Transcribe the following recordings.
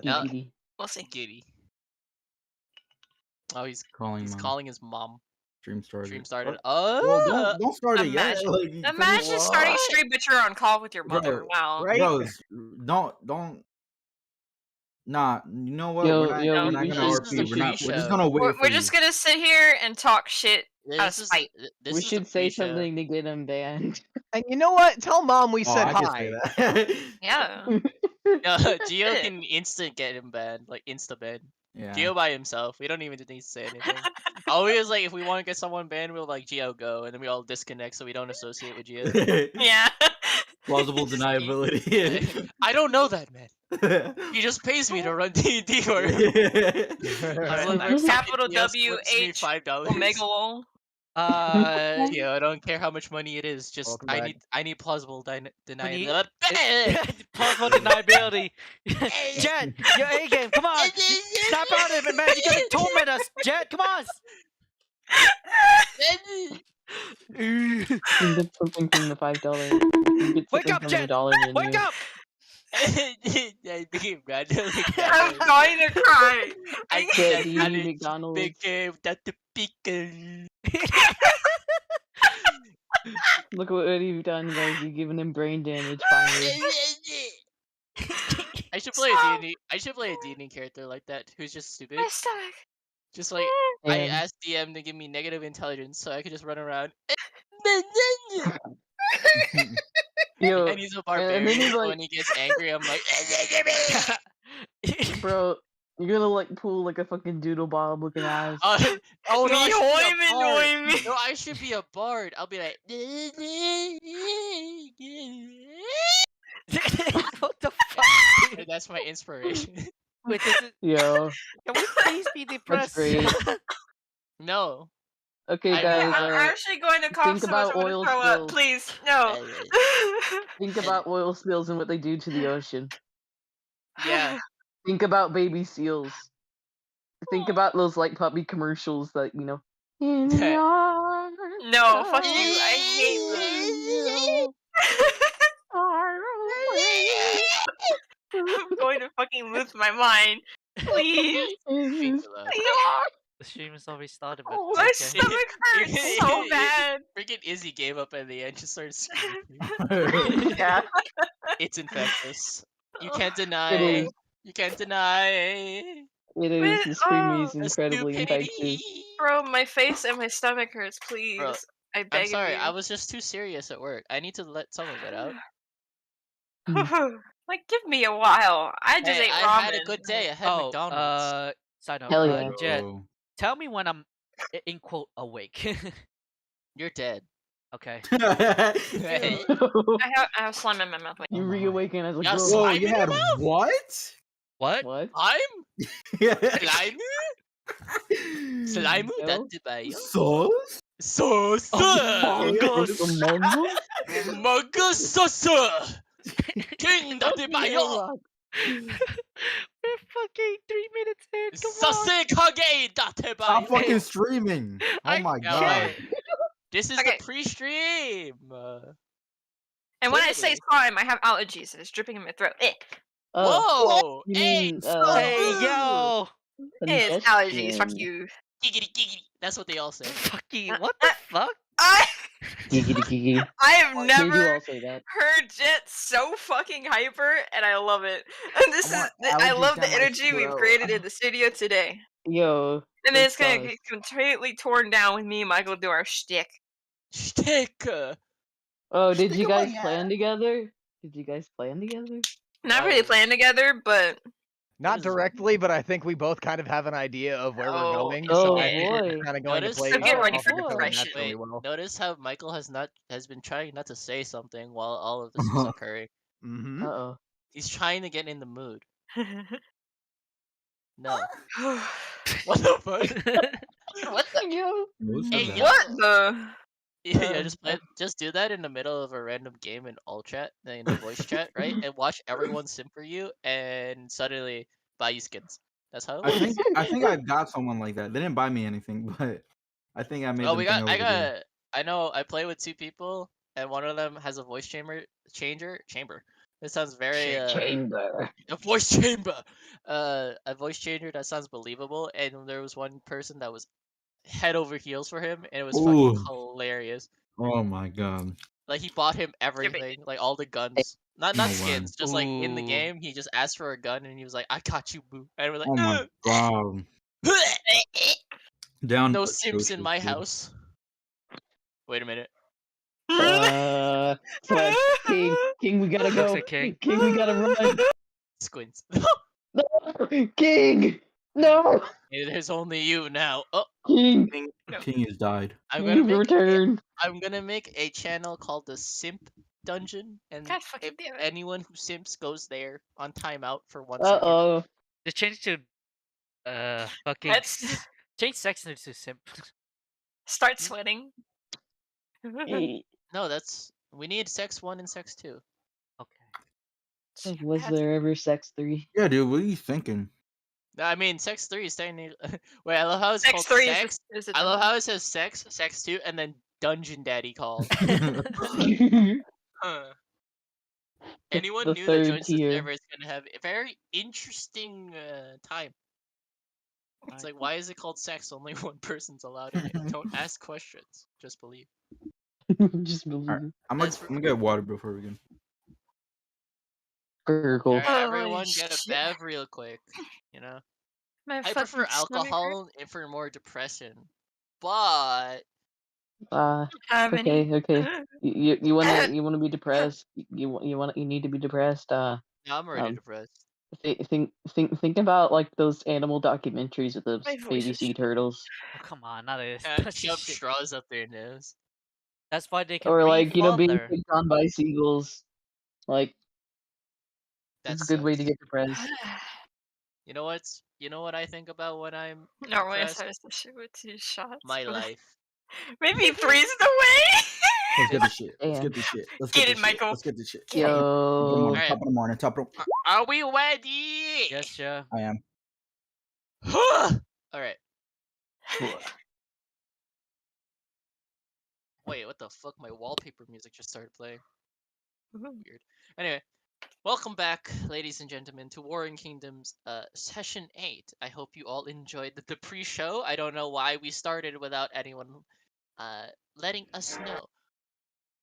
No, Giggity. We'll see. giddy. Oh, he's Calling mom. calling his mom. Stream started. Stream started. Well, don't start it yet. Imagine. Like, Imagine starting a stream, but you're on call with your mother. Bro, Wow. Right? Bros, don't. Nah, you know what? Yo, we're not yo, gonna we This should- is RP. the We're not. pre-show. We're just gonna wait for We're you. just gonna sit here and talk shit out of This is spite. this We is should the say pre-show. something to get him banned. And you know what? Tell mom we Oh, said I can hi. say that. Yeah. Gio can instant get him banned, like insta ban. Yeah. Gio by himself. We don't even need to say anything. Always like if we want to get someone banned, we'll like Gio go, and then we all disconnect so we don't associate with Gio. Yeah. Plausible deniability. I don't know that man. He just pays me to run D&D for him. Capital He just W flips me H $5. Omega lol. Yeah, I don't care how much money it is. Just Welcome I back. need plausible deniability. Plausible deniability. Jet, your A game, come on! Snap out of it, man! You're gonna torment us! Jet, come on! You get something from the $5. You get Wake something up, from Jet! the dollar menu. Wake up! I became randomly. I'm going to cry. Jet, do you need McDonald's? Became that the pickle. Look what you've done, guys. You've given him brain damage finally. I should play a D&D. I should play a D&D character like that who's just stupid. My stomach. Just like I And asked DM to give me negative intelligence so I could just run around. yo, And he's a and barbarian. then he's So like, when he gets angry, I'm like, bro, you're gonna like pull like a fucking doodle bob looking ass. oh no, I should be a bard. Me. No, I should be a bard. I'll be like, What the fuck? and that's my inspiration. Wait, this is... Yo, Can we please be that's depressed? great. No. Okay, I- guys, I'm actually going to cough think so much about I'm gonna oil throw up. spills. Please, no. think about oil spills and what they do to the ocean. Yeah. Think about baby seals. Think about those like puppy commercials that in your No, fuck you. I hate them. I'm going to fucking lose my mind. Please. The stream has already started, but My okay. stomach hurts so bad. Freaking Izzy gave up at the end. Just started screaming. Yeah, It's infectious. You can't it deny. is. You can't deny. It is. The screaming is the incredibly infectious. stupidity. Bro, my face and my stomach hurts. Please. Bro, I I'm beg sorry. of I was just too serious at work. I need to let some of it out. you. Like, give me a while. I just Hey, ate I ramen. had a good day. I had Oh, McDonald's. side note. Hell yeah. Jet, Oh. tell me when I'm in quote awake. You're dead. Okay. Hey. I have slime in my mouth. Wait. You reawaken as a Yeah, girl. slime Whoa, in you your had mouth? what? What? What? I'm slime. Slime Yo? that ba yun? Sauce? Sauce. Among Us? Magusasa. King that ba yun? We're fucking 3 minutes in. Come on. Sasekage that ba Stop yun? fucking streaming. Oh I my Yeah, god. right. This is Okay. the pre-stream. And when I say Clearly. slime, I have allergies and it's dripping in my throat. Whoa! you Hey, mean, Hey, yo! It's allergies. Fuck congestion. you. giggity giggity. That's what they all say. Fucking what the fuck? I Giggity giggity. I have They do never all say that. heard Jet so fucking hyper, and I love it. And this I is want I allergies love the down my energy we've throat. created in the studio today. Yo, And then it it's gonna does. get completely torn down when me and Michael do our shtick. Shtick. Oh, did Stick you in my guys plan together? Did you guys plan together? Not really No. playing together, but Not is that? directly, but I think we both kind of have an idea of where we're Oh, going. oh So I yeah. think we're boy. kind of going to Notice- play. So get ready off for of each other depression. naturally Wait, well. notice how Michael has been trying not to say something while all of this is occurring. Mm-hmm. Uh-oh. He's trying to get in the mood. what No. What the fuck? the Yo. Who said Hey, that? yo. what the Yeah, just do that in the middle of a random game in all chat, in the voice chat, right? And watch everyone sim for you, and suddenly buy you skins. That's how it works. I think I got someone like that. They didn't buy me anything, but I think I made Oh, them think I was a I know. I play with two people, and one of them has a voice chamber. It sounds very Chamber. a voice chamber. A voice changer that sounds believable. And there was one person that was head over heels for him, and it was fucking Ooh. hilarious. Oh my god. Like he bought him everything, like all the guns. Not No way. skins, just like in the Ooh. game, he just asked for a gun and he was like, "I got you, boo." And we're like, Oh my god. Down no for simps in atrocious, my dude. house. Wait a minute. Flash. King, we gotta Looks go. like King. King, we gotta run. Squints. No, King, no, There's only you now. Oh, King, King has died. I'm gonna King, make return. I'm gonna make a channel called the Simp Dungeon, and God fucking if damn it. anyone who simps goes there on timeout for 1 Uh second. oh. Just change it to fucking Let's change sex to simp. start sweating. No, we need sex 1 and sex 2. Okay. Was there ever sex 3? Yeah, dude, what are you thinking? No, I mean sex 3 is technically. Wait, I love how it's Sex called 3 sex. is a I love dungeon. how it says sex 2, and then Dungeon Daddy call. Huh. Anyone the new that third joins the tier. server is gonna have a very interesting time. It's like, why is it called sex? Only one person's allowed in it. Don't ask questions. Just believe. Just believe Alright, it. I'm That's gonna get water before we begin. Gurgle. Alright, Holy everyone get a shit. bev real quick. You know? My I prefer fucking stomach hurts. alcohol for more depression. But Okay. You wanna be depressed. You need to be depressed. now I'm already Um, depressed. think about like those animal documentaries with those My voice baby is sea shit. turtles, Oh come on, not this. That's Shove shit. straws up their nose. That's why they can or breathe like being further. picked on by seagulls. Like That it's a good way to sucks. get depressed. You know what's you know what I think about when I'm Normally I depressed? start to shoot with 2 shots. My but life. Maybe 3's the way. Let's get this shit. Let's Damn. get this shit. Let's Get get it, this shit. Michael. Let's get this shit. Get it. Top of the morning. Alright. Top of the morning. Top of the... Are we ready? Yes, yeah. I am. Alright. Wait, what the fuck? My wallpaper music just started playing. Weird. Anyway, welcome back, ladies and gentlemen, to Warring Kingdoms Session 8. I hope you all enjoyed the pre-show. I don't know why we started without anyone letting us know.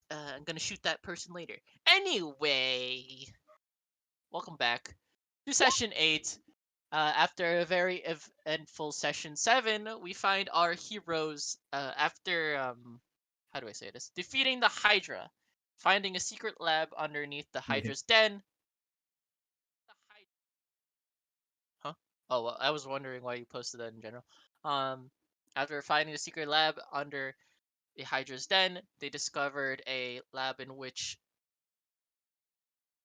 I'm gonna shoot that person later. Anyway, welcome back to Session 8. After a very eventful Session 7, we find our heroes, after, how do I say this? Defeating the Hydra, finding a secret lab underneath the Hydra's den. Huh? Oh, well, I was wondering why you posted that in general. After finding a secret lab under the Hydra's den, they discovered a lab in which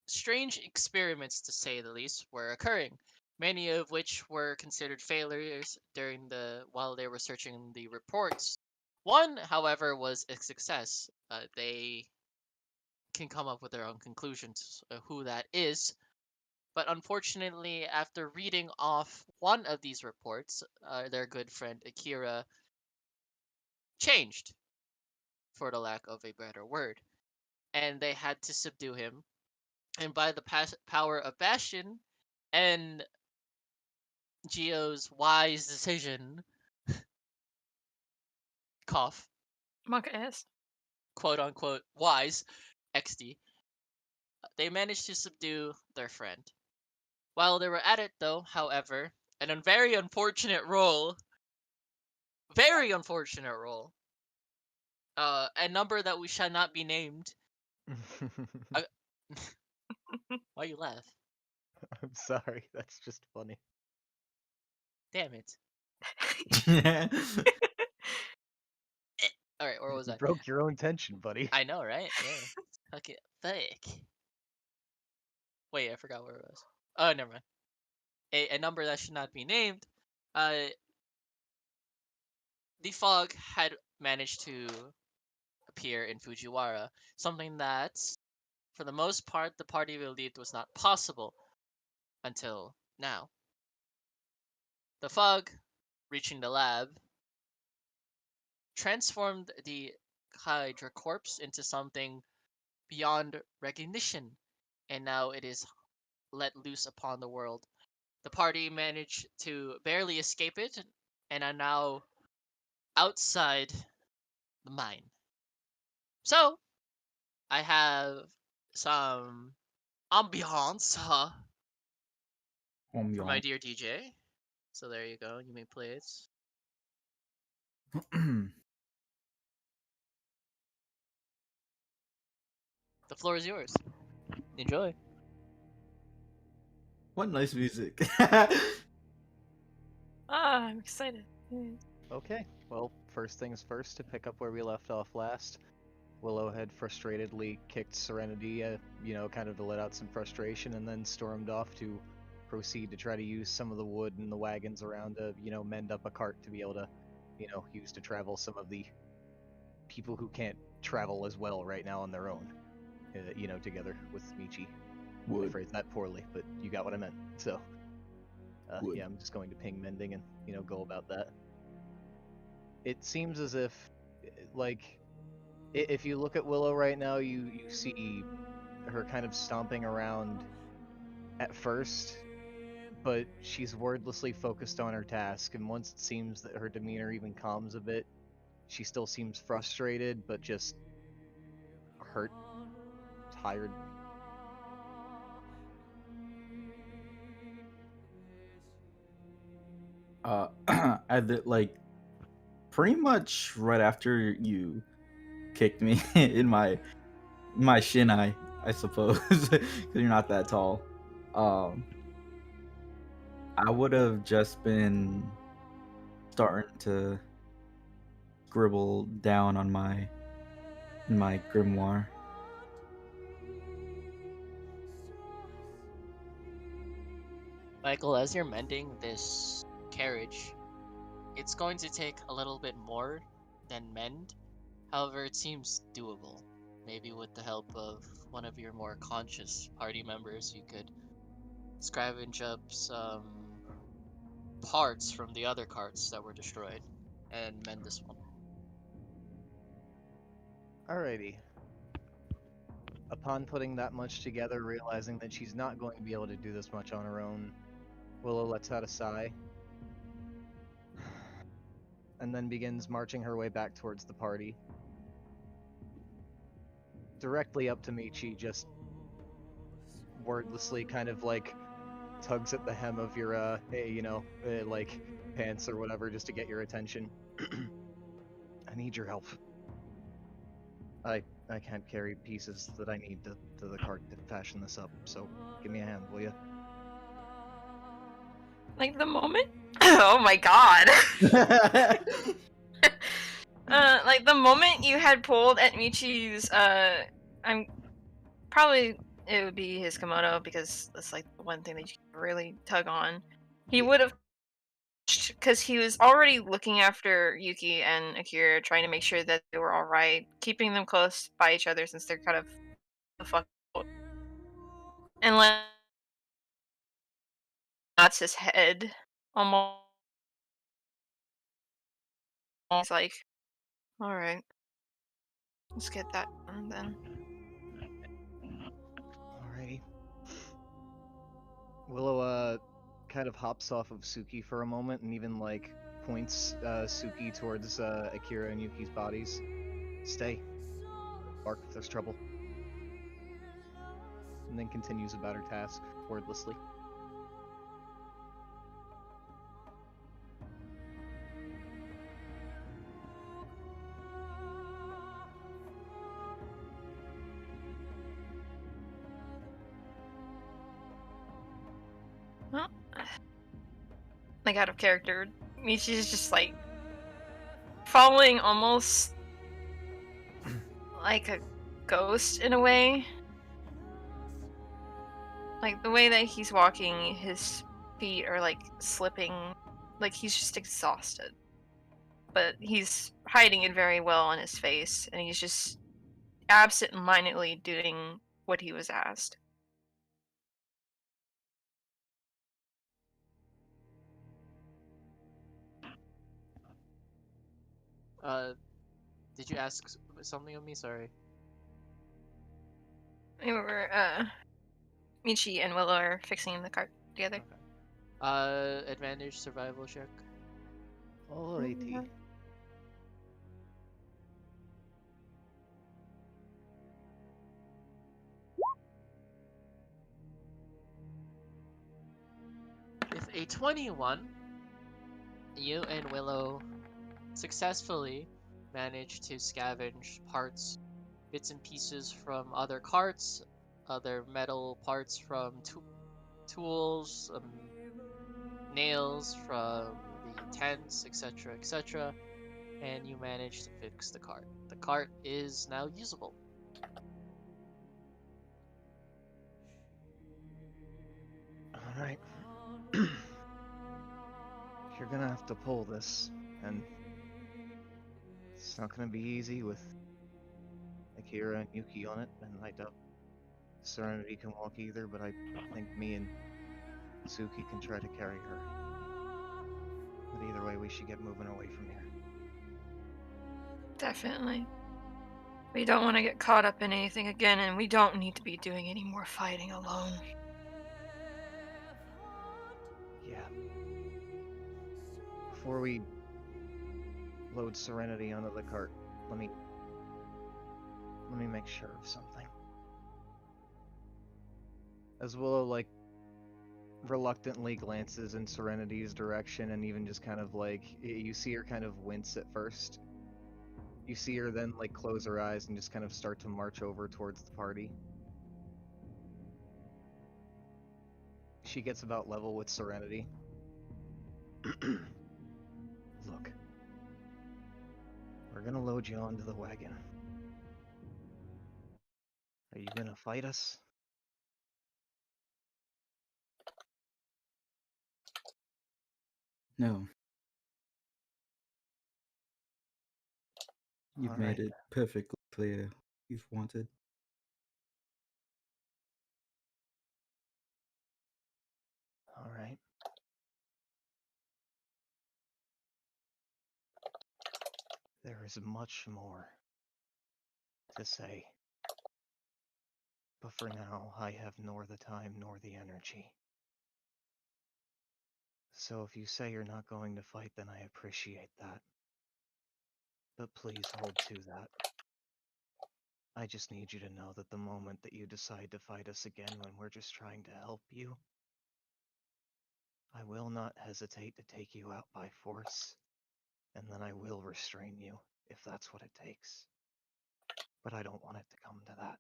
strange experiments, to say the least, were occurring, many of which were considered failures while they were searching the reports. One, however, was a success. They can come up with their own conclusions of who that is. But unfortunately, after reading off one of these reports, their good friend Akira changed, for the lack of a better word, and they had to subdue him. And by the power of Bastion and Geo's wise decision, cough, Monk ass. quote unquote wise, XD, they managed to subdue their friend. While they were at it, though, however, and a very unfortunate role, a number that we shall not be named. Why you laugh? I'm sorry. That's just funny. Damn it. All right, where was You I? broke your own tension, buddy. I know, right? Yeah. Okay, fuck. Wait, I forgot where it was. Oh, never mind. A number that should not be named. The fog had managed to appear in Fujiwara, something that, for the most part, the party believed was not possible until now. The fog, reaching the lab, transformed the Hydra corpse into something beyond recognition. and now it is let loose upon the world. The party managed to barely escape it and are now outside the mine. So, I have some ambiance for my Ambiance. dear DJ. So there you go. You may play it. The floor is yours. Enjoy. What nice music. Ah, I'm excited. Okay, well, first things first, to pick up where we left off last, Willow had frustratedly kicked Serenity, kind of to let out some frustration, and then stormed off to proceed to try to use some of the wood and the wagons around to, mend up a cart to be able to, use to travel some of the people who can't travel as well right now on their own, together with Michi. I Wood. phrased that poorly, but you got what I meant. So, Wood. yeah, I'm just going to ping mending and, go about that. It seems as if, like, if you look at Willow right now, you see her kind of stomping around at first, but she's wordlessly focused on her task, and once it seems that her demeanor even calms a bit, she still seems frustrated, but just hurt, tired. Like pretty much right after you kicked me in my shin I suppose, because you're not that tall. Um, I would have just been starting to scribble down on my grimoire. Michael, as you're mending this carriage, it's going to take a little bit more than mend. However, it seems doable. Maybe with the help of one of your more conscious party members, you could scavenge up some parts from the other carts that were destroyed and mend this one. Alrighty. Upon putting that much together, realizing that she's not going to be able to do this much on her own, Willow lets out a sigh, and then begins marching her way back towards the party. Directly up to Michi, just wordlessly kind of like tugs at the hem of your, like pants or whatever just to get your attention. I need your help. I can't carry pieces that I need to the cart to fashion this up, so give me a hand, will you? Like the moment. Oh my god. Like the moment you had pulled at Michi's, I'm probably it would be his kimono because that's like the one thing that you can really tug on. He would have, because he was already looking after Yuki and Akira, trying to make sure that they were all right, keeping them close by each other since they're kind of the fuck out. And like that's his head almost. He's like, all right, let's get that done then. Alrighty. Willow kind of hops off of Suki for a moment and even like points Suki towards Akira and Yuki's bodies. Stay. Bark if there's trouble. And then continues about her task wordlessly. Well, like out of character, Michi's just like following almost like a ghost in a way. Like the way that he's walking, his feet are like slipping, like he's just exhausted. But he's hiding it very well on his face, and he's just absent-mindedly doing what he was asked. Uh, did you ask something of me? Sorry. We were Michi and Willow are fixing the cart together. Advantage survival check. Alrighty. With a 21, you and Willow successfully manage to scavenge parts, bits and pieces from other carts, other metal parts from tools, nails from the tents, etc., etc., and you manage to fix the cart. The cart is now usable. Alright. You're gonna have to pull this, and it's not gonna be easy with Akira and Yuki on it, and I doubt Serenity can walk either, but I think me and Suki can try to carry her. But either way, we should get moving away from here. Definitely. We don't want to get caught up in anything again, and we don't need to be doing any more fighting alone. Yeah. Before we load Serenity onto the cart, let me make sure of something. As Willow, like, reluctantly glances in Serenity's direction and even just kind of like, you see her kind of wince at first. You see her then like close her eyes and just kind of start to march over towards the party. She gets about level with Serenity. Look, we're gonna load you onto the wagon. Are you gonna fight us? No. You've All made right. it perfectly clear you've wanted. All right. There is much more to say. But for now, I have nor the time nor the energy. So if you say you're not going to fight, then I appreciate that. But please hold to that. I just need you to know that the moment that you decide to fight us again when we're just trying to help you, I will not hesitate to take you out by force, and then I will restrain you, if that's what it takes. But I don't want it to come to that.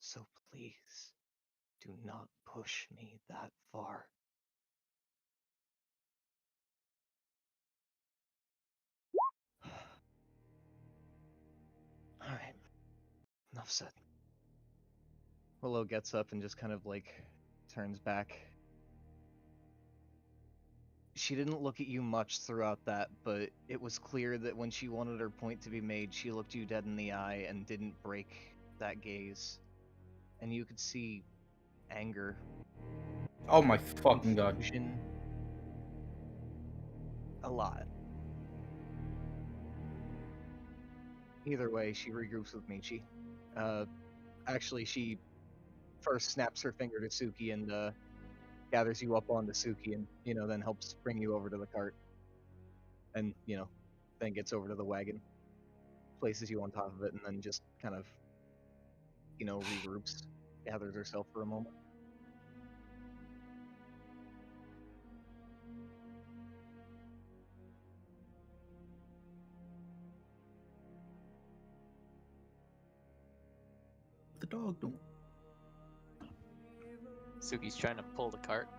So please, do not push me that far. Alright, enough said. Willow gets up and just kind of like turns back. She didn't look at you much throughout that, but it was clear that when she wanted her point to be made, she looked you dead in the eye and didn't break that gaze. And you could see anger, Oh my fucking god. confusion, a lot. Either way, she regroups with Michi. Actually, she first snaps her finger to Suki and gathers you up onto Suki and, then helps bring you over to the cart. And, then gets over to the wagon, places you on top of it, and then just kind of, regroups, gathers herself for a moment. The dog don't. Suki's trying to pull the cart.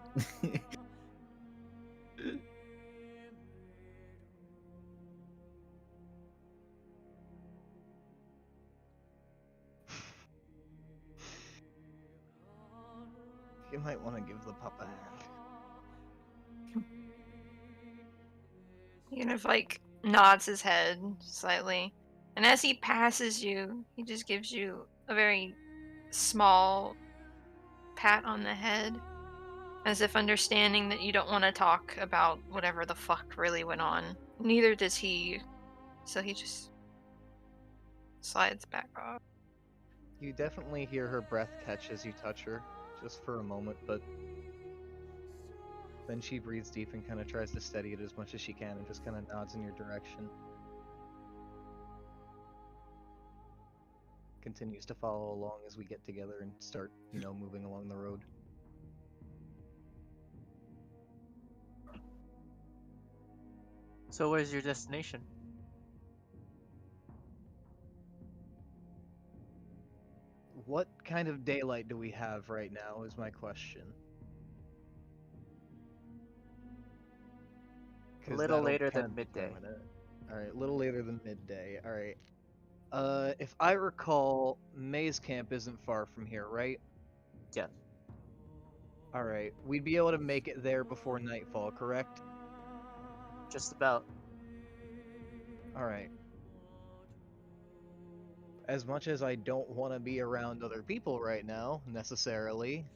You might want to give the pup a hand. He kind of like nods his head slightly. And as he passes you, he just gives you a very small pat on the head, as if understanding that you don't want to talk about whatever the fuck really went on. Neither does he, so he just slides back off. You definitely hear her breath catch as you touch her, just for a moment, but then she breathes deep and kind of tries to steady it as much as she can and just kind of nods in your direction. Continues to follow along as we get together and start, moving along the road. So where's your destination? What kind of daylight do we have right now is my question. A 'Cause little that'll later kinda than midday. determine it. Alright, a little later than midday. Alright. If I recall, Maze Camp isn't far from here, right? Yeah. Alright, we'd be able to make it there before nightfall, correct? Just about. Alright. As much as I don't want to be around other people right now, necessarily,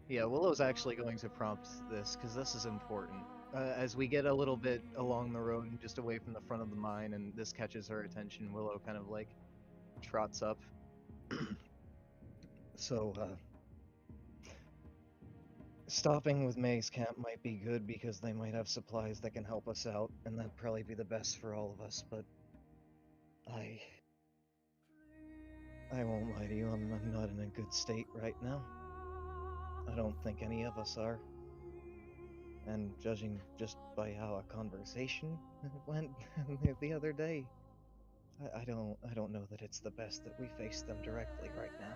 yeah, Willow's actually going to prompt this, because this is important. As we get a little bit along the road and just away from the front of the mine, and this catches her attention, Willow kind of like trots up. So, stopping with Maze Camp might be good because they might have supplies that can help us out, and that'd probably be the best for all of us, but I won't lie to you, I'm not in a good state right now. I don't think any of us are. And judging just by how a conversation went the other day, I don't know that it's the best that we face them directly right now.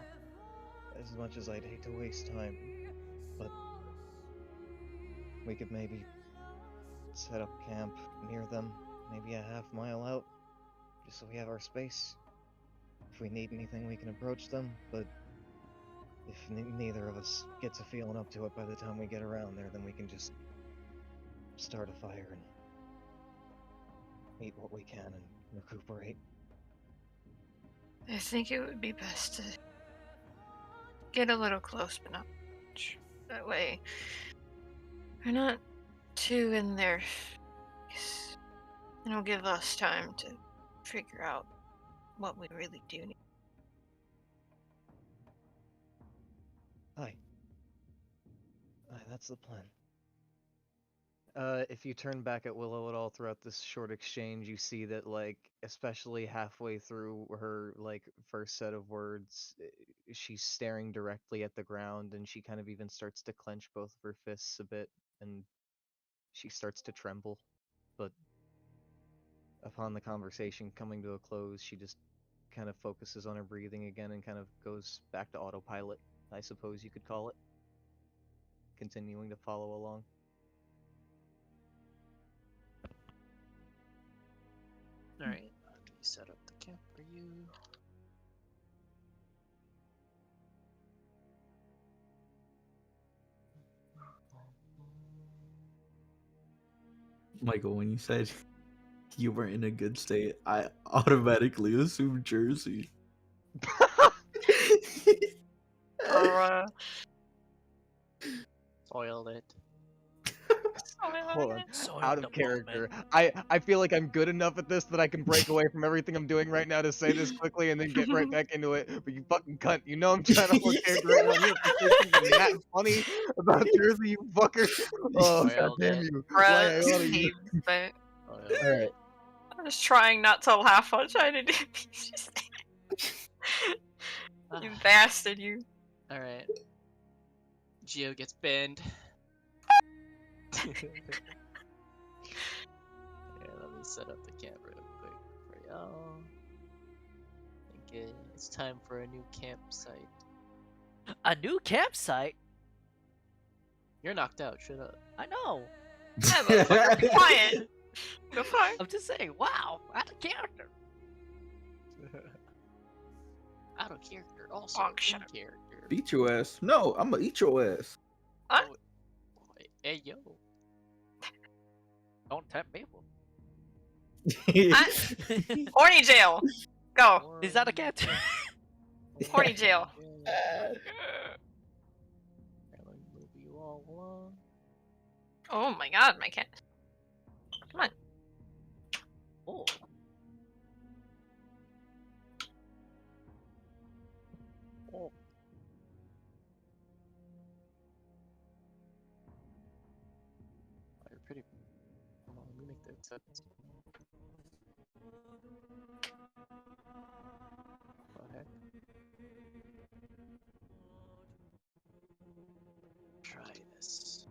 As much as I'd hate to waste time, but we could maybe set up camp near them, maybe a half-mile out, just so we have our space. If we need anything, we can approach them, but if neither of us gets a feeling up to it by the time we get around there, then we can just start a fire and eat what we can and recuperate. I think it would be best to get a little close, but not much. That way, we're not too in their face. It'll give us time to figure out what we really do need. Aye, that's the plan. If you turn back at Willow at all throughout this short exchange, you see that, like, especially halfway through her, like, first set of words, she's staring directly at the ground, and she kind of even starts to clench both of her fists a bit, and she starts to tremble. But upon the conversation coming to a close, she just kind of focuses on her breathing again and kind of goes back to autopilot, I suppose you could call it, continuing to follow along. Alright, how do we set up the camp for you? Michael, when you said you weren't in a good state, I automatically assumed Jersey. Or, Spoiled it. Hold on. So Out in of the character. moment. I feel like I'm good enough at this that I can break away from everything I'm doing right now to say this quickly and then get right back into it. But you fucking cunt, you know I'm trying to hold character right now. You have to say something that funny about Jersey, you fucker. Oh, god Spoiled damn it. you. Why I oughta you. Steve, but Spoiled it. Alright. I was trying not to laugh while trying to do these. You bastard, you. Alright. Geo gets banned. Here, let me set up the camp real quick for y'all. Okay, it's time for a new campsite. A new campsite? You're knocked out, shut up. I know. Yeah, motherfucker, be quiet. Go fine. I'm just saying, wow, out of character. Out of character, also Oh, in shut up. character. Beat your ass. No, I'm gonna eat your ass. What? Wait, hey, yo. Don't tempt people. Horny jail. Go. Is that a cat? Horny jail. Alright, let me move you all along. Oh my god, my cat. Come on. Oh. Oh. They're took. What the heck? Try this.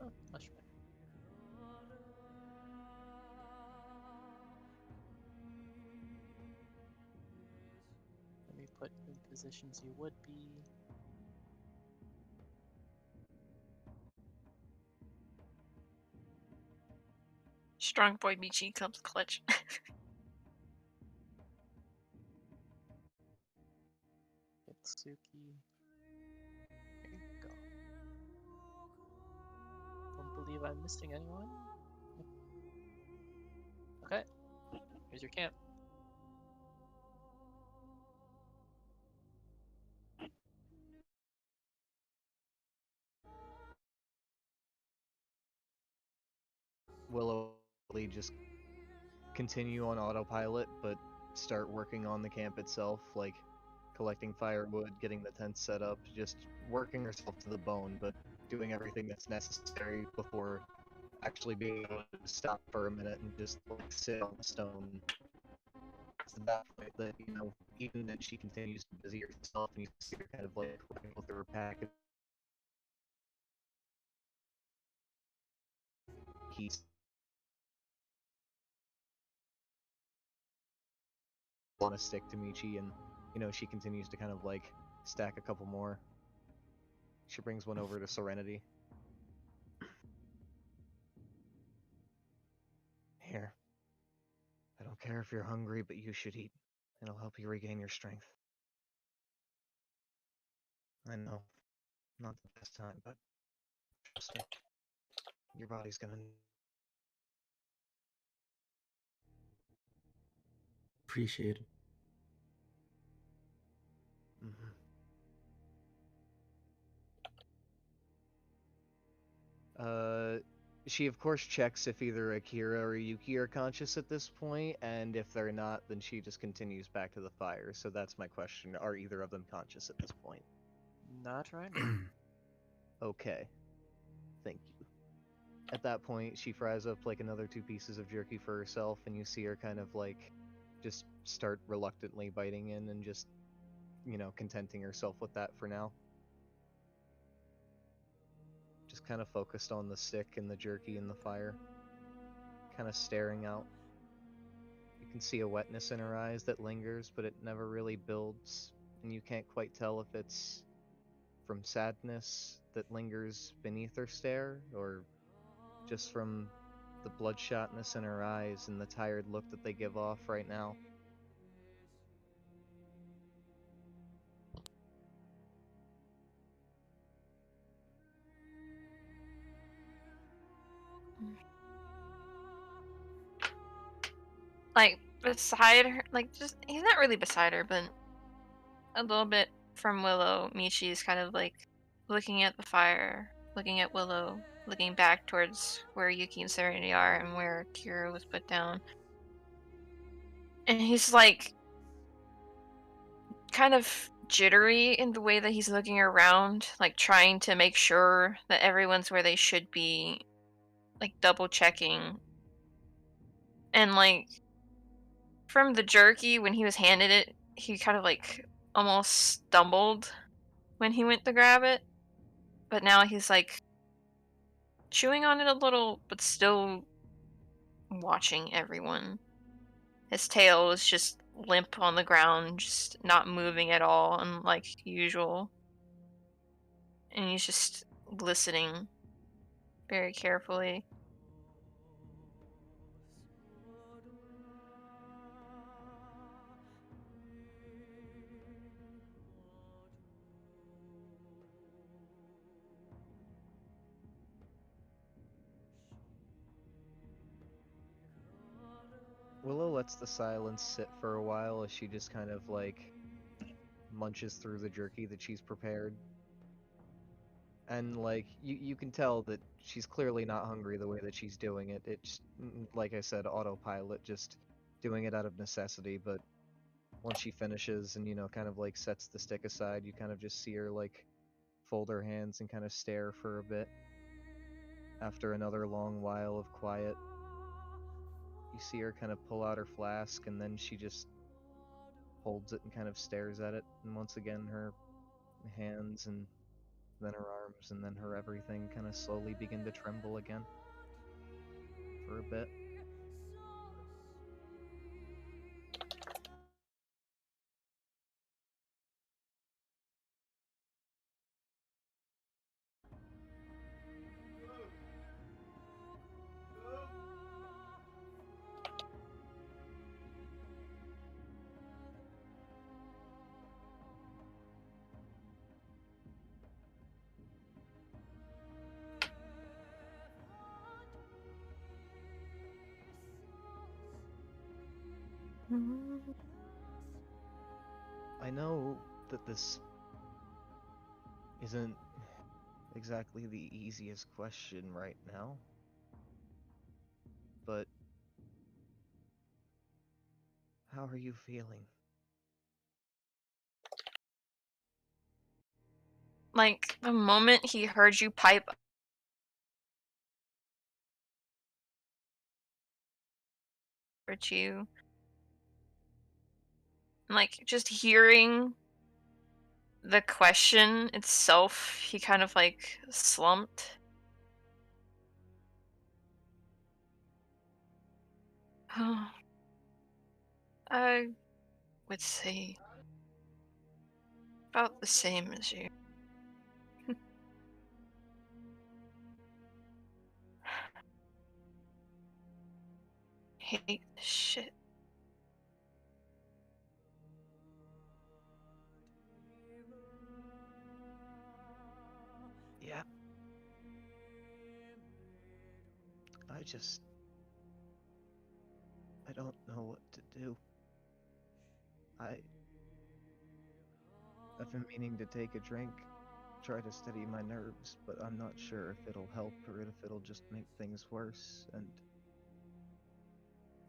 Oh, much better. Let me put in positions you would be. Strong boy Michi comes clutch. Itsuki. There you go. Don't believe I'm missing anyone. Okay, here's your camp. Willow just continue on autopilot, but start working on the camp itself, like collecting firewood, getting the tent set up, just working herself to the bone, but doing everything that's necessary before actually being able to stop for a minute and just like sit on the stone. It's at that point that, you know, even then she continues to busy herself and you see her kind of like working with her pack. He's on a stick to Michi, and you know she continues to kind of like stack a couple more. She brings one over to Serenity. Here. I don't care if you're hungry, but you should eat. It'll help you regain your strength. I know. Not the best time, but trust me. Your body's gonna. Appreciate it. Mhm. She of course checks if either Akira or Yuki are conscious at this point, and if they're not, then she just continues back to the fire. So that's my question. Are either of them conscious at this point? Not right now. Okay. Thank you. At that point, she fries up like another 2 pieces of jerky for herself, and you see her kind of like just start reluctantly biting in and just, you know, contenting herself with that for now. Just kind of focused on the stick and the jerky and the fire. Kind of staring out. You can see a wetness in her eyes that lingers, but it never really builds, and you can't quite tell if it's from sadness that lingers beneath her stare, or just from the bloodshotness in her eyes and the tired look that they give off right now. Like beside her, like just he's not really beside her, but a little bit from Willow. Michi is kind of like looking at the fire, looking at Willow, looking back towards where Yuki and Serenity are and where Kira was put down. And he's like kind of jittery in the way that he's looking around, like trying to make sure that everyone's where they should be, like double checking. And like from the jerky, when he was handed it, he kind of like almost stumbled when he went to grab it. But now he's like chewing on it a little, but still watching everyone. His tail is just limp on the ground, just not moving at all, unlike usual. And he's just listening very carefully. Willow lets the silence sit for a while as she just kind of like munches through the jerky that she's prepared. And like you can tell that she's clearly not hungry the way that she's doing it. It's like I said, autopilot, just doing it out of necessity. But once she finishes and, you know, kind of like sets the stick aside, you kind of just see her like fold her hands and kind of stare for a bit. After another long while of quiet, you see her kind of pull out her flask, and then she just holds it and kind of stares at it, and once again her hands and then her arms and then her everything kind of slowly begin to tremble again for a bit. I know that this isn't exactly the easiest question right now, but how are you feeling? Like the moment he heard you pipe at you, like just hearing the question itself, he kind of like slumped. I would say about the same as you. Hate this shit. Yeah. I just... I don't know what to do. I've been meaning to take a drink, try to steady my nerves, but I'm not sure if it'll help or if it'll just make things worse, and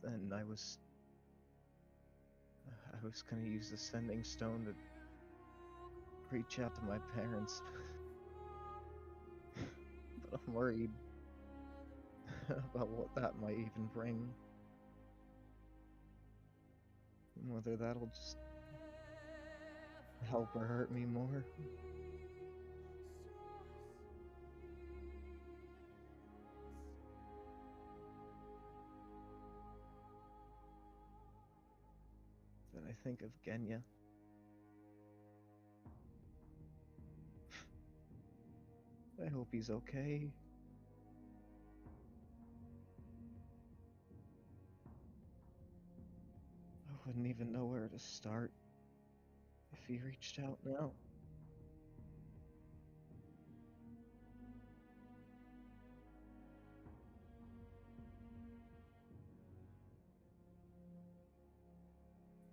then I was gonna use the sending stone to reach out to my parents, but I'm worried about what that might even bring. And whether that'll just help or hurt me more. Then I think of Genya. I hope he's okay. I wouldn't even know where to start if he reached out now.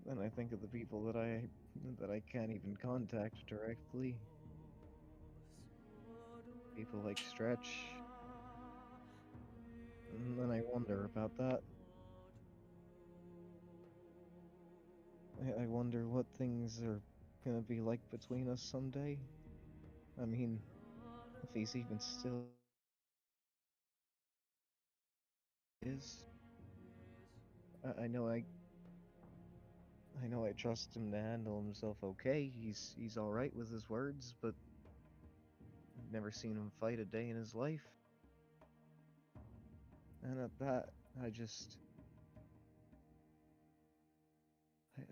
Then I think of the people that I can't even contact directly. People like Stretch. And then I wonder about that. I wonder what things are gonna be like between us someday. I mean, if he's even still is. I know I trust him to handle himself okay. He's all right with his words, but I've never seen him fight a day in his life. And at that, I just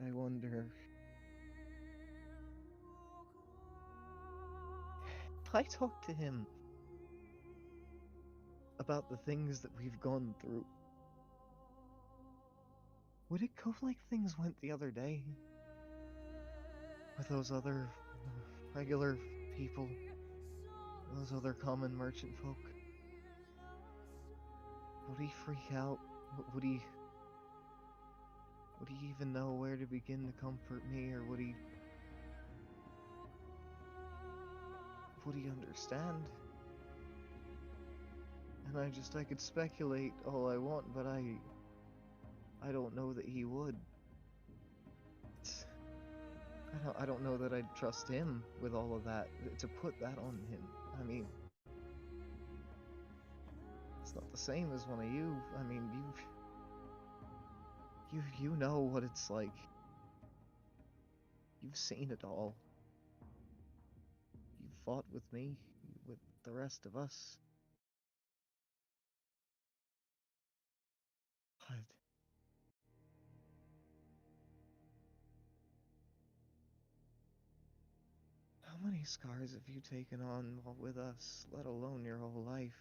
I wonder if I talk to him about the things that we've gone through. Would it go like things went the other day? With those other regular people? Those other common merchant folk? Would he freak out? Would he even know where to begin to comfort me, or would he understand? And I could speculate all I want, but I don't know that he would. It's, I don't know that I'd trust him with all of that, to put that on him. I mean, not the same as one of you. I mean, you know what it's like. You've seen it all. You fought with me, with the rest of us. But how many scars have you taken on while with us, let alone your whole life?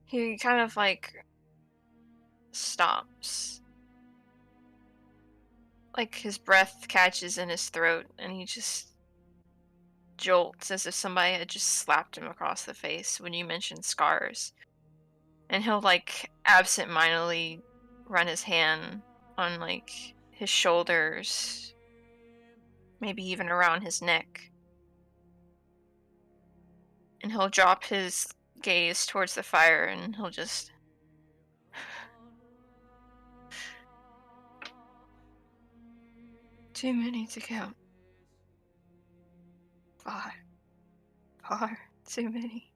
He kind of like stops. Like his breath catches in his throat and he just jolts as if somebody had just slapped him across the face when you mentioned scars. And he'll like absent-mindedly run his hand on like his shoulders, maybe even around his neck. And he'll drop his gaze towards the fire and he'll just too many to count. Far too many.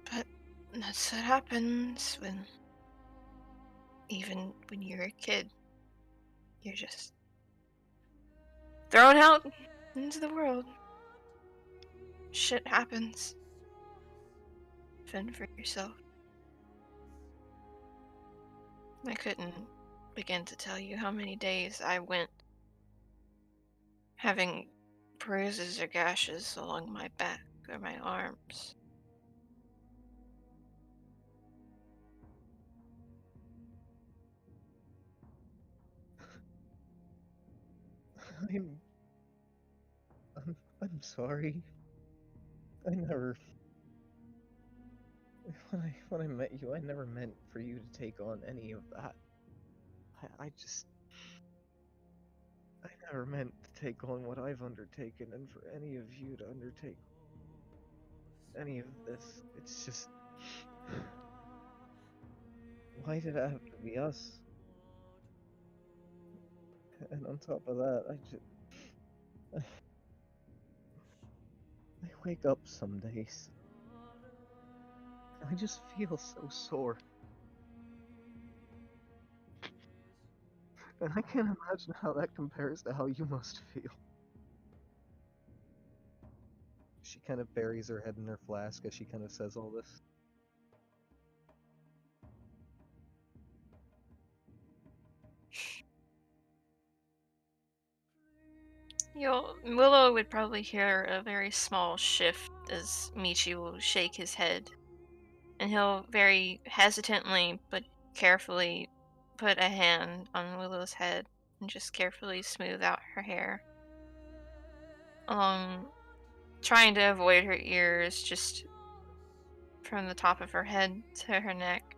But that's what happens even when you're a kid. You're just thrown out into the world. Shit happens. Fend for yourself. I couldn't begin to tell you how many days I went having bruises or gashes along my back or my arms. I'm, I'm sorry. I never. When I met you, I never meant for you to take on any of that. I never meant to take on what I've undertaken, and for any of you to undertake any of this. It's just. Why did it have to be us? And on top of that, I wake up some days. I just feel so sore. And I can't imagine how that compares to how you must feel. She kind of buries her head in her flask as she kind of says all this. Willow would probably hear a very small shift as Michi will shake his head. And he'll very hesitantly but carefully put a hand on Willow's head and just carefully smooth out her hair. Trying to avoid her ears, just from the top of her head to her neck.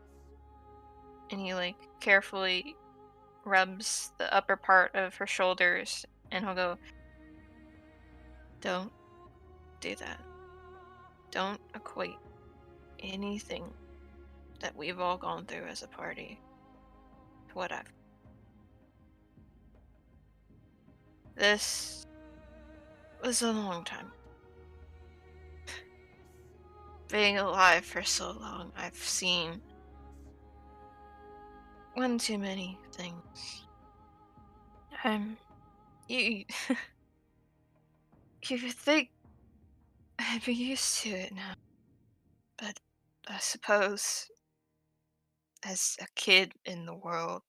And he like carefully rubs the upper part of her shoulders and he'll go, "Don't do that. Don't equate anything that we've all gone through as a party to what I've. This was a long time. Being alive for so long, I've seen one too many things. You, you would think I'd be used to it now, but I suppose as a kid in the world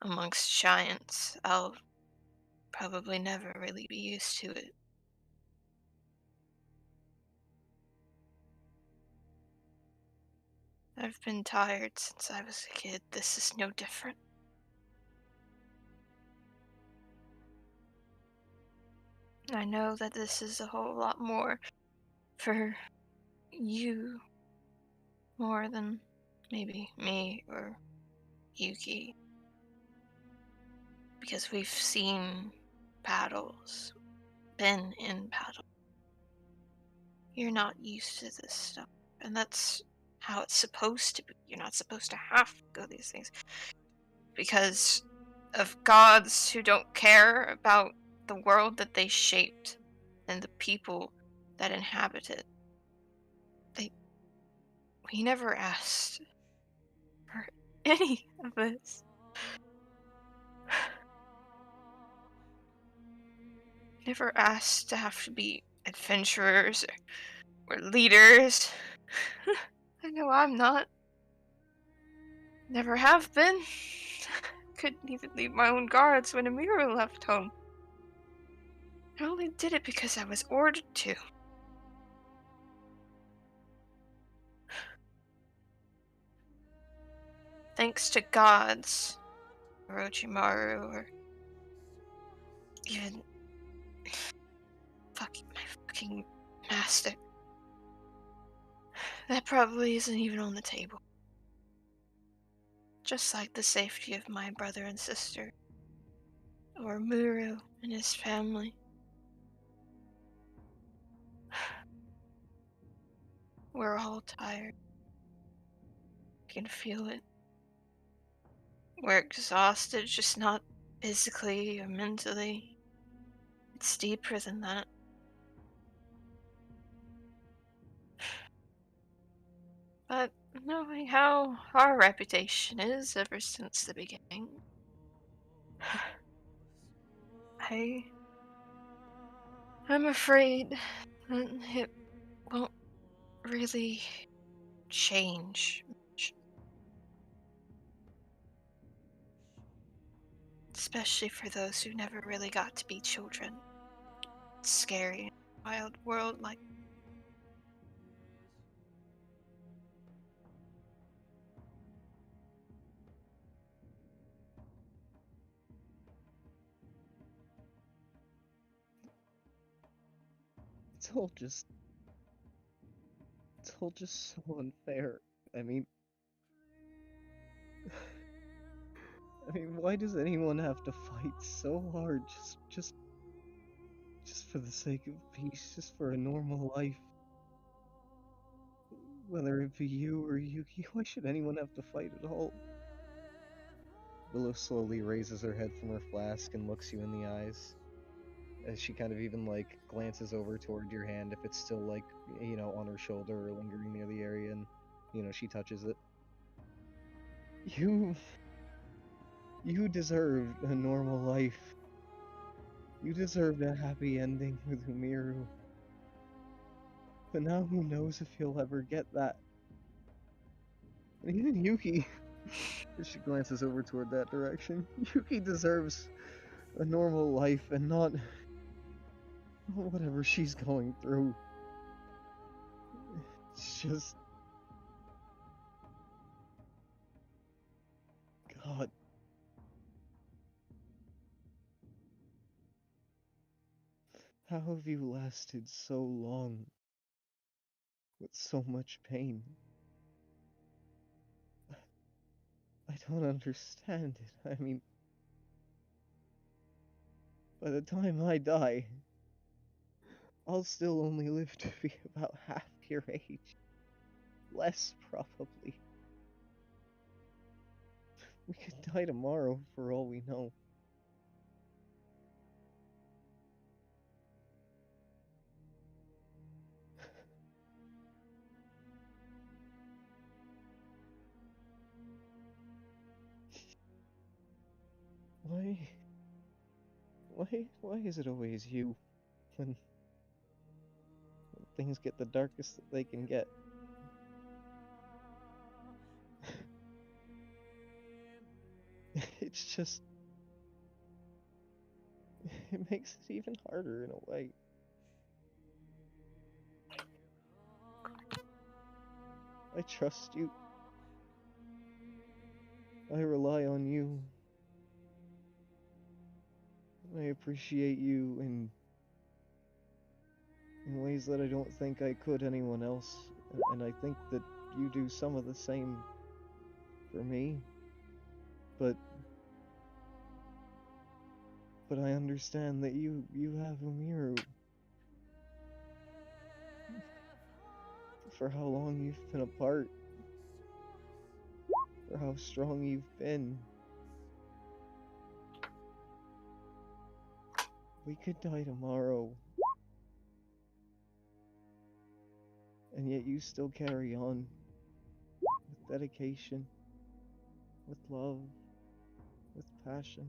amongst giants, I'll probably never really be used to it. I've been tired since I was a kid. This is no different. I know that this is a whole lot more for you, more than maybe me or Yuki. Because we've seen battles, been in battle. You're not used to this stuff. And that's how it's supposed to be. You're not supposed to have to go these things. Because of gods who don't care about the world that they shaped and the people that inhabit it. We never asked for any of this. Never asked to have to be adventurers or leaders. I know I'm not. Never have been. Couldn't even lead my own guards when Amira left home. I only did it because I was ordered to. Thanks to gods, Orochimaru, or even my fucking master. That probably isn't even on the table. Just like the safety of my brother and sister, or Muru and his family. We're all tired. I can feel it. We're exhausted, just not physically or mentally. It's deeper than that. But knowing how our reputation is ever since the beginning, I'm afraid that it won't really change much. Especially for those who never really got to be children. It's scary in a wild world like It's all just so unfair. I mean, why does anyone have to fight so hard just for the sake of peace, just for a normal life? Whether it be you or Yuki, why should anyone have to fight at all? Willow slowly raises her head from her flask and looks you in the eyes. As she kind of even, like, glances over toward your hand if it's still, like, you know, on her shoulder or lingering near the area, and, you know, she touches it. You deserved a normal life. You deserved a happy ending with Umiru. But now who knows if you'll ever get that. And even Yuki, as she glances over toward that direction, Yuki deserves a normal life and not whatever she's going through. It's just... God. How have you lasted so long with so much pain? I don't understand it. I mean, by the time I die, I'll still only live to be about half your age. Less, probably. We could die tomorrow, for all we know. Why is it always you when things get the darkest that they can get? It's just... it makes it even harder in a way. I trust you. I rely on you. I appreciate you in ways that I don't think I could anyone else. And I think that you do some of the same for me. But But I understand that you have Umiru. For how long you've been apart. For how strong you've been. We could die tomorrow. And yet you still carry on. With dedication. With love. With passion.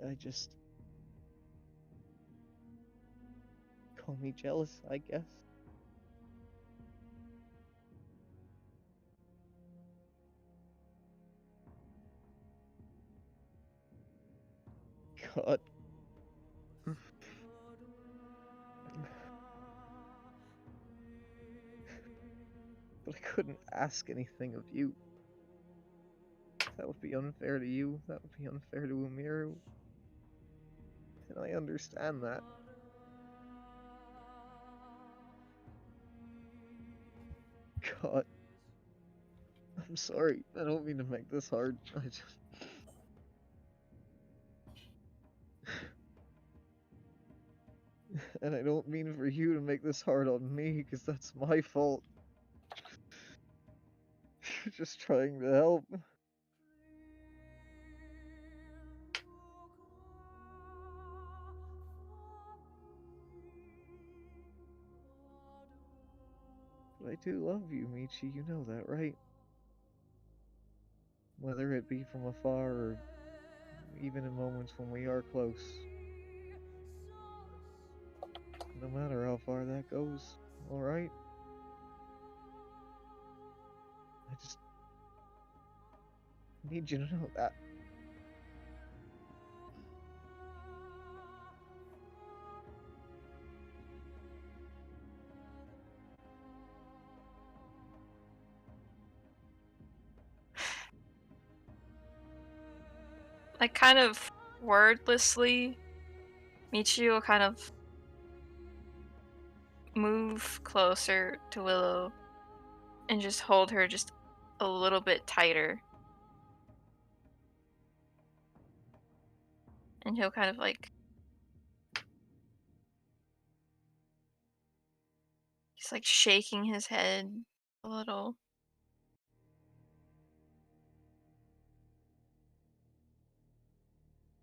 I just... Call me jealous, I guess. God. But I couldn't ask anything of you. That would be unfair to you. That would be unfair to Umiru. And I understand that. God. I'm sorry. I don't mean to make this hard. I just... And I don't mean for you to make this hard on me, because that's my fault. Just trying to help. But I do love you, Michi, you know that, right? Whether it be from afar or even in moments when we are close. No matter how far that goes, alright? I just need you to know that. Like, kind of wordlessly, Michi will kind of move closer to Willow and just hold her just a little bit tighter. And he'll kind of like... He's like shaking his head a little.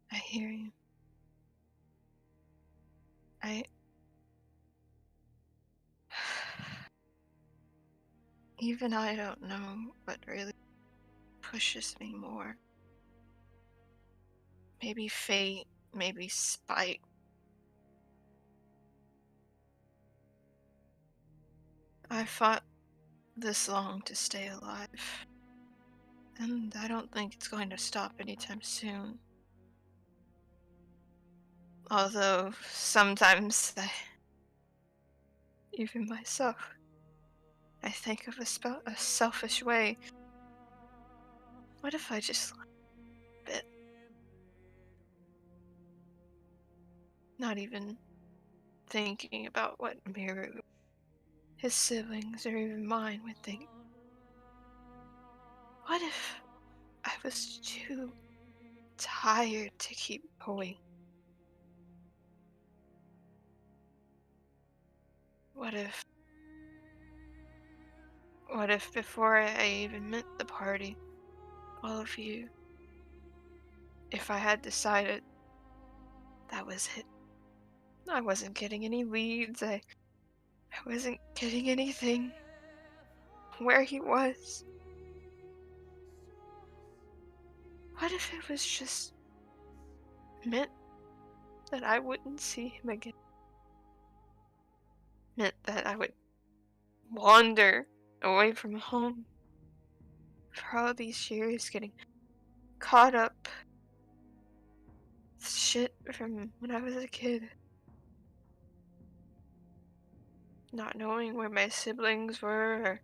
I hear you. Even I don't know what really pushes me more. Maybe fate, maybe spite. I fought this long to stay alive. And I don't think it's going to stop anytime soon. Although sometimes even myself, I think of a selfish way. What if I just bit? Not even thinking about what Miru, his siblings, or even mine would think. What if I was too tired to keep going? What if before I even met the party, all of you, if I had decided that was it? I wasn't getting any leads, I wasn't getting anything. Where he was. What if it was just meant that I wouldn't see him again? Meant that I would wander away from home for all these years, getting caught up with shit from when I was a kid. Not knowing where my siblings were, or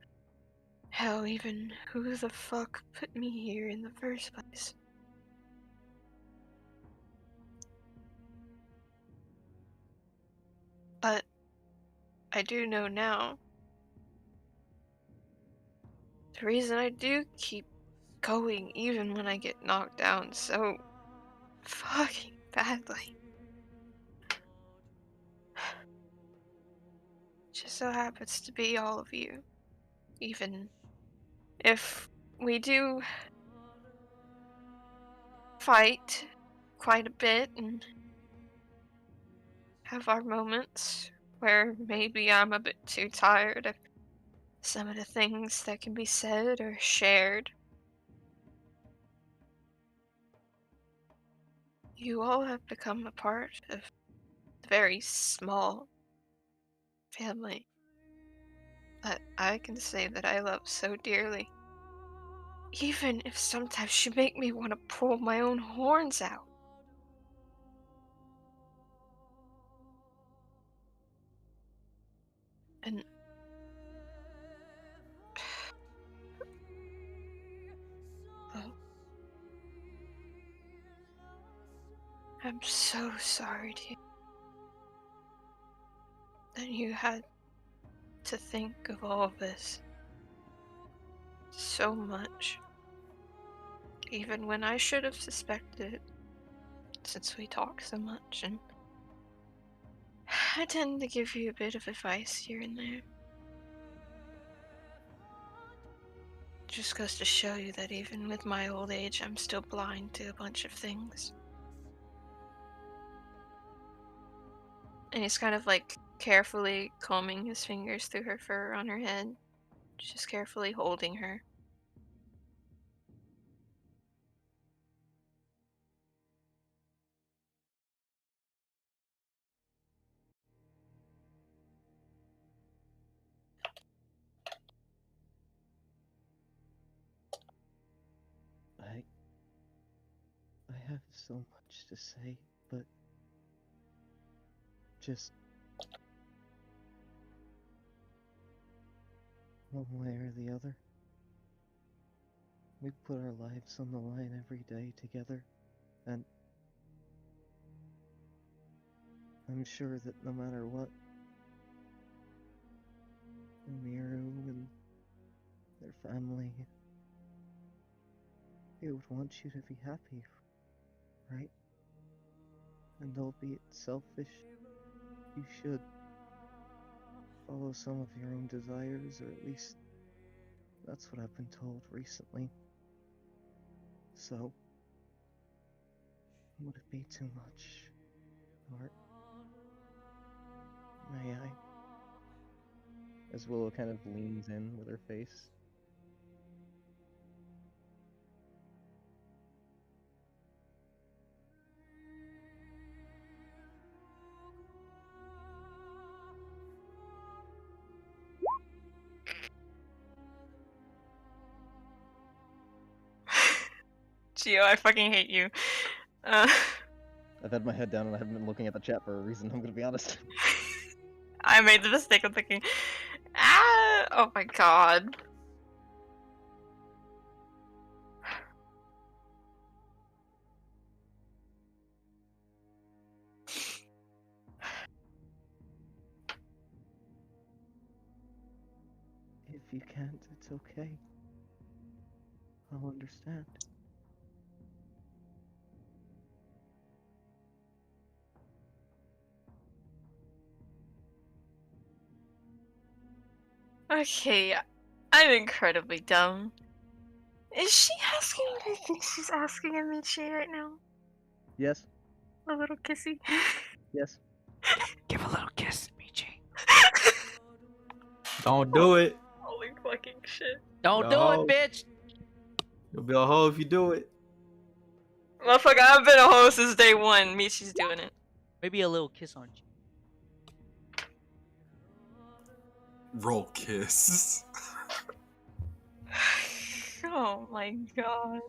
hell, even who the fuck put me here in the first place. But I do know now the reason I do keep going even when I get knocked down so fucking badly. Just so happens to be all of you. Even if we do fight quite a bit and have our moments where maybe I'm a bit too tired of some of the things that can be said or shared. You all have become a part of the very small family that I can say that I love so dearly. Even if sometimes you make me want to pull my own horns out. And oh, I'm so sorry to you that you had to think of all of this so much. Even when I should have suspected it, since we talk so much, and I tend to give you a bit of advice here and there. Just goes to show you that even with my old age, I'm still blind to a bunch of things. And he's kind of like carefully combing his fingers through her fur on her head, just carefully holding her. I have so much to say, but just one way or the other. We put our lives on the line every day together, and I'm sure that no matter what, Miru and their family, they would want you to be happy, right? And albeit selfish, you should follow some of your own desires, or at least that's what I've been told recently. So, would it be too much? Or may I? As Willow kind of leans in with her face. Gio, I fucking hate you. I've had my head down and I haven't been looking at the chat for a reason, I'm gonna be honest. I made the mistake of thinking, ah, oh my god. If you can't, it's okay. I'll understand. Okay, I'm incredibly dumb. Is she asking what I think she's asking of Michi right now? Yes, A little kissy? yes. Give a little kiss, Michi. Don't do it. Holy fucking shit. Don't do No. it, bitch. You'll be a hoe if you do it. Motherfucker, I've been a host since day one. Michi's doing it. Maybe a little kiss on you. Roll kiss. Oh my god.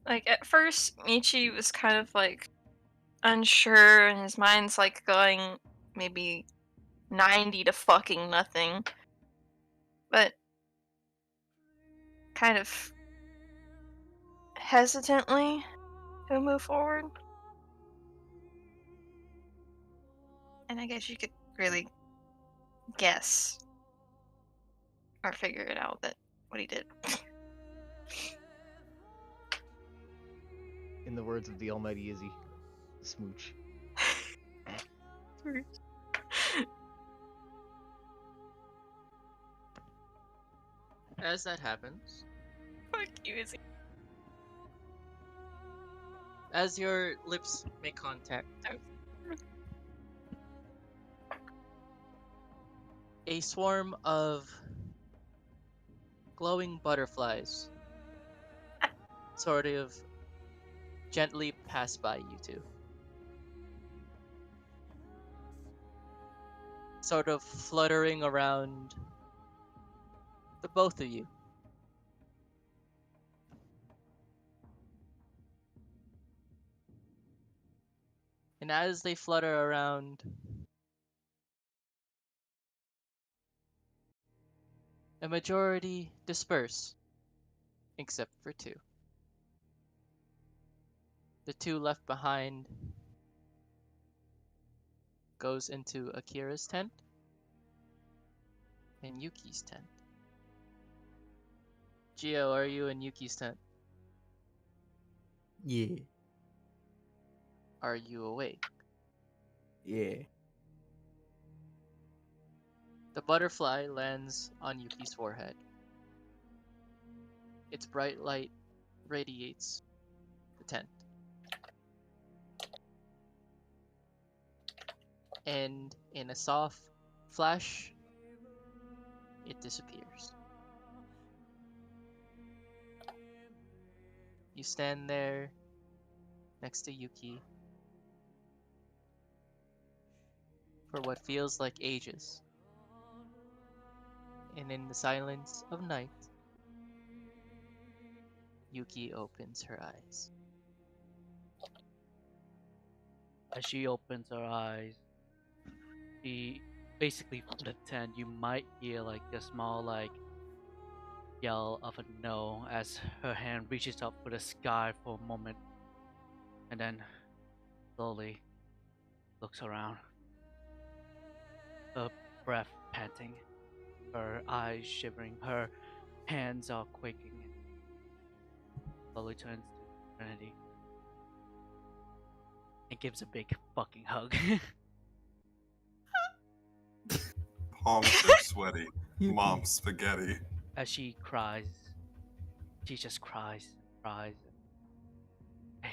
Like, at first, Michi was kind of like unsure, and his mind's like going maybe 90 to fucking nothing. But kind of hesitantly, he'll move forward. And I guess you could really guess or figure it out that what he did. In the words of the almighty Izzy, smooch. As that happens, Fuck you, Izzy. as your lips make contact, a swarm of glowing butterflies sort of gently pass by you two. Sort of fluttering around the both of you. And as they flutter around, a majority disperse, except for two. The two left behind goes into Akira's tent and Yuki's tent. Gio, are you in Yuki's tent? Yeah. Are you awake? Yeah. The butterfly lands on Yuki's forehead. Its bright light radiates the tent. And in a soft flash, it disappears. You stand there next to Yuki for what feels like ages. And in the silence of night, Yuki opens her eyes. As she opens her eyes, she basically from the tent, you might hear like the small like yell of a no as her hand reaches up for the sky for a moment, and then slowly looks around, her breath panting, her eyes shivering, her hands are quaking, and slowly turns to Trinity and gives a big fucking hug. Palms are sweaty. Yuki. Mom spaghetti. As she cries, she just cries and cries. Hey.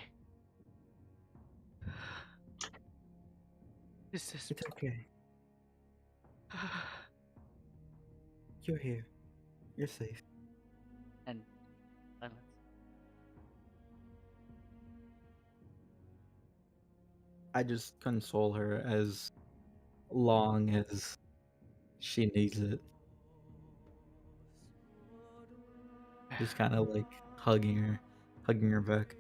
Is this It's okay. You're here. You're safe. and silence? I just console her as long as she needs it. Just kind of like hugging her back.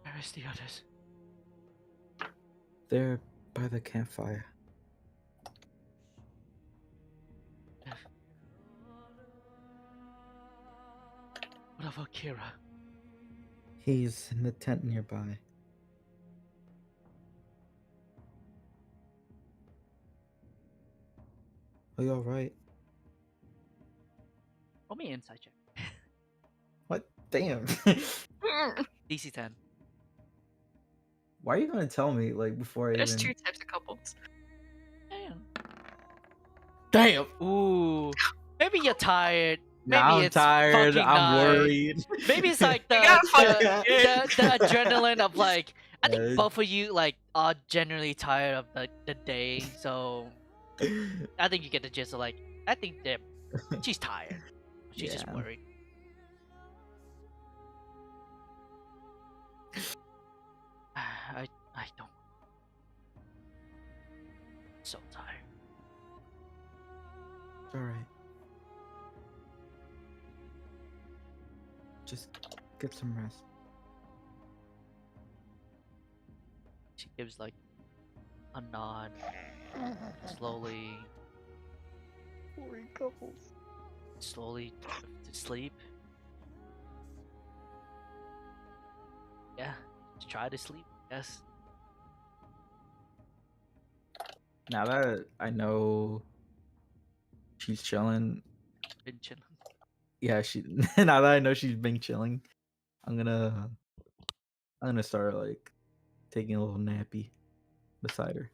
Where is the others? They're by the campfire. What of Akira? He's in the tent nearby. Are you alright? Roll me an inside check. What? Damn. DC 10. Why are you gonna tell me like before I There's even? two types of couples. Damn. Damn. Ooh. Maybe you're tired. Yeah, Maybe I'm it's tired. fucking I'm night. worried. Maybe it's like We got the adrenaline of like I think Uh, both of you like are generally tired of the day, so I think you get the gist of like I think that she's tired. She's just Yeah. worried. I don't so tired. It's alright. Just get some rest. She gives like a nod, slowly Boring couples. slowly to sleep. Yeah, just try to sleep. Yes. Now that I know she's chilling, Been chilling. yeah, she. Now that I know she's been chilling, I'm gonna start like taking a little nappy beside her.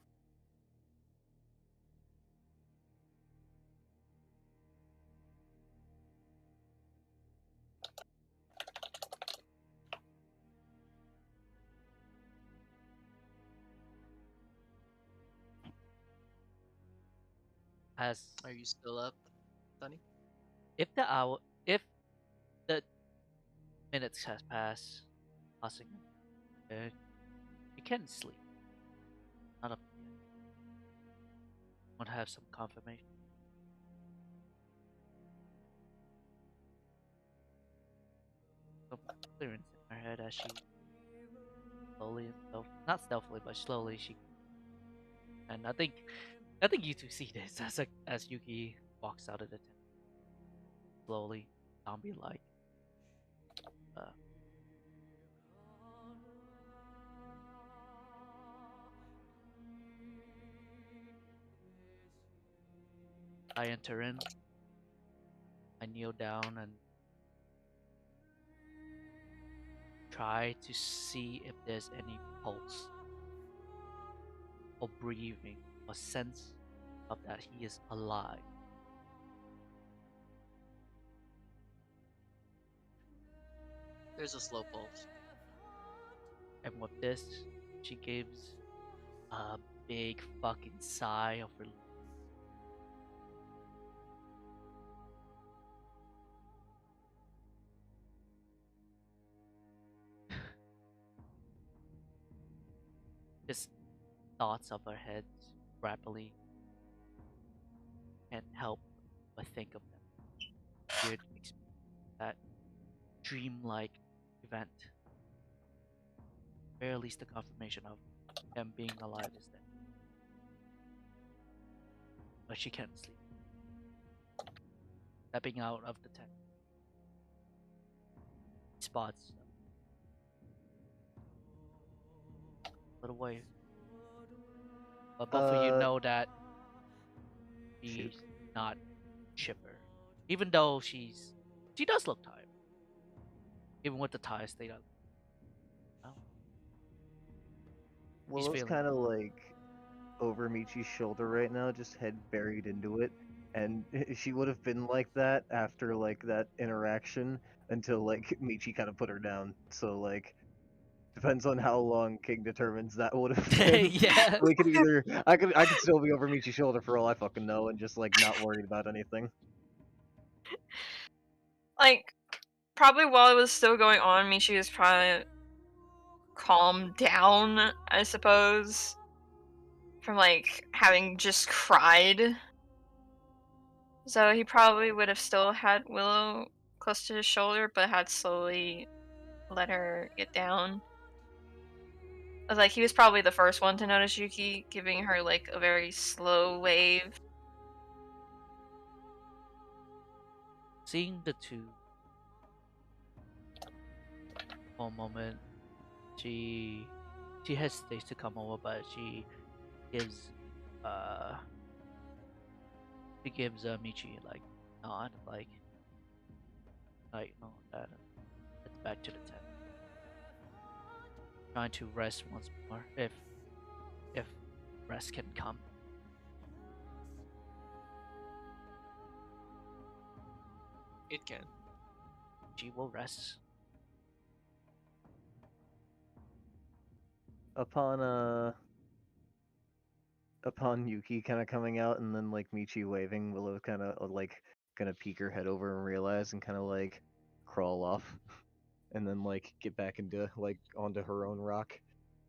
As Are you still up, Sunny? if the minutes has passed, passing, you can sleep. Not up yet. Want to have some confirmation? Some clearance in her head as she slowly and not stealthily, but slowly she. And I think you two see this as Yuki walks out of the tent, slowly, zombie-like. Uh, I enter in. I kneel down and try to see if there's any pulse or breathing or sense of that he is alive. There's a slow pulse. And with this, she gives a big fucking sigh of relief. Just thoughts of her head rapidly can't help but think of them. Weird that dreamlike event. Or at least the confirmation of him being alive is there. But she can't sleep. Stepping out of the tent. Spots a little way. But both of you know that Shoot. she's not chipper. Even though she does look tired. Even with the ties, they don't. Oh, he's Willow's feeling. kind of like over Michi's shoulder right now, just head buried into it. And she would have been like that after like that interaction until like Michi kind of put her down. So like depends on how long King determines that would have been. Yeah. We could either I could still be over Michi's shoulder for all I fucking know and just like not worried about anything. Like, probably while it was still going on, Michi was probably calmed down, I suppose, from like having just cried. So he probably would have still had Willow close to his shoulder, but had slowly let her get down. I was like, he was probably the first one to notice Yuki, giving her like a very slow wave. Seeing the two for a moment, she hesitates to come over, but gives uh Michi like nod, like no that it's back to the tent. Trying to rest once more if rest can come. It can. She will rest. Upon Yuki kind of coming out and then like Michi waving, Willow kind of like gonna peek her head over and realize and kind of like crawl off and then like get back into like onto her own rock.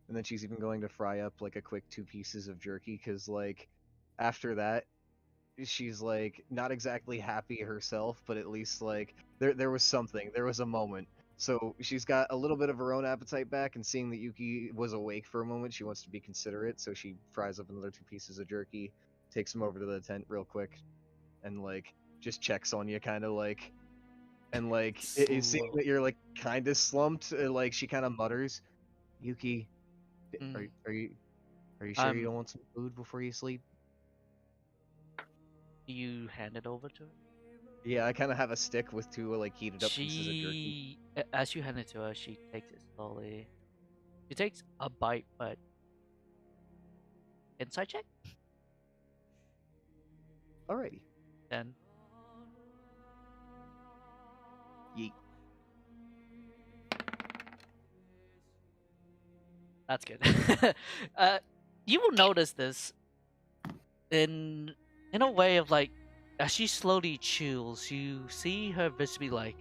And then she's even going to fry up like a quick 2 pieces of jerky because like after that she's like not exactly happy herself, but at least like there was something, there was a moment. So she's got a little bit of her own appetite back, and seeing that Yuki was awake for a moment, she wants to be considerate. So she fries up another 2 pieces of jerky, takes them over to the tent real quick, and like just checks on you, kind of like, and like seeing that you're like kind of slumped, like she kind of mutters, "Yuki, are Mm. are you are you sure you I'm don't want some food before you sleep?" Do you hand it over to her? Yeah, I kind of have a stick with two like heated up pieces of jerky. As you hand it to her, she takes it slowly. She takes a bite, but inside check. Alrighty. Then Yeet. that's good. You will notice this in a way of like, as she slowly chews, you see her visibly like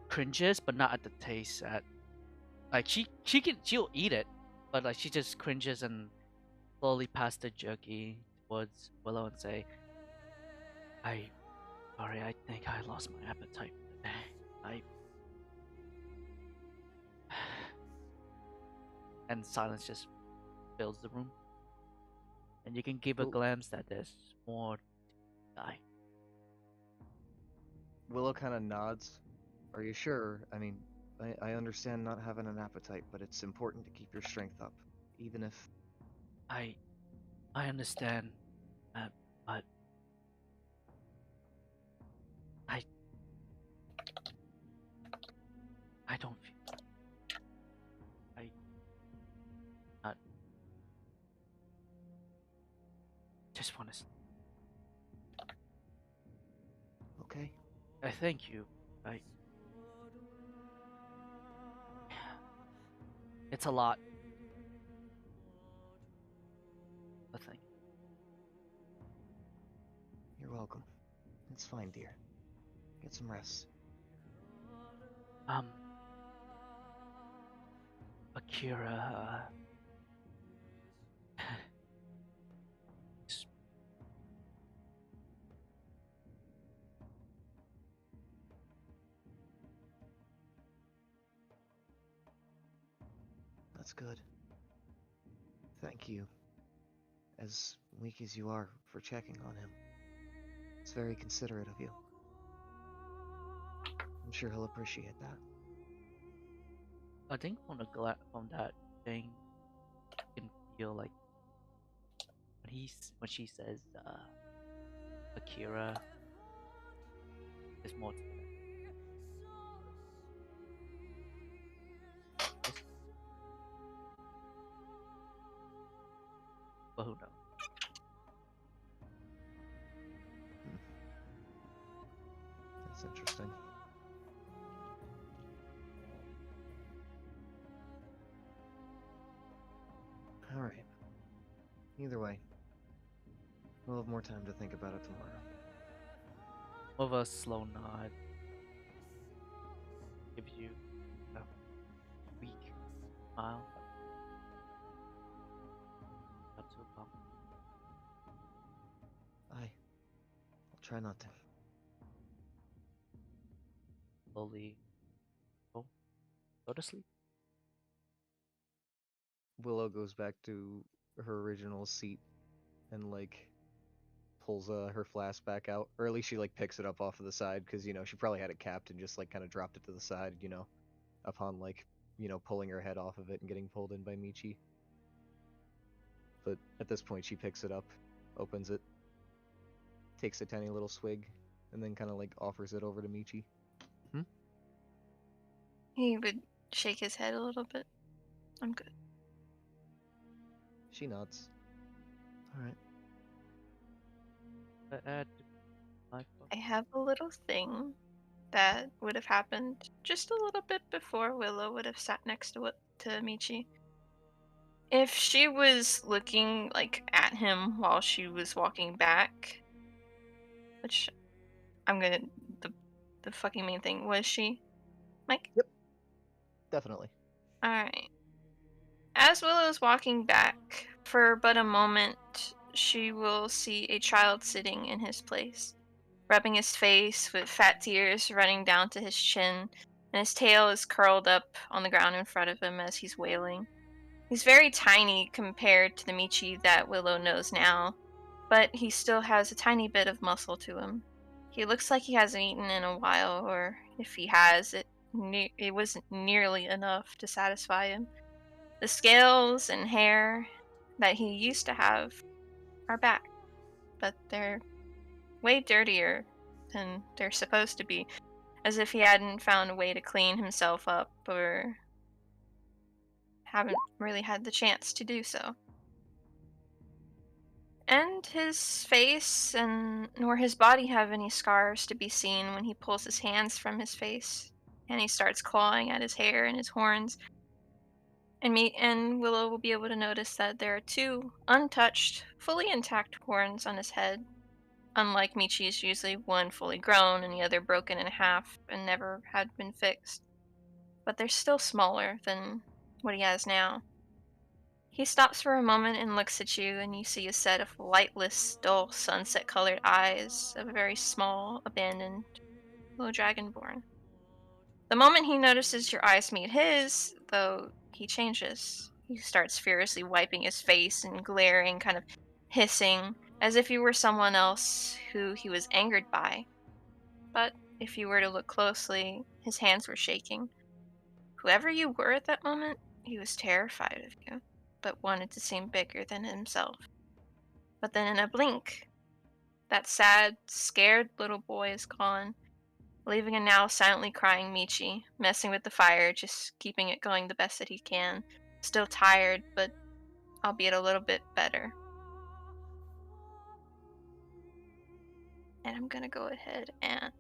cringes, but not at the taste. At like she'll eat it, but like she just cringes and slowly pass the jerky towards Willow and say, Sorry, I think I lost my appetite for today. I and silence just fills the room. And you can give a Will- glance that there's more to die. Willow kind of nods. Are you sure? I mean, I understand not having an appetite, but it's important to keep your strength up, even if. I understand, but I don't feel I not just want to. Okay. I thank you. I. It's a lot. But thank you. You're welcome. It's fine, dear. Get some rest. Akira. s- That's good. Thank you. As weak as you are for checking on him. It's very considerate of you. I'm sure he'll appreciate that. I think from that thing, you can feel like when she says Akira, there's more to it. Yes. But who knows? That's interesting. Alright. Either way, we'll have more time to think about it tomorrow. With a slow nod, gives you a weak smile. Not too pumped. I'll try not to. Slowly go to sleep. Willow goes back to her original seat and like pulls her flask back out, or at least she like picks it up off of the side because she probably had it capped and just like kind of dropped it to the side, upon like pulling her head off of it and getting pulled in by Michi. But at this point, she picks it up, opens it, takes a tiny little swig, and then kind of like offers it over to Michi. He would shake his head a little bit. I'm good. She nods. All right. Add life. I have a little thing that would have happened just a little bit before Willow would have sat next to Michi. If she was looking like at him while she was walking back, which I'm gonna the fucking main thing, was she, Mike? Yep. Definitely. All right. As Willow's walking back, for but a moment, she will see a child sitting in his place, rubbing his face with fat tears running down to his chin, and his tail is curled up on the ground in front of him as he's wailing. He's very tiny compared to the Michi that Willow knows now, but he still has a tiny bit of muscle to him. He looks like he hasn't eaten in a while, or if he has, it wasn't nearly enough to satisfy him. The scales and hair that he used to have are back, but they're way dirtier than they're supposed to be, as if he hadn't found a way to clean himself up or haven't really had the chance to do so. And his face and nor his body have any scars to be seen when he pulls his hands from his face and he starts clawing at his hair and his horns. And me and Willow will be able to notice that there are two untouched, fully intact horns on his head. Unlike Michi's usually one fully grown and the other broken in half and never had been fixed. But they're still smaller than what he has now. He stops for a moment and looks at you, and you see a set of lightless, dull, sunset-colored eyes of a very small, abandoned little dragonborn. The moment he notices your eyes meet his, though, he changes. He starts furiously wiping his face and glaring, kind of hissing, as if you were someone else who he was angered by. But if you were to look closely, his hands were shaking. Whoever you were at that moment, he was terrified of you, but wanted to seem bigger than himself. But then in a blink, that sad, scared little boy is gone, leaving a now silently crying Michi, messing with the fire, just keeping it going the best that he can. Still tired, but albeit a little bit better. And I'm gonna go ahead and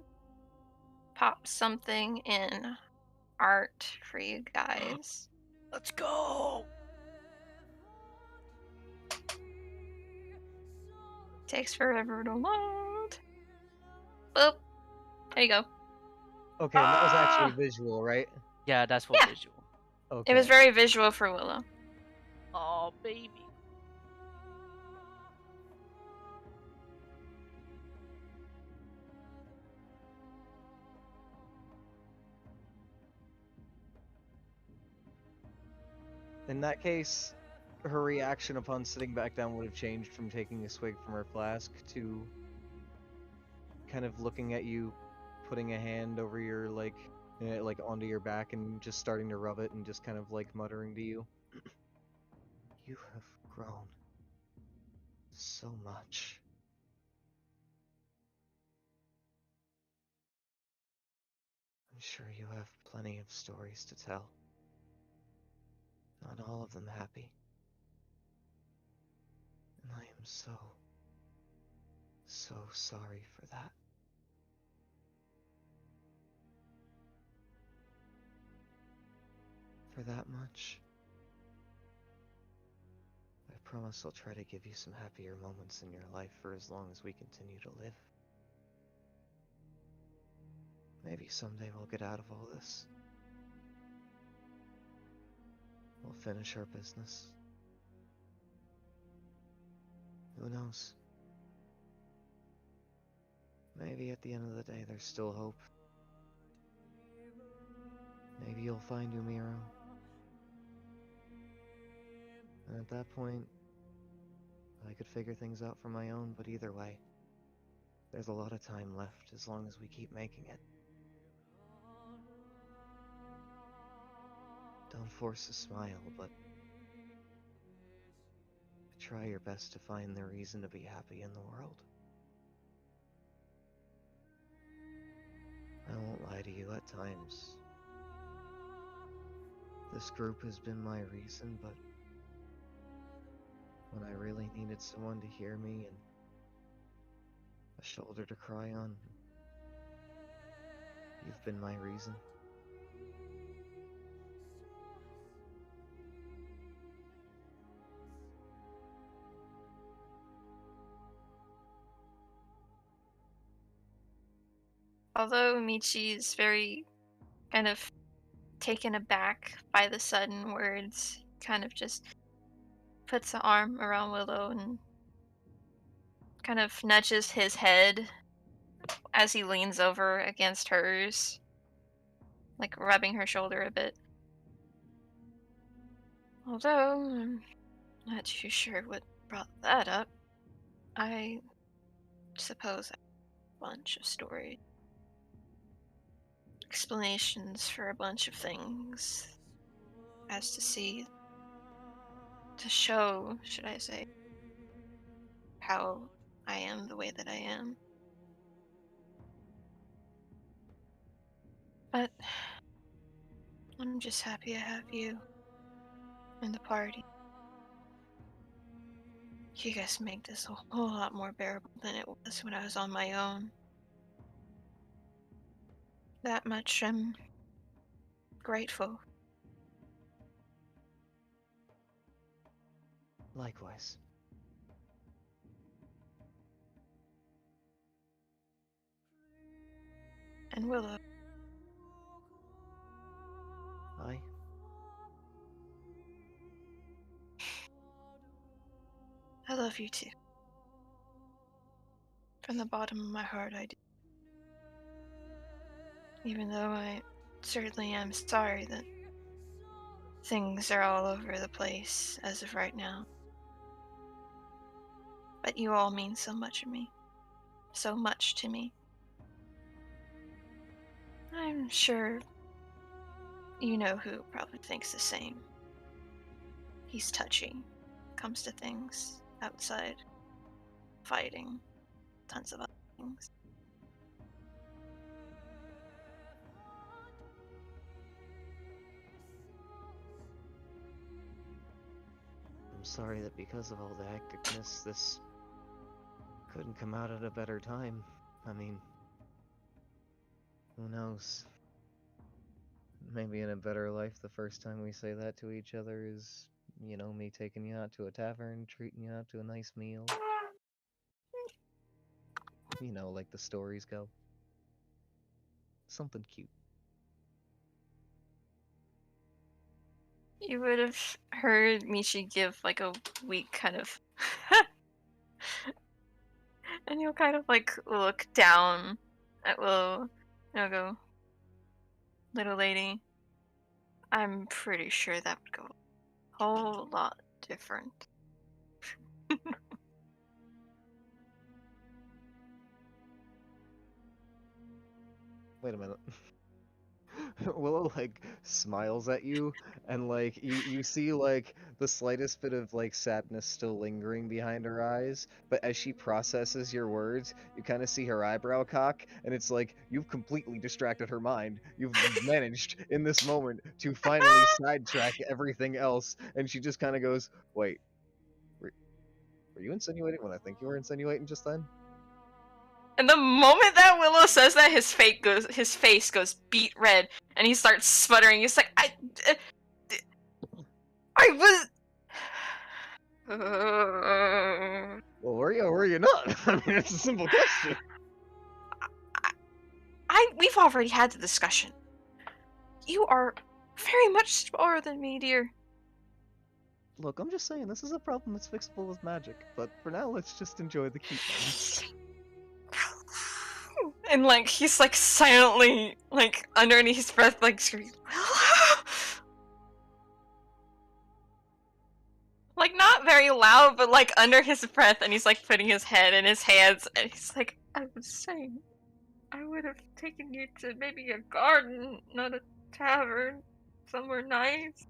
pop something in art for you guys. Let's go. Takes forever to load. Boop. There you go. Okay, and that was actually Ah! visual, right? Yeah, that's what Yeah. visual. Okay. It was very visual for Willow. Oh, baby. In that case, her reaction upon sitting back down would have changed from taking a swig from her flask to kind of looking at you, putting a hand over your like onto your back and just starting to rub it and just kind of like muttering to you. You have grown so much. I'm sure you have plenty of stories to tell. Not all of them happy. And I am so sorry for that. For that much, I promise I'll try to give you some happier moments in your life for as long as we continue to live. Maybe someday we'll get out of all this. We'll finish our business. Who knows? Maybe at the end of the day there's still hope. Maybe you'll find Umiro. And at that point, I could figure things out for my own, but either way, there's a lot of time left as long as we keep making it. Don't force a smile, but try your best to find the reason to be happy in the world. I won't lie to you, at times this group has been my reason, but when I really needed someone to hear me and a shoulder to cry on, you've been my reason. Although Michi's very kind of taken aback by the sudden words, kind of just puts an arm around Willow and kind of nudges his head as he leans over against hers, like rubbing her shoulder a bit. Although I'm not too sure what brought that up. I suppose I have a bunch of stories. Explanations for a bunch of things. As to see, to show, should I say, how I am the way that I am. But I'm just happy I have you and the party. You guys make this a whole lot more bearable than it was when I was on my own. That much I'm grateful. Likewise. And Willow, Aye. I love you too. From the bottom of my heart, I do. Even though I certainly am sorry that things are all over the place as of right now. But you all mean so much to me. So much to me. I'm sure you know who probably thinks the same. He's touchy. Comes to things outside. Fighting. Tons of other things. I'm sorry that because of all the hecticness, this couldn't come out at a better time. I mean, who knows? Maybe in a better life, the first time we say that to each other is, me taking you out to a tavern, treating you out to a nice meal. Like the stories go. Something cute. You would have heard Michi give like a weak kind of and you'll kind of like look down at Willow and he'll go, little lady, I'm pretty sure that would go a whole lot different. Wait a minute. Willow smiles at you, and you see the slightest bit of sadness still lingering behind her eyes, but as she processes your words, you kind of see her eyebrow cock, and it's like you've completely distracted her mind. You've managed in this moment to finally sidetrack everything else, and she just kind of goes, "Wait, were you insinuating what I think you were insinuating just then?" And the moment that Willow says that, his face goes beet red, and he starts sputtering. He's like, I was. Well, were you or were you not? I mean, it's a simple question. We've already had the discussion. You are very much smaller than me, dear. Look, I'm just saying, this is a problem that's fixable with magic, but for now, let's just enjoy the cute moments. And he's silently underneath his breath screaming, not very loud, but under his breath, and he's putting his head in his hands, and he's like, I was saying, I would have taken you to maybe a garden, not a tavern, somewhere nice,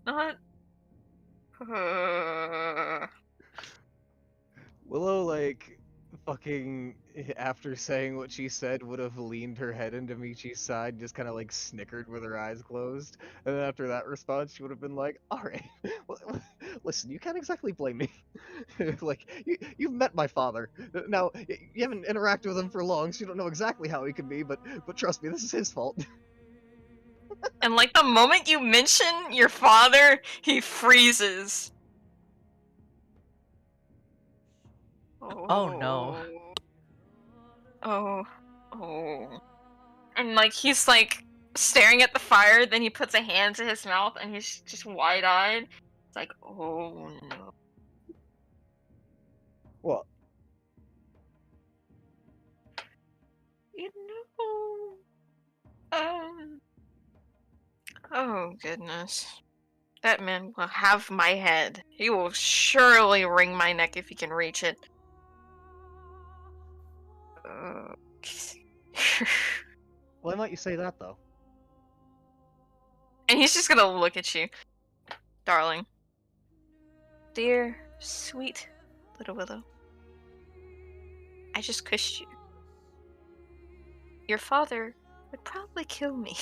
not. Willow, fucking, after saying what she said, would have leaned her head into Michi's side, just kind of, snickered with her eyes closed. And then after that response, she would have been like, alright, listen, you can't exactly blame me. You've met my father. Now, you haven't interacted with him for long, so you don't know exactly how he can be, but trust me, this is his fault. And the moment you mention your father, he freezes. Oh no. Oh. And he's staring at the fire, then he puts a hand to his mouth and he's just wide-eyed. It's like, oh no. What? You know. Oh goodness. That man will have my head. He will surely wring my neck if he can reach it. Why might you say that, though? And he's just gonna look at you, darling. Dear, sweet little Willow. I just kissed you. Your father would probably kill me.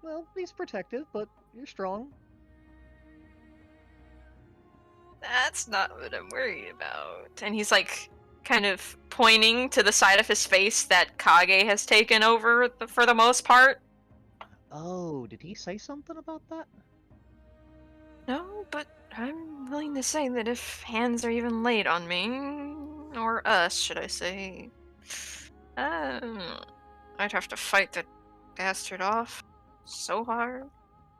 Well, he's protective, but you're strong. That's not what I'm worried about. And he's like kind of pointing to the side of his face that Kage has taken over for the most part. Oh, did he say something about that? No, but I'm willing to say that if hands are even laid on me, or us, should I say, I'd have to fight that bastard off so hard.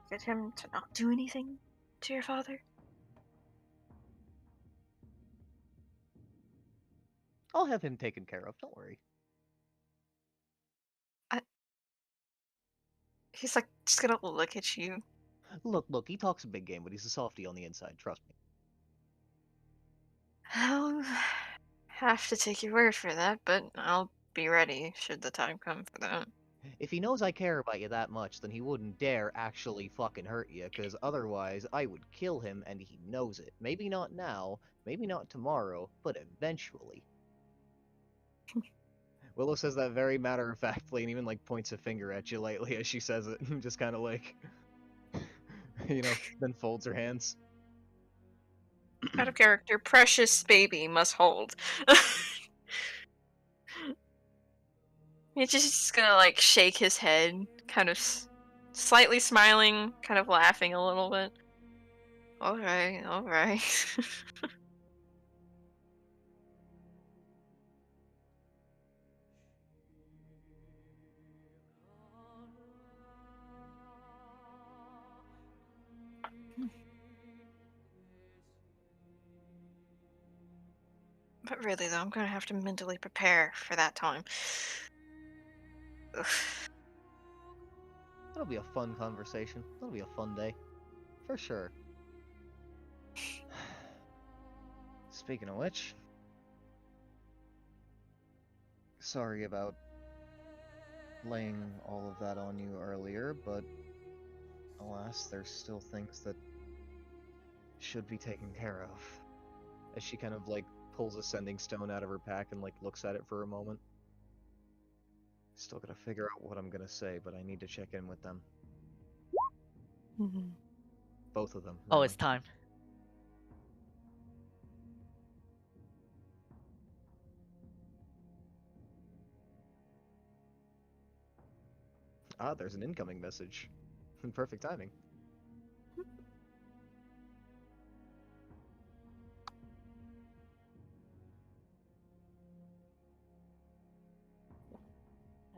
Get him to not do anything to your father. I'll have him taken care of, don't worry. He's like just gonna look at you. Look, he talks a big game, but he's a softie on the inside, trust me. I'll have to take your word for that, but I'll be ready should the time come for that. If he knows I care about you that much, then he wouldn't dare actually fucking hurt you, because otherwise I would kill him and he knows it. Maybe not now, maybe not tomorrow, but eventually. Willow says that very matter-of-factly and even, like, points a finger at you lightly as she says it, just kind of like, then folds her hands. Out of character, precious baby must hold. He's just gonna like shake his head, kind of slightly smiling, kind of laughing a little bit. Alright, alright. But really though, I'm gonna have to mentally prepare for that time. Ugh. That'll be a fun conversation. That'll be a fun day. For sure. Speaking of which... Sorry about laying all of that on you earlier, but alas, there's still things that should be taken care of. As she kind of, like, pulls a sending stone out of her pack and, like, looks at it for a moment. Still gotta figure out what I'm gonna say, but I need to check in with them. Both of them. Oh, really. it's time. Ah, there's an incoming message. Perfect timing.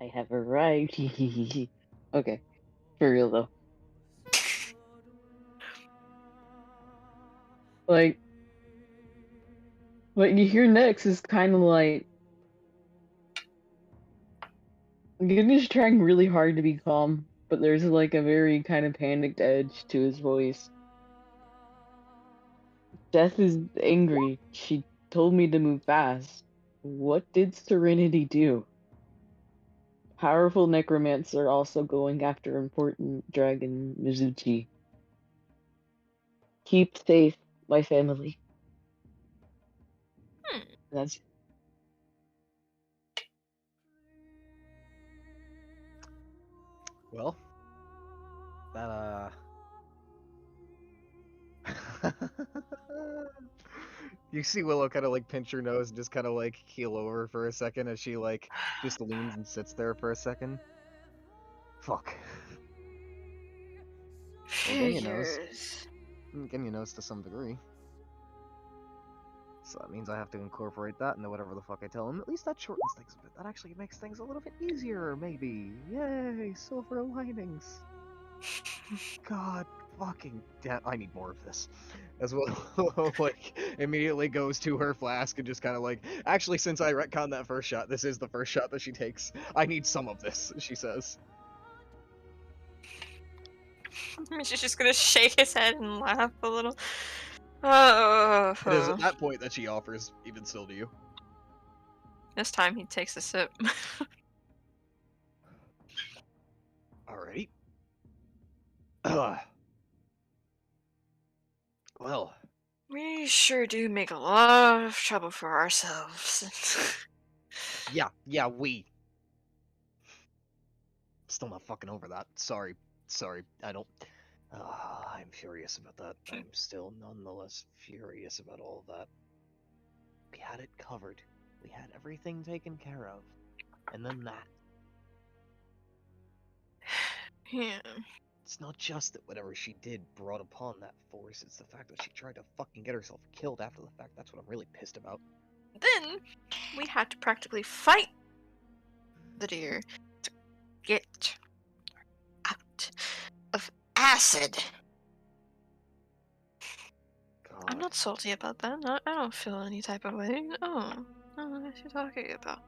I have arrived. Okay, for real though. Like, what you hear next is kind of like Gideon's trying really hard to be calm, but there's like a very kind of panicked edge to his voice. Death is angry. She told me to move fast. What did Serenity do? Powerful necromancer also going after important dragon Mizuchi. Keep safe, my family. That's Well, that, You see Willow kind of like pinch her nose and just kind of like keel over for a second as she like just leans and sits there for a second. Fuck. Well, Genya knows. Figures. Genya knows to some degree. So that means I have to incorporate that into whatever the fuck I tell him. At least that shortens things a bit. That actually makes things a little bit easier, maybe. Yay, silver linings. God fucking damn, I need more of this. As well, like, immediately goes to her flask and just kind of like, actually, since I retconned that first shot, this is the first shot that she takes. I need some of this, she says. She's just gonna shake his head and laugh a little. Oh. It is at that point that she offers, even still to you. This time he takes a sip. Alrighty. Well, We sure do make a lot of trouble for ourselves. Yeah, we. Still not fucking over that. Sorry, I don't. I'm furious about that. I'm still nonetheless furious about all of that. We had it covered. We had everything taken care of. And then that. Yeah. It's not just that whatever she did brought upon that force, it's the fact that she tried to fucking get herself killed after the fact. That's what I'm really pissed about. Then we had to practically fight the deer to get out of acid. God. I'm not salty about that. I don't feel any type of way. Oh, what are you talking about?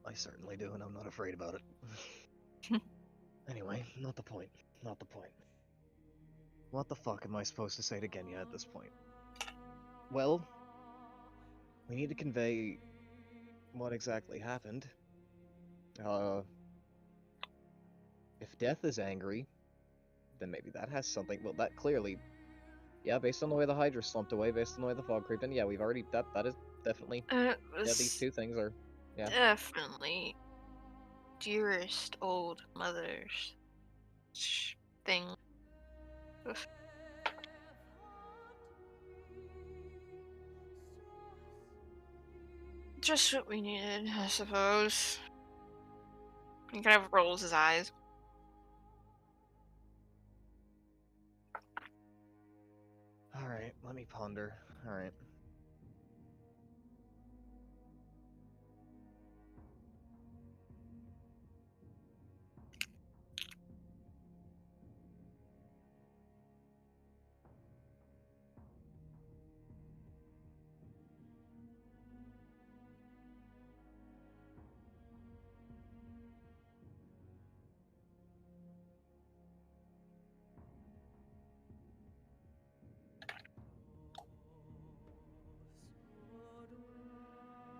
I certainly do, and I'm not afraid about it. Anyway, not the point. Not the point. What the fuck am I supposed to say to Genya at this point? Well, we need to convey what exactly happened. If Death is angry, then maybe that has something. Well, that clearly, yeah, based on the way the Hydra slumped away, based on the way the fog creeped in, yeah, we've already that is definitely It yeah. These was two things are yeah. definitely dearest old mother's thing. Oof. Just what we needed, I suppose. He kind of rolls his eyes. All right, let me ponder. All right.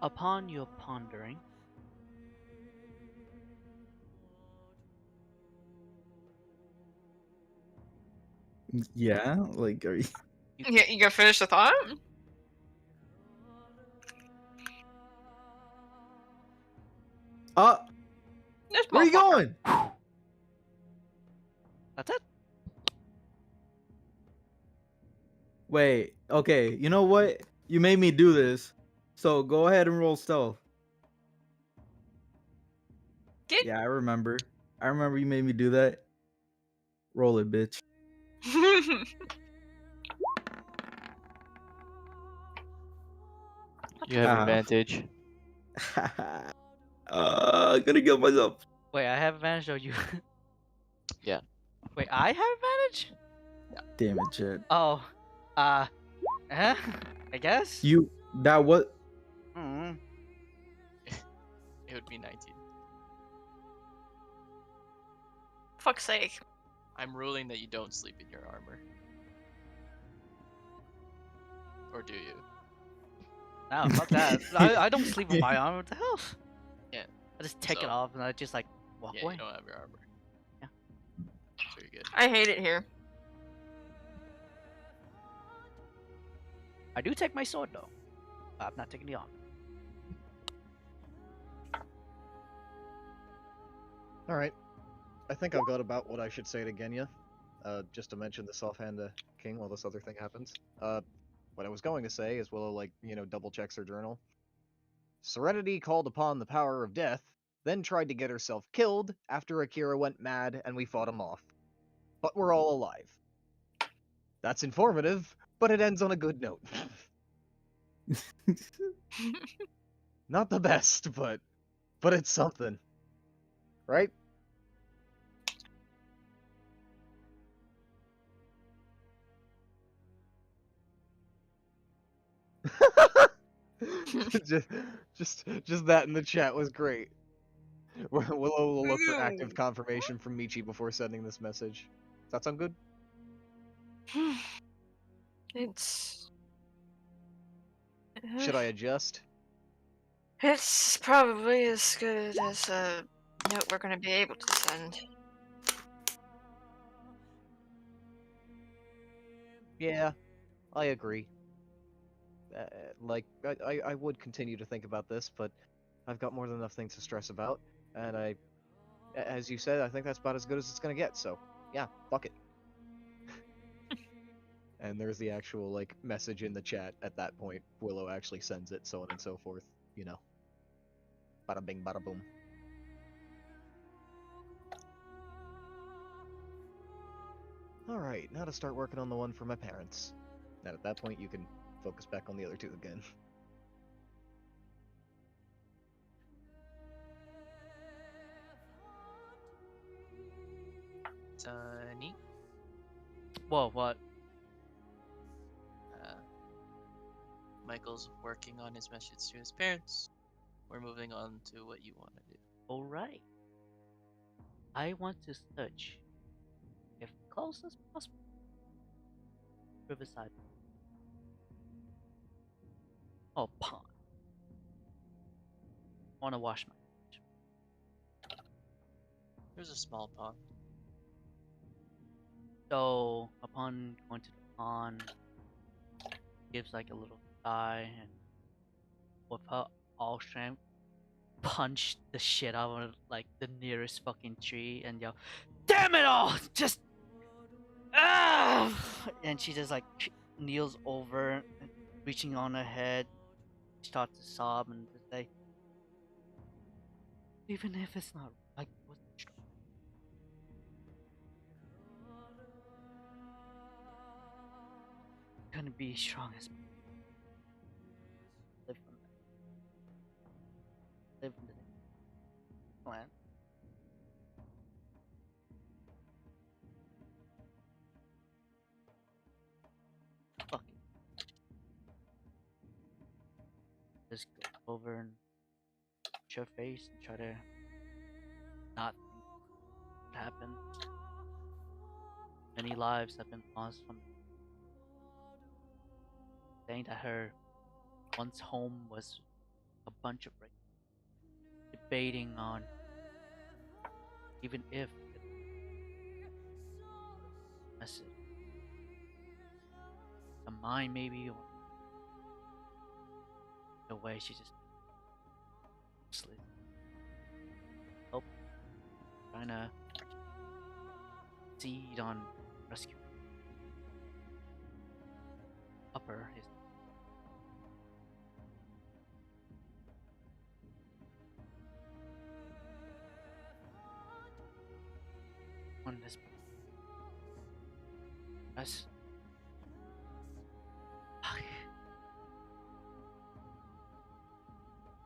Upon your pondering, Yeah, like are you? you Yeah, you gonna finish the thought? This Where are you motherfucker. going? that's it. Wait, okay. You know what? You made me do this, so go ahead and roll stealth. Did Yeah, I remember. I remember you made me do that. Roll it, bitch. You have Ah. advantage. Gonna kill myself. Wait, I have advantage or you? Yeah. Wait, I have advantage? Damn it, shit. Oh, uh, I guess. You that what? Mm. It would be 19. Fuck's sake. I'm ruling that you don't sleep in your armor. Or do you? No, fuck that. I don't sleep with my armor. What the hell? Yeah. I just take it So- off and I just like walk Yeah, away. you don't have your armor. Yeah. So you're good. I hate it here. I do take my sword though. I'm not taking the armor. All right. I think I've got about what I should say to Genya. Just to mention this offhand to King while this other thing happens. What I was going to say is Willow, like, double checks her journal. Serenity called upon the power of death, then tried to get herself killed after Akira went mad and we fought him off. But we're all alive. That's informative, but it ends on a good note. Not the best, but it's something. Right? just that in the chat was great. Willow will look for active confirmation from Michi before sending this message. Does that sound good? It's Should I adjust? it's probably as good as a note we're gonna be able to send. Yeah, I agree. like I would continue to think about this, but I've got more than enough things to stress about, and as you said, I think that's about as good as it's gonna get. So yeah, fuck it. And there's the actual like message in the chat at that point. Willow actually sends it, so on and so forth. You know, bada bing, bada boom. All right, now to start working on the one for my parents. And at that point, you can focus back on the other two again. Sunny. Whoa, what? Uh, Michael's working on his message to his parents. We're moving on to what you want to do. Alright. I want to search, if close as possible, Riverside. Oh, pond. I want to wash my. There's a small pond. So, upon going to the pond, gives like a little sigh and with her all strength, punch the shit out of like the nearest fucking tree and yell, "Damn it all! Just ah!" And she just like kneels over, reaching on her head, starts to sob and just say, "Even if it's not like what's strong, gonna be strong as live from that, live in the plan." Fuck it. Just go over and touch her face and try to not think what happened. Many lives have been lost from saying that her once home was a bunch of debating on even if the message, a mind maybe, or the way she just sleep. Hope trying to seed on rescue upper his on this as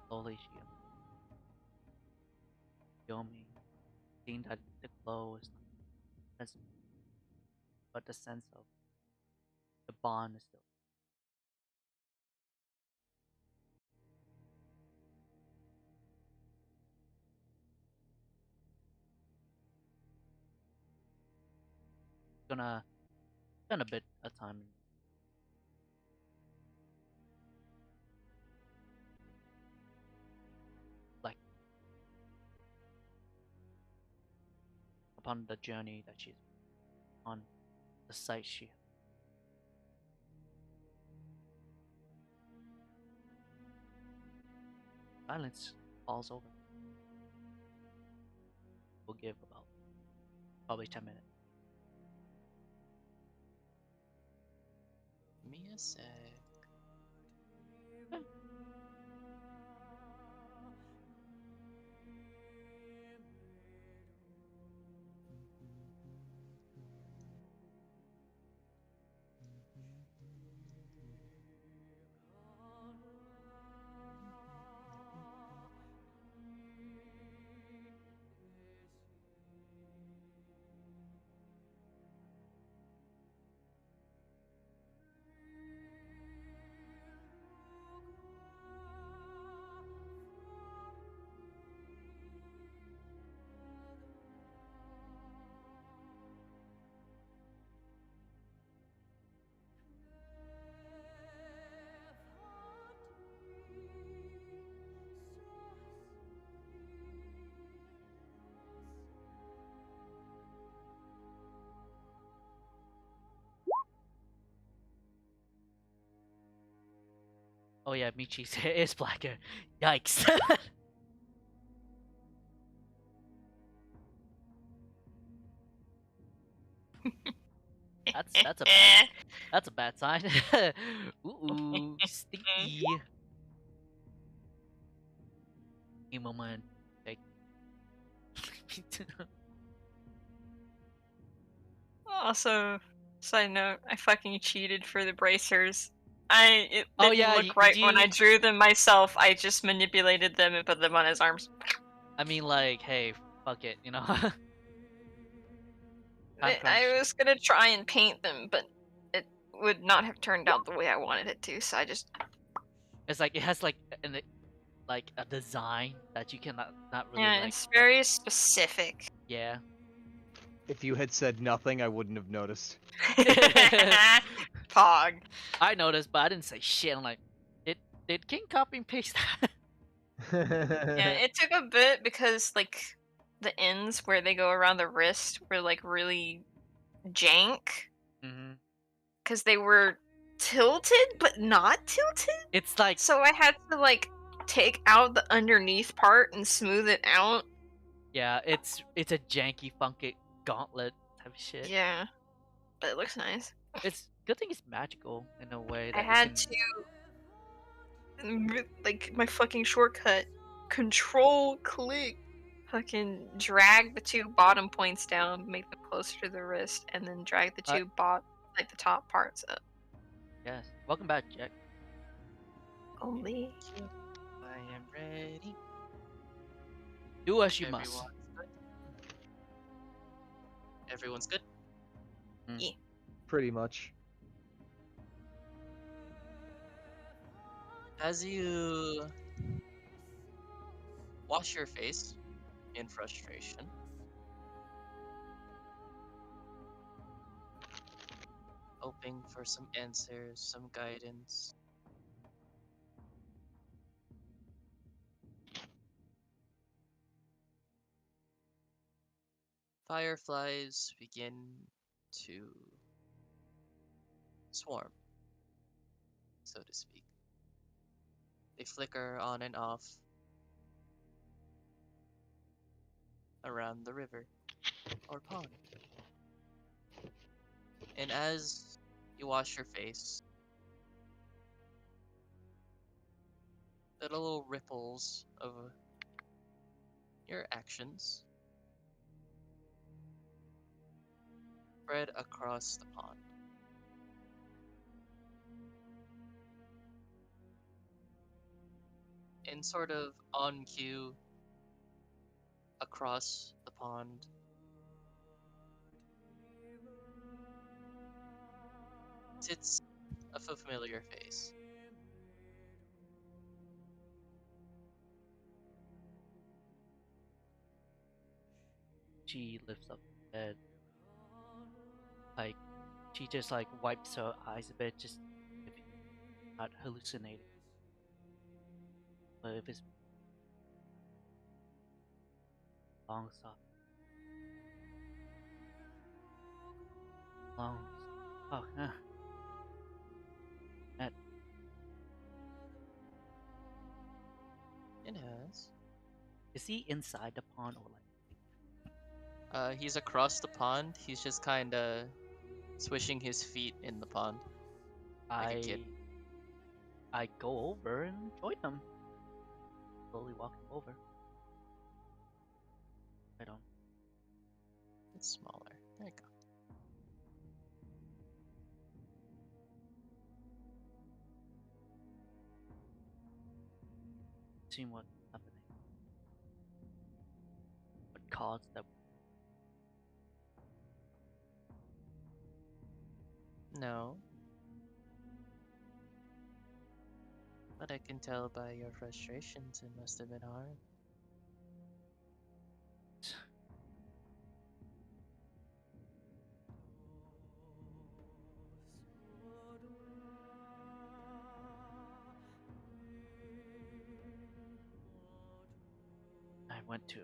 slowly she Yomi, seeing that the glow is not present, but the sense of the bond is still. Gonna spend a bit of time like upon the journey that she's on, the sight she silence falls over. We'll give about probably 10 minutes. Give me a sec. Oh yeah, Michi's hair is blacker. Yikes. That's a bad sign. Ooh, stinky. A moment. Like, Also, side note, I fucking cheated for the bracers. It oh didn't yeah, look right when I you? drew them myself. I just manipulated them and put them on his arms. I mean, like, hey, fuck it, you know. Time crunch. I was gonna try and paint them, but it would not have turned out the way I wanted it to, so I just. It's like it has like a design that you cannot not really Yeah, like. it's very specific. Yeah. If you had said nothing, I wouldn't have noticed. Pog. I noticed, but I didn't say shit. I'm like, did King copy and paste that? Yeah, it took a bit because like the ends where they go around the wrist were like really jank Mm-hmm. because they were tilted but not tilted. It's like, So I had to like take out the underneath part and smooth it out. yeah, it's a janky, funky gauntlet type of shit. Yeah, but it looks nice. It's good thing it's magical in a way I that you had can. to like my fucking shortcut, control click, fucking drag the two bottom points down, make them closer to the wrist, and then drag the two like the top parts up. Yes. Welcome back, Jack. Only. I am ready. Do as you must. Everyone's good. Everyone's good. Pretty much. As you wash your face in frustration, hoping for some answers, some guidance, fireflies begin to swarm, so to speak. They flicker on and off around the river or pond. And as you wash your face, the little ripples of your actions spread across the pond. And sort of on cue across the pond, sits a familiar face. She lifts up her head. Like, she just like wipes her eyes a bit, just if it's not hallucinating. But if it's long, soft, long. Oh, that It has. is he inside the pond or like? He's across the pond. He's just kind of swishing his feet in the pond. Like a kid. I go over and join him. Slowly walking over. I don't. It's smaller. There you go. See what's happening. What caused that? No. But I can tell by your frustrations it must have been hard. I went to.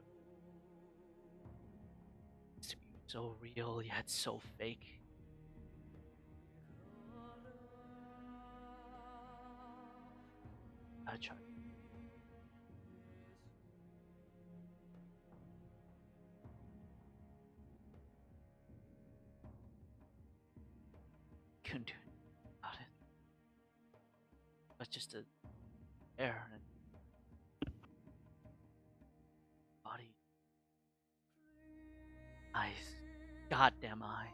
It's to be so real yet so fake. I tried. Couldn't do anything about it. But just the air and body, eyes, goddamn eye.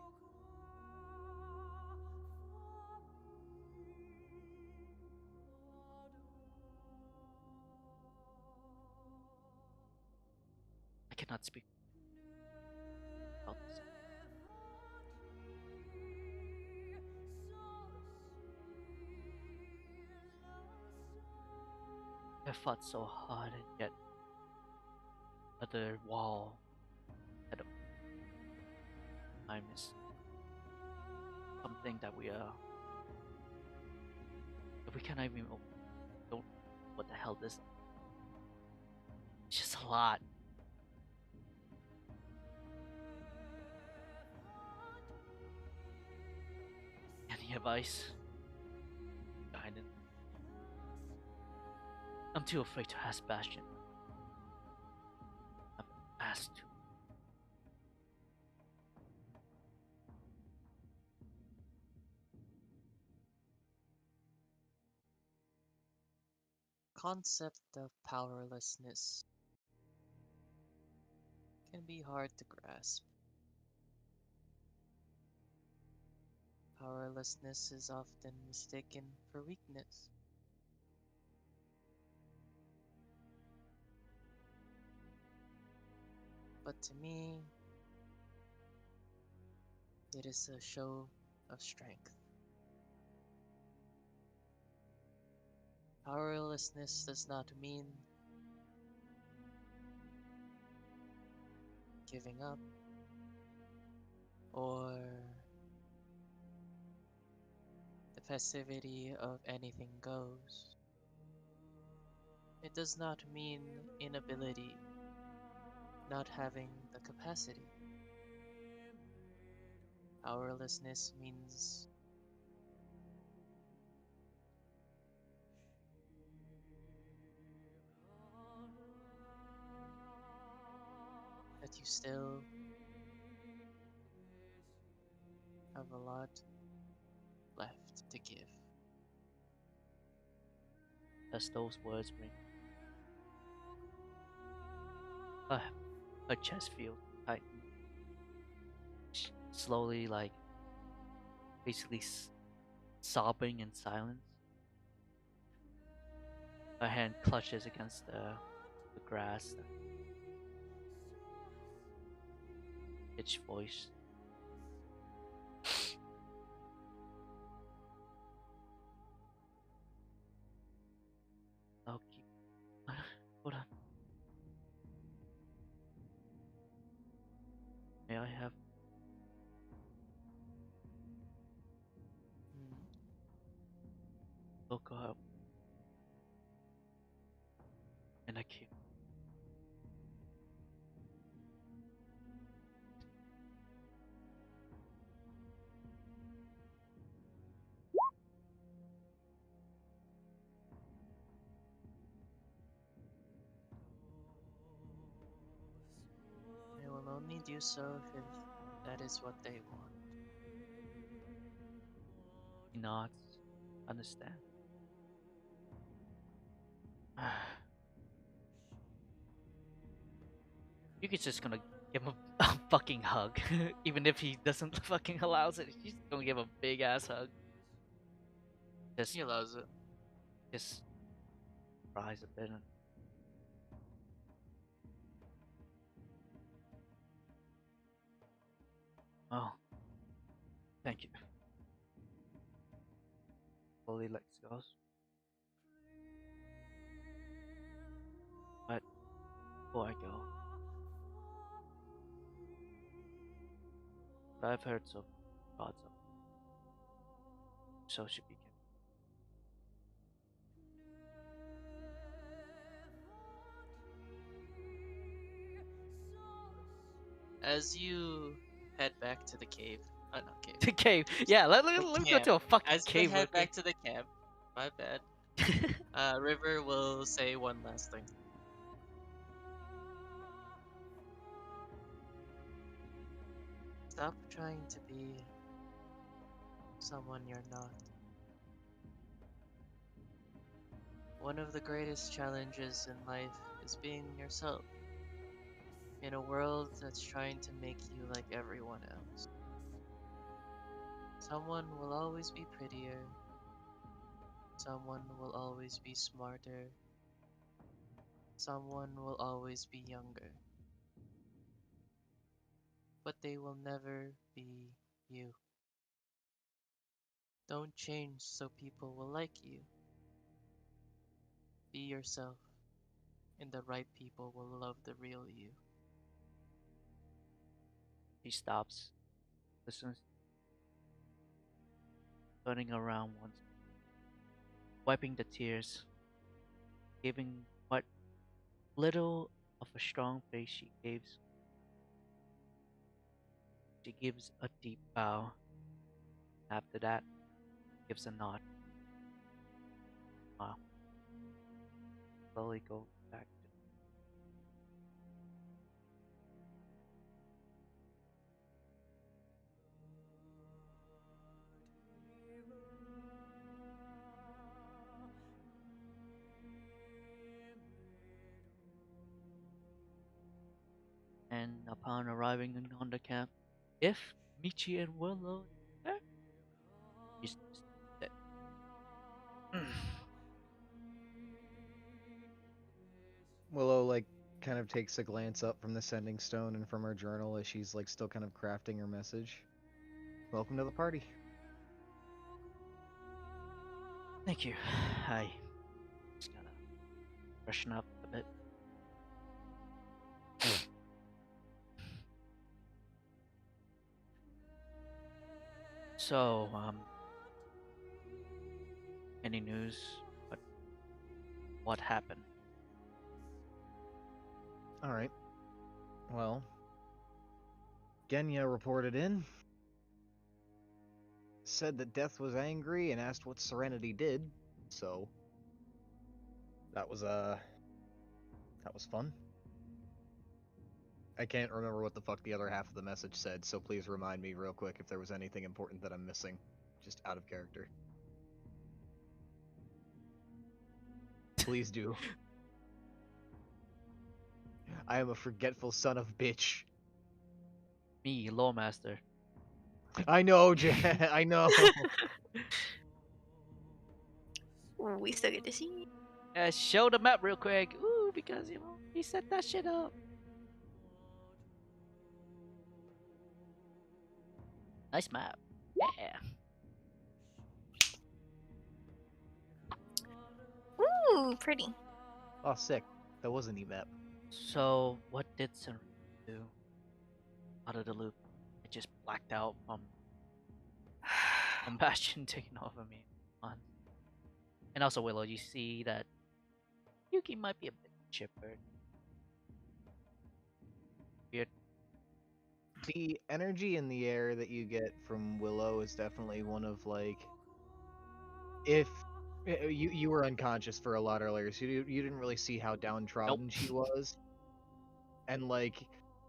I cannot speak about this. I fought so hard and yet another wall ahead of time is something that we cannot even don't what the hell this. It's just a lot. Any advice? Guidance? I'm too afraid to ask Bastion. I'm asked to. Concept of powerlessness can be hard to grasp. Powerlessness is often mistaken for weakness. But to me, it is a show of strength. Powerlessness does not mean giving up or the passivity of anything goes. It does not mean inability, not having the capacity. Powerlessness means that you still have a lot left to give. As those words ring, uh, her chest feels tight. Slowly, like basically sobbing in silence. Her hand clutches against the grass. Pitch voice. I'll keep. Hold on. May I have? Hmm. Look up. And I keep. They will only do so if that is what they want. He nods. Understand. You could just gonna give him a fucking hug, even if he doesn't fucking allows it. He's gonna give a big ass hug. Just, He allows it. just cries a bit. And... Oh, thank you. Slowly lets goes. But before I go, I've heard some gods up, so should be careful. As you head back to the cave, not cave, The cave, yeah. Let the me go camp. to a fucking As you cave. head Okay. back to the camp, my bad. River will say one last thing. Stop trying to be someone you're not. One of the greatest challenges in life is being yourself in a world that's trying to make you like everyone else. Someone will always be prettier, someone will always be smarter, someone will always be younger, but they will never be you. Don't change so people will like you. Be yourself, and the right people will love the real you. He stops, listens, turning around once, wiping the tears, giving what little of a strong face she gives. She gives a deep bow. After that, gives a nod. Wow. Slowly goes back to. And upon arriving on the camp, if Michi and Willow there, she's just dead. Willow like kind of takes a glance up from the sending stone and from her journal as she's like still kind of crafting her message. Welcome to the party. Thank you. I just gotta freshen up a bit. So, any news? What what happened? All right. Well, Genya reported in, said that Death was angry and asked what Serenity did. So that was fun. I can't remember what the fuck the other half of the message said, so please remind me real quick if there was anything important that I'm missing, just out of character. Please do. I am a forgetful son of bitch. Me, Lawmaster. I know, I know. We still get to see. Show the map real quick. Ooh, because he set that shit up. Nice map. Yeah. Ooh, pretty. Oh, sick. That was a neat map. So, what did Sun do? Out of the loop. It just blacked out from Bastion taking over me. On. And also, Willow, you see that Yuki might be a bit chipper. Weird. The energy in the air that you get from Willow is definitely one of like, if you were unconscious for a lot earlier, so you didn't really see how Nope. downtrodden she was, and like,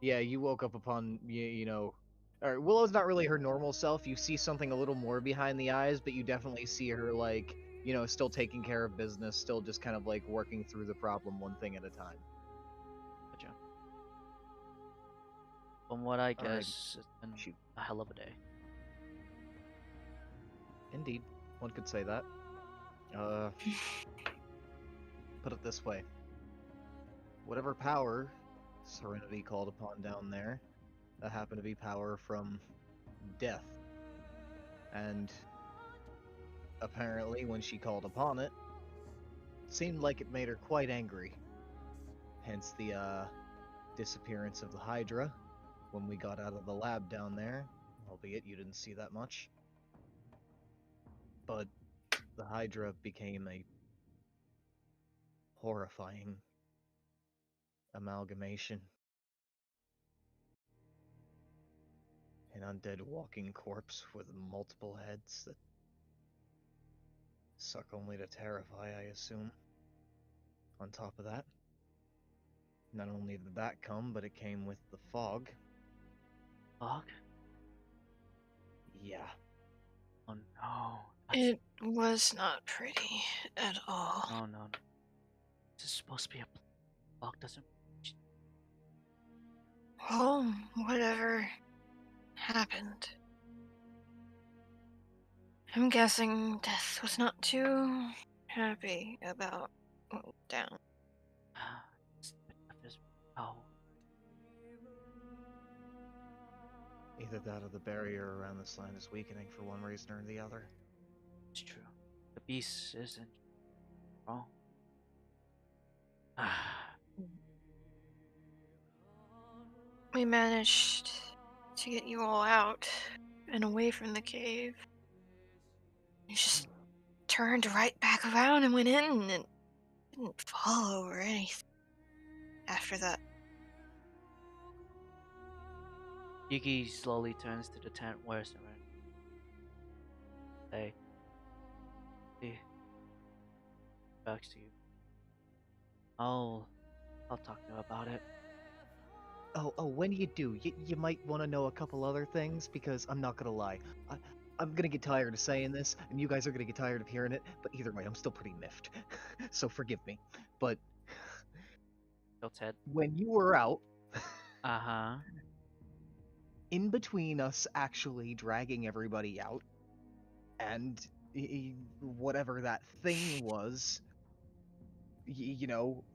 yeah, you woke up upon you know, or Willow's not really her normal self. You see something a little more behind the eyes, but you definitely see her like, you know, still taking care of business, still just kind of like working through the problem one thing at a time. Gotcha. From what I All right, guess, it's been shoot. a hell of a day. Indeed, one could say that. Put it this way. Whatever power Serenity called upon down there, that happened to be power from death. And apparently, when she called upon it, it seemed like it made her quite angry. Hence the disappearance of the Hydra when we got out of the lab down there, albeit you didn't see that much. But the Hydra became a horrifying amalgamation. An undead walking corpse with multiple heads that Suck only to terrify, I assume. On top of that, not only did that come, but it came with the fog. Fog? Yeah. Oh no. That's... It was not pretty at all. No, no, no. This is supposed to be a fog doesn't. Well, whatever happened. I'm guessing Death was not too happy about what went down. Oh, Either that or the barrier around this land is weakening for one reason or the other. it's true. The beast isn't wrong. Ah, We managed to get you all out and away from the cave. You just turned right back around and went in and didn't fall over anything after that. Yuki slowly turns to the tent where Seren. Hey, see, back to you. I'll talk to him about it. Oh, when you do, you might want to know a couple other things, because I'm not gonna lie. I'm gonna get tired of saying this, and you guys are gonna get tired of hearing it, but either way, I'm still pretty miffed. So forgive me. But Tilt's head. when you were out, Uh huh. in between us actually dragging everybody out, and whatever that thing was,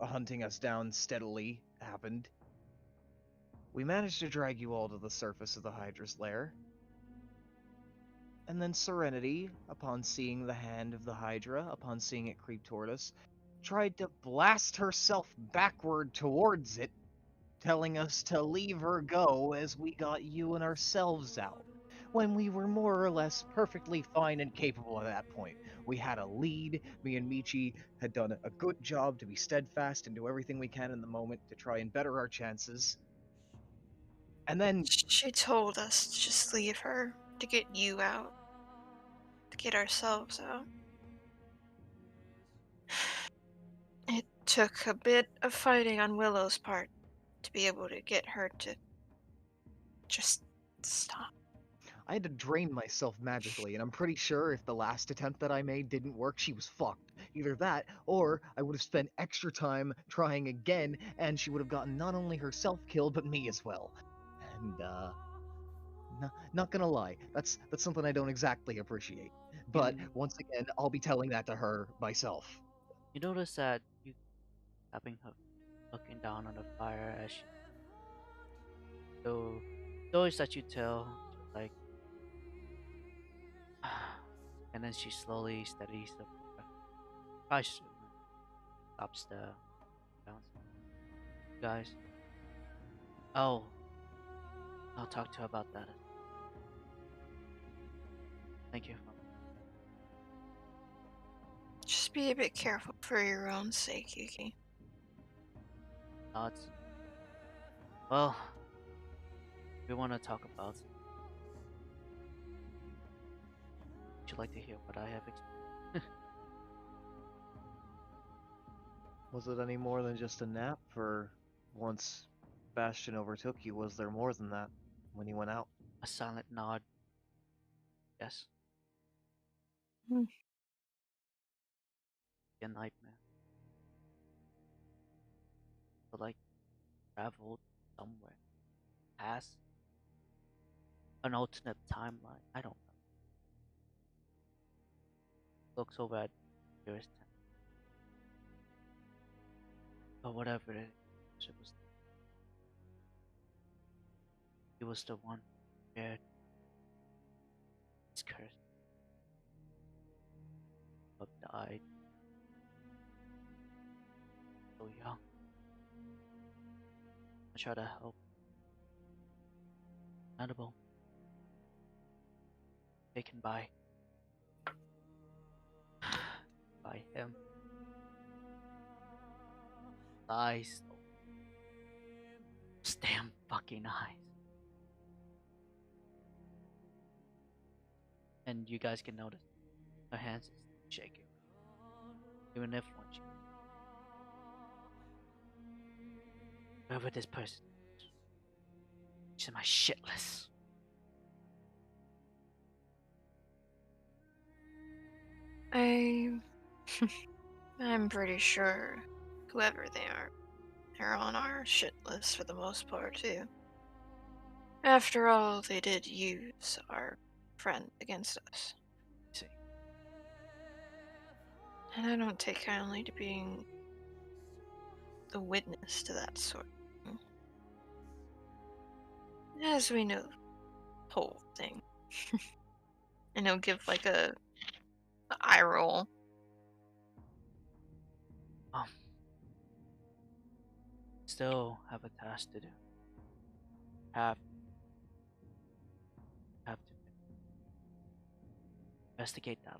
hunting us down steadily happened, we managed to drag you all to the surface of the Hydra's lair. And then Serenity, upon seeing the hand of the Hydra, upon seeing it creep toward us, tried to blast herself backward towards it, telling us to leave her go as we got you and ourselves out. When we were more or less perfectly fine and capable at that point. We had a lead. Me and Michi had done a good job to be steadfast and do everything we can in the moment to try and better our chances. And then She told us to just leave her to get you out, to get ourselves out. It took a bit of fighting on Willow's part to be able to get her to just stop. I had to drain myself magically, and I'm pretty sure if the last attempt that I made didn't work, she was fucked. Either that, or I would have spent extra time trying again, and she would have gotten not only herself killed, but me as well. And, not gonna lie, that's something I don't exactly appreciate. But, once again, I'll be telling that to her myself. You notice that you having her looking down on the fire as she. So, stories that you tell, like, and then she slowly steadies the price stops the bounce. Guys, oh, I'll talk to her about that. Thank you. Just be a bit careful for your own sake, Yuki. Nods. Well, we want to talk about. Would you like to hear what I have experienced? Was it any more than just a nap, or once Bastion overtook you, was there more than that when you went out? A silent nod. Yes. Hmm. A nightmare. But like traveled somewhere. Past an alternate timeline. I don't know. Looks over at nearest tent. But whatever it is, he was the one who shared his curse. But died so young. I try to help. Edible. Taken by him. Eyes. Those damn fucking eyes. And you guys can notice her hands is shaking. Even if one whoever this person is, she's in my shit list. I'm pretty sure whoever they are, they're on our shit list for the most part too. After all, they did use our friend against us. See. And I don't take kindly to being the witness to that sort of thing. As we know, the whole thing. And he'll give like a eye roll. Still have a task to do. Have to investigate that.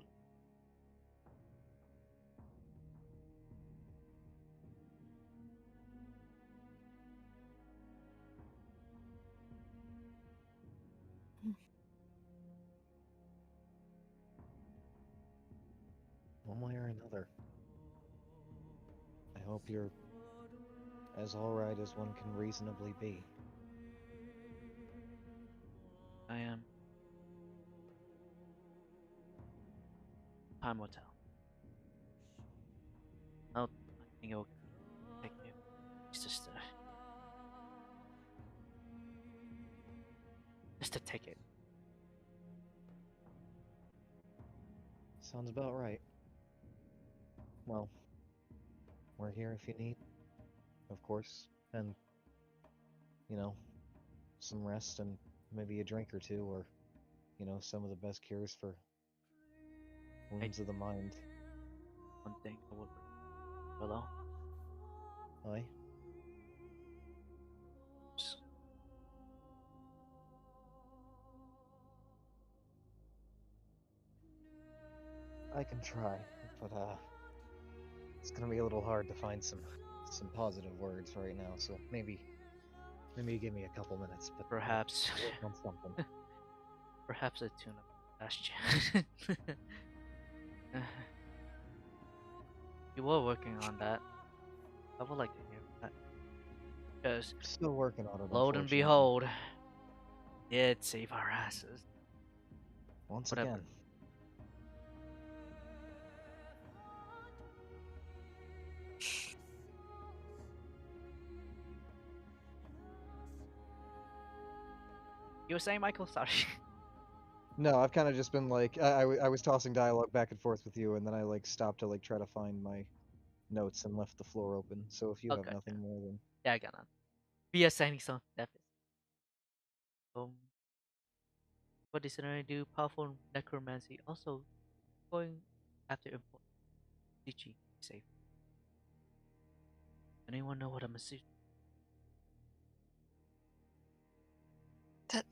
One way or another. I hope you're as alright as one can reasonably be. I am. Time will tell. I think it will take me. It's just to take it. Sounds about right. Well, we're here if you need, of course, and, you know, some rest and maybe a drink or two, or, you know, some of the best cures for wounds of the mind. One thing I would Willow. Aye? I can try, but it's gonna be a little hard to find some positive words right now. So maybe you give me a couple minutes, but Perhaps work on something. perhaps a tune up bastion. You were working on that. I would like to hear that. Because Still working on it. lo and Unfortunately. behold, did save our asses. Once Whatever. again. You were saying, Michael? Sorry. No, I've kind of just been like I was tossing dialogue back and forth with you, and then I like stopped to like try to find my notes and left the floor open. So if you have Okay. nothing more, then Yeah, I got none. Be assigning some deficit. What does it do? Powerful necromancy. Also, going after important. Ichi, safe. Anyone know what a message? That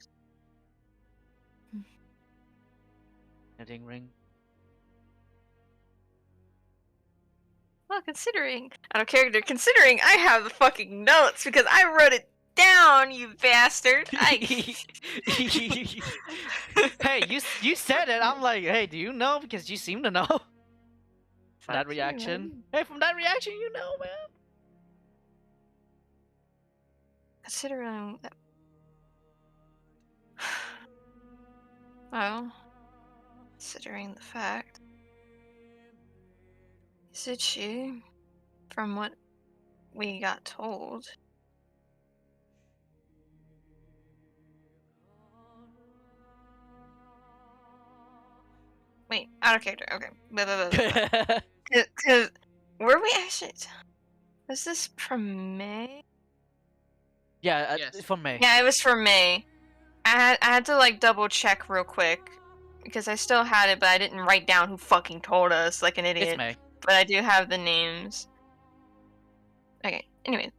Anything ring? Well, considering out of character, considering I have the fucking notes because I wrote it down, you bastard. Hey, you said it. I'm like, hey, do you know? Because you seem to know. From that Fuck you, reaction. man. Hey, from that reaction, you know, man. Considering that. Well, considering the fact. Is it she? From what we got told. Wait, out of character. Okay. Because were we actually? Was this from May? Yeah, Yes. from May. Yeah, it was from May. I had to like double check real quick because I still had it, but I didn't write down who fucking told us like an idiot. It's May. But I do have the names. Okay. Anyway,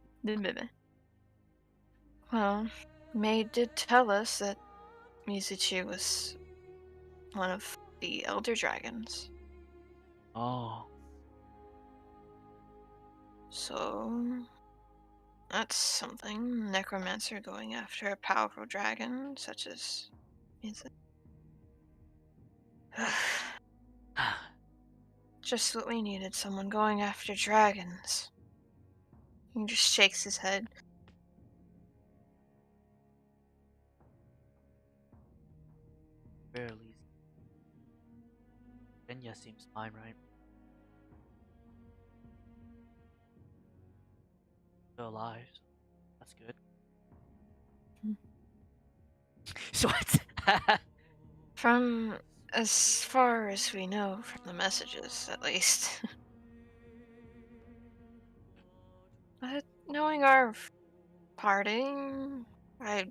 well, May did tell us that Mizuchi was one of the elder dragons. Oh. So that's something. Necromancer going after a powerful dragon such as Just what we needed, someone going after dragons. He just shakes his head. Barely. Kenya seems fine, right? Still alive. So that's good. Hmm. So what? From as far as we know from the messages, at least. But knowing our parting, I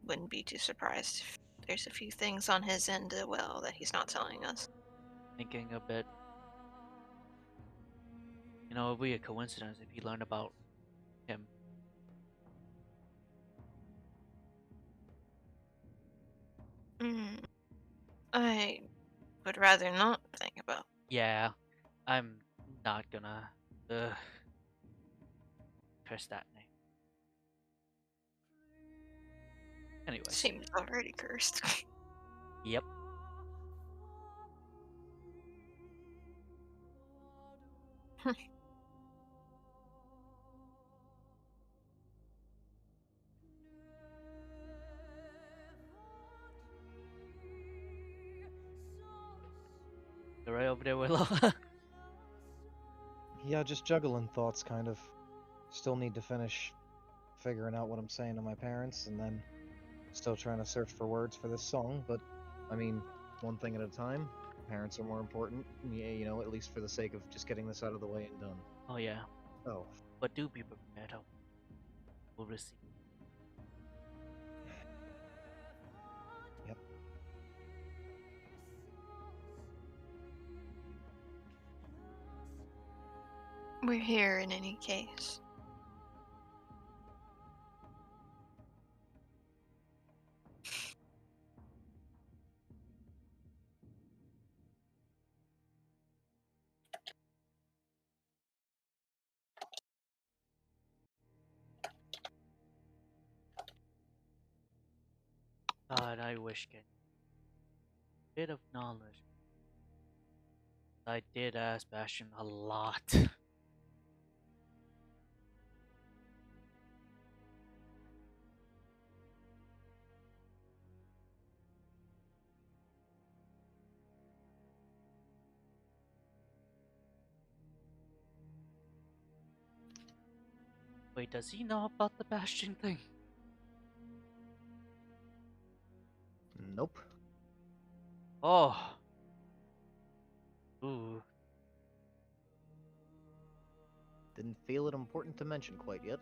wouldn't be too surprised if there's a few things on his end well that he's not telling us. Thinking a bit. You know, it'd be a coincidence if he learned about him. Mm, I would rather not think about. Yeah, I'm not gonna curse that name. Anyways, Seems already cursed. yep. You're right over there, Willow. Yeah, just juggling thoughts, kind of. Still need to finish figuring out what I'm saying to my parents, and then still trying to search for words for this song. But I mean, one thing at a time. Parents are more important. Yeah, at least for the sake of just getting this out of the way and done. Oh yeah, Oh, but do be prepared. We'll receive. yep. We're here in any case. God, I wish get a bit of knowledge. I did ask Bastion a lot. Wait, does he know about the Bastion thing? Nope. Oh. Ooh. Didn't feel it important to mention quite yet.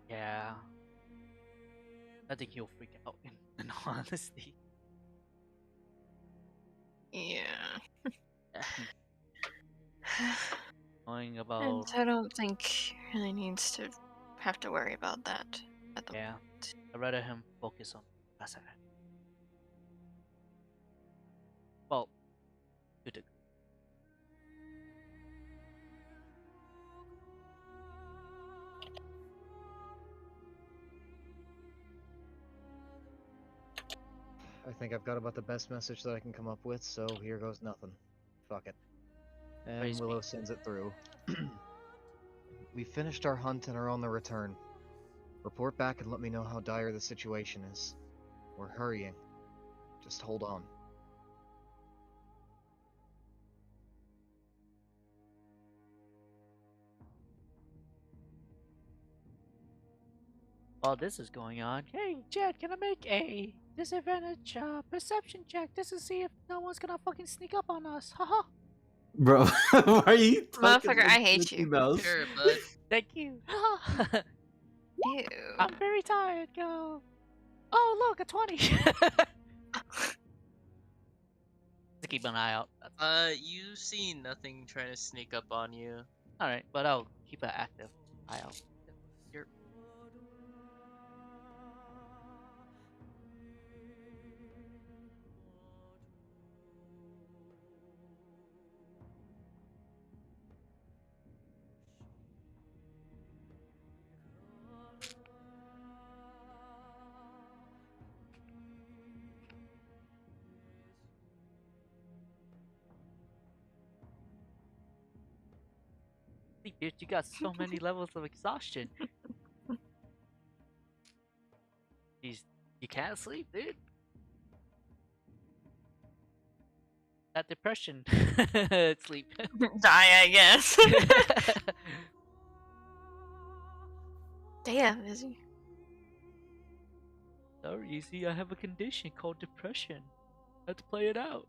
Yeah. I think he'll freak out in all honesty. Yeah. Knowing And about I don't think he really needs to have to worry about that at the yeah. moment. I'd rather him focus on that's ahead. Well, good to go. I think I've got about the best message that I can come up with, so here goes nothing. Fuck it. And Praise Willow be. sends it through. We finished our hunt and are on the return. Report back and let me know how dire the situation is. We're hurrying. Just hold on. While this is going on, hey Chad, can I make a disadvantage perception check just to see if no one's gonna fucking sneak up on us? Haha. Bro, why are you talking Motherfucker, like I hate Mickey you. Mouse? Sure, bud. Thank you. Haha. Ew. I'm very tired. Go. Oh look, a 20. To keep an eye out. You see nothing trying to sneak up on you. All right, but I'll keep an active eye out. You're sleep, dude. You got so many levels of exhaustion. Jeez, you can't sleep, dude. That depression. Sleep. Die, I guess. Damn, Izzy. Sorry, you see, I have a condition called depression. I have to play it out.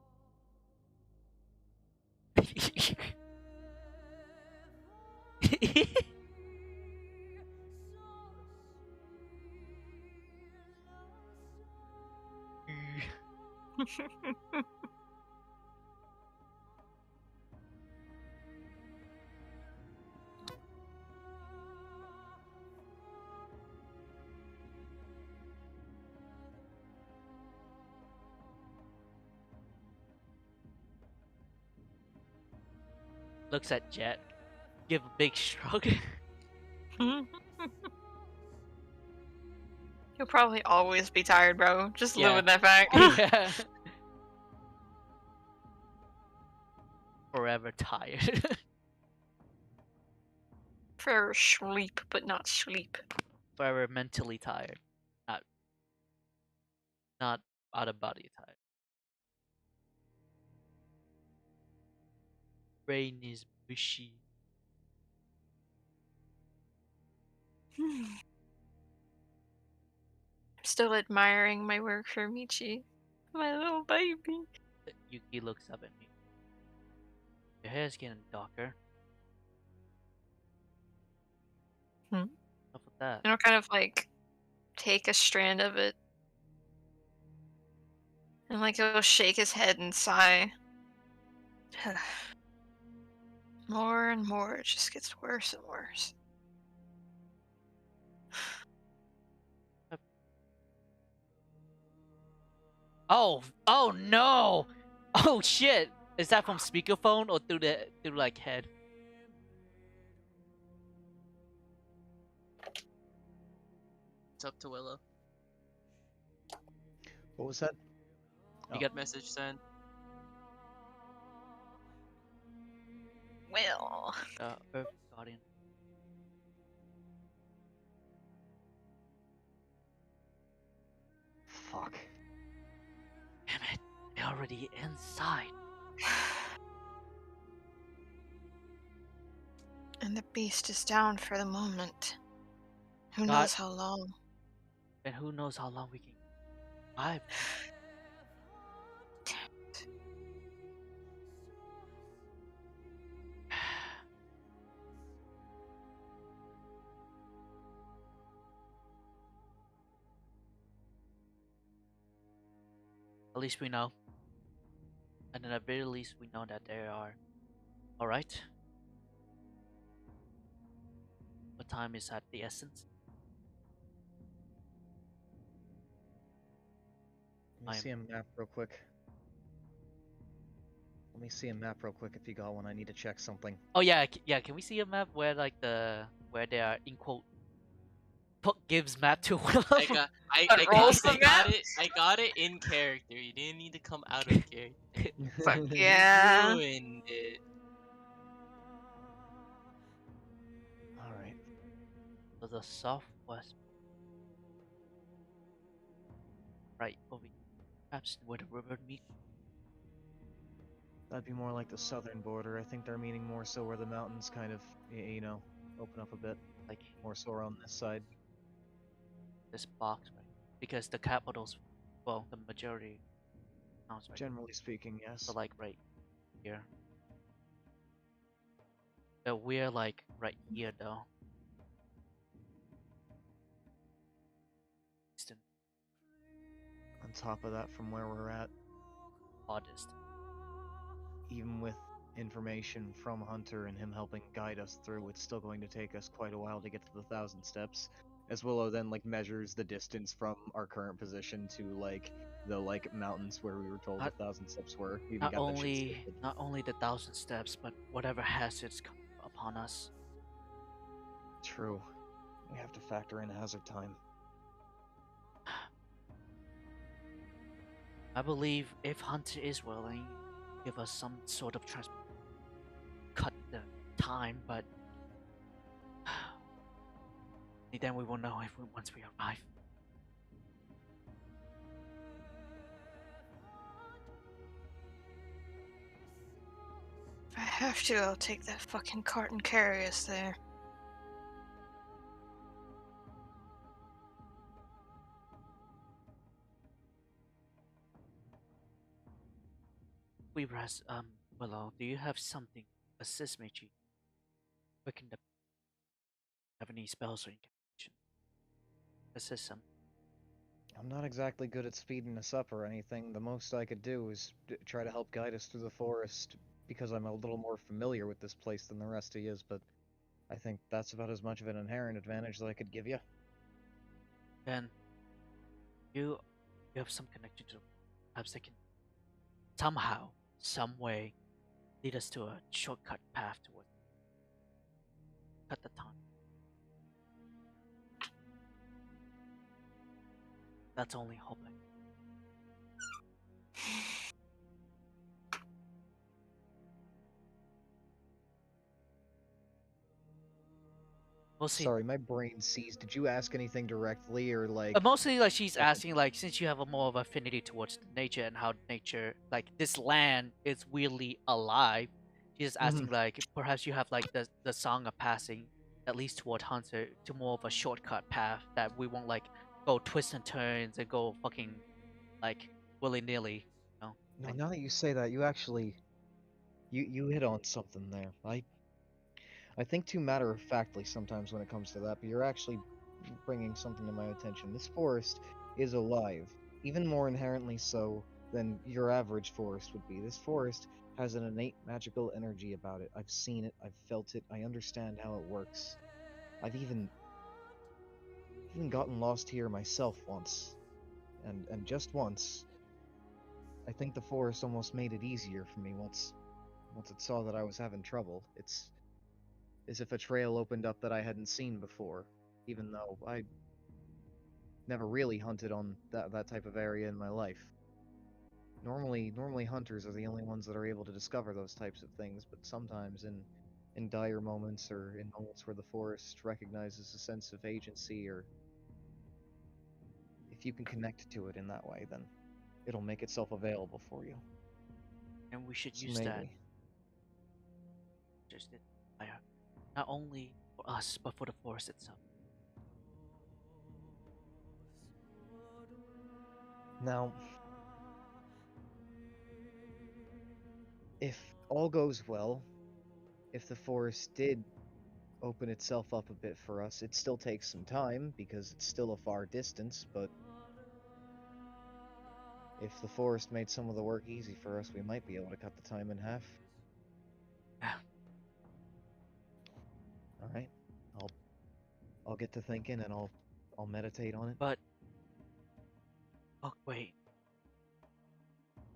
Looks at Jet. Give a big shrug. You'll probably always be tired, bro. Just live Yeah. with that fact. Yeah. Forever tired. For sleep, but not sleep. Forever mentally tired. Not out of body tired. Brain is bushy. Still admiring my work for Michi. My little baby. Yuki looks up at me. Your hair's getting darker. Hmm? What's with that? And I'll kind of like take a strand of it. And like he'll shake his head and sigh. More and more, it just gets worse and worse. Oh no! Oh shit! Is that from speakerphone or through like head? It's up to Willow. What was that? You Oh. got Message sent. Well, Earth Guardian. Fuck. Damn it! They're already inside. and the beast is down for the moment. Who God- knows how long? And who knows how long we can survive. At least we know. And at the very least, we know that they are alright. What time is at the essence? Let me see a map real quick. Let me see a map real quick if you got one. I need to check something. Oh yeah, yeah. Can we see a map where like where they are in quote gives map to Willow? I got it in character. You didn't need to come out of character. Fuck yeah. Ruined it. Alright. To the southwest, right over here. Perhaps where the river meets. That'd be more like the southern border. I think they're meaning more so where the mountains kind of, you know, open up a bit. Like More so on this side. this box, right? Because the capitals, well, the majority sounds right. Generally speaking, yes. So like right here. But we're like right here though. Distant, On top of that, from where we're at, oddest. even with information from Hunter and him helping guide us through, it's still going to take us quite a while to get to the 1,000 steps. As Willow then like measures the distance from our current position to like the mountains where we were told Not- the 1,000 steps were. We even Not got that shit only stated. not only the 1,000 steps, but whatever hazards come upon us. True. We have to factor in hazard time. I believe if Hunter is willing, give us some sort of cut the time, but then we will know if once we arrive. If I have to, I'll take that fucking cart and carry us there. We rest. Willow, do you have something to assist Meiji? Quicken the. Have any spells or incantation? Assist him. I'm not exactly good at speeding us up or anything. The most I could do is try to help guide us through the forest because I'm a little more familiar with this place than the rest of you, but I think that's about as much of an inherent advantage that I could give you. Then you have some connection to. Perhaps they can somehow, some way, lead us to a shortcut path towards. Cut the time. That's only hoping. We'll see. Sorry, my brain seized. Did you ask anything directly or like? Mostly, like she's Okay. asking, like since you have a more of affinity towards nature and how nature, like this land, is weirdly alive. She's just asking, like perhaps you have like the song of passing, at least toward Hunter, to more of a shortcut path that we won't like go twists and turns and go fucking like willy nilly. You know? No, now that you say that, you actually, you hit on something there. I think too matter-of-factly sometimes when it comes to that, but you're actually bringing something to my attention. This forest is alive, even more inherently so than your average forest would be. This forest has an innate magical energy about it. I've seen it, I've felt it, I understand how it works. I've even gotten lost here myself once. And just once, I think the forest almost made it easier for me once it saw that I was having trouble. It's as if a trail opened up that I hadn't seen before, even though I never really hunted on that type of area in my life. Normally hunters are the only ones that are able to discover those types of things, but sometimes in dire moments or in moments where the forest recognizes a sense of agency, or if you can connect to it in that way, then it'll make itself available for you. And we should So use that. maybe. Just not only for us but for the forest itself. Now, if all goes well, if the forest did open itself up a bit for us, it still takes some time because it's still a far distance, but if the forest made some of the work easy for us, we might be able to cut the time in half. Yeah. All right. I'll get to thinking and I'll meditate on it. But oh wait.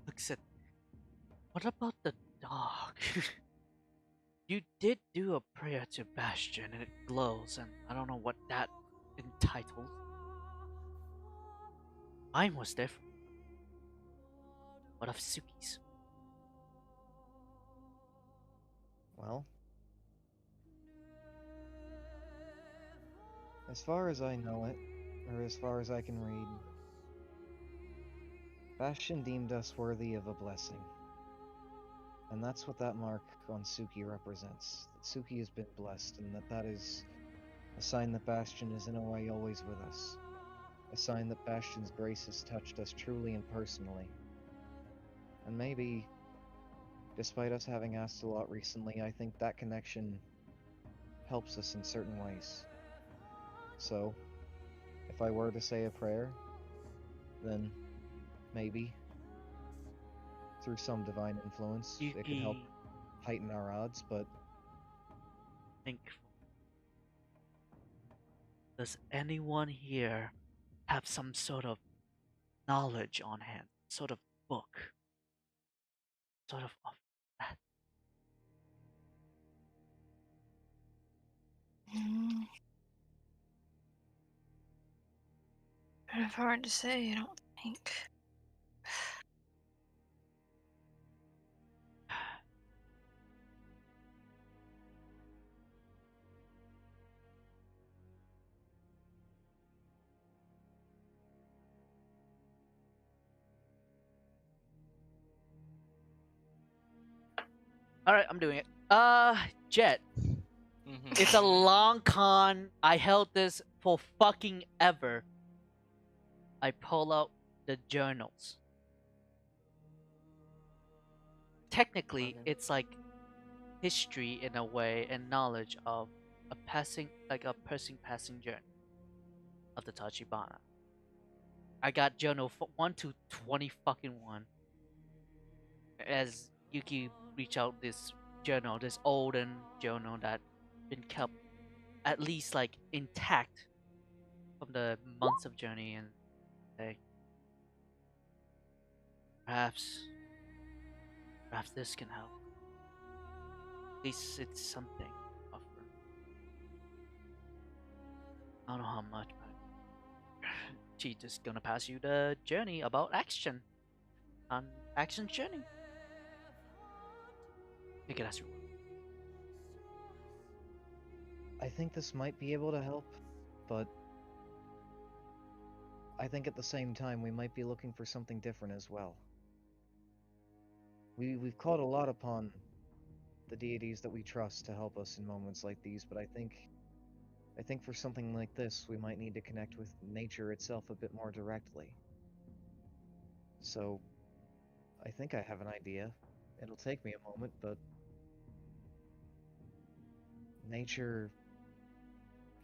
Look at what about the dog? You did do a prayer to Bastion and it glows, and I don't know what that entitles. Mine was different. What of Suki's? Well, as far as I know it, or as far as I can read, Bastion deemed us worthy of a blessing. And that's what that mark on Suki represents. That Suki has been blessed, and that is a sign that Bastion is in a way always with us. A sign that Bastion's grace has touched us truly and personally. And maybe, despite us having asked a lot recently, I think that connection helps us in certain ways. So, if I were to say a prayer, then maybe, through some divine influence, it could help Yuki, heighten our odds, but think. Does anyone here have some sort of knowledge on hand? Sort of book? Sort of that? Kind of hard to say, I don't think. All right, I'm doing it. Jet. Mm-hmm. It's a long con. I held this for fucking ever. I pull out the journals. Technically, Okay. it's like history in a way and knowledge of a passing journey of the Tachibana. I got journal 1 to 20 fucking 1. As Yuki reach out this journal, this olden journal that been kept at least like intact from the months of journey, and say, perhaps this can help. At least it's something to offer. I don't know how much, but she just gonna pass you the journey about action on action journey. Take it as you will. I think this might be able to help, but I think at the same time we might be looking for something different as well. We've called a lot upon the deities that we trust to help us in moments like these, but I think for something like this we might need to connect with nature itself a bit more directly. So I think I have an idea. It'll take me a moment, but nature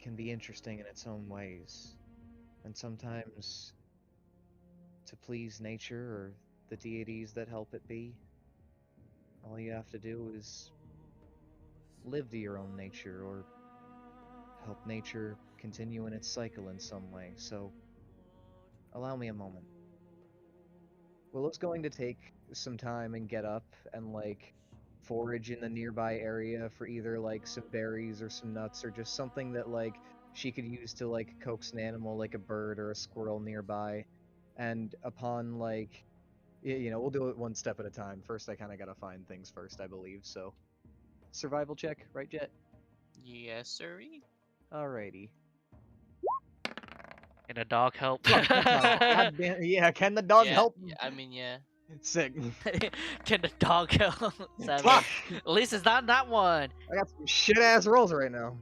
can be interesting in its own ways. And sometimes, to please nature or the deities that help it be, all you have to do is live to your own nature or help nature continue in its cycle in some way. So, allow me a moment. Willow's going to take some time and get up and, like, forage in the nearby area for either, like, some berries or some nuts or just something that, like, she could use to, like, coax an animal like a bird or a squirrel nearby. And upon, like, we'll do it one step at a time. First, I kind of gotta find things first, I believe. So, survival check, right, Jet? Yes, sir. Alrighty. Can a dog help? Fuck, God damn, yeah, can the dog Yeah, help? yeah, I mean, yeah. Sick. Can the dog help? 7. Fuck! At least it's not that one. I got some shit ass rolls right now.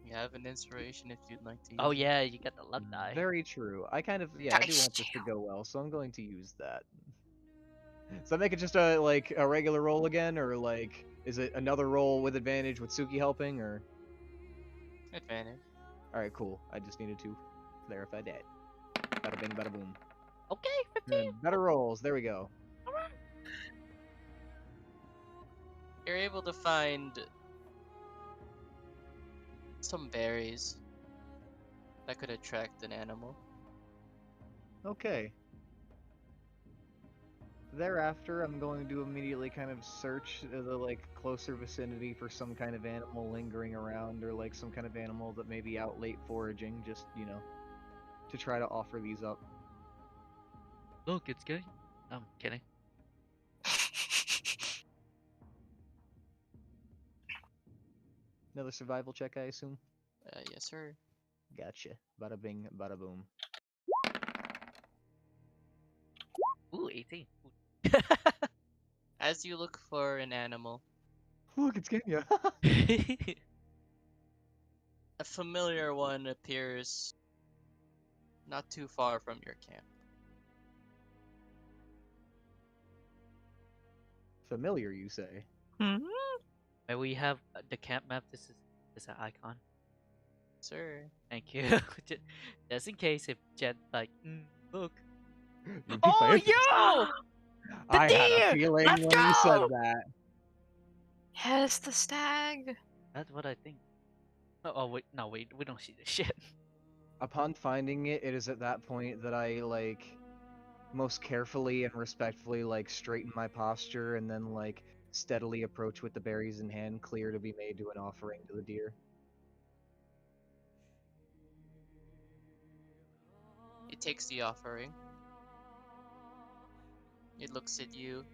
You have an inspiration if you'd like to use Oh it. yeah, you got the luck die. Very true. I kind of, I do Dice want this to jail. go well, so I'm going to use that. So I make it just a, like, a regular roll again, or, like, is it another roll with advantage with Suki helping, or? Advantage. Alright, cool. I just needed to clarify that. Bada bing, bada boom. Okay, 15. Better rolls, there we go. You're able to find some berries that could attract an animal. Okay. Thereafter, I'm going to immediately kind of search the, like, closer vicinity for some kind of animal lingering around, or, like, some kind of animal that may be out late foraging, just, to try to offer these up. Look, it's good. I'm kidding. Another survival check, I assume? Yes, sir. Gotcha. Bada bing, bada boom. Ooh, 18. As you look for an animal, Look, it's Kenya! a familiar one appears not too far from your camp. Familiar, you say? Hmm? May we have the camp map? This is an icon. Sir. Thank you. Just in case if Jet like, look. You piqued my Oh interest. yo! The I had a deer! feeling Let's when you said go! that. Yes, the stag. That's what I think. Oh wait, no wait, we don't see this shit. Upon finding it, it is at that point that I, like, most carefully and respectfully, like, straighten my posture and then, like, steadily approach with the berries in hand, clear to be made to an offering to the deer. It takes the offering. It looks at you.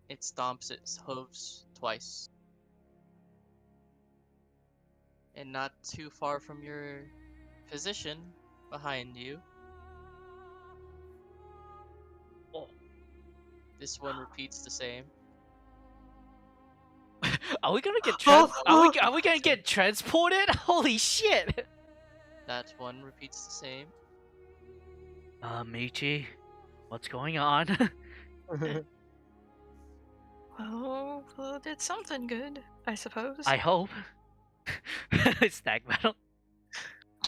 It stomps its hooves twice. And not too far from your position, behind you, Oh. this one repeats the same. Are we gonna get Oh, are we gonna get transported? Holy shit! That one repeats the same. Michi, what's going on? well, did something good, I suppose. I hope. Stag battle.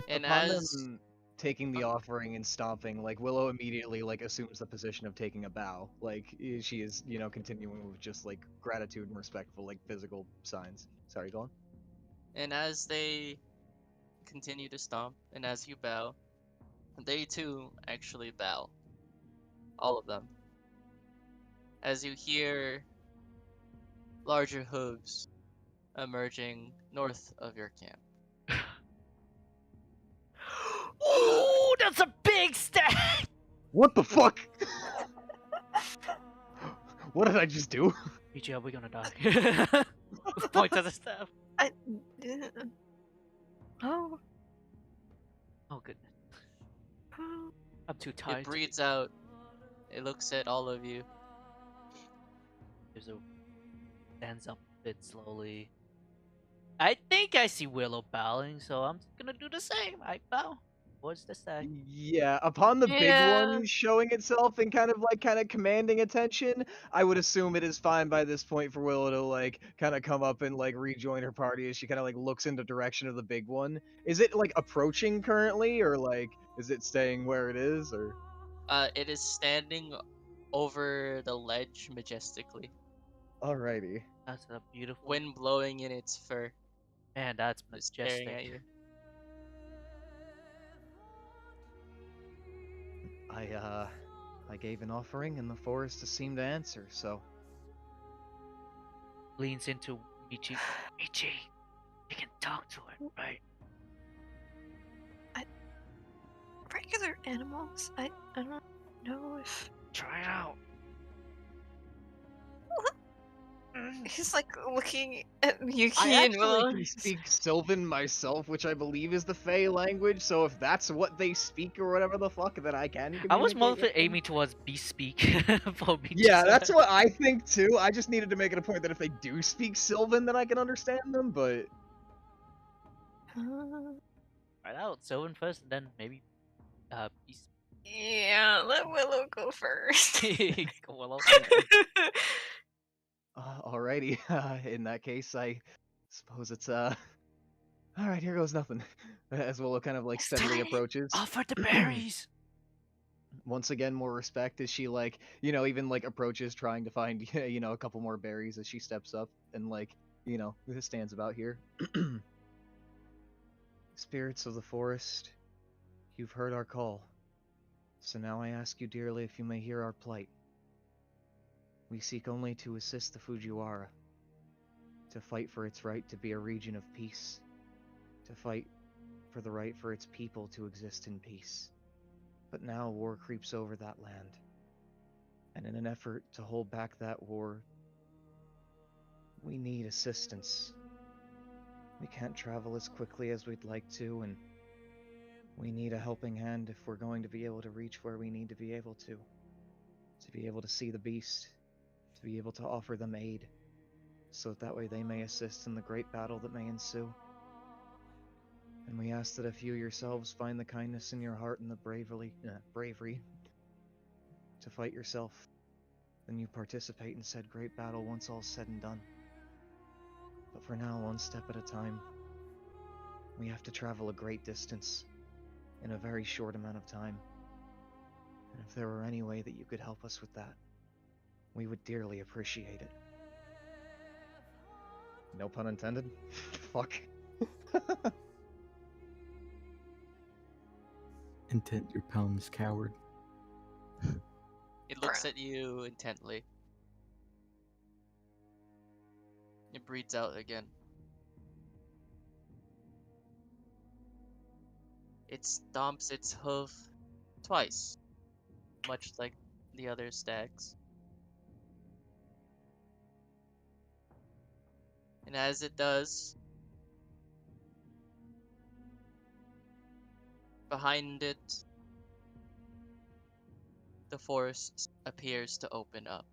And Upon as them taking the offering and stomping, like Willow immediately like assumes the position of taking a bow. Like she is, continuing with just like gratitude and respectful like physical signs. Sorry, go on. and as they continue to stomp, and as you bow, they too actually bow. All of them. As you hear larger hooves emerging north of your camp. Ooh, that's a big stag! What the fuck? What did I just do? Michi, are we gonna die? Point to the staff. I. Oh. Oh goodness. oh. I'm too It tired. breathes out. It looks at all of you. There's a stands up a bit slowly. I think I see Willow bowing, so I'm gonna do the same. I bow towards the stag. Yeah, upon the big Yeah. one showing itself and kind of commanding attention, I would assume it is fine by this point for Willow to like kind of come up and like rejoin her party as she kind of like looks in the direction of the big one. Is it like approaching currently, or like is it staying where it is, or? It is standing over the ledge majestically, Alrighty. That's a beautiful wind blowing in its fur, man. That's just staring majestic. at you. I gave an offering and the forest seemed to answer, so Leans into Michi. Michi, you can talk to it, right? Regular animals? I don't know if. Try it out. He's like looking at Yuki I and actually Willow. can speak Sylvan myself, which I believe is the Fey language, so if that's what they speak or whatever the fuck, then I can I was more communicate with them. aiming towards beast speak for Michi. Yeah, that's what I think too. I just needed to make it a point that if they do speak Sylvan, then I can understand them, but... Try it out. Sylvan first, and then maybe beast. Yeah, let Willow go first. Go Willow. Alrighty, in that case, I suppose it's, Alright, here goes nothing. As Willow kind of, like, steadily Stay. approaches. Offer the berries. Once again, more respect as she, like, even, like, approaches trying to find, a couple more berries as she steps up and, like, stands about here. Spirits of the forest, you've heard our call. So now I ask you dearly if you may hear our plight. We seek only to assist the Fujiwara, to fight for its right to be a region of peace, to fight for the right for its people to exist in peace. But now war creeps over that land, and in an effort to hold back that war, we need assistance. We can't travel as quickly as we'd like to, and we need a helping hand if we're going to be able to reach where we need to be able to be able to see the beast, to be able to offer them aid, so that way they may assist in the great battle that may ensue. And we ask that if you yourselves find the kindness in your heart and the bravery to fight yourself, then you participate in said great battle once all's said and done. But for now, one step at a time. We have to travel a great distance in a very short amount of time. And if there were any way that you could help us with that, we would dearly appreciate it. No pun intended. Fuck. Intent your palms, coward. It looks at you intently. It breathes out again. It stomps its hoof twice, much like the other stags. And as it does, behind it, the forest appears to open up.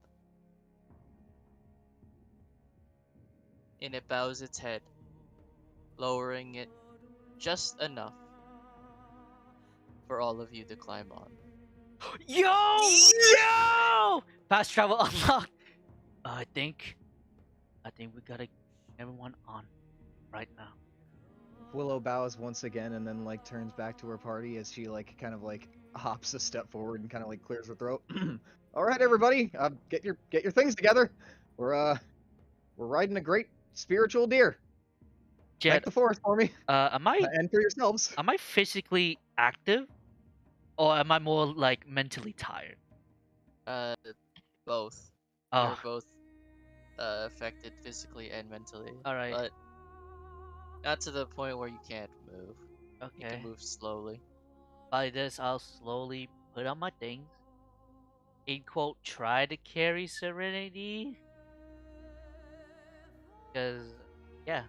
and it bows its head, lowering it just enough for all of you to climb on. Yo! Fast travel unlocked. I think we gotta get everyone on right now. Willow bows once again and then like turns back to her party as she like kind of like hops a step forward and kind of like clears her throat. All right, everybody, get your things together. We're riding a great spiritual deer. Thank Jet, the forest for me am I and for yourselves. physically active, or am I more like mentally tired? Uh, both. Oh, You're both affected physically and mentally, all right. but not to the point where you can't move. You Okay. can move slowly. By this, I'll slowly put on my things. In quote, try to carry Serenity. Because, yeah,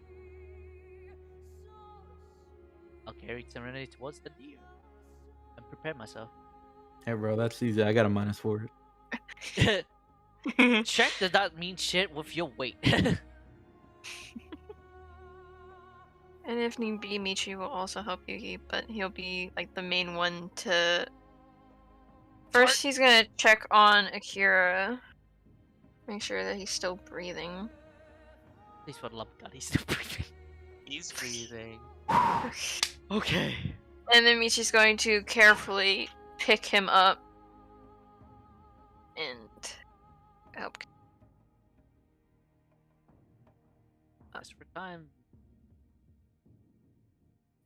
I'll carry Serenity towards the deer and prepare myself. Hey, bro, that's easy. I got a minus for it. Check does not mean shit with your weight. And if need be, Michi will also help Yuki, but he'll be like the main one to. First, he's gonna check on Akira, make sure that he's still breathing. Please, for the love of God, he's still breathing. He's breathing. Okay. And then Michi's going to carefully pick him up and help. Just for time.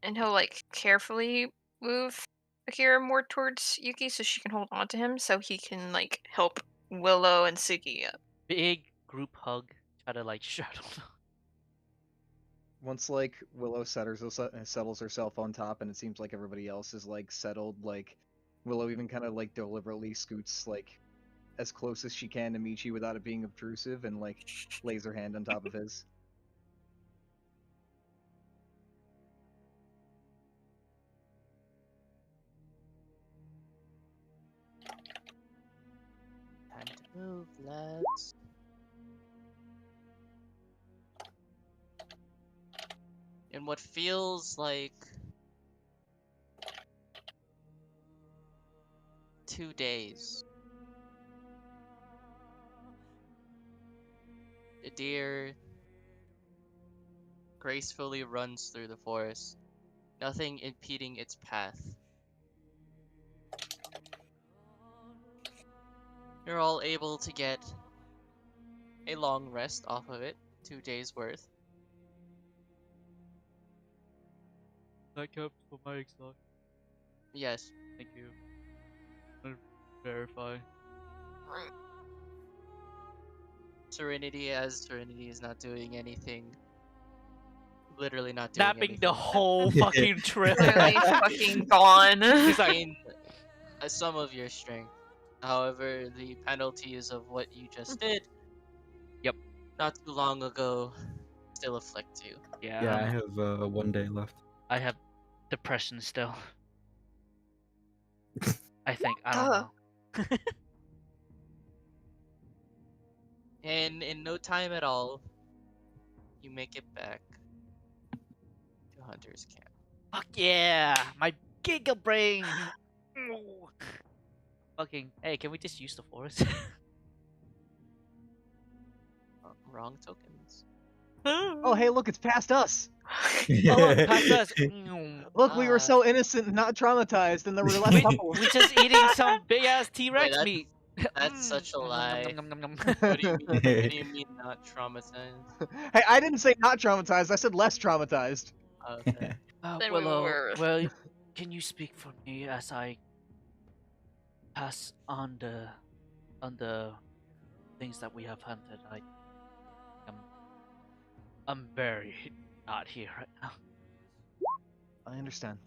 And he'll like carefully move Akira more towards Yuki so she can hold on to him so he can like help Willow and Suki up. Big group hug. Try to like shuttle. Once like Willow settles herself on top, and it seems like everybody else is like settled, like Willow even kind of like deliberately scoots like as close as she can to Michi without it being obtrusive, and like lays her hand on top of his. Time to move, lads. In what feels like 2 days, the deer gracefully runs through the forest, nothing impeding its path. You're all able to get a long rest off of it, 2 days worth. That counts for my exhaustion. Yes, Thank you. I'm verify. Serenity is not doing anything. Literally not doing Napping anything. the whole fucking trip. Literally fucking gone. He's like, Gain some of your strength. However, the penalties of what you just did, Yep. not too long ago, still afflict you. yeah, Yeah, I have 1 day left. I have depression still. I think. I don't Duh. know. And in no time at all, you make it back to Hunter's Camp. Fuck yeah! My giga brain! Fucking, hey, can we just use the forest? Wrong tokens. Oh, hey, look, it's past us. Oh, look, past us. Look, we were Ah. so innocent and not traumatized, and there were less we, couples. we just eating some big ass T-Rex that's- meat. that's such a lie. Nom, nom, nom, nom, nom. What do you mean? What do you mean not traumatized? Hey, I didn't say not traumatized. I said less traumatized. Okay. Then we Willow, were- well, can you speak for me as I pass on the things that we have hunted? I'm very not here right now. I understand.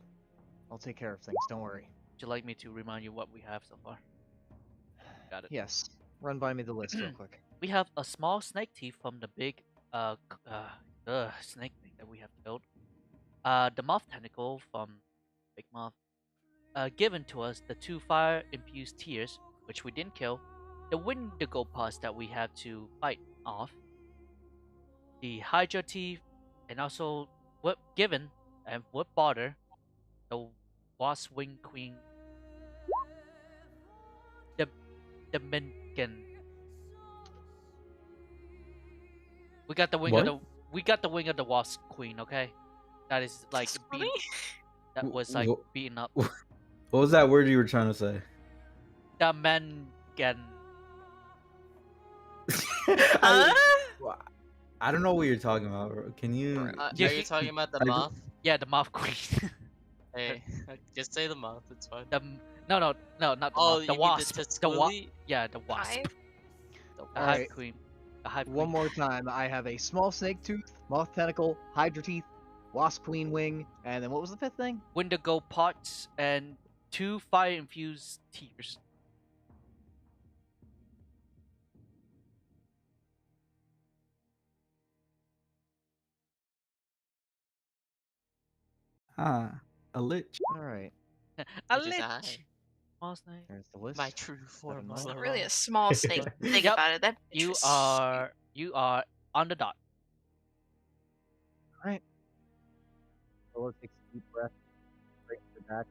I'll take care of things. Don't worry. Would you like me to remind you what we have so far? Got it. Yes. Run by me the list real quick. We have a small snake teeth from the big snake thing that we have killed. The moth tentacle from big moth. Given to us the 2 fire infused tears, which we didn't kill. The Wendigo pus that we had to fight off. the Hydra Teeth, and also what given and what barter the Wasp Wing Queen, the Dominican. We got the wing What? of the wing of the Wasp Queen. Okay, that is like That's being funny. that was like beaten up. What was that word you were trying to say? Dominican. Huh? I don't know what you're talking about. Bro. Can you? Are Yeah, you talking about the I- moth? Yeah, the Moth Queen. Hey, just say the moth. It's fine. No, not the Oh, Moth. The you mean Wasp. the The Wasp. Tetsquili? Yeah, the Wasp. Hive? The All Hive right. Queen. The Hive One Queen. more time. I have a small snake tooth, moth tentacle, hydra teeth, wasp queen wing, and then what was the fifth thing? Wendigo pots and 2 fire infused tears. Ah, a lich. All right, A Which is I. lich. Small snake. there's the list. My true form It's all Not along. really a small snake. Think Yep. about it. That bitch You was are on the dot. Willow takes a deep breath, breaks her back,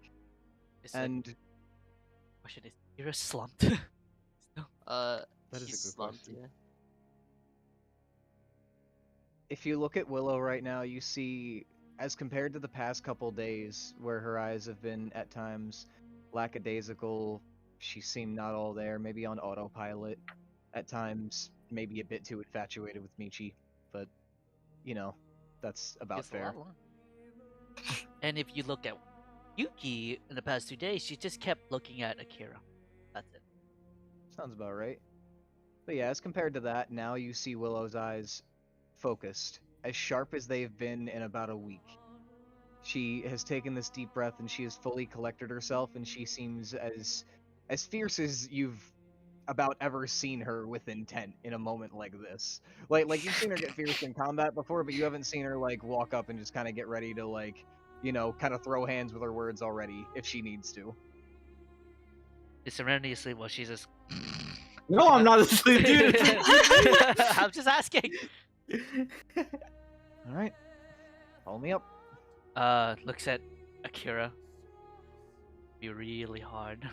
It's like, and question is, you're slumped. Still. That is a He's good slumped, question. yeah. if you look at Willow right now, you see, as compared to the past couple days, where her eyes have been at times lackadaisical, she seemed not all there, maybe on autopilot, at times maybe a bit too infatuated with Michi, but you know, that's about It's a fair. lot long. And if you look at Yuki in the past 2 days, she just kept looking at Akira. That's it. Sounds about right. But yeah, as compared to that, now you see Willow's eyes focused, as sharp as they've been in about a week. She has taken this deep breath and she has fully collected herself, and she seems as fierce as you've about ever seen her with intent in a moment like this. Like you've seen her get fierce in combat before, but you haven't seen her like walk up and just kind of get ready to like, you know, kind of throw hands with her words already if she needs to. Is Serenity asleep while she's just. No, I'm not asleep, dude. I'm just asking. All right, follow me up. Looks at Akira. Be really hard.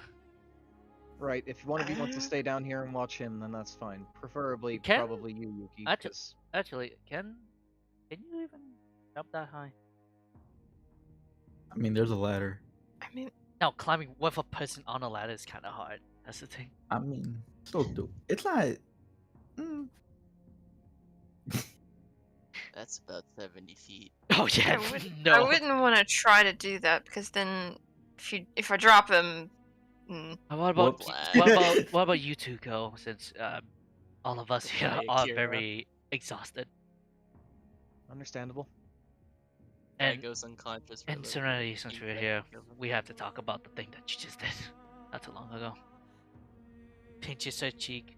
Right, if one of you wants to stay down here and watch him, then that's fine. Preferably, Can- probably you, Yuki. Actu- 'cause- Actually, can you even jump that high? I mean, there's a ladder. I mean, No, climbing with a person on a ladder is kind of hard. That's the thing. I mean, so do. It's not. Mm, That's about 70 feet. Oh yeah, I wouldn't, no. I wouldn't want to try to do that because then if I drop him, What about Whoops. what about you two go? Since all of us here Goodbye, are Akira. very exhausted, Understandable. Guy and goes unconscious for a and little Serenity, bit. since You we're guys here, kill him. we have to talk about the thing that you just did not too long ago. Pinches her cheek,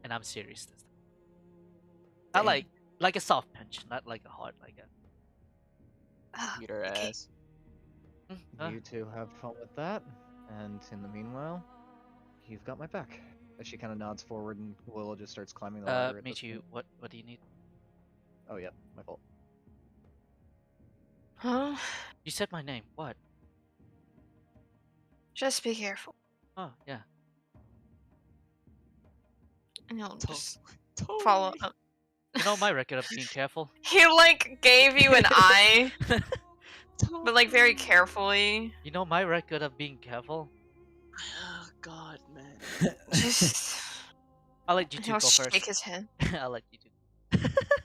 and I'm serious this time. I Damn. like a soft pinch, not like a hard like a. Beat her okay. ass. You two have fun with that, and in the meanwhile, you've got my back. As she kind of nods forward, and Willow just starts climbing the ladder. at this Michi, point. what do you need? Oh yeah, my fault. huh? You said my name. What? Just be careful, Oh yeah. and he'll To- just totally. follow up. You know my record of being careful. He like gave you an eye, Totally. but like very carefully. You know my record of being careful. Oh God, man. Just I'll let you and two he'll go shake first. his head. I'll let you two.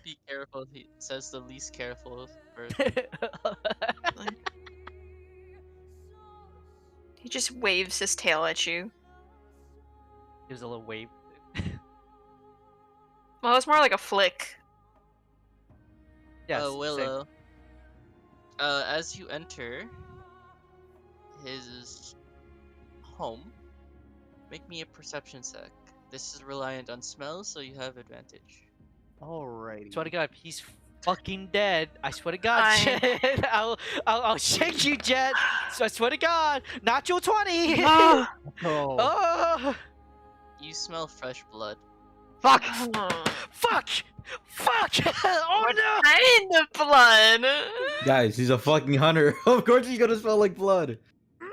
Be careful. He says the least careful first. He just waves his tail at you. Gives a little wave. Well, it's more like a flick. Yes. same. Willow. As you enter his home, make me a perception check. This is reliant on smell, so you have advantage. Alrighty. Swear to God, he's fucking dead. I swear to God, I- Jet. I'll shake you, Jet. So I swear to God, natural 20. Oh, Oh, Oh. You smell fresh blood. Fuck! Fuck! Fuck! Oh What no! kind of blood? Guys, he's a fucking hunter. Of course he's gonna smell like blood.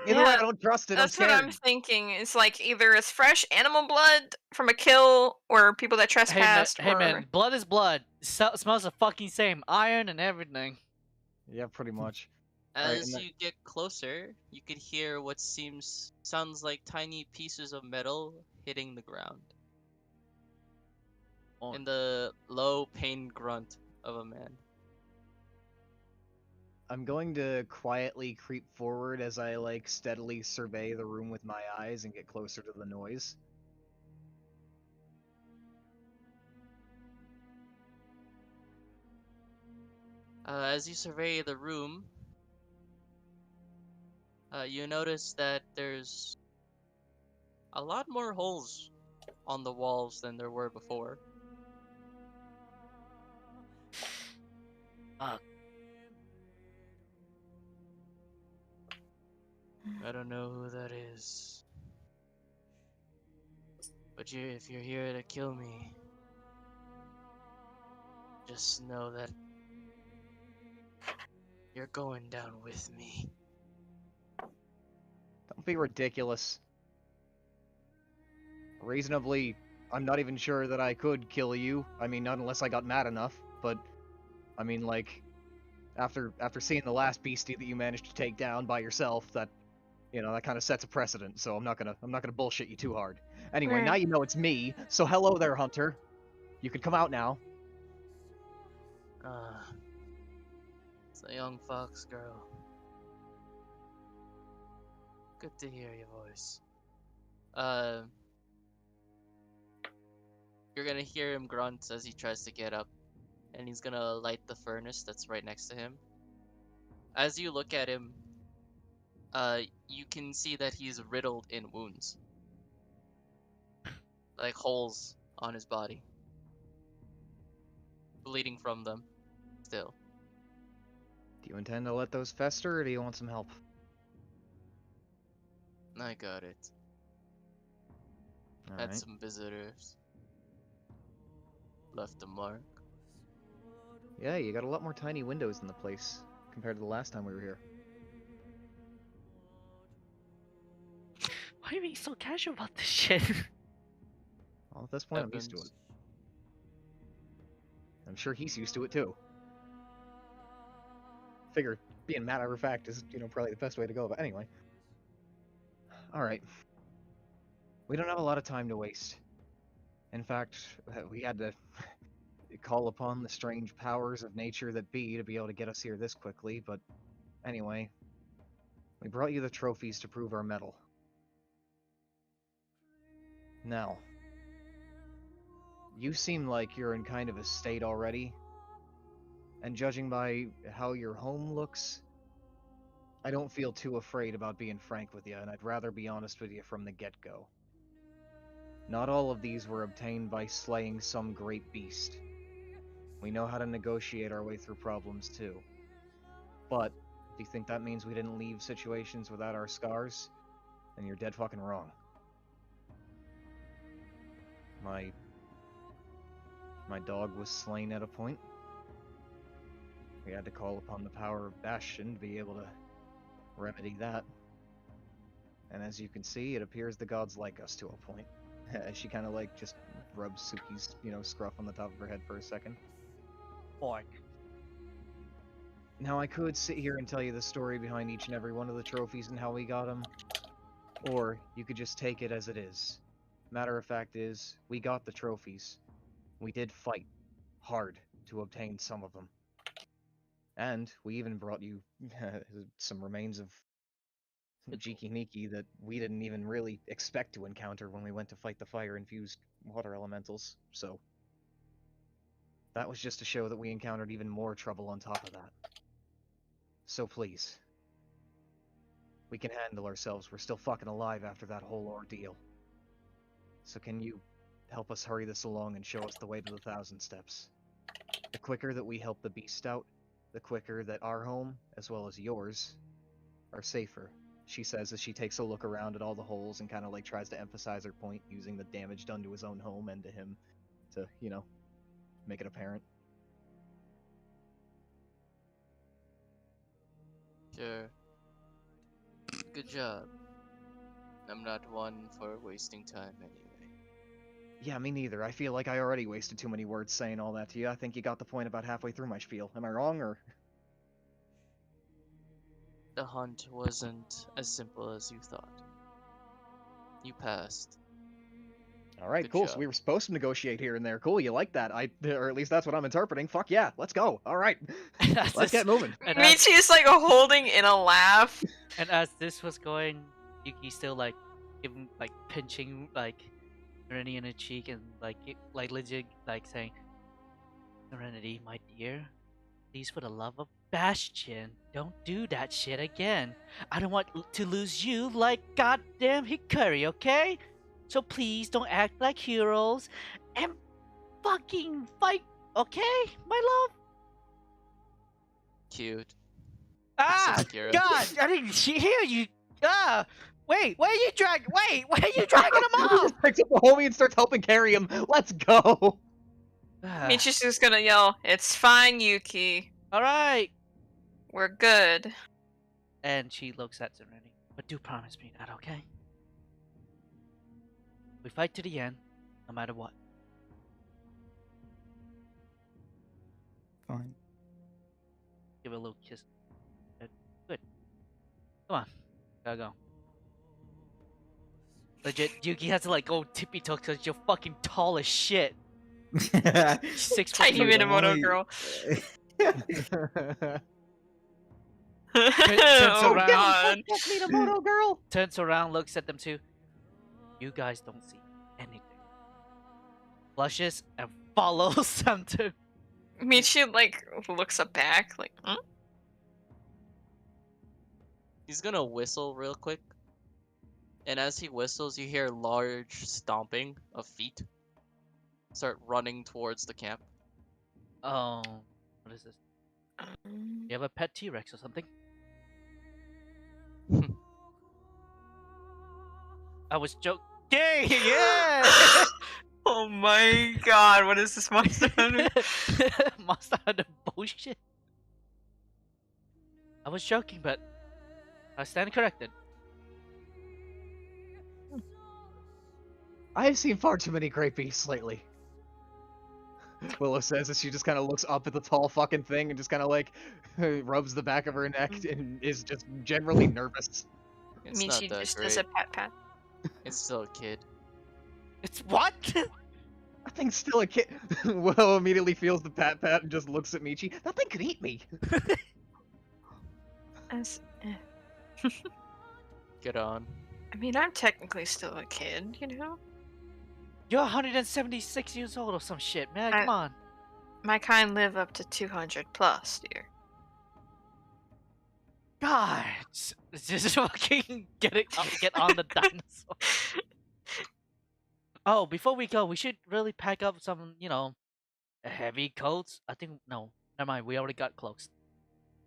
Either way, I Yeah, don't trust it. I'm that's what scared. I'm thinking. It's like either it's fresh animal blood from a kill, or people that trespassed, Hey or man, blood is blood. Smells the fucking same. Iron and everything. Yeah, pretty much. Alright, As you get closer, you could hear what sounds like tiny pieces of metal hitting the ground. Oh, In the low, pained grunt of a man. I'm going to quietly creep forward as I like steadily survey the room with my eyes and get closer to the noise. As you survey the room, you notice that there's a lot more holes on the walls than there were before. fuck. I don't know who that is. But if you're here to kill me, just know that you're going down with me. Don't be ridiculous. Reasonably, I'm not even sure that I could kill you. I mean, not unless I got mad enough. But, I mean, like, after seeing the last beastie that you managed to take down by yourself, that, you know, that kind of sets a precedent. So I'm not gonna bullshit you too hard. Anyway, now Right. you know it's me. So hello there, Hunter. You can come out now. Ah, it's a young fox girl. Good to hear your voice. Uh, you're gonna hear him grunt as he tries to get up, and he's gonna light the furnace that's right next to him. As you look at him, you can see that he's riddled in wounds, like holes on his body, bleeding from them, still. Do you intend to let those fester, or do you want some help? I got it. Had Alright. some visitors. Left a mark. Yeah, you got a lot more tiny windows in the place compared to the last time we were here. Why are you being so casual about this shit? Well, at this point, I'm used to it. Happens. I'm sure he's used to it too. Figure being matter of fact is, you know, probably the best way to go. But anyway. Alright. We don't have a lot of time to waste. In fact, we had to call upon the strange powers of nature that be to be able to get us here this quickly, but anyway. We brought you the trophies to prove our mettle. Now, you seem like you're in kind of a state already, and judging by how your home looks, I don't feel too afraid about being frank with you, and I'd rather be honest with you from the get-go. Not all of these were obtained by slaying some great beast. We know how to negotiate our way through problems too. But, if you think that means we didn't leave situations without our scars, then you're dead fucking wrong. My dog was slain at a point. We had to call upon the power of Bastion to be able to remedy that. And as you can see, it appears the gods like us to a point. She kind of like just rubs Suki's, you know, scruff on the top of her head for a second. Fuck. Now I could sit here and tell you the story behind each and every one of the trophies and how we got them. Or you could just take it as it is. Matter of fact is, we got the trophies. We did fight hard to obtain some of them. And we even brought you some remains of Jiki Niki that we didn't even really expect to encounter when we went to fight the fire-infused water elementals, so... That was just to show that we encountered even more trouble on top of that. So please. We can handle ourselves, we're still fucking alive after that whole ordeal. So can you help us hurry this along and show us the way to the 1,000 steps? The quicker that we help the beast out, the quicker that our home, as well as yours, are safer. She says as she takes a look around at all the holes and kind of like tries to emphasize her point using the damage done to his own home and to him to, make it apparent. Sure. Good job. I'm not one for wasting time anyway. Yeah, me neither. I feel like I already wasted too many words saying all that to you. I think you got the point about halfway through my spiel. Am I wrong, or? The hunt wasn't as simple as you thought. You passed. All right, Good cool. job. So we were supposed to negotiate here and there. Cool, you like that? Or at least that's what I'm interpreting. Fuck yeah, let's go. All right, let's get moving. And as, Michi's like holding in a laugh. and as this was going, Yuki still like giving like pinching like Serenity in the cheek and like legit like saying, "Serenity, my dear, please for the love of Bastion, don't do that shit again. I don't want to lose you like goddamn Hikari, okay? So please don't act like heroes and fucking fight, okay, my love?" Cute. Ah, Akira. God, I didn't hear you. Ah, wait, where are you dragging? Wait, where are you dragging him He off? just picks up the homie and starts helping carry him. Let's go. Ah, Michi's just gonna yell, "It's fine, Yuki. all right. We're good." And she looks at Serenity. But do promise me that, okay? We fight to the end, no matter what. Fine. Give her a little kiss. Good. Come on. Gotta go. Legit, Yuki has to like go tippy toe because you're fucking tall as shit. 6 Tiny foot. Minamoto only- girl. turns Oh around. god. Minamoto girl. Turns around, looks at them two. You guys don't see anything. Blushes and follows them too. Michi like looks up back like, huh? He's gonna whistle real quick. And as he whistles, you hear large stomping of feet start running towards the camp. Oh, what is this? You have a pet T-Rex or something? I was joking. Yeah. Oh my god, what is this monster hunter? Monster Hunter bullshit. I was joking, but I stand corrected. I've seen far too many great beasts lately. Willow says as she just kind of looks up at the tall fucking thing and just kind of like rubs the back of her neck and is just generally nervous. It's not Michi that just great. does a pat pat. It's still a kid. It's what? That thing's still a kid. Willow immediately feels the pat pat and just looks at Michi. That thing could eat me. As, Get on. I mean, I'm technically still a kid, you know? You're 176 years old or some shit, man. I- Come on. My kind live up to 200 plus, dear. God, just fucking get on the dinosaur. Oh, before we go, we should really pack up some, heavy coats. I think no, never mind. We already got cloaks.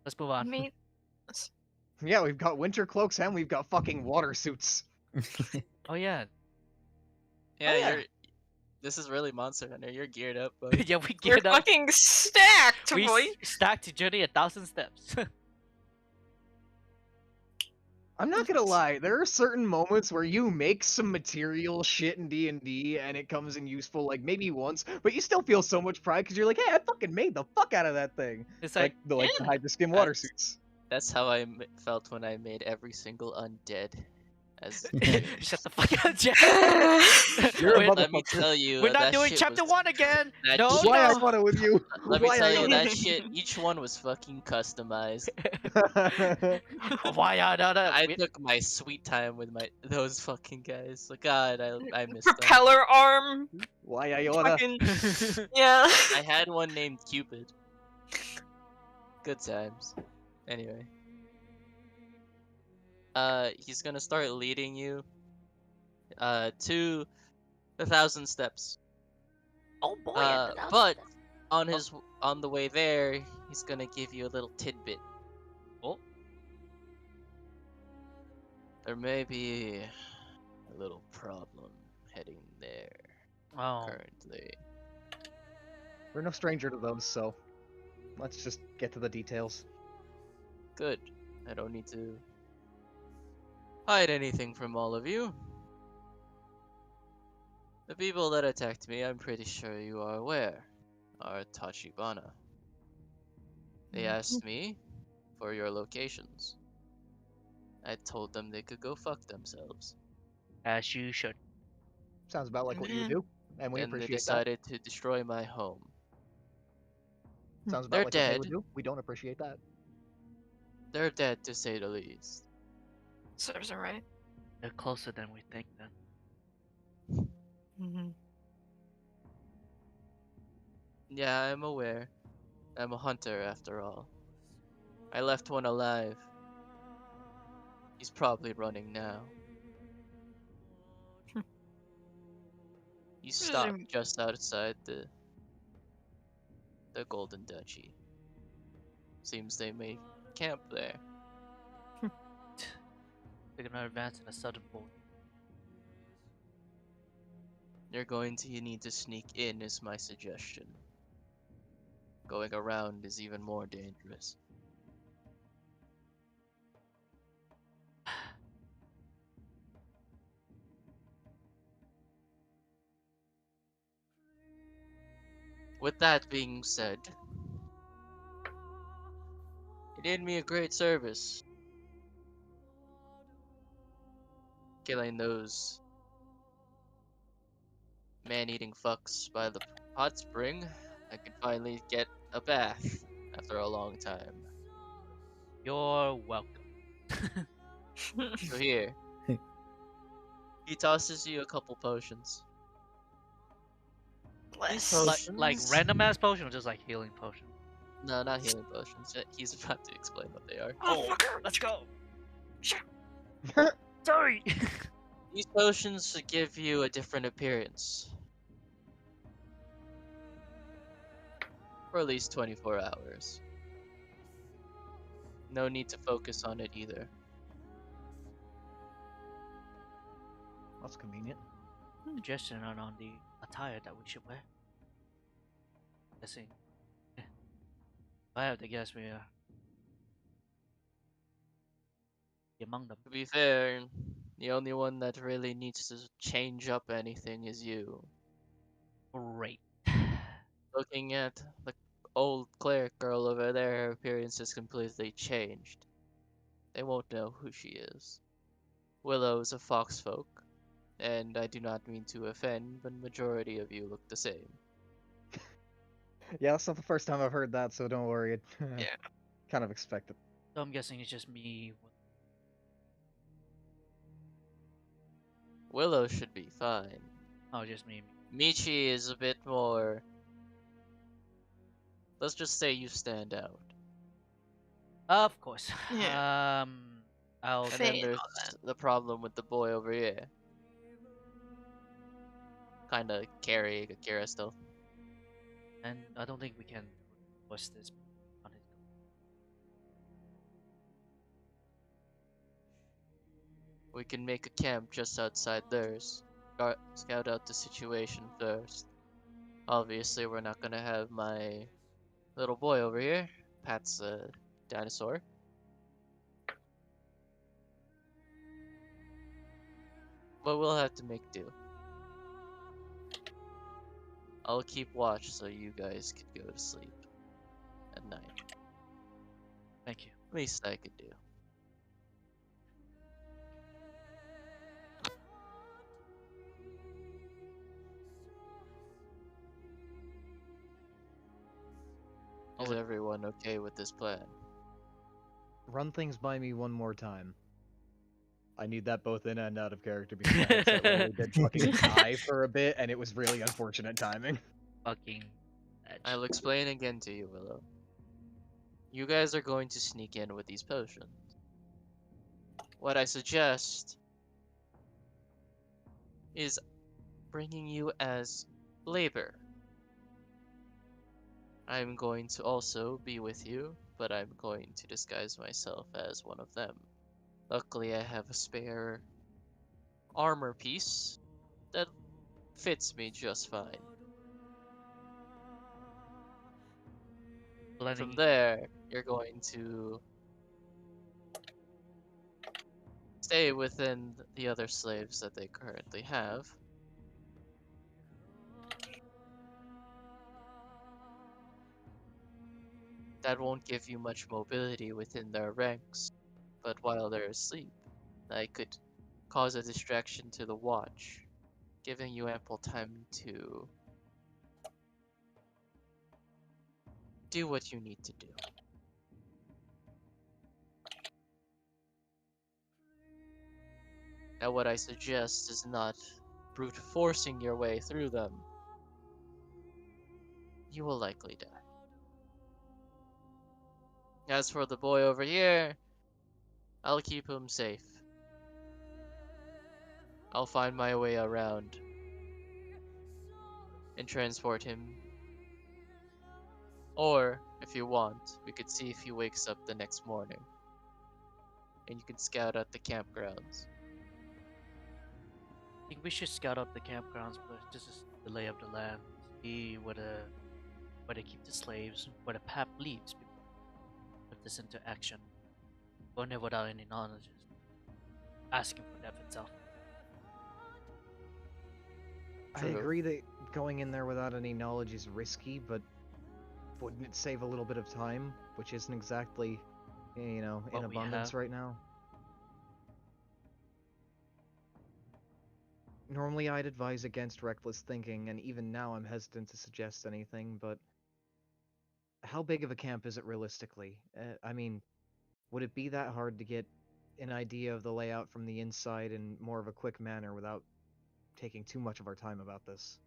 Let's move I on. mean, Yeah, we've got winter cloaks and we've got fucking water suits. Oh yeah, Yeah, yeah. you're. This is really Monster Hunter. You're geared up, bud. yeah. We we're get up. fucking stacked, We boy. stacked to journey 1,000 steps. I'm not gonna lie, there are certain moments where you make some material shit in D&D and it comes in useful like maybe once, but you still feel so much pride because you're like, hey, I fucking made the fuck out of that thing. It's Like like, the Hydra skin water That's- suits. That's how I felt when I made every single undead. As shut the fuck up, Jack. You're a We're- let me motherfucker. tell you, We're not that doing shit chapter was- 1 again. that No, shit- Why I no. want it with you? Let me Why tell I you want that shit. Each one was fucking customized. it? Why I don't know. I took my sweet time with those fucking guys. Like God, I missed them. Propeller arm. Why I wanna? Fucking, yeah. I had one named Cupid. Good times. Anyway. He's gonna start leading you to 1,000 steps. Oh boy. But on the way there, he's gonna give you a little tidbit. Oh. There may be a little problem heading there Oh. currently. We're no stranger to those, so let's just get to the details. Good. I don't need to hide anything from all of you. The people that attacked me, I'm pretty sure you are aware, are Tachibana. They asked me for your locations. I told them they could go fuck themselves. As you should. Sounds about like what you would Amen. do, and we Then they appreciate that. decided to destroy my home. Sounds about They're like what they would dead. do. We don't appreciate that. They're dead to say the least. Serves her right. They're closer than we think then. Mm-hmm. Yeah, I'm aware. I'm a hunter after all. I left one alive. He's probably running now. He stopped just outside the Golden Duchy. Seems they made camp there. They're gonna advance in a sudden bolt. You're going to need to sneak in is my suggestion. Going around is even more dangerous. With that being said, you did me a great service. Killing those man-eating fucks by the hot spring, I could finally get a bath after a long time. You're welcome. So here, he tosses you a couple potions. Bless. Like Potions? random ass potion or just like healing potion? No, not healing potions. He's about to explain what they are. Oh, let's go. Sorry. These potions should give you a different appearance. For at least 24 hours. No need to focus on it either. That's convenient. Suggestion on the attire that we should wear. Guessing. If I have to guess, we be among them. To be fair, the only one that really needs to change up anything is you. Great. Looking at the old cleric girl over there, her appearance is completely changed. They won't know who she is. Willow is a foxfolk, and I do not mean to offend, but majority of you look the same. Yeah, that's not the first time I've heard that, so don't worry. Yeah. Kind of expected. So I'm guessing it's just me. Willow should be fine. Oh, just me. Michi is a bit more... Let's just say you stand out. Of course. Yeah. I'll. And Fate then and there's all that. the problem with the boy over here. Kinda carrying Akira still. And I don't think we can force this on his. We can make a camp just outside theirs. Scout out the situation first. Obviously, we're not gonna have my little boy over here. Pat's a dinosaur. But we'll have to make do. I'll keep watch so you guys can go to sleep at night. Thank you. Least I could do. Is everyone okay with this plan? Run things by me one more time. I need that both in and out of character because my headset literally did fucking die for a bit, and it was really unfortunate timing. Fucking. Edge. I'll explain again to you, Willow. You guys are going to sneak in with these potions. What I suggest is bringing you as labor. I'm going to also be with you, but I'm going to disguise myself as one of them. Luckily, I have a spare armor piece that fits me just fine. From Blending. there, you're going to stay within the other slaves that they currently have. That won't give you much mobility within their ranks, but while they're asleep, that could cause a distraction to the watch, giving you ample time to do what you need to do. Now, what I suggest is not brute forcing your way through them. You will likely die. As for the boy over here, I'll keep him safe. I'll find my way around and transport him. Or, if you want, we could see if he wakes up the next morning. And you can scout out the campgrounds. I think we should scout out the campgrounds, but this is the lay of the land. See where they keep the slaves, where the path leads before we put this into action. Going there without any knowledge. Asking for death itself. I True. agree that going in there without any knowledge is risky, but wouldn't it save a little bit of time, which isn't exactly, in What we abundance have. right now? Normally, I'd advise against reckless thinking, and even now I'm hesitant to suggest anything, but how big of a camp is it realistically? I mean, would it be that hard to get an idea of the layout from the inside in more of a quick manner without taking too much of our time about this?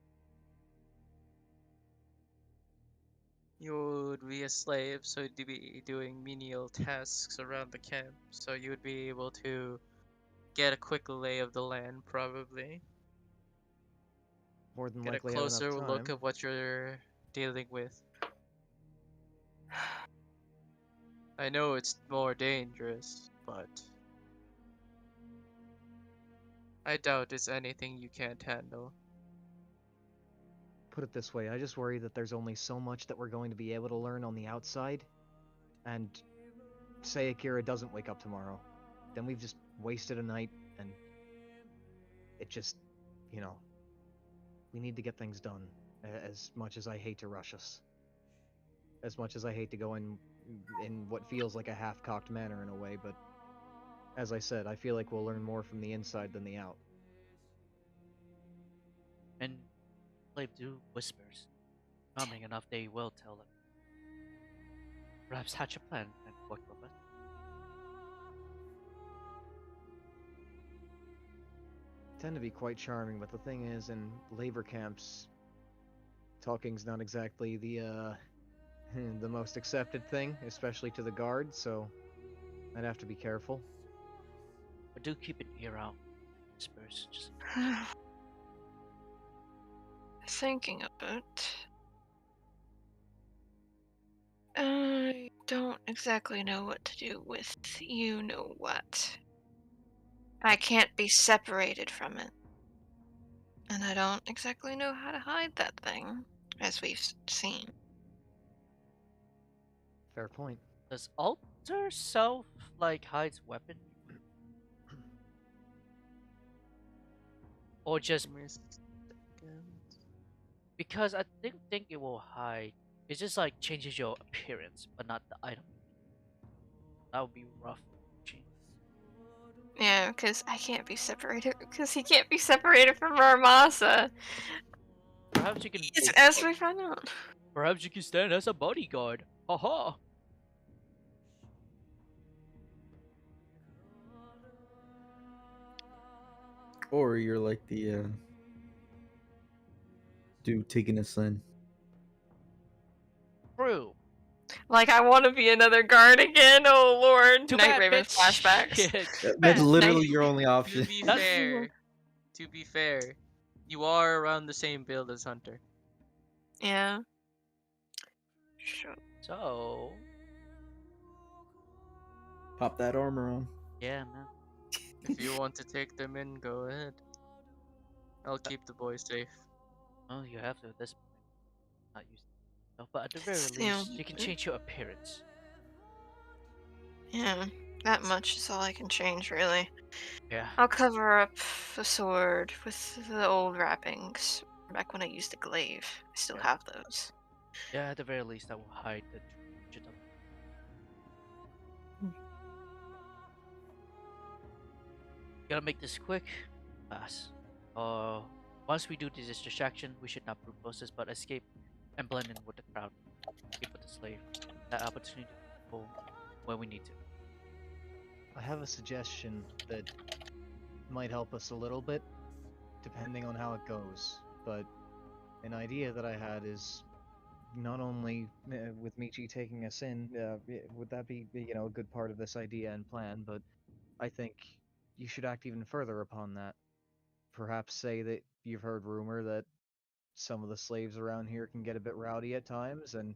You would be a slave, so you'd be doing menial tasks around the camp. So you would be able to get a quick lay of the land, probably. More than Get a likely have enough closer look time. of what you're dealing with. I know it's more dangerous, but I doubt it's anything you can't handle. Put it this way, I just worry that there's only so much that we're going to be able to learn on the outside, and say Akira doesn't wake up tomorrow, then we've just wasted a night, and it just, we need to get things done, as much as I hate to rush us. As much as I hate to go in what feels like a half-cocked manner in a way, but as I said, I feel like we'll learn more from the inside than the out. And slave do whispers. Charming enough, they will tell them. Perhaps hatch a plan and work with us. Tend to be quite charming, but the thing is, in labor camps, talking's not exactly the the most accepted thing, especially to the guard, so I'd have to be careful. But do keep an ear out. Whispers, just Thinking of it. I don't exactly know what to do with you know what. I can't be separated from it. And I don't exactly know how to hide that thing, as we've seen. Fair point. does alter self like hides weapon? Or just Give me a second. because I think it will hide. It just like changes your appearance, but not the item. That would be rough. Change. Yeah, because I can't be separated. Because he can't be separated from Ramasa. Perhaps you can. As we find out. Perhaps you can stand as a bodyguard. Haha. Or you're like the dude taking a sin. True. Like, I want to be another guard again. Oh, Lord. Too Night bad, Raven bitch. flashbacks. Yeah, too That's bad. literally your only To option. be That's- fair, you are around the same build as Hunter. Yeah. Sure. So, Pop that armor on. yeah, man. If you want to take them in, go ahead. I'll keep the boy safe. Oh, you have to at this point. Not used. No, but at the very Still, least, you can change your appearance. yeah, that much is all I can change, really. Yeah. I'll cover up the sword with the old wrappings. Back when I used a glaive, I still Yeah. have those. Yeah, at the very least, I will hide the digital. Gotta make this quick, fast. Once we do this distraction, we should not brute force this, but escape and blend in with the crowd. Escape with the slave. That opportunity to pull when we need to. I have a suggestion that might help us a little bit, depending on how it goes. But an idea that I had is not only with Michi taking us in, would that be a good part of this idea and plan? But I think you should act even further upon that. Perhaps say that you've heard rumor that some of the slaves around here can get a bit rowdy at times, and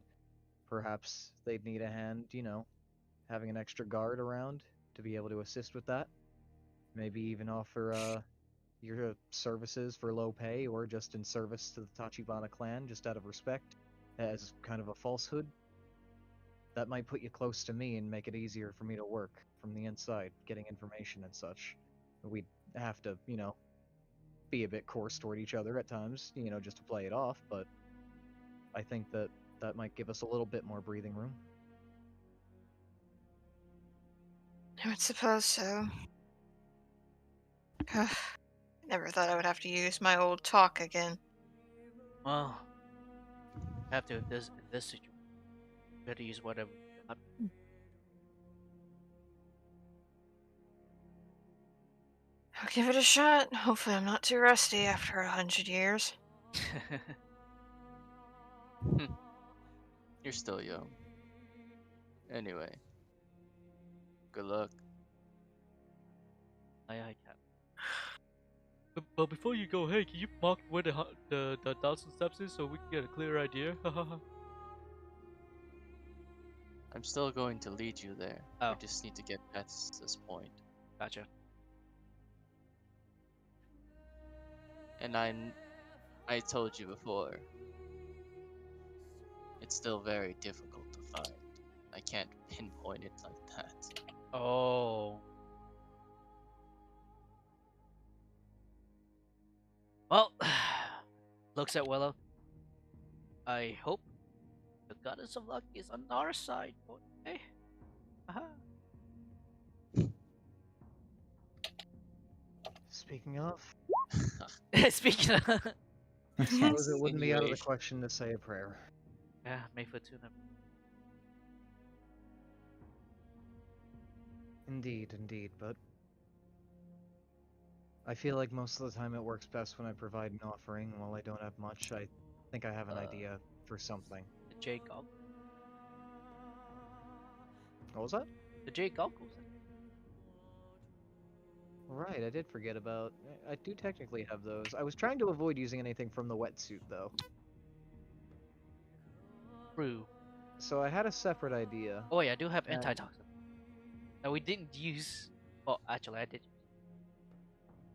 perhaps they'd need a hand, having an extra guard around to be able to assist with that. Maybe even offer your services for low pay or just in service to the Tachibana clan, just out of respect, as kind of a falsehood. That might put you close to me and make it easier for me to work from the inside, getting information and such. We'd have to, be a bit coarse toward each other at times, just to play it off, but I think that that might give us a little bit more breathing room. I would suppose so. Never thought I would have to use my old talk again. Well, have to in this situation. We have to use whatever we got. I'll give it a shot. Hopefully I'm not too rusty after 100 years. You're still young. Anyway, good luck. Aye, aye, Cap. But before you go, hey, can you mark where the 1,000 steps is so we can get a clear idea? I'm still going to lead you there. Oh. We just need to get past this point. Gotcha. And I told you before, it's still very difficult to find. I can't pinpoint it like that. Oh. Well, looks at Willow. I hope the goddess of luck is on our side. Okay. Aha. Speaking of, Speaking of. I suppose it wouldn't be out of the Insinuation. question to say a prayer. Yeah, made for tuna. Indeed, indeed, but I feel like most of the time it works best when I provide an offering. While I don't have much, I think I have an idea for something. The J goggles. What was that? The J goggles. Right, I did forget about. I do technically have those. I was trying to avoid using anything from the wetsuit, though. True. So I had a separate idea. Oh yeah, I do have And- antitoxin. That we didn't use. Oh, actually, I did.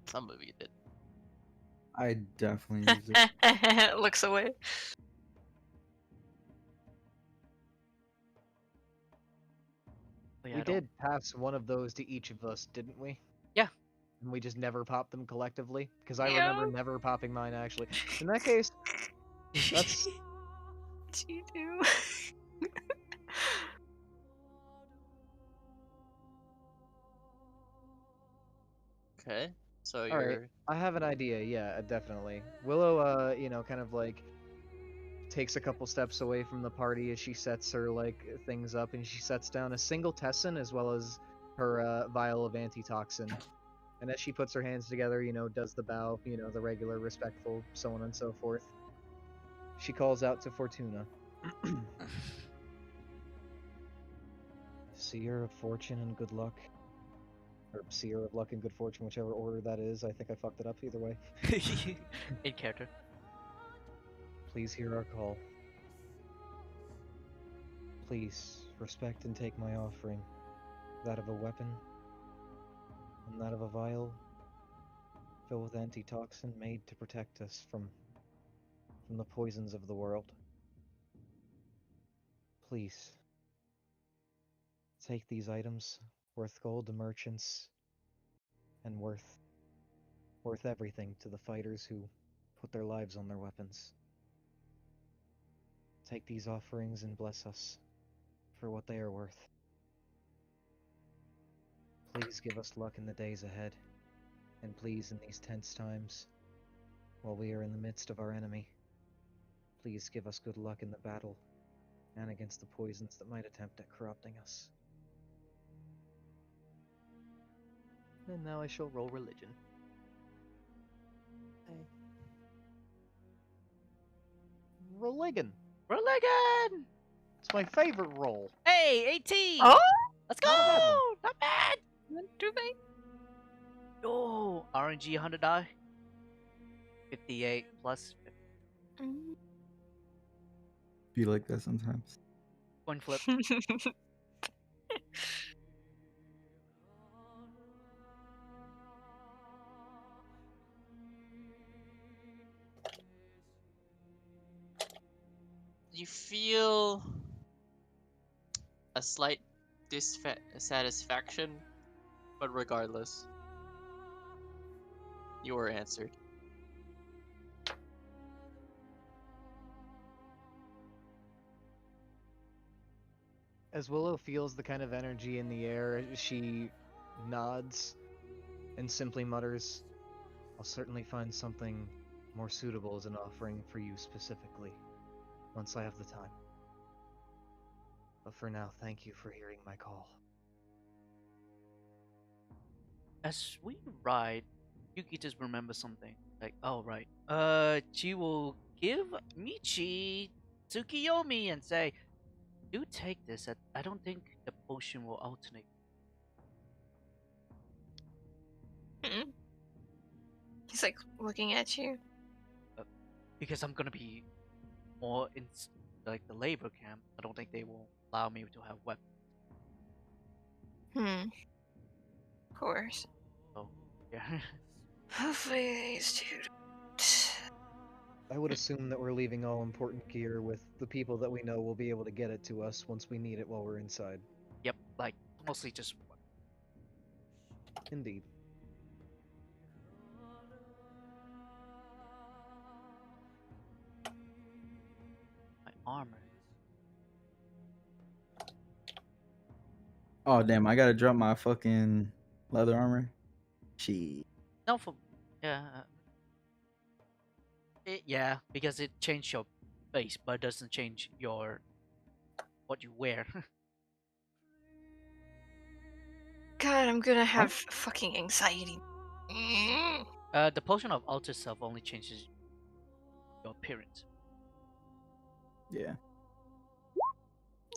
Some of you did. I definitely use it. Looks away. Oh, yeah, We I don't- did pass one of those to each of us, didn't we? Yeah. And we just never popped them collectively? Because I remember Yeah. never popping mine, actually. In that case, that's... What do you do? Okay. So All right. you're I have an idea, yeah, definitely. Willow, kind of like takes a couple steps away from the party as she sets her like things up, and she sets down a single tessin as well as her vial of antitoxin. And as she puts her hands together, does the bow, the regular respectful, so on and so forth. She calls out to Fortuna. Seer of fortune and good luck. Or Seer of luck and good fortune, whichever order that is. I think I fucked it up either way. In character. Please hear our call. Please respect and take my offering, that of a weapon, and that of a vial filled with antitoxin made to protect us from the poisons of the world. please, take these items worth gold to merchants and worth everything to the fighters who put their lives on their weapons. Take these offerings and bless us for what they are worth. Please give us luck in the days ahead, and please, in these tense times, while we are in the midst of our enemy, please give us good luck in the battle and against the poisons that might attempt at corrupting us. And now I shall roll religion. Religion! Religion! It's my favorite roll. Hey, 18! Oh, Let's go! Not a bad one. Not bad! not too bad. Oh, RNG 100 die. 58 plus Mm. Be like that sometimes. coin flip. You feel a slight dissatisfaction, but regardless, you were answered. As Willow feels the kind of energy in the air, she nods and simply mutters, I'll certainly find something more suitable as an offering for you specifically, once I have the time. But for now, thank you for hearing my call. As we ride, Yuki just remembers something. Like, oh right. She will give Michi Tsukiyomi and say, "Do take this. I don't think the potion will alternate." Mm. He's like looking at you. Because I'm gonna be more in like the labor camp. I don't think they will allow me to have weapons. Of course. So yeah. Hopefully these two. I would assume that we're leaving all important gear with the people that we know will be able to get it to us once we need it while we're inside. Yep. Like mostly just Indeed. my armor. Oh damn! I gotta drop my fucking leather armor. She. No, for yeah. Yeah, because it changed your base, but it doesn't change your what you wear. God, I'm gonna have fucking anxiety. The potion of alter self only changes your appearance. Yeah.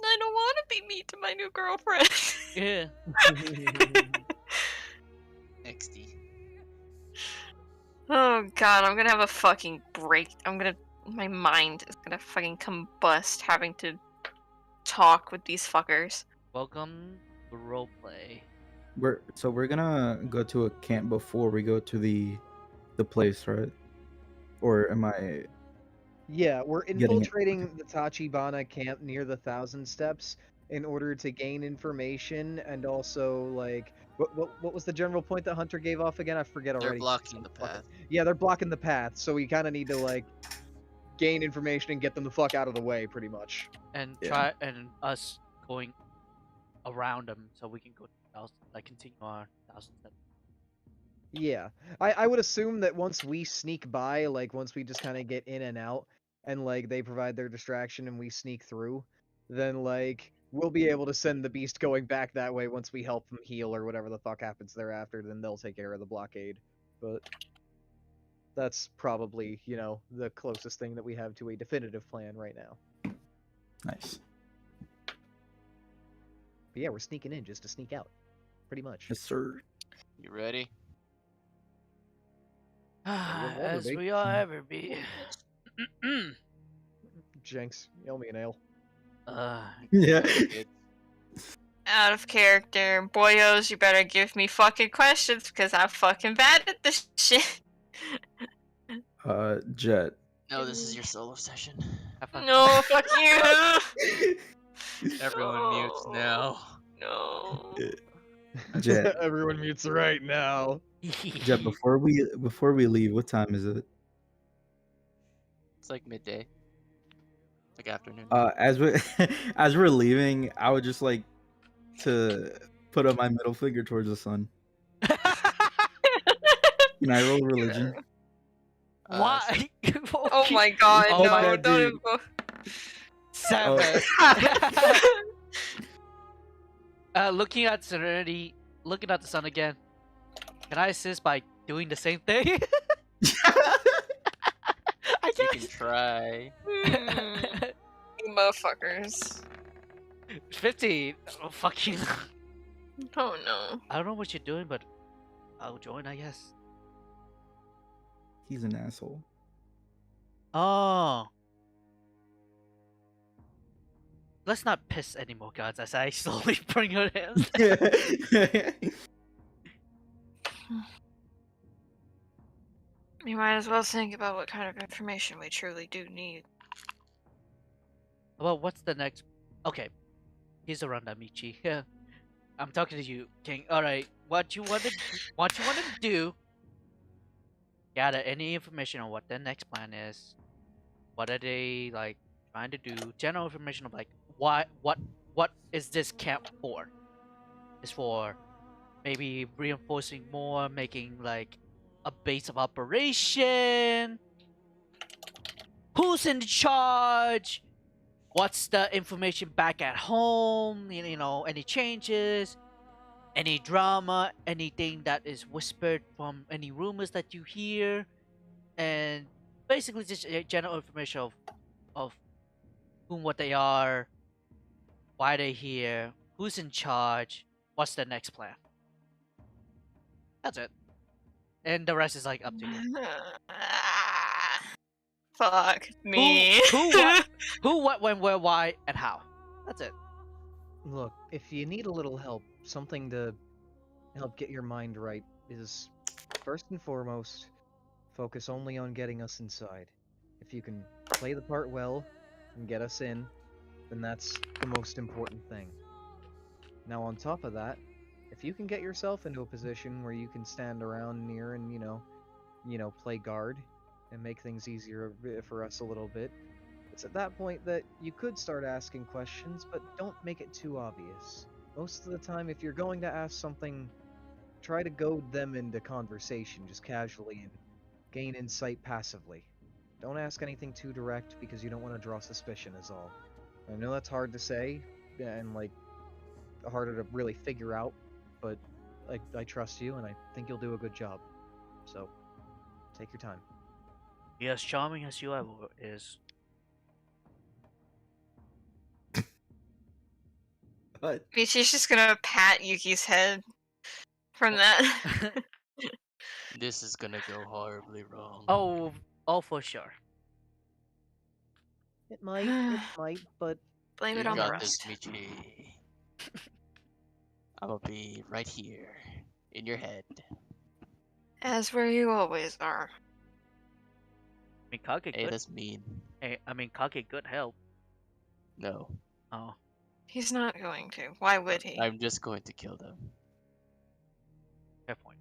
I don't want to be mean to my new girlfriend. Yeah. XD. Oh God, I'm gonna have a fucking break. My mind is gonna fucking combust having to talk with these fuckers. Welcome to roleplay. We're gonna go to a camp before we go to the place, right? Or am I? Yeah, we're Getting it. infiltrating the Tachibana camp near the Thousand Steps in order to gain information and also like what was the general point that Hunter gave off again? I forget They're already. blocking the Fuck it. path. Yeah, they're blocking the path, so we kind of need to like gain information and get them the fuck out of the way, pretty much. And Yeah. try and us going around them so we can go continue our 1,000 steps. Yeah, I would assume that once we sneak by, like once we just kind of get in and out, and like they provide their distraction and we sneak through, then like we'll be able to send the beast going back that way once we help them heal or whatever the fuck happens thereafter. Then they'll take care of the blockade. But that's probably, you know, the closest thing that we have to a definitive plan right now. Nice. But yeah, we're sneaking in just to sneak out, pretty much. Yes, sir. You ready? we'll never As be. we all ever be. Jenks, yell me an ale. Yeah. Good. Out of character. Boyos, you better give me fucking questions because I'm fucking bad at this shit. Jet. No, this is your solo session. Have fun. No, fuck you. Everyone mutes now. No. Jet, Everyone mutes right now. Jet, before we leave, what time is it? It's like midday. Like afternoon. As we as we're leaving, I would just like to put up my middle finger towards the sun. Can I roll religion? Sure. Why? Oh my god, Oh no, my- don't dude. even go. 7. Looking at Serenity, looking at the sun again. Can I assist by doing the same thing? I You can guess. try. You motherfuckers. 15. Oh, fucking. Oh no. I don't know what you're doing, but I'll join, I guess. He's an asshole. Oh. Let's not piss any more gods as I slowly bring her in. We might as well think about what kind of information we truly do need. Well, what's the next? Okay, here's a rundown, Michi. Yeah, I'm talking to you, King. All right, what you wanted to do? Gather any information on what their next plan is. What are they like trying to do? General information of like what is this camp for? It's for maybe reinforcing more, making like a base of operation. Who's in charge? What's the information back at home? You know, any changes, any drama, anything that is whispered from any rumors that you hear, and basically just general information of whom, what they are, why they're here, who's in charge, what's the next plan. That's it, and the rest is like up to you. Fuck me. Who, what, when, where, why, and how. That's it. Look, if you need a little help, something to help get your mind right is, first and foremost, focus only on getting us inside. If you can play the part well and get us in, then that's the most important thing. Now, on top of that, if you can get yourself into a position where you can stand around near and, play guard and make things easier for us a little bit, it's at that point that you could start asking questions, but don't make it too obvious. Most of the time, if you're going to ask something, try to goad them into conversation just casually and gain insight passively. Don't ask anything too direct because you don't want to draw suspicion is all. I know that's hard to say and harder to really figure out, but I trust you and I think you'll do a good job. So, take your time. Be as charming as you ever is. What? Michi's just gonna pat Yuki's head from that. This is gonna go horribly wrong. Oh, for sure. It might, but Blame You it on the got this, rust. Michi. I'm gonna be right here, in your head. As where you always are. I mean, Kage Hey, could. that's mean. Hey, I mean, Kage could help. No, Oh, He's not going to. Why would he? I'm just going to kill them. fair point.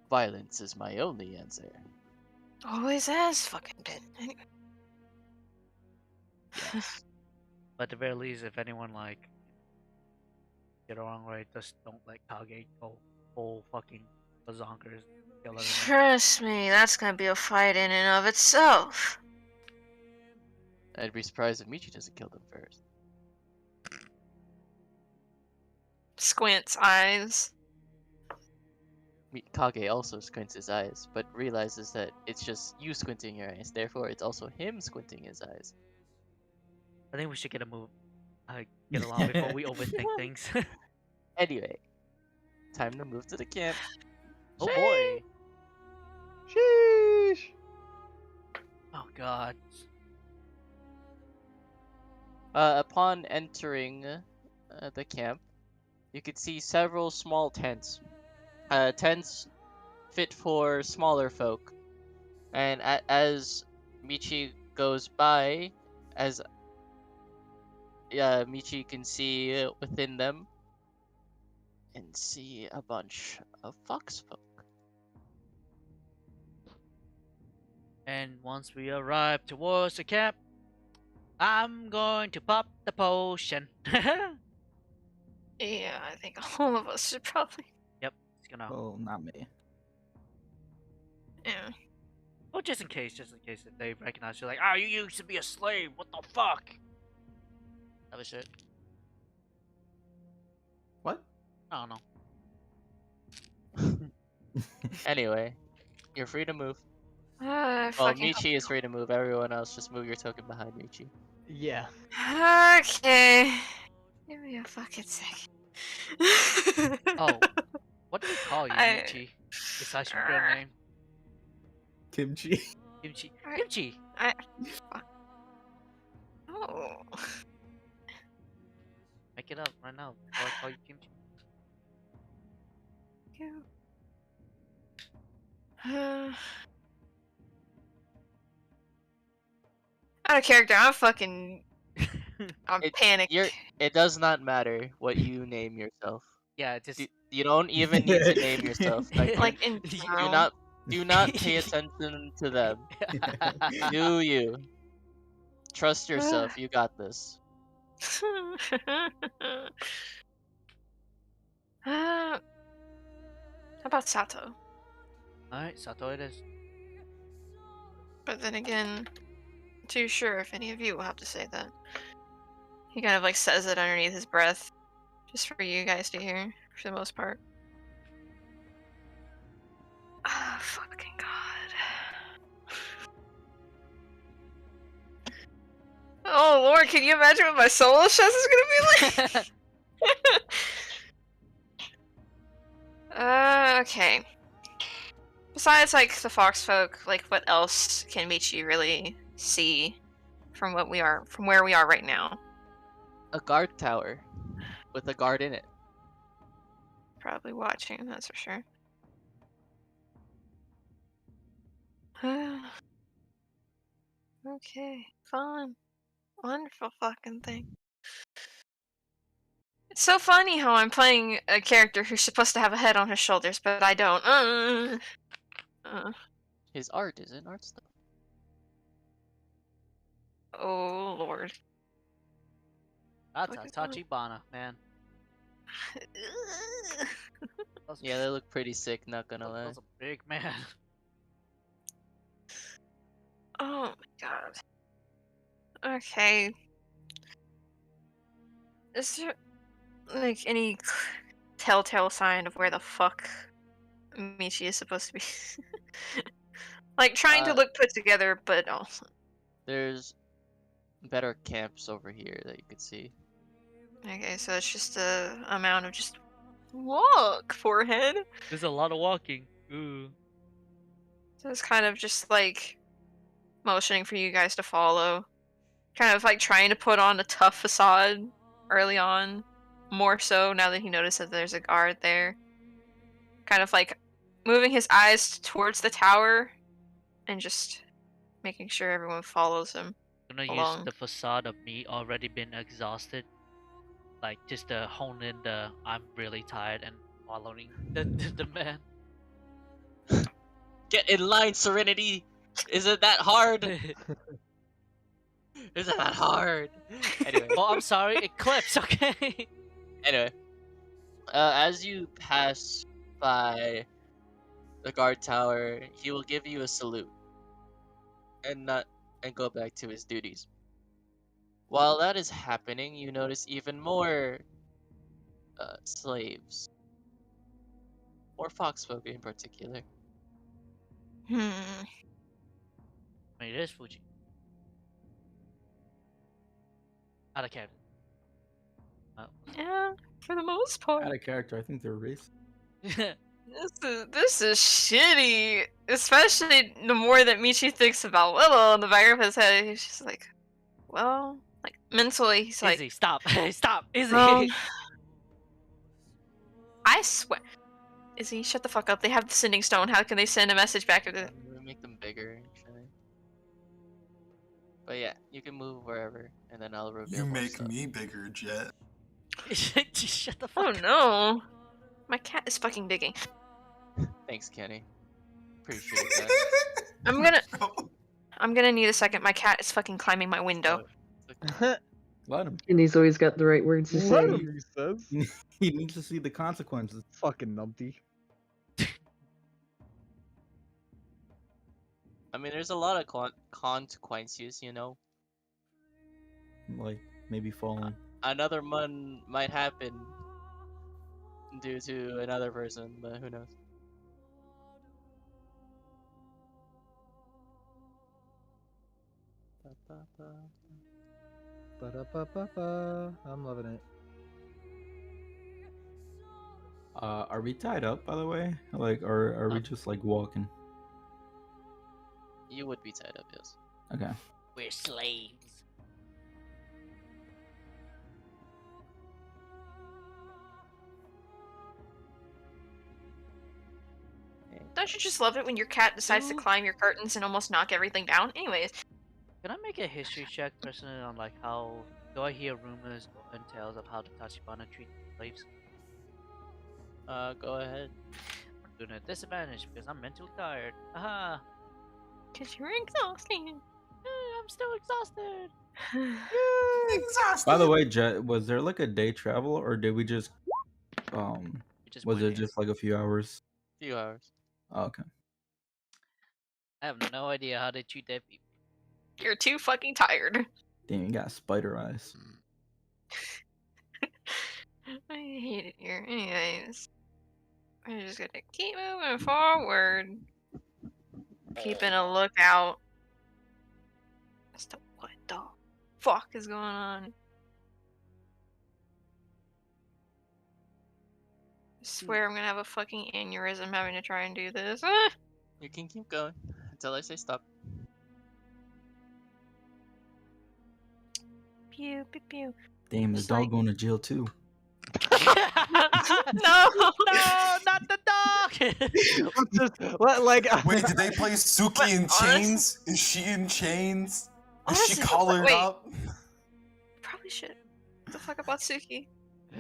Violence is my only answer. Always has fucking been. Anyway. Yes. But at the very least, if anyone like get it wrong, right, just don't let Kage go full fucking bazonkers. Kill everyone. Trust me, that's gonna be a fight in and of itself. I'd be surprised if Michi doesn't kill them first. Squints eyes. Kage also squints his eyes, but realizes that it's just you squinting your eyes. Therefore, it's also him squinting his eyes. I think we should get get along before we overthink things. Anyway, time to move to the camp. Oh boy. sheesh. Oh god. Upon entering the camp, you could see several small tents. Tents fit for smaller folk. And as Michi goes by, as Michi can see within them and see a bunch of fox folk. And once we arrive towards the camp, I'm going to pop the potion. Yeah, I think all of us should probably. Yep, it's gonna. Well, not me. Yeah. Oh, just in case if they recognize you, like, oh, you used to be a slave. What the fuck? That was shit. What? I don't know. Anyway, you're free to move. I Well, fucking Michi is free to move. Everyone else, just move your token behind Michi. Yeah. Okay. Give me a fucking second. Oh, what do we call you, I- Michi? Besides your real name, Kimchi. Kimchi. I- Kimchi. Oh. Make it up right now. Before I call you Kimchi. You. Out of character, I'm fucking. I'm panicked. It does not matter what you name yourself. Yeah, just. You don't even need to name yourself. Like in do general. not pay attention to them. Do you? Trust yourself. You got this. How about Sato? Alright, Sato it is. But then again, too sure if any of you will have to say that. He kind of like says it underneath his breath, just for you guys to hear, for the most part. Ah, fucking god. Oh lord, can you imagine what my solo chest is gonna be like? Okay. Besides, like, the fox folk, like, what else can Michi really see from where we are right now? A guard tower with a guard in it. Probably watching, that's for sure. Okay, fine. Wonderful fucking thing. It's so funny how I'm playing a character who's supposed to have a head on his shoulders, but I don't. His art is in art stuff. Oh lord. That's a Fucking Tachibana, man. Those, Yeah, they look pretty sick, not gonna lie. those are big, man. Oh my god. Okay. Is there like any telltale sign of where the fuck Michi is supposed to be? Like trying to look put together, but also. There's better camps over here that you could see. Okay, so it's just a amount of just walk, forehead. There's a lot of walking. Ooh. So it's kind of just like motioning for you guys to follow. Kind of like trying to put on a tough facade early on. More so now that he noticed that there's a guard there. Kind of like moving his eyes towards the tower and just making sure everyone follows him. I'm gonna along. use the facade of me already been exhausted. Like, just to hone in the I'm really tired and following the man. Get in line, Serenity! Isn't that hard? Isn't that hard? Anyway. Oh, I'm sorry, Eclipse, okay? Anyway. As you pass by the guard tower, he will give you a salute. And go back to his duties. While that is happening, you notice even more slaves. More foxfolk in particular. Hmm. I mean, it is Fuji. Out of character. Yeah, for the most part. Out of character, I think they're racist. This is shitty. Especially the more that Michi thinks about Willow in the back of his head, he's just like, well, like mentally, he's like, Izzy, stop. Stop. Izzy. I swear. Izzy, shut the fuck up. They have the sending stone. How can they send a message back? Make them bigger, actually. But yeah, you can move wherever, and then I'll reveal You more make stuff. me bigger, Jet. Shut the fuck Oh up. no. My cat is fucking digging. Thanks, Kenny. Appreciate that. I'm gonna need a second. My cat is fucking climbing my window. Let him. And he's always got the right words to Let say. him, he says. He needs to see the consequences. Fucking numpty. I mean, there's a lot of consequences, you know. Like maybe falling. Another one might happen due to another person, but who knows? Ba-da-ba-ba-ba. I'm loving it. Are we tied up, by the way? Like, are we just like walking? You would be tied up, yes. Okay. We're slaves. Don't you just love it when your cat decides to Ooh. climb your curtains and almost knock everything down? Anyways, Can I make a history check personally on like how do I hear rumors and tales of how the Tachibana treat slaves? Go ahead. I'm doing a disadvantage because I'm mentally tired. Aha! because you're exhausting. I'm still exhausted. Exhausted. By the way, Jet, was there like a day travel, or did we just We just was went it in. just like a few hours? Few hours. Oh, okay. I have no idea how they treat their people. You're too fucking tired. Damn, you got spider eyes. I hate it here. Anyways, we're just gonna keep moving forward. Keeping a lookout as to what the fuck is going on. I swear I'm gonna have a fucking aneurysm having to try and do this. Ah! You can keep going until I say stop. Pew pew pew. Damn, the It's dog like- going to jail too. No! No, not the dog! Let's just like. Wait, did they place Suki But in honest- chains? Is she in chains? Is Honestly, she the fu- collared wait. up? Probably should. What the fuck about Suki?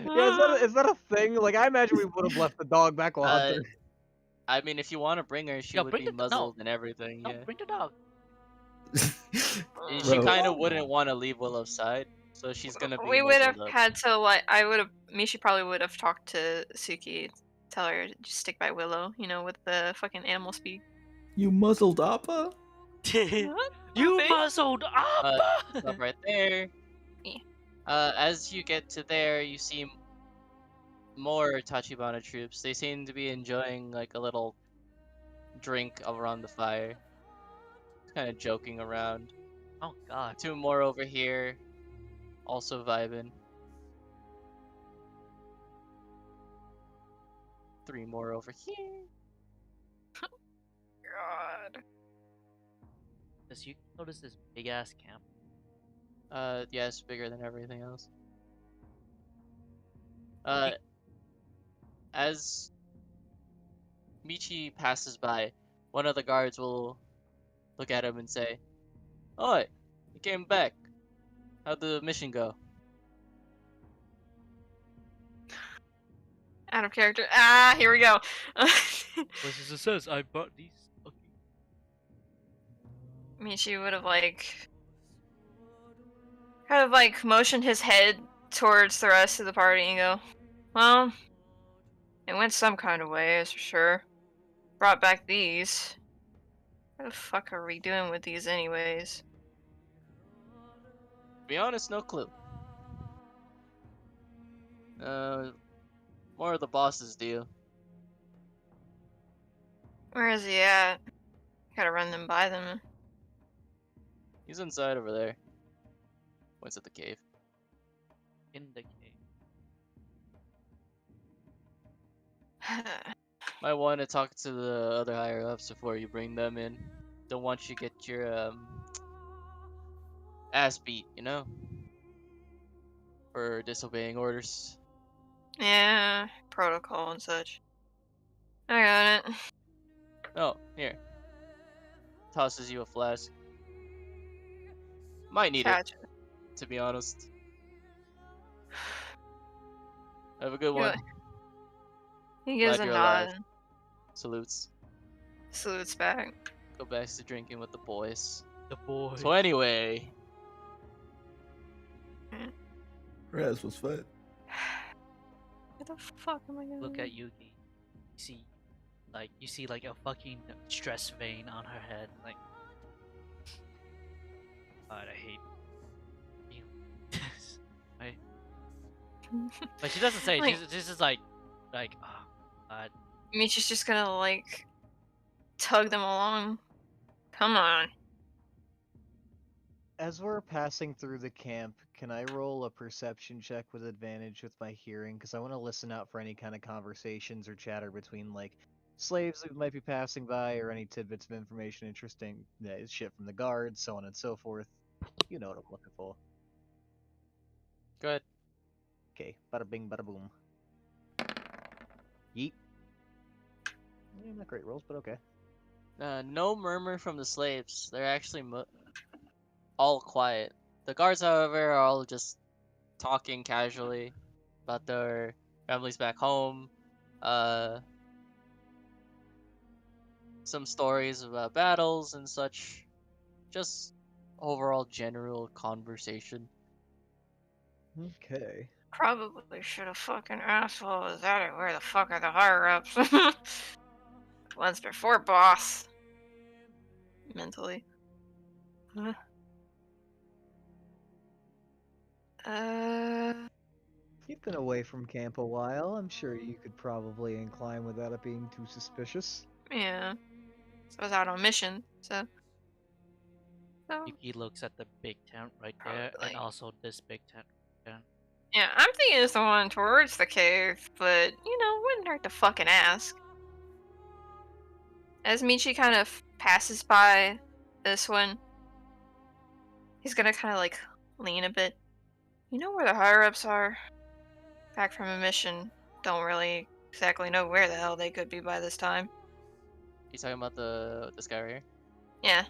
Yeah, is that a thing? Like, I imagine we would have left the dog back while Uh, Hunter. I mean, if you want to bring her, she Yo, would bring be the no. muzzled and everything. No, Yeah. bring the dog. And Uh, she Bro. kind of wouldn't want to leave Willow's side, so she's gonna be we would have muzzled up. had to like. I would have. Mishi probably would have talked to Suki, tell her to just stick by Willow. You know, with the fucking animal speak. You muzzled Appa? You Puppy. muzzled Appa! Stop right there. Yeah. As you get to there, you see more Tachibana troops. They seem to be enjoying like a little drink around the fire, kind of joking around. Oh god. 2 more over here, also vibing. 3 more over here. God. Does you notice this big ass camp? Yeah, it's bigger than everything else. As Michi passes by, one of the guards will look at him and say, "Oi, you came back. How'd the mission go?" Out of character. Ah, here we go. Versus it says I bought these. Okay. Michi would have like kind of like motioned his head towards the rest of the party and go, well, it went some kind of way, that's for sure. Brought back these. What the fuck are we doing with these anyways? To be honest, no clue. More of the boss's deal. Where is he at? Gotta run them by them. He's inside over there. Points at the cave. In the cave. Might want to talk to the other higher ups before you bring them in. Don't want you to get your ass beat, you know? For disobeying orders. Yeah, protocol and such. I got it. Oh, here. Tosses you a flask. Might need it, Gotcha. to be honest. Have a good He one. he gives Glad a you're nod, alive. Salutes. salutes back. Go back to drinking with the boys. The boy. So anyway, Her ass was fat. Where the fuck am I going? Look at Yuki. You see like a fucking stress vein on her head. Like, God, I hate you. Right? But she doesn't say. Like- She's just like, oh, God. Michi's just gonna like tug them along. Come on. As we're passing through the camp, can I roll a perception check with advantage with my hearing? Because I want to listen out for any kind of conversations or chatter between, like, slaves who might be passing by or any tidbits of information interesting, shit from the guards, so on and so forth. You know what I'm looking for. good. Okay, bada bing, bada boom. Yeet. Not great rolls, but okay. No murmur from the slaves. They're actually all quiet. The guards, however, are all just talking casually about their families back home. Some stories about battles and such. Just overall general conversation. Okay. Probably should have fucking asshole is at it. Where the fuck are the higher ups? Once before, boss. Mentally. Huh. You've been away from camp a while. I'm sure you could probably incline without it being too suspicious. Yeah. I was out on mission, so. Yuki looks at the big tent right there, Probably. and also this big tent right there. Yeah, I'm thinking it's the one towards the cave, but, wouldn't hurt to fucking ask. As Michi kind of passes by this one, he's gonna kind of, like, lean a bit. You know where the higher-ups are? Back from a mission. Don't really exactly know where the hell they could be by this time. You talking about this guy right here? Yeah.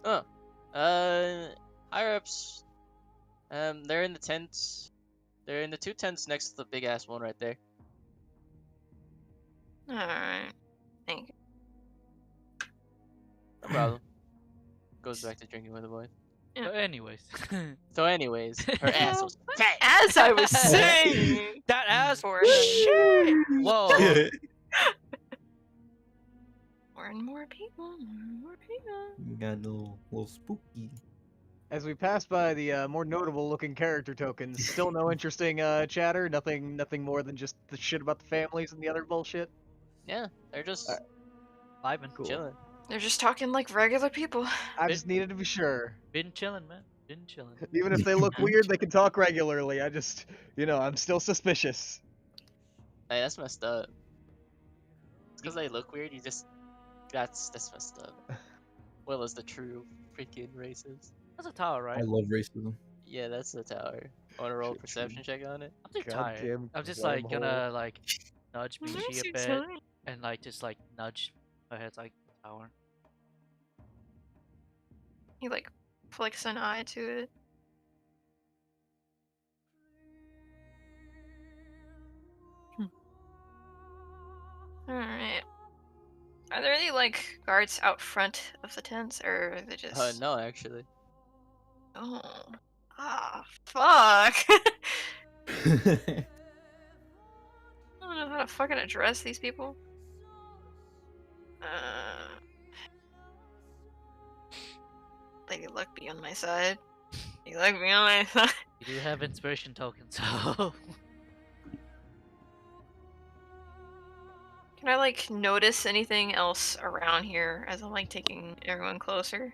Oh, higher ups. They're in the tents. They're in the two tents next to the big ass one right there. Alright. Thank you. No problem. Goes back to drinking with the boys. Yeah. So anyways. So anyways, her ass was fat. As I was saying! That ass For shit! Whoa. more and more people, more and more people. Got a little spooky. As we pass by the more notable-looking character tokens, still no interesting chatter. Nothing more than just the shit about the families and the other bullshit. Yeah, they're just Vibing. Cool. chilling. They're just talking like regular people. I just needed to be sure. Been chilling, man. Been chilling. Even if they look weird, they can talk regularly. I just, I'm still suspicious. Hey, that's messed up. It's because they look weird. That's messed up. Will is the true freaking racist. That's a tower, right? I love racism. Yeah, that's the tower. Want to roll a Shit, perception check on it? I'm too tired. Goddamn I'm just like wormhole. gonna like nudge I'm Michi so a bit sorry. and like just like nudge her head like tower. He like flicks an eye to it. Alright. Are there any like guards out front of the tents, or are they just? No, actually. Oh. Ah, fuck. I don't know how to fucking address these people. Lady Luck be on my side. Lady Luck be on my side. You do have inspiration tokens, so Can I like notice anything else around here as I'm like taking everyone closer?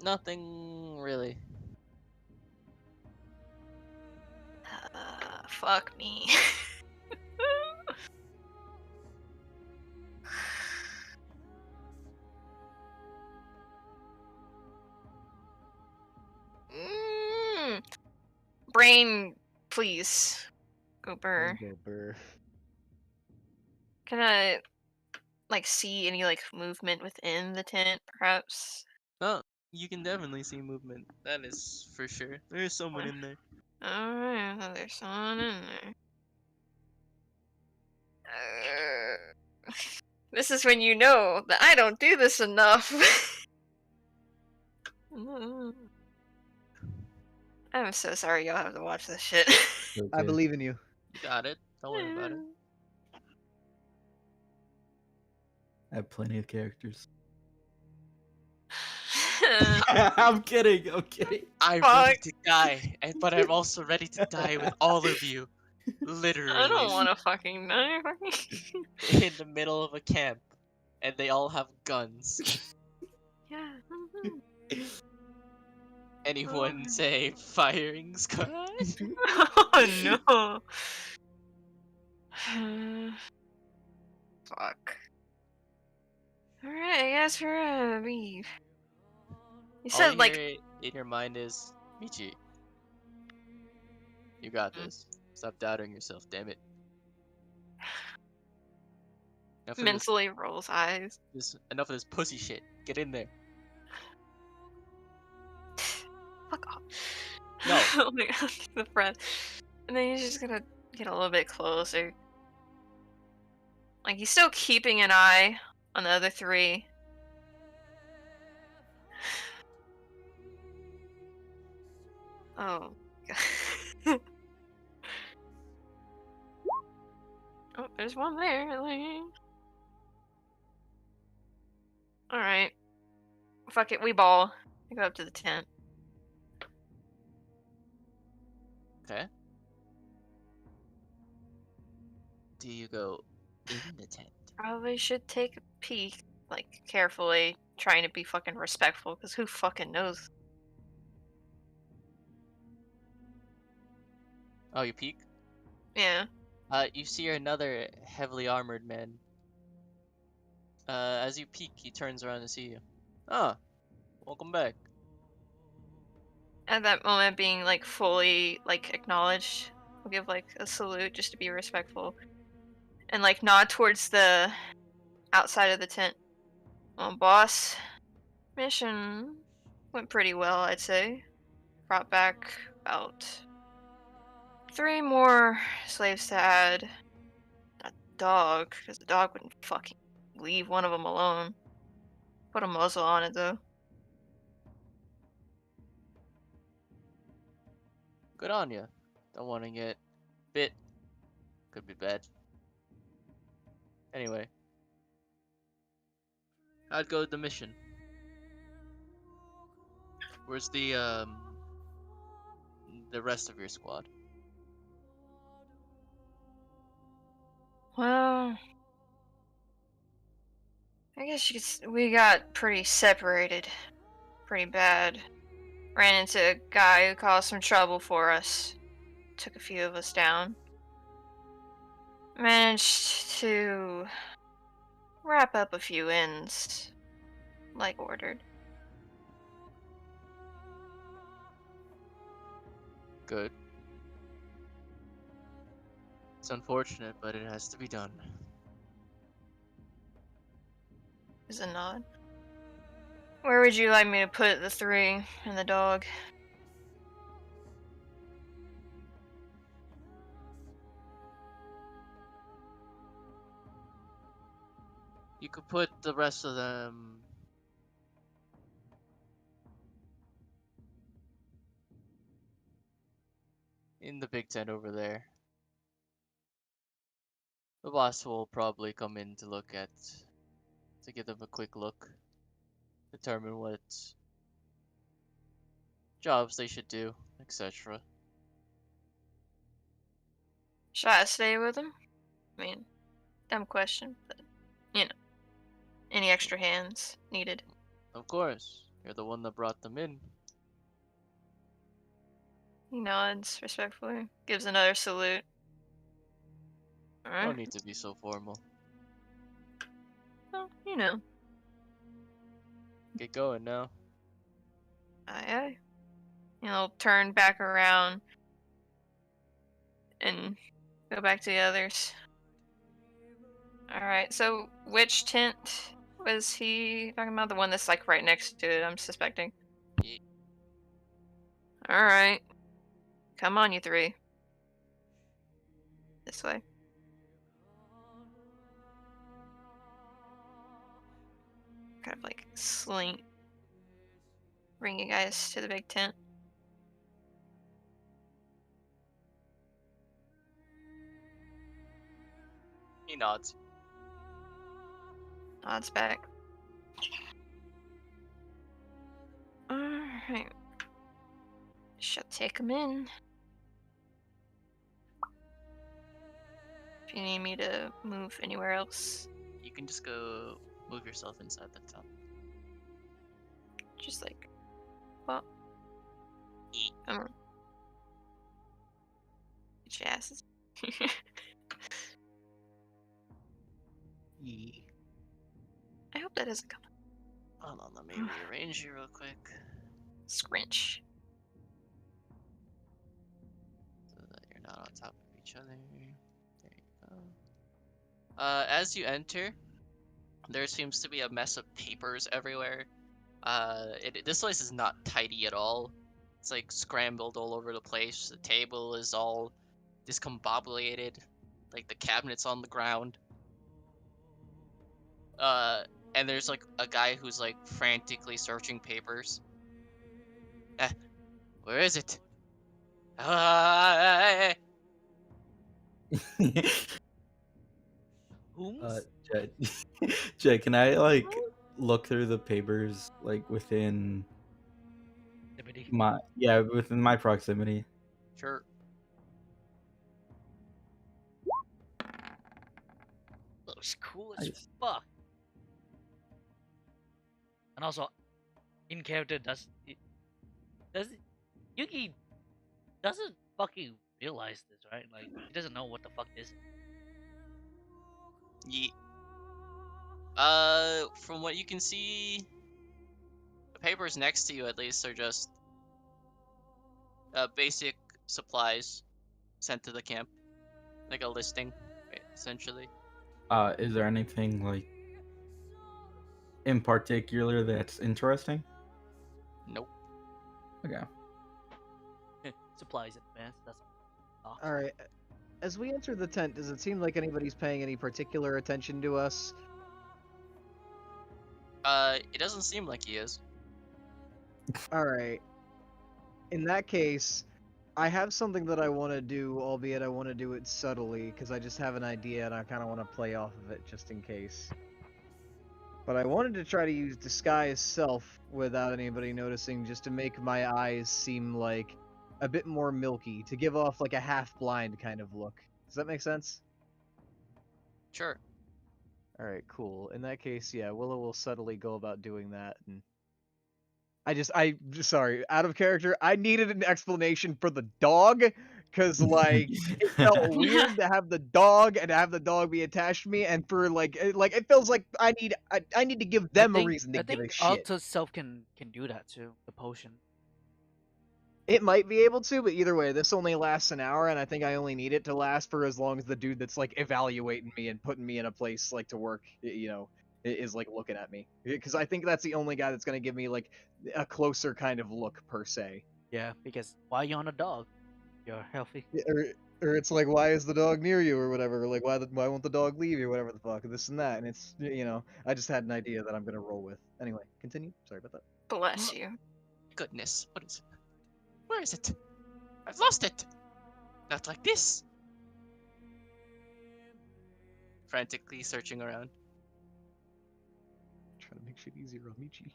Nothing really. Fuck me. Brain, please. Go burr. Go burr. Can I like see any like movement within the tent, perhaps? No, You can definitely see movement. That is for sure. There's someone in there. Alright, so there's someone in there. This is when you know that I don't do this enough. I'm so sorry y'all have to watch this shit. I Okay. believe in you. You got it. Don't worry about it. I have plenty of characters. I'm kidding. I'm kidding. I'm ready Fuck. to die, but I'm also ready to die with all of you. I don't Literally. want to fucking die. In the middle of a camp. And they all have guns. Yeah. Anyone say firing squad? Oh no. Fuck. Alright, I guess we're beef. You All said you like hear in your mind is, Michi, you got this. Stop doubting yourself, damn it. Enough of mentally rolls eyes. enough of this pussy shit. Get in there. Fuck off. No. Oh my god, the breath. And then he's just gonna get a little bit closer. Like he's still keeping an eye on the other three. Oh. God. Oh, there's one there. Alright. Fuck it, we ball. I go up to the tent. Okay. Do you go in the tent? Probably should take a peek, like, carefully, trying to be fucking respectful, because who fucking knows? Oh, you peek? Yeah. You see another heavily armored man. As you peek, he turns around to see you. Ah, welcome back. At that moment, being, like, fully, like, acknowledged, I'll give, like, a salute just to be respectful. And, like, nod towards the outside of the tent. Well, boss, mission went pretty well, I'd say. Brought back about 3 more slaves to add. A dog, because the dog wouldn't fucking leave one of them alone. Put a muzzle on it, though. Good on you. Don't want to get bit. Could be bad. Anyway. How'd go with the mission? Where's the rest of your squad? Well, I guess we got pretty separated. Pretty bad. Ran into a guy who caused some trouble for us. Took a few of us down. Managed to wrap up a few ends, like ordered. Good. It's unfortunate, but it has to be done. Is a nod. Where would you like me to put the 3 and the dog? You could put the rest of them in the big tent over there. The boss will probably come in to give them a quick look, determine what jobs they should do, etc. Should I stay with him? I mean, dumb question, but you know, any extra hands needed? Of course, you're the one that brought them in. He nods respectfully, gives another salute. No Alright. need to be so formal. Well, you know. Get going now. Aye aye. He'll turn back around and go back to the others. Alright, so which tent was he talking about? The one that's like right next to it, I'm suspecting. Alright. Come on, you three. This way. Kind of like bring you guys to the big tent. He nods. Nods back. Alright. Shall take him in. If you need me to move anywhere else, You can just go move yourself inside the tent. just like, well, Eat. come on. Get your asses. Yee. I hope that doesn't come. Hold on, let me rearrange you real quick. Scrinch. So that you're not on top of each other. There you go. As you enter, there seems to be a mess of papers everywhere. This place is not tidy at all. It's like scrambled all over the place. The table is all discombobulated. Like the cabinet's on the ground. And there's like a guy who's like frantically searching papers. Where is it? Ah, Whom's? Jet, Jet, can I like look through the papers like within within my proximity? Sure. Looks cool as Nice. fuck. And also, in character does Yugi doesn't fucking realize this, right? Like he doesn't know what the fuck this is. From what you can see, the papers next to you at least are just basic supplies sent to the camp, like a listing, right, essentially. Is there anything like in particular that's interesting? Nope. Okay. Supplies in advance. That's all. All right. As we enter the tent, does it seem like anybody's paying any particular attention to us? It doesn't seem like he is. All right. In that case, I have something that I want to do, albeit I want to do it subtly, because I just have an idea and I kind of want to play off of it just in case. But I wanted to try to use disguise self without anybody noticing, just to make my eyes seem like a bit more milky, to give off like a half-blind kind of look. Does that make sense? Sure. All right, cool. In that case, yeah, Willow will subtly go about doing that, and sorry, out of character. I needed an explanation for the dog, cause like it felt weird to have the dog and have the dog be attached to me, and for like it feels like I need to give them a reason to I give a think shit. Alta self can do that too. The potion. It might be able to, but either way, this only lasts an hour, and I think I only need it to last for as long as the dude that's like evaluating me and putting me in a place like to work, is like looking at me. Because I think that's the only guy that's gonna give me like a closer kind of look per se. Yeah, because why you on a dog? You're healthy. Or it's like, why is the dog near you, or whatever? Or like, why won't the dog leave you, whatever the fuck, this and that. And it's, I just had an idea that I'm gonna roll with. Anyway, continue. Sorry about that. Bless you. Goodness, what is? Where is it? I've lost it. Not like this. Frantically searching around. Trying to make shit easier on Michi.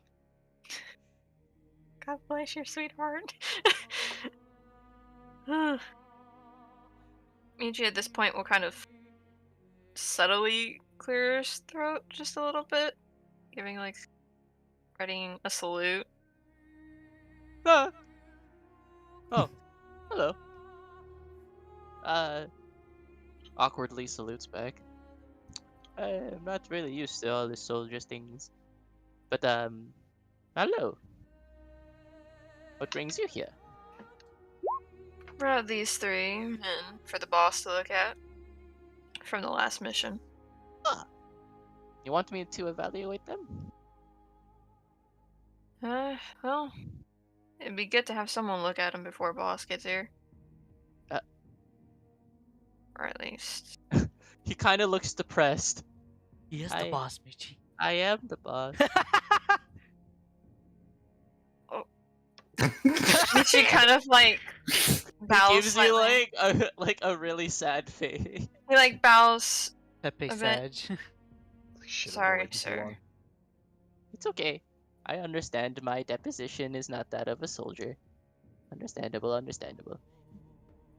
God bless your sweetheart. Michi at this point will kind of subtly clear his throat just a little bit, giving like readying a salute. Ah. Oh, hello. Awkwardly salutes back. I'm not really used to all the soldier things, but hello. What brings you here? Brought these three men for the boss to look at from the last mission. Ah, you want me to evaluate them? Well, It'd be good to have someone look at him before boss gets here. Uh. Or at least. He kind of looks depressed. He is the boss, Michi. I am the boss. She kind of like He bows gives you slightly. like a really sad face. He like bows. Pepe A bit. Sage. Shit, I've been Sorry, waiting too sir. long. It's okay. I understand my deposition is not that of a soldier. Understandable, understandable.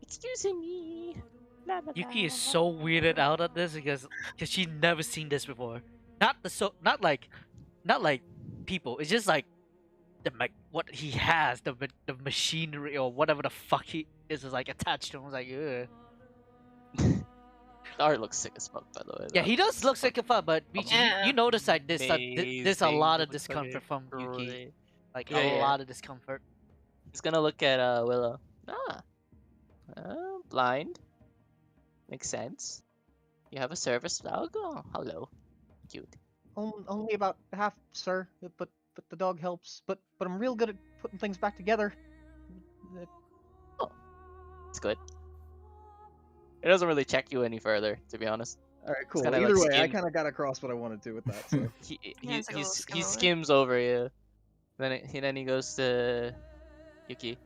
Excuse me. La, la, Yuki is la. so weirded out at this because she never seen this before. Not like people. It's just like what he has, the machinery or whatever the fuck he is like attached to him. I was like, ugh. The art looks sick as fuck, by the way. Yeah, he does look sick of fun, but Michi, Yeah. you notice like there's a Amazing. lot of It looks discomfort from Yuki. great. Like Yeah, a yeah. lot of discomfort. He's gonna look at Willow. Blind. Makes sense. You have a service dog? Oh, hello. Cute. Only about half, sir. But the dog helps. But I'm real good at putting things back together. It's good. It doesn't really check you any further, to be honest. All right, cool. kinda Either like way, I skim- kind of got across what I wanted to with that. So Yeah, it's like a little skim He over. skims over you. Then he goes to Yuki.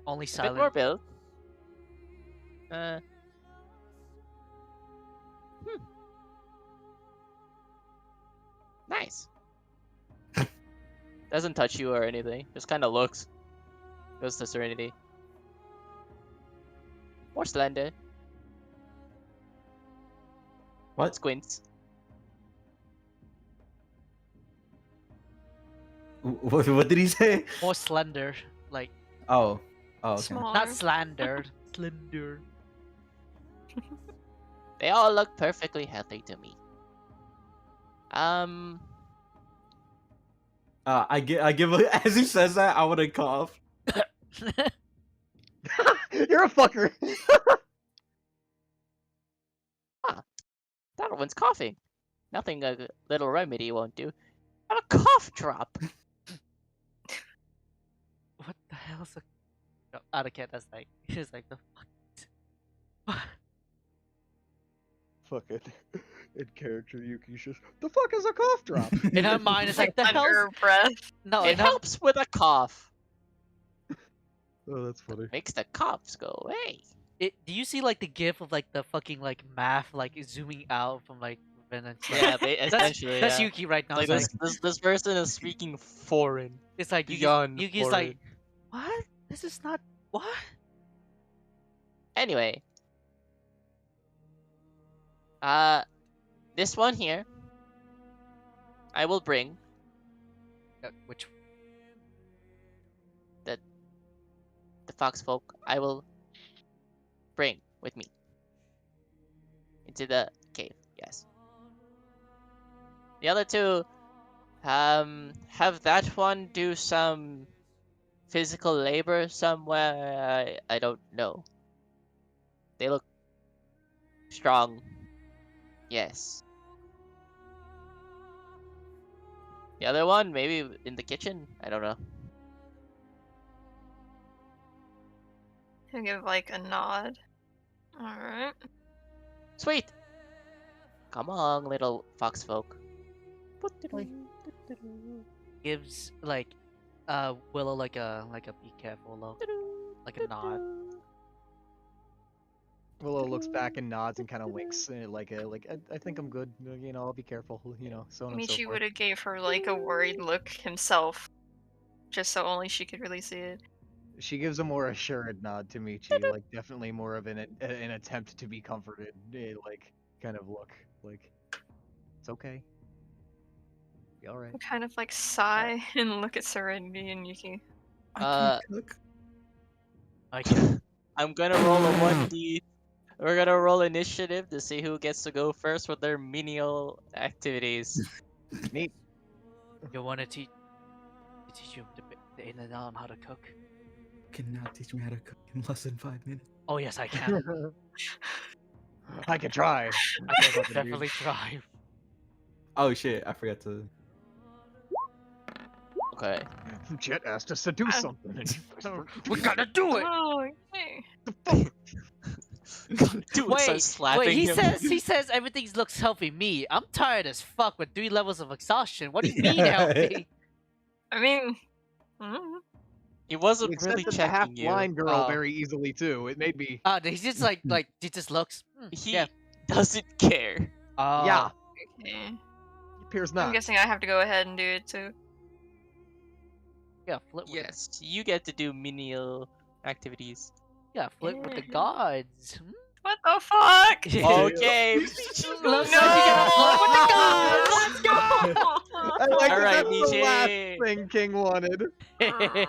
Only A bit silent. more build. Nice. Doesn't touch you or anything. Just kind of looks. Goes to Serenity. More slender. What? Squints. What did he say? More slender. Like Oh. Oh, okay. Small. not slandered. Slender. They all look perfectly healthy to me. I give as he says that, I want to cough. you're a fucker. That one's coughing. Nothing a little remedy won't do. Have a cough drop. What the hell's a Anakin? That's like he's like the fuck. Fucking in character, Yuki's just the fuck is a cough drop. In her mind, it's like the hell's Under breath. no. It In her, helps with a cough. Oh, that's funny. Makes the coughs go away. do you see like the gif of like the fucking like math like zooming out from like Ren and Yeah, essentially. that's yeah. Yuki right now. Like It's this person is speaking foreign. it's like beyond Yuki's foreign. like, what? This is not what? Anyway. This one here, I will bring Which the fox folk. I will bring with me into the cave. Yes. The other two, have that one do some physical labor somewhere. I don't know. They look strong. Yes. The other one, maybe in the kitchen. I don't know. He'll give like a nod. Alright. Sweet. Come on, little fox folk. gives like Willow like a be careful look, like a nod. Willow looks back and nods and kind of winks, I think I'm good. You know, I'll be careful. You know, so on and so Michi forth. would have gave her like a worried look himself, just so only she could really see it. She gives a more assured nod to Michi, like definitely more of an attempt to be comforted, like kind of look, like it's okay, be all right. We'll kind of like sigh and look at Serenity and Yuki. I can cook. I can I'm gonna roll a 1d. We're gonna roll initiative to see who gets to go first with their menial activities. Neat. you want to teach you the in and out on how to cook. Cannot teach me how to cook in less than 5 minutes. Oh yes, I can. I could try. I can definitely try. Oh shit, I forgot to. Okay. Jet asked us to do I- something. And you guys were- We gotta do it. Oh, okay. Dude, start slapping wait. He him. says everything looks healthy. Me, I'm tired as fuck with 3 levels of exhaustion. What do you mean healthy? I mean, mm, He He wasn't accepted really the checking half-blind you. girl Oh. very easily too. It made me. He's just like he just looks. He Yeah. doesn't care. Yeah, okay. it appears I'm not. guessing I have to go ahead and do it too. Yeah, flip. With Yes, you get to do menial activities. flip with the Yeah. gods. What the fuck? Okay. Looks No! like you gotta flip with the gods. Let's go. I like All that right, that's the last Michi. thing King wanted.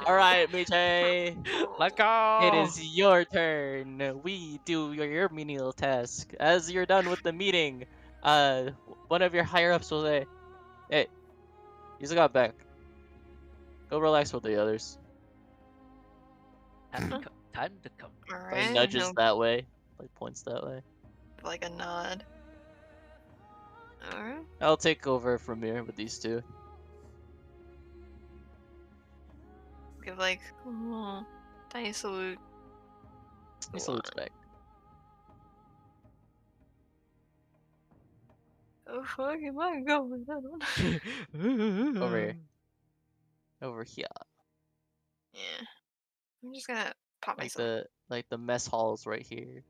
All right, Michi. Let's go. It is your turn. We do your menial task. As you're done with the meeting, one of your higher ups will say, "Hey, you just got back. Go relax with the others." Time to come. He Alright, nudges he'll that way, like points that way. give, like a nod. Alright. I'll take over from here with these two. Give like tiny salute. He salutes back. Oh fuck am I going on? Over here. Over here. Yeah. I'm just gonna pop Like myself. the mess hall's right here.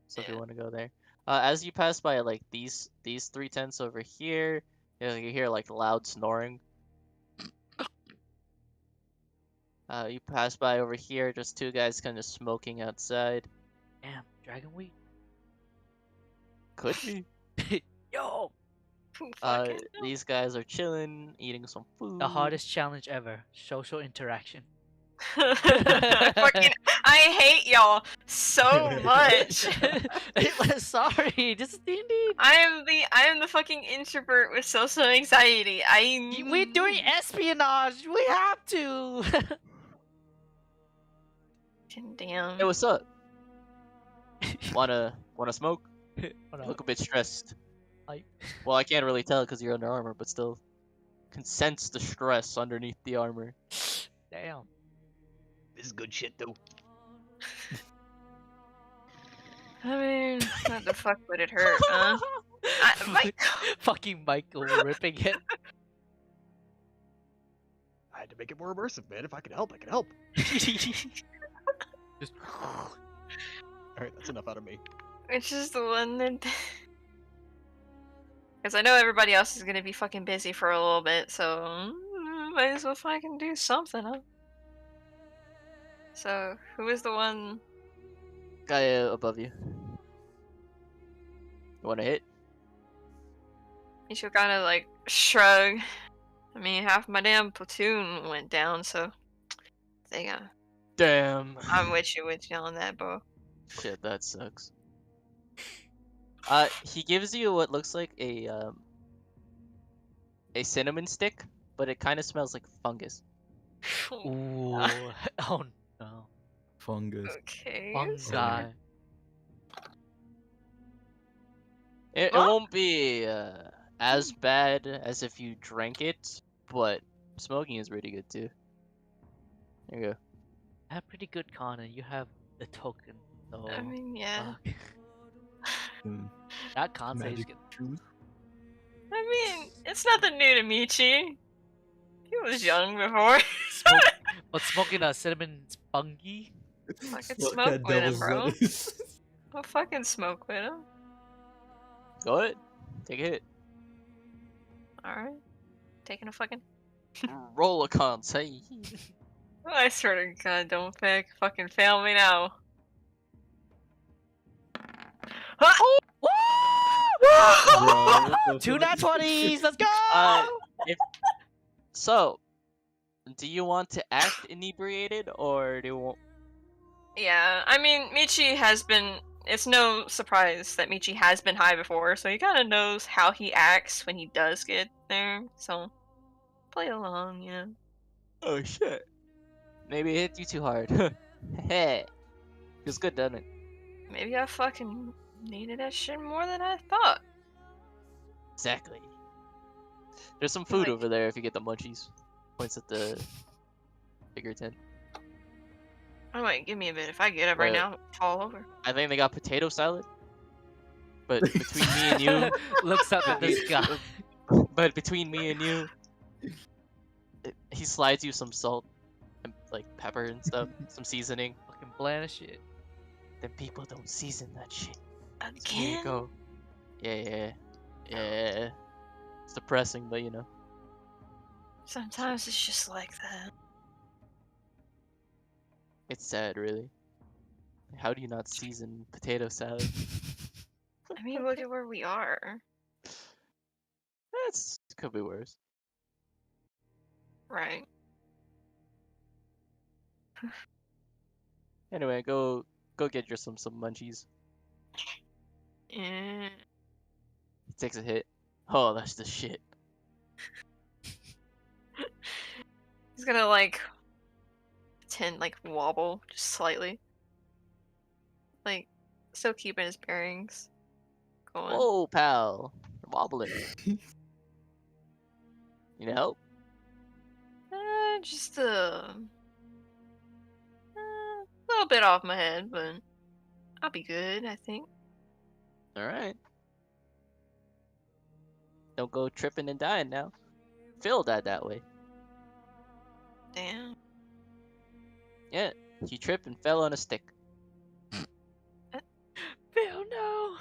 So if you Yeah. want to go there. As you pass by like these 3 tents over here, you hear like loud snoring. You pass by over here, just 2 guys kind of smoking outside. Damn, dragon weed. Could be. Yo, Fucking These guys are chilling, eating some food. the hardest challenge ever: social interaction. fucking I hate y'all so much. Sorry, this is D&D. I am the fucking introvert with social anxiety. We're doing espionage. We have to. Damn. Hey, what's up? Wanna smoke? Oh, You no. look a bit stressed. I- Well, I can't really tell because you're under armor, but still, can sense the stress underneath the armor. Damn. This is good shit though. I mean, what the fuck would it hurt, huh? Fucking Michael ripping it. I had to make it more immersive, man. If I could help, I could help. Just All right, that's enough out of me. Which is the one that. Because I know everybody else is gonna be fucking busy for a little bit, so might as well fucking do something, huh? So, who is the one? Guy above you. You wanna hit? You should kind of like shrug. I mean, half my damn platoon went down, so they Damn. I'm with you on that, bro. Shit, that sucks. He gives you what looks like a cinnamon stick, but it kind of smells like fungus. ooh. Oh no. Fungus. Okay. Fungi. It Huh? won't be as bad as if you drank it, but smoking is pretty good too. There you go. I have pretty good con and you have the token, so I mean, yeah. fuck. That con saves Magic good. truth. I mean, it's nothing new to Michi. He was young before. Smoke, but smoking a cinnamon fungi? Fucking Smoke smoke that with him, devil's bro. lettuce. I'll fucking smoke with him. Go ahead. Take a hit. Alright. Taking a fucking. Roll a con save. I swear to God, don't fucking fail me now. Bro, Two nat 20s, let's go! If so, do you want to act inebriated or do you want? Yeah, I mean, Michi has been. It's no surprise that Michi has been high before, so he kind of knows how he acts when he does get there. So, play along, yeah. Oh shit. Maybe it hit you too hard. Hey, feels good, doesn't it? Maybe I fucking needed that shit more than I thought. Exactly. There's some food Like- over there if you get the munchies. Points at the bigger tin. Oh wait, give me a bit. If I get up right Wait. now, I'll fall over. I think they got potato salad. But between me and you, Looks up at the he- sky. but between me and you, he slides you some salt and like pepper and stuff, some seasoning. Fucking bland as shit. Then people don't season that shit. So here you Again? go. Yeah. It's depressing, but you know. Sometimes it's just like that. It's sad, really. How do you not season potato salad? I mean, look at where we are. That's could be worse. Right. Anyway, go get your some munchies. Yeah. He takes a hit. Oh, that's the shit. He's gonna like pretend like wobble just slightly. Like still keeping his bearings going. Whoa, pal. You're wobbling. You need help? Just a little bit off my head, but I'll be good, I think. Alright. Don't go tripping and dying now. Phil died that way. Damn. Yeah, he tripped and fell on a stick. Phil, no.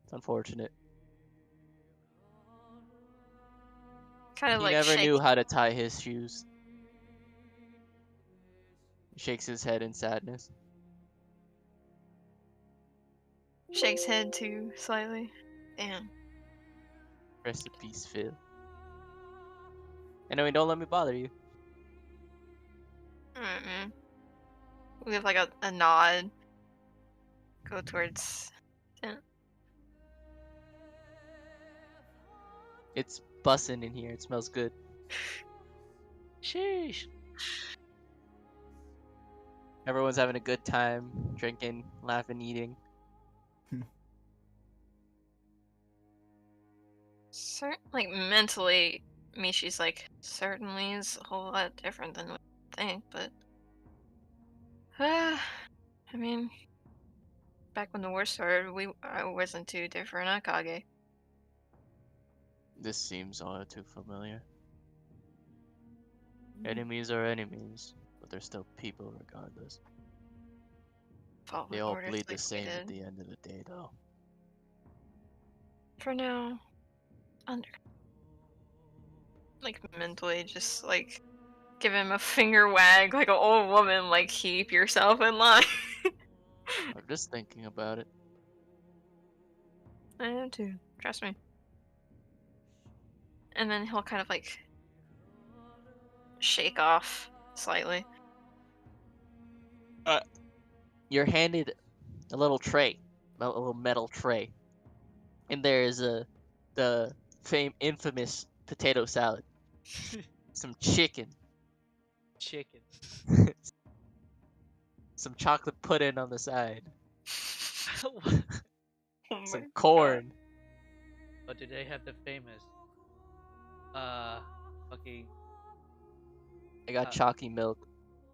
It's unfortunate. Kind of He like never shakes, knew how to tie his shoes. He shakes his head in sadness. shakes head too slightly. Damn. Rest in peace, Phil. Anyway, don't let me bother you. Alright, man. We have like a nod. Go towards. It's bussin' in here. It smells good. Sheesh. Everyone's having a good time, drinking, laughing, eating. Like mentally, Mishi's like certainly is a whole lot different than what I think, but I mean, back when the war started, I wasn't too different, Akage. This seems all too familiar. Enemies are enemies, but they're still people regardless. Fought They with all orders bleed the like we same at did. the end of the day, though. For now, under. Like mentally, just like give him a finger wag, like an old woman, like keep yourself in line. I'm just thinking about it. I am too. Trust me. And then he'll kind of like shake off slightly. You're handed a little tray, a little metal tray, and there is the infamous potato salad, some chicken, Chicken. some chocolate pudding on the side, What? Oh some my corn. But do they have the famous fucking I got Uh, chalky milk.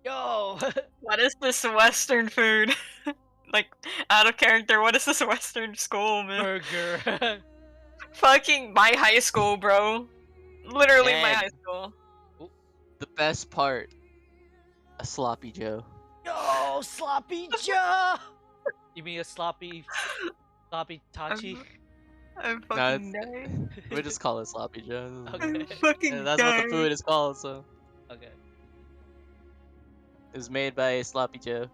yo? What is this Western food? Like, out of character, what is this Western school, man? Burger. Fucking my high school, bro. Literally my And high school. the best part, a sloppy Joe. Yo, sloppy Joe. You mean a sloppy Tachi? I'm No, fucking dying. we just call it sloppy Joe. Okay. I'm fucking And that's what the food is called. So Okay. it was made by sloppy Joe.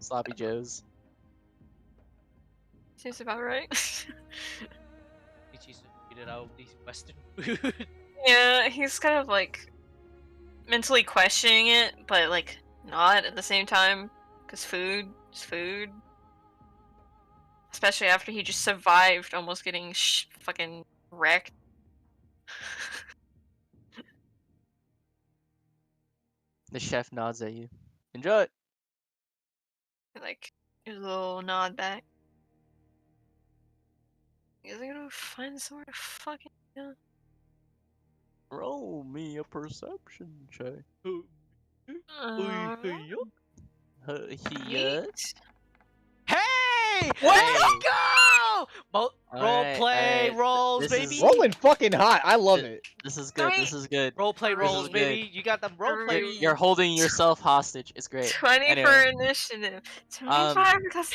Sloppy Joes. Seems about right. Ichi's figured out these Western food. Yeah, he's kind of like mentally questioning it, but like not at the same time. Because food is food. Especially after he just survived almost getting fucking wrecked. The chef nods at you. Enjoy it. Like, a little nod back. Is he gonna find somewhere to fucking go? Roll me a perception check. Uh, He Yeet. Hey! What? Let's go! Role play Alright. rolls, This baby. is Rolling fucking hot. I love it. this is good. This is good. Role play This is rolls, good. baby. You got them role play. You're holding yourself hostage. It's great. 20 for Anyway, initiative. 25 because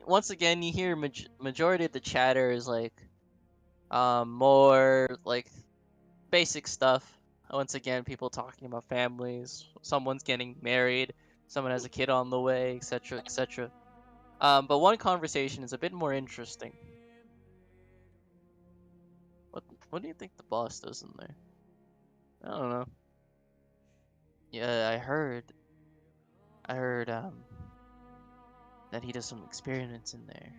once again, you hear majority of the chatter is like, more like basic stuff. Once again, people talking about families. Someone's getting married. Someone has a kid on the way, etc., etc. But one conversation is a bit more interesting. What do you think the boss does in there? I don't know. Yeah, I heard that he does some experiments in there.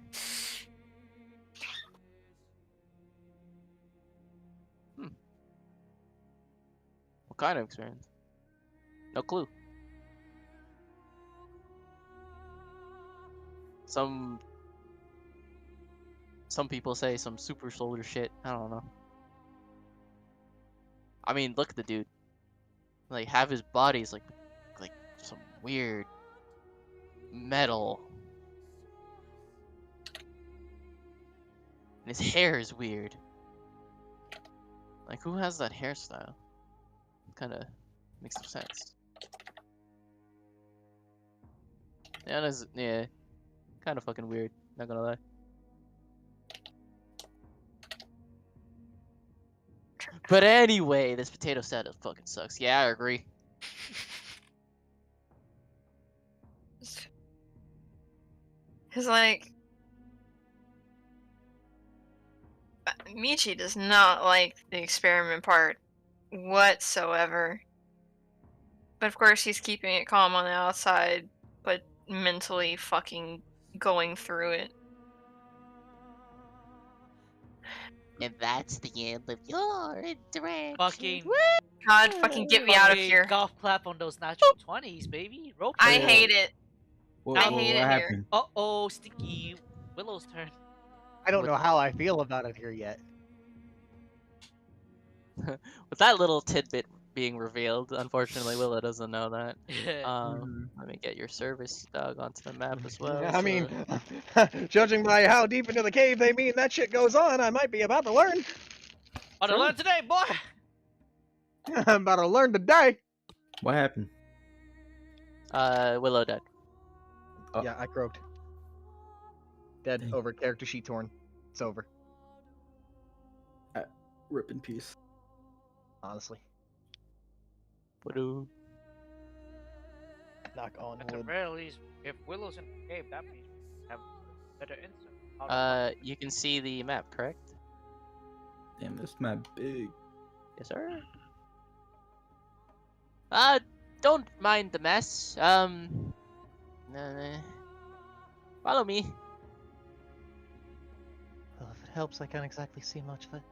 What kind of experiments? No clue. Some people say some super soldier shit. I don't know. I mean, look at the dude. Like half his body is like some weird metal. And his hair is weird. Like who has that hairstyle? Kind of makes no sense. Yeah, kind of fucking weird. Not gonna lie. But anyway, this potato salad fucking sucks. Yeah, I agree. Because, like, Michi does not like the experiment part whatsoever. But of course, he's keeping it calm on the outside, but mentally fucking going through it. And that's the end of your interaction. Fucking, God, fucking get me out of fucking here. golf clap on those natural 20s, baby. Role play I rolls. hate it. I hate what it here. happened? Uh-oh, Sticky. Willow's turn. I don't With- know how I feel about it here yet. With that little tidbit being revealed, unfortunately, Willow doesn't know that. Let me get your service dog onto the map as well. I mean, judging by how deep into the cave they mean that shit goes on, I might be about to learn. On the learn today, boy! I'm about to learn today. What happened? Willow dead. Oh. Yeah, I croaked. Dead. Dang. Over. Character sheet torn. It's over. Rip in peace. Honestly. Ba-doo. Knock on At the wood. very least, if Willow's in the cave, that means we have better insight. You can see the map, correct? Damn, this map big. Yes, sir. Don't mind the mess. Follow me. Well, if it helps, I can't exactly see much of it.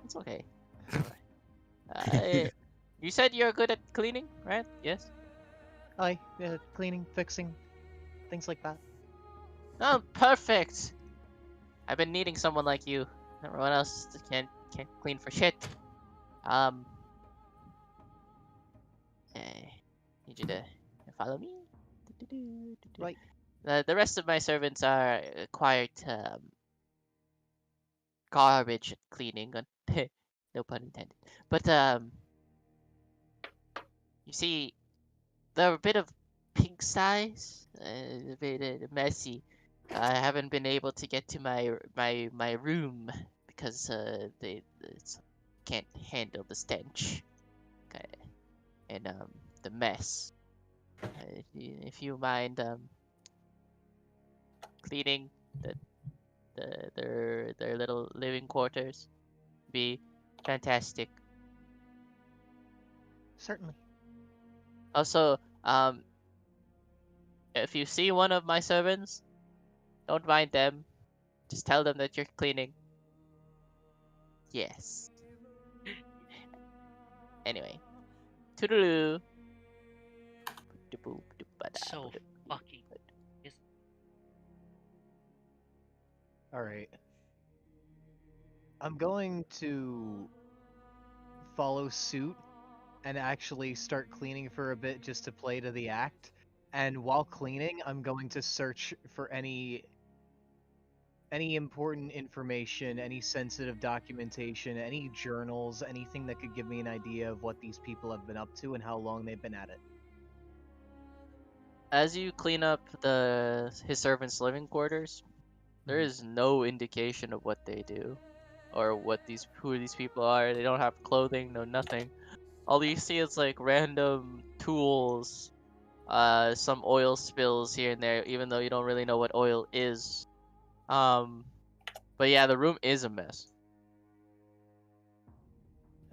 It's okay. You said you're good at cleaning, right? Yes. Aye, cleaning, fixing, things like that. Oh, perfect. I've been needing someone like you. Everyone else can't clean for shit. Need you to follow me. Right. The rest of my servants are quite garbage at cleaning. No pun intended. But you see, they're a bit of pigsties, a bit messy. I haven't been able to get to my room because they can't handle the stench, okay, and the mess. If you mind cleaning their little living quarters, be fantastic. Certainly. Also, if you see one of my servants, don't mind them. Just tell them that you're cleaning. Yes. Anyway. Toodaloo. So fucking. Alright. I'm going to follow suit and actually start cleaning for a bit just to play to the act. And while cleaning, I'm going to search for any important information, any sensitive documentation, any journals, anything that could give me an idea of what these people have been up to and how long they've been at it. As you clean up his servants' living quarters, there Mhm. is no indication of what they do or who these people are. They don't have clothing, no nothing. All you see is like random tools, some oil spills here and there, even though you don't really know what oil is. Um, but yeah, the room is a mess,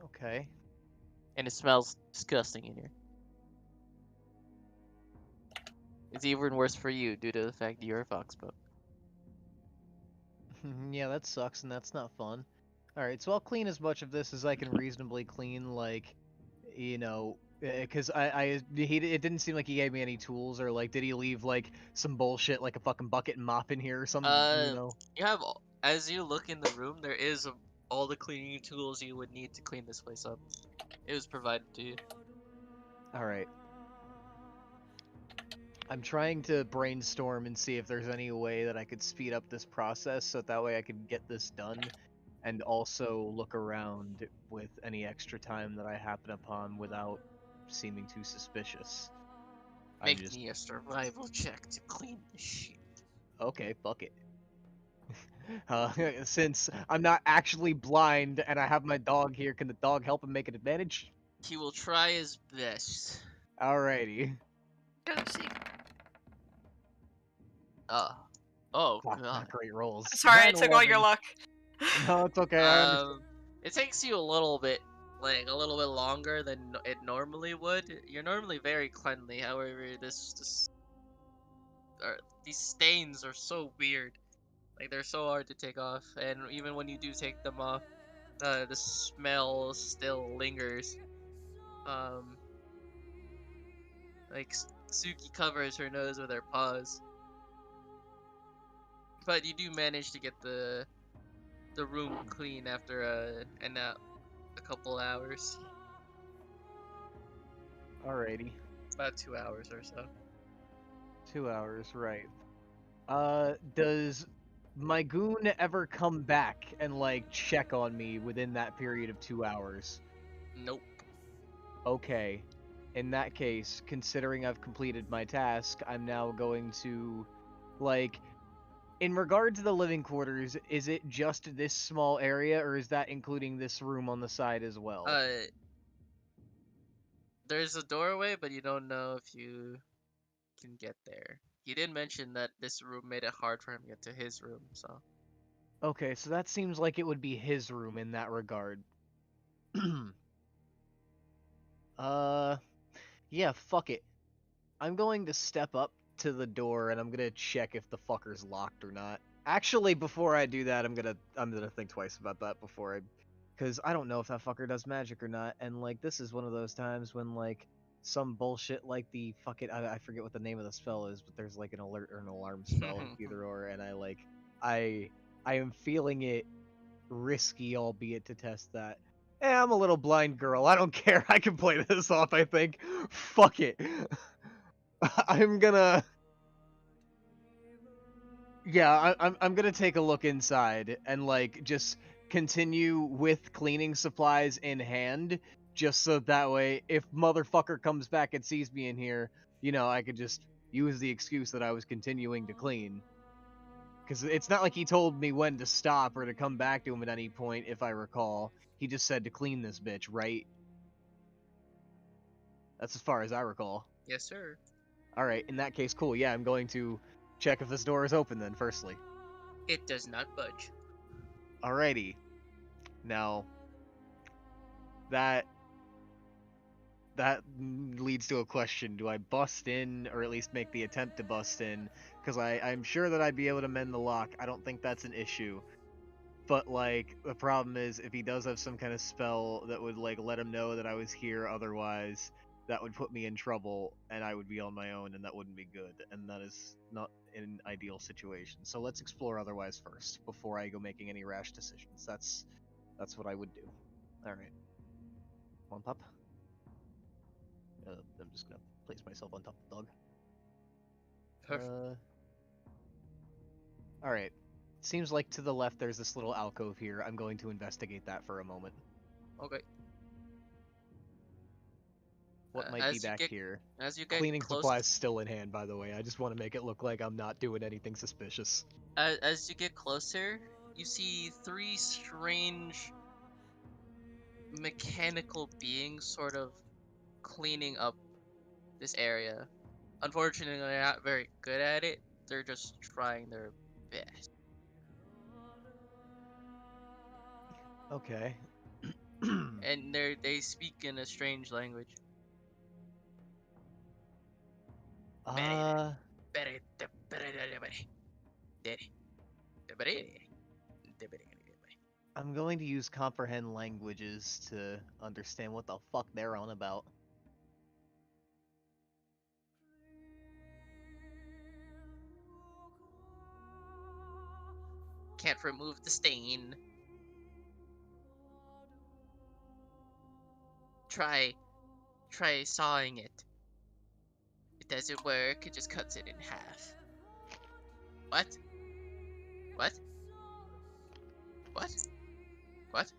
Okay. and it smells disgusting in here. It's even worse for you due to the fact that you're a foxboat. Yeah, that sucks, and that's not fun. Alright, so I'll clean as much of this as I can reasonably clean, like, you know, because it didn't seem like he gave me any tools, or, like, did he leave, like, some bullshit, like a fucking bucket and mop in here or something, you Uh, know? you have as you look in the room, there is all the cleaning tools you would need to clean this place up. It was provided to you. Alright. I'm trying to brainstorm and see if there's any way that I could speed up this process so that way I could get this done and also look around with any extra time that I happen upon without seeming too suspicious. I'm Make just me a survival check to clean this shit. okay, fuck it. Since I'm not actually blind and I have my dog here, can the dog help him make an advantage? He will try his best. Alrighty. Go see. Uh, oh Fuck, god. not great rolls. Sorry, I 9, took all your 11. luck. No, it's okay. I understand. It takes you a little bit, like a little bit longer than it normally would. You're normally very cleanly. However, these stains are so weird. Like they're so hard to take off, and even when you do take them off, the smell still lingers. Um, like Suki covers her nose with her paws, but you do manage to get the room clean after a couple hours, Alrighty. about 2 hours or so. 2 hours, right. Does my goon ever come back and, like, check on me within that period of 2 hours? Nope. Okay. In that case, considering I've completed my task, I'm now going to, like, in regard to the living quarters, is it just this small area, or is that including this room on the side as well? There's a doorway, but you don't know if you can get there. He did mention that this room made it hard for him to get to his room, so. Okay, so that seems like it would be his room in that regard. uh, yeah, fuck it. I'm going to step up to the door and I'm gonna check if the fucker's locked or not. Actually, before I do that, I'm gonna think twice about that before because I don't know if that fucker does magic or not. And like, this is one of those times when like some bullshit like the fucking I forget what the name of the spell is, but there's like an alert or an alarm spell, either or, and I I am feeling it risky, albeit to test that. I'm a little blind girl. I don't care. I can play this off. I think. Fuck it. I'm gonna. Yeah, I'm gonna take a look inside and like just continue with cleaning supplies in hand, just so that way if motherfucker comes back and sees me in here, you know, I could just use the excuse that I was continuing to clean. Because it's not like he told me when to stop or to come back to him at any point, if I recall. He just said to clean this bitch, right? That's as far as I recall. Yes, sir. Alright, in that case, cool. Yeah, I'm going to check if this door is open then, firstly. It does not budge. Alrighty. Now, that leads to a question. Do I bust in, or at least make the attempt to bust in? Because I'm sure that I'd be able to mend the lock. I don't think that's an issue. But, like, the problem is, if he does have some kind of spell that would, like, let him know that I was here otherwise, that would put me in trouble, and I would be on my own, and that wouldn't be good. And that is not in an ideal situation. So let's explore otherwise first before I go making any rash decisions. That's what I would do. All right, come on, pup. I'm just gonna place myself on top of the dog. Perfect. All right. Seems like to the left there's this little alcove here. I'm going to investigate that for a moment. Okay. What might be As you back get here? close, Cleaning supplies still in hand, by the way. I just want to make it look like I'm not doing anything suspicious. as you get closer, you see three strange mechanical beings sort of cleaning up this area. Unfortunately, they're not very good at it. They're just trying their best, Okay. and they speak in a strange language. uh, I'm going to use comprehend languages to understand what the fuck they're on about. Can't remove the stain. Try try sawing it. It doesn't work. It just cuts it in half. What? What? What? What?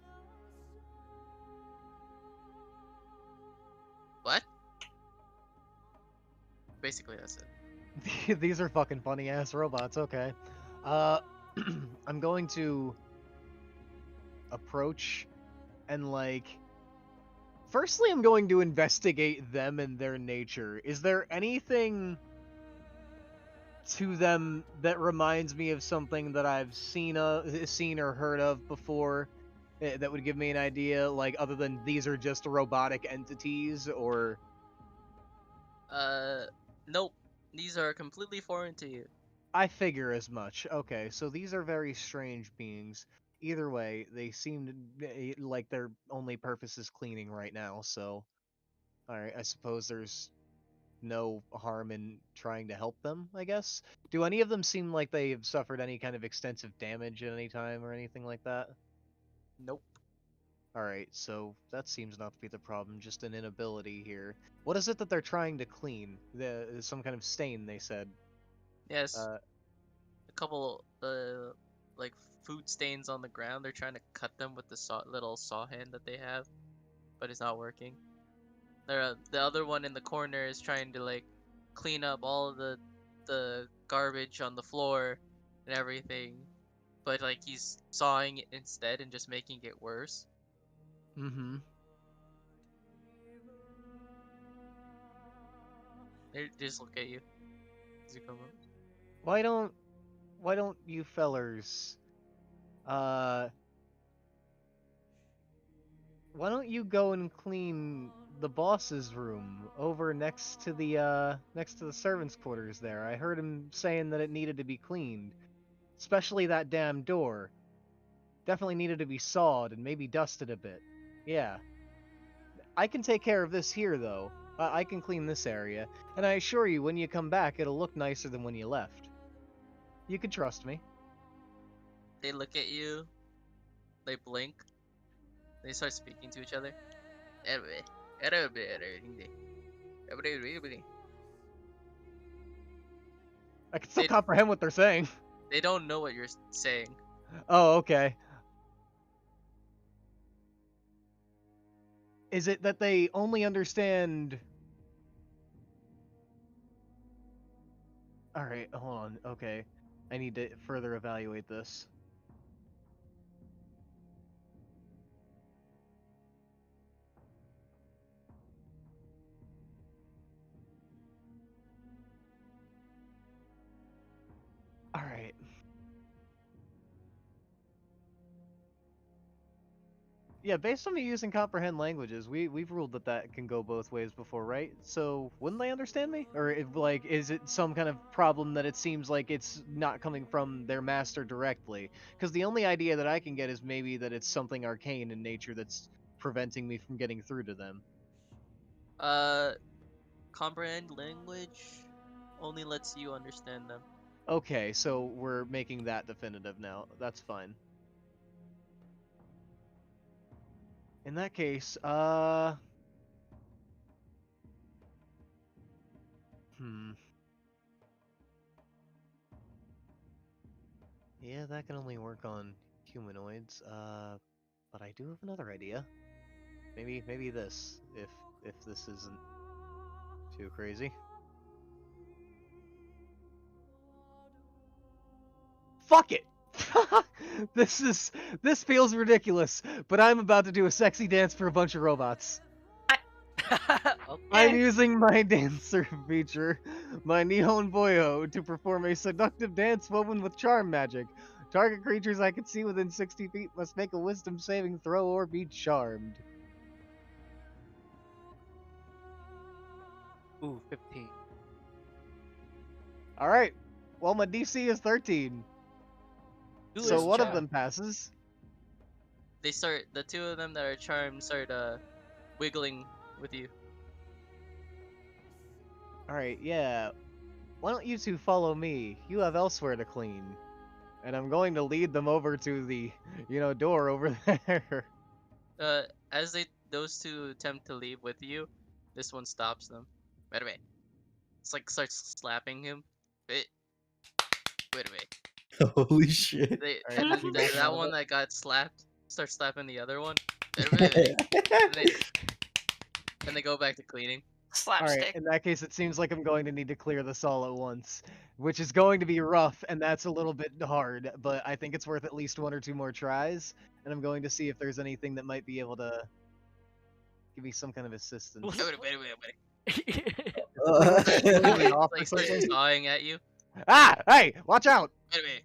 What? Basically, that's it. These are fucking funny ass robots. Okay. Uh, I'm going to approach and like. Firstly, I'm going to investigate them and their nature. Is there anything to them that reminds me of something that I've seen or heard of before? That would give me an idea, like other than these are just robotic entities, or Uh, nope. These are completely foreign to you. I figure as much. Okay, so these are very strange beings. Either way, they seem like their only purpose is cleaning right now, so alright, I suppose there's no harm in trying to help them, I guess. Do any of them seem like they've suffered any kind of extensive damage at any time or anything like that? Nope. Alright, so that seems not to be the problem, just an inability here. What is it that they're trying to clean? Some kind of stain, they said. Yes, Uh, a couple like food stains on the ground. They're trying to cut them with the little saw hand that they have, but it's not working. The other one in the corner is trying to like clean up all of the garbage on the floor and everything, but like he's sawing it instead and just making it worse. mm-hmm. They just look at you as you come up. Why don't you fellers uh why don't you go and clean the boss's room over next to the servants' quarters there? I heard him saying that it needed to be cleaned. Especially that damn door. Definitely needed to be sawed and maybe dusted a bit. Yeah. I can take care of this here though. I can clean this area, and I assure you when you come back it'll look nicer than when you left. You can trust me. They look at you. They blink. They start speaking to each other. I can still They comprehend what they're saying. they don't know what you're saying. Oh, okay. Is it that they only understand... Alright, hold on. Okay. I need to further evaluate this. Alright. Yeah, based on me using comprehend languages, we've ruled that that can go both ways before, right? So wouldn't they understand me, or if, like, is it some kind of problem that it seems like it's not coming from their master directly? Because the only idea that I can get is maybe that it's something arcane in nature that's preventing me from getting through to them. Uh, comprehend language only lets you understand them. Okay, so we're making that definitive now. That's fine. In that case, yeah, that can only work on humanoids. But I do have another idea. Maybe this, if this isn't too crazy. Fuck it! This feels ridiculous, but I'm about to do a sexy dance for a bunch of robots. I'm Okay. using my dancer feature, my Nihon Boyo, to perform a seductive dance woven with charm magic. Target creatures I can see within 60 feet must make a wisdom saving throw or be charmed. Ooh, 15. Alright, well, my DC is 13, Do so his one of job. them passes. The two of them that are charmed start wiggling with you. Alright, yeah. Why don't you two follow me? You have elsewhere to clean. And I'm going to lead them over to the, door over there. Uh, as those two attempt to leave with you, this one stops them. Wait a minute. It's like starts slapping him. Wait, wait a minute. Holy shit. Alright, And then we back out that of one it. that got slapped starts slapping the other one. Wait a minute. And they go back to cleaning. Alright, Slapstick. in that case, it seems like I'm going to need to clear this all at once, which is going to be rough, and that's a little bit hard, but I think it's worth at least one or two more tries, and I'm going to see if there's anything that might be able to give me some kind of assistance. Wait a minute, wait a minute. Really off or Like starts something? sawing at you. Ah! Hey! Watch out! Wait a minute.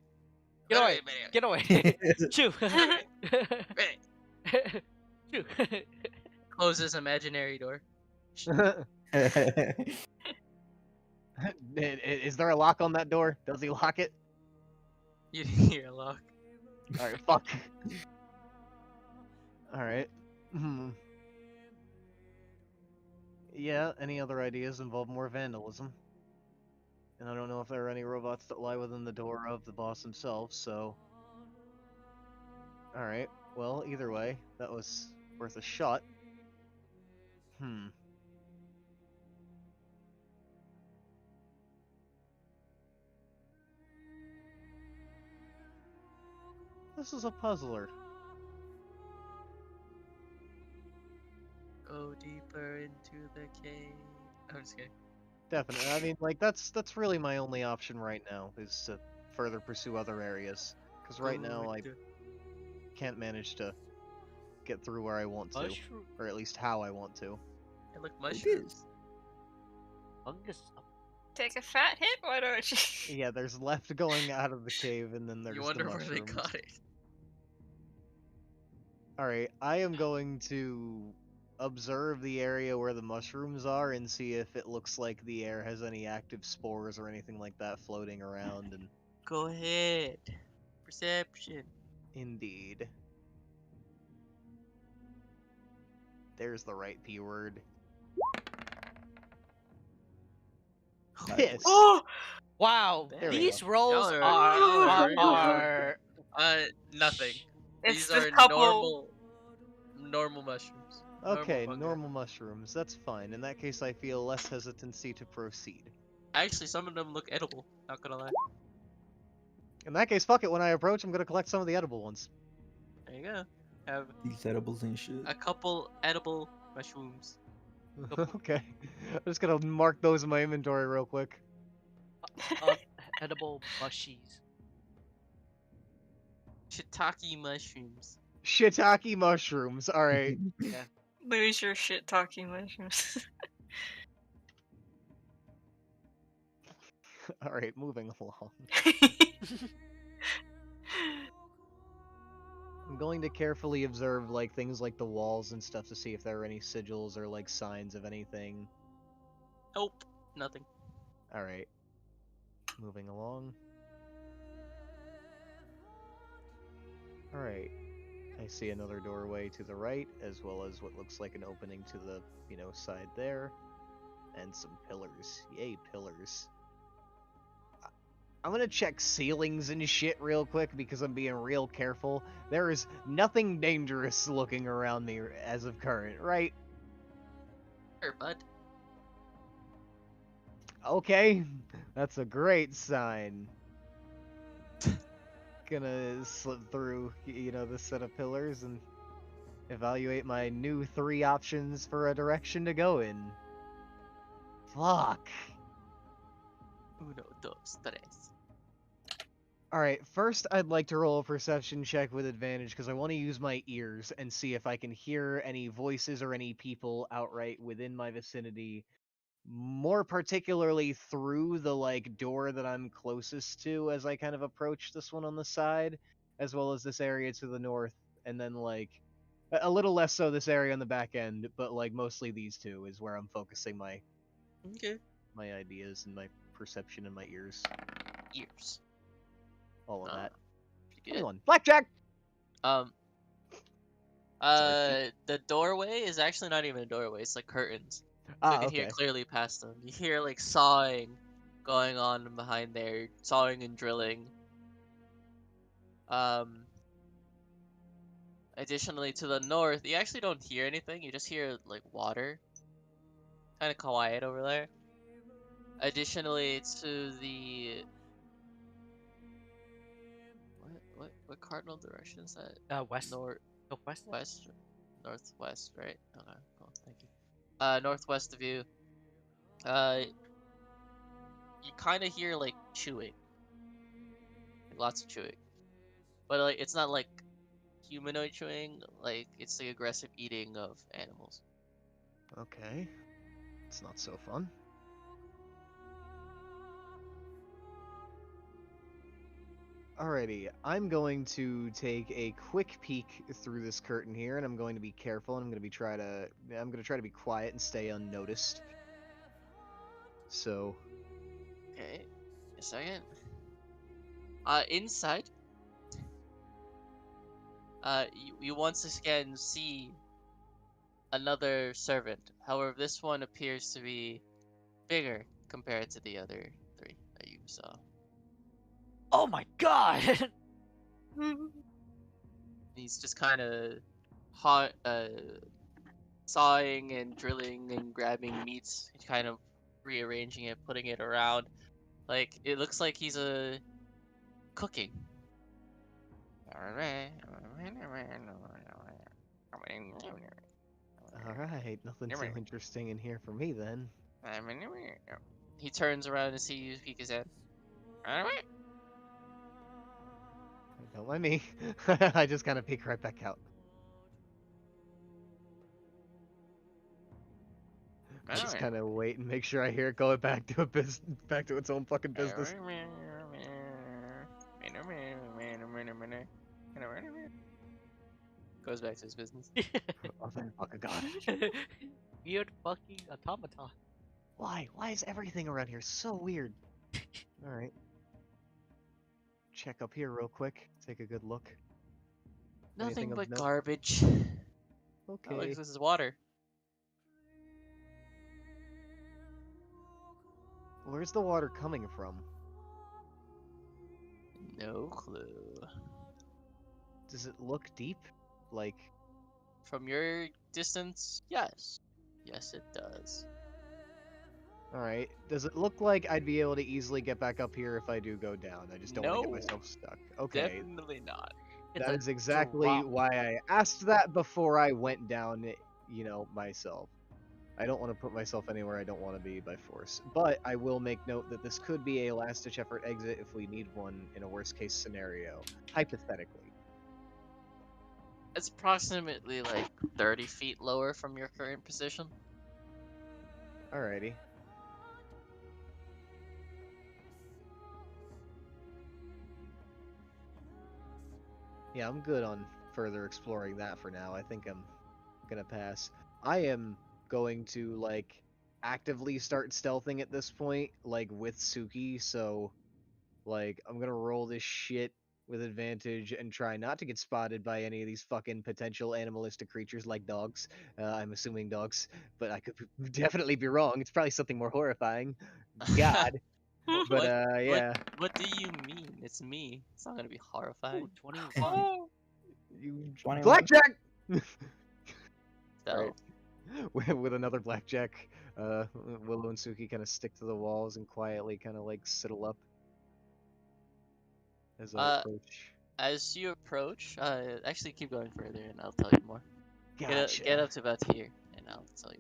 Get away! Wait a minute. Get away! Shoo! Wait a minute. Shoo! Closes imaginary door. Is there a lock on that door? Does he lock it? You didn't hear a lock. Alright, fuck. Alright. Hmm. Yeah, any other ideas involve more vandalism. And I don't know if there are any robots that lie within the door of the boss himself, so... Alright, well, either way, that was worth a shot. Hmm. This is a puzzler. Go deeper into the cave. I'm just kidding. Definitely. I mean, like, that's really my only option right now, is to further pursue other areas. Because right now, I can't manage to get through where I want to. Mushroom. Or at least how I want to. Hey, look, mushrooms. Fungus. Take a fat hit? Why don't you? Yeah, there's left going out of the cave, and then there's You the wonder where mushrooms. they got it. Alright, I am going to observe the area where the mushrooms are and see if it looks like the air has any active spores or anything like that floating around, and Go ahead. Perception. indeed. There's the right P word. Piss! Oh! Wow, There we these go. rolls Y'all are Nothing. It's These the are couple. normal mushrooms. Okay, fungi. normal mushrooms. That's fine. In that case, I feel less hesitancy to proceed. Actually, some of them look edible. Not gonna lie. In that case, fuck it. When I approach, I'm gonna collect some of the edible ones. There you go. Have These edibles and shit. a couple edible mushrooms. Okay. I'm just gonna mark those in my inventory real quick. edible mushies. Shiitake mushrooms. Shiitake mushrooms. Alright. Lose your shit talking mushrooms. Alright, moving along. I'm going to carefully observe like things like the walls and stuff to see if there are any sigils or like signs of anything. Nope. Nothing. Alright. Moving along. Alright. I see another doorway to the right, as well as what looks like an opening to the, side there. And some pillars. Yay, pillars. I'm gonna check ceilings and shit real quick because I'm being real careful. There is nothing dangerous looking around me as of current, right? Sure, bud. Okay, that's a great sign. Gonna slip through, this set of pillars and evaluate my new 3 options for a direction to go in. Fuck. Uno, dos, tres. Alright, first I'd like to roll a perception check with advantage because I want to use my ears and see if I can hear any voices or any people outright within my vicinity. More particularly through the door that I'm closest to as I kind of approach this one on the side, as well as this area to the north, and then a little less so this area on the back end, but mostly these two is where I'm focusing Okay. my ideas and my perception and my ears, Ears. all of that. Pretty good. 21. Blackjack. Um. Sorry, The doorway is actually not even a doorway. It's like curtains. So you Ah, can hear okay. clearly past them. You hear like sawing going on behind there, sawing and drilling. Um. Additionally, to the north, you actually don't hear anything. You just hear like water. Kind of quiet over there. Additionally, to the what cardinal direction is that? West. North, Northwest. west, northwest, right? Okay, cool, thank you. Northwest of you. You kind of hear like chewing, like, lots of chewing, but like it's not like humanoid chewing. Like it's the aggressive eating of animals. Okay. It's not so fun. Alrighty, I'm going to take a quick peek through this curtain here, and I'm going to be careful, and I'm going to try to be quiet and stay unnoticed. So, Okay, a second. Inside. You once again see another servant. However, this one appears to be bigger compared to the other 3 that you saw. Oh my god! He's just kind of hot, sawing and drilling and grabbing meats, and kind of rearranging it, putting it around. Like it looks like he's cooking. alright, nothing too interesting in here for me then. He turns around to see you peek his head. Don't mind me. I just kind of peek right back out. I just kind of wait and make sure I hear it going back to back to its own fucking business. Goes back to his business. Oh, thank fucking god. Weird fucking automaton. Why? Why is everything around here so weird? Alright. Check up here real quick. Take a good look. Nothing Anything of but note? garbage. Oh, look, Okay. this is water. Where's the water coming from? No clue. Does it look deep? Like, From your distance, yes. Yes, it does. alright. Does it look like I'd be able to easily get back up here if I do go down? I just don't want to No. get myself stuck. Okay. Definitely not. It's That a is exactly drop. why I asked that before I went down, myself. I don't want to put myself anywhere I don't want to be by force. But I will make note that this could be a last-ditch effort exit if we need one in a worst-case scenario. Hypothetically. It's approximately like 30 feet lower from your current position. Alrighty. Yeah, I'm good on further exploring that for now. I think I'm gonna pass. I am going to, actively start stealthing at this point, with Suki, so, I'm gonna roll this shit with advantage and try not to get spotted by any of these fucking potential animalistic creatures like dogs. I'm assuming dogs, but I could definitely be wrong. It's probably something more horrifying. God. But What- yeah, What do you mean? It's me. It's not gonna be horrifying. Ooh, 21. Oh. you 21. blackjack. So, Alright. With another blackjack, Willow and Suki kind of stick to the walls and quietly kind of like sidle up as I approach. as you approach, actually keep going further, and I'll tell you more. Gotcha. Get up to about here, and I'll tell you.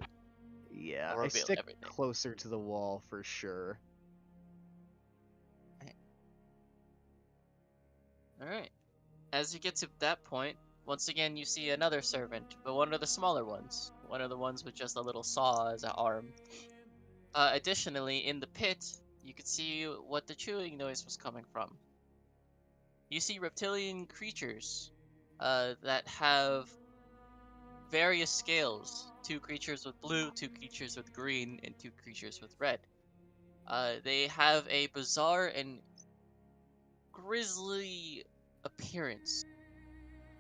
Yeah, I'll I reveal stick everything. closer to the wall for sure. All right. As you get to that point, once again you see another servant, but one of the smaller ones. One of the ones with just a little saw as an arm. Additionally, in the pit, you could see what the chewing noise was coming from. You see reptilian creatures that have various scales. Two creatures with blue, two creatures with green, and two creatures with red. They have a bizarre and grisly appearance.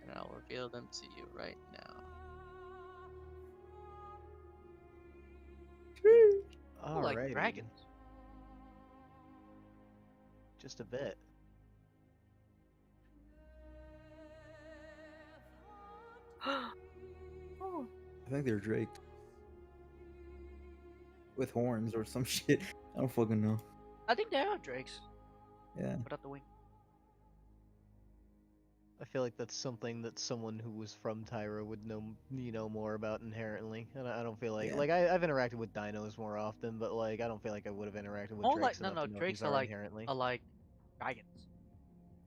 And I'll reveal them to you right now. Ooh, like Alrighty. dragons. Just a bit. Oh. I think they're Drake. With horns or some shit. I don't fucking know. I think they are drakes Yeah. without the wing. I feel like that's something that someone who was from Tyra would know, more about inherently. And I don't feel like, Yeah. I've interacted with dinos more often, but like, I don't feel like I would have interacted with More drakes like no, enough to know what drakes these are inherently. are like dragons.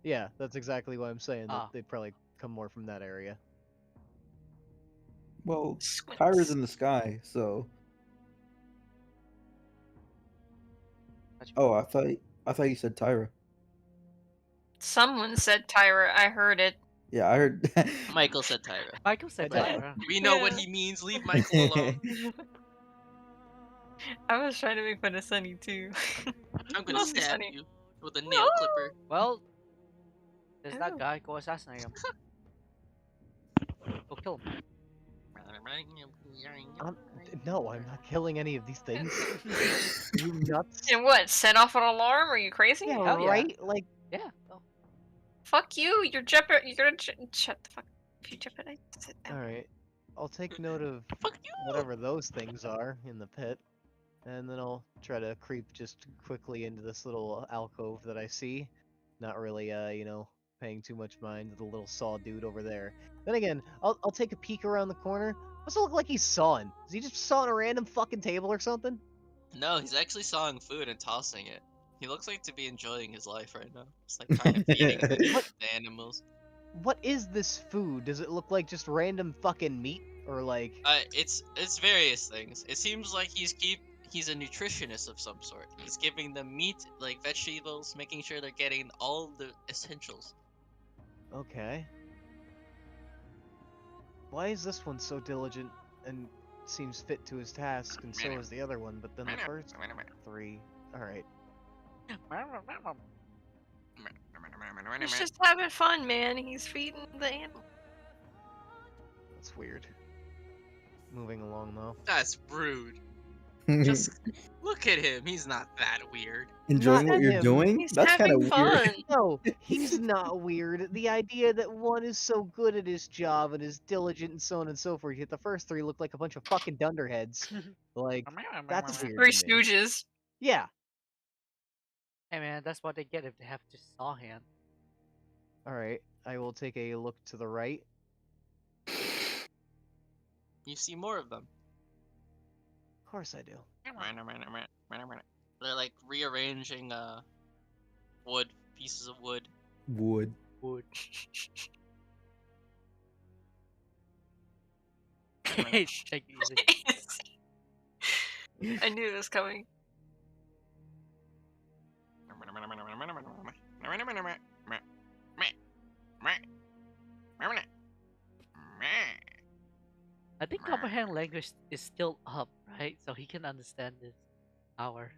Yeah, that's exactly why I'm saying that Ah. they'd probably come more from that area. Well, Squints. Tyra's in the sky, so. That's Oh, I thought you said Tyra. Someone said Tyra. I heard it. Yeah, I heard. Michael said Tyra. Michael said But- Tyra. We know what Yeah. he means. Leave Michael alone. I was trying to make fun of Sunny too. I'm gonna Mostly stab Sunny. you with a nail clipper. Well, there's Oh. that guy. Go assassinate him. Go kill him. No, I'm not killing any of these things. You nuts? And what? Set off an alarm? Are you crazy? Yeah, Hell yeah. right? Like, Yeah. Oh. Fuck you! You're You're gonna shut the fuck. If you jeopardize, sit down. alright. I'll take note of Fuck you! whatever those things are in the pit. And then I'll try to creep just quickly into this little alcove that I see. Not really, paying too much mind to the little saw dude over there. Then again, I'll take a peek around the corner. What's it look like he's sawing? Is he just sawing a random fucking table or something? No, he's actually sawing food and tossing it. He looks like to be enjoying his life right now. Just like kind of feeding the animals. What is this food? Does it look like just random fucking meat? Or like... It's various things. It seems like he's a nutritionist of some sort. He's giving them meat, like vegetables, making sure they're getting all the essentials. Okay. Why is this one so diligent and seems fit to his task, and so is the other one, but then the first three... Alright. He's just having fun, man. He's feeding the animal. That's weird. Moving along, though. That's rude. Just look at him. He's not that weird. Enjoying Not what you're him. doing? He's That's kind of having weird. fun. No, he's not weird. The idea that one is so good at his job and is diligent and so on and so forth, yet the first three look like a bunch of fucking dunderheads. Like, that's weird. Three to me. Stooges. Yeah. Hey man, that's what they get if they have to saw hand. Alright, I will take a look to the right. You see more of them. Of course I do. They're like rearranging wood, pieces of wood. Wood. Wood. Take it easy. I knew it was coming. I think comprehend language is still up, right? So he can understand this power.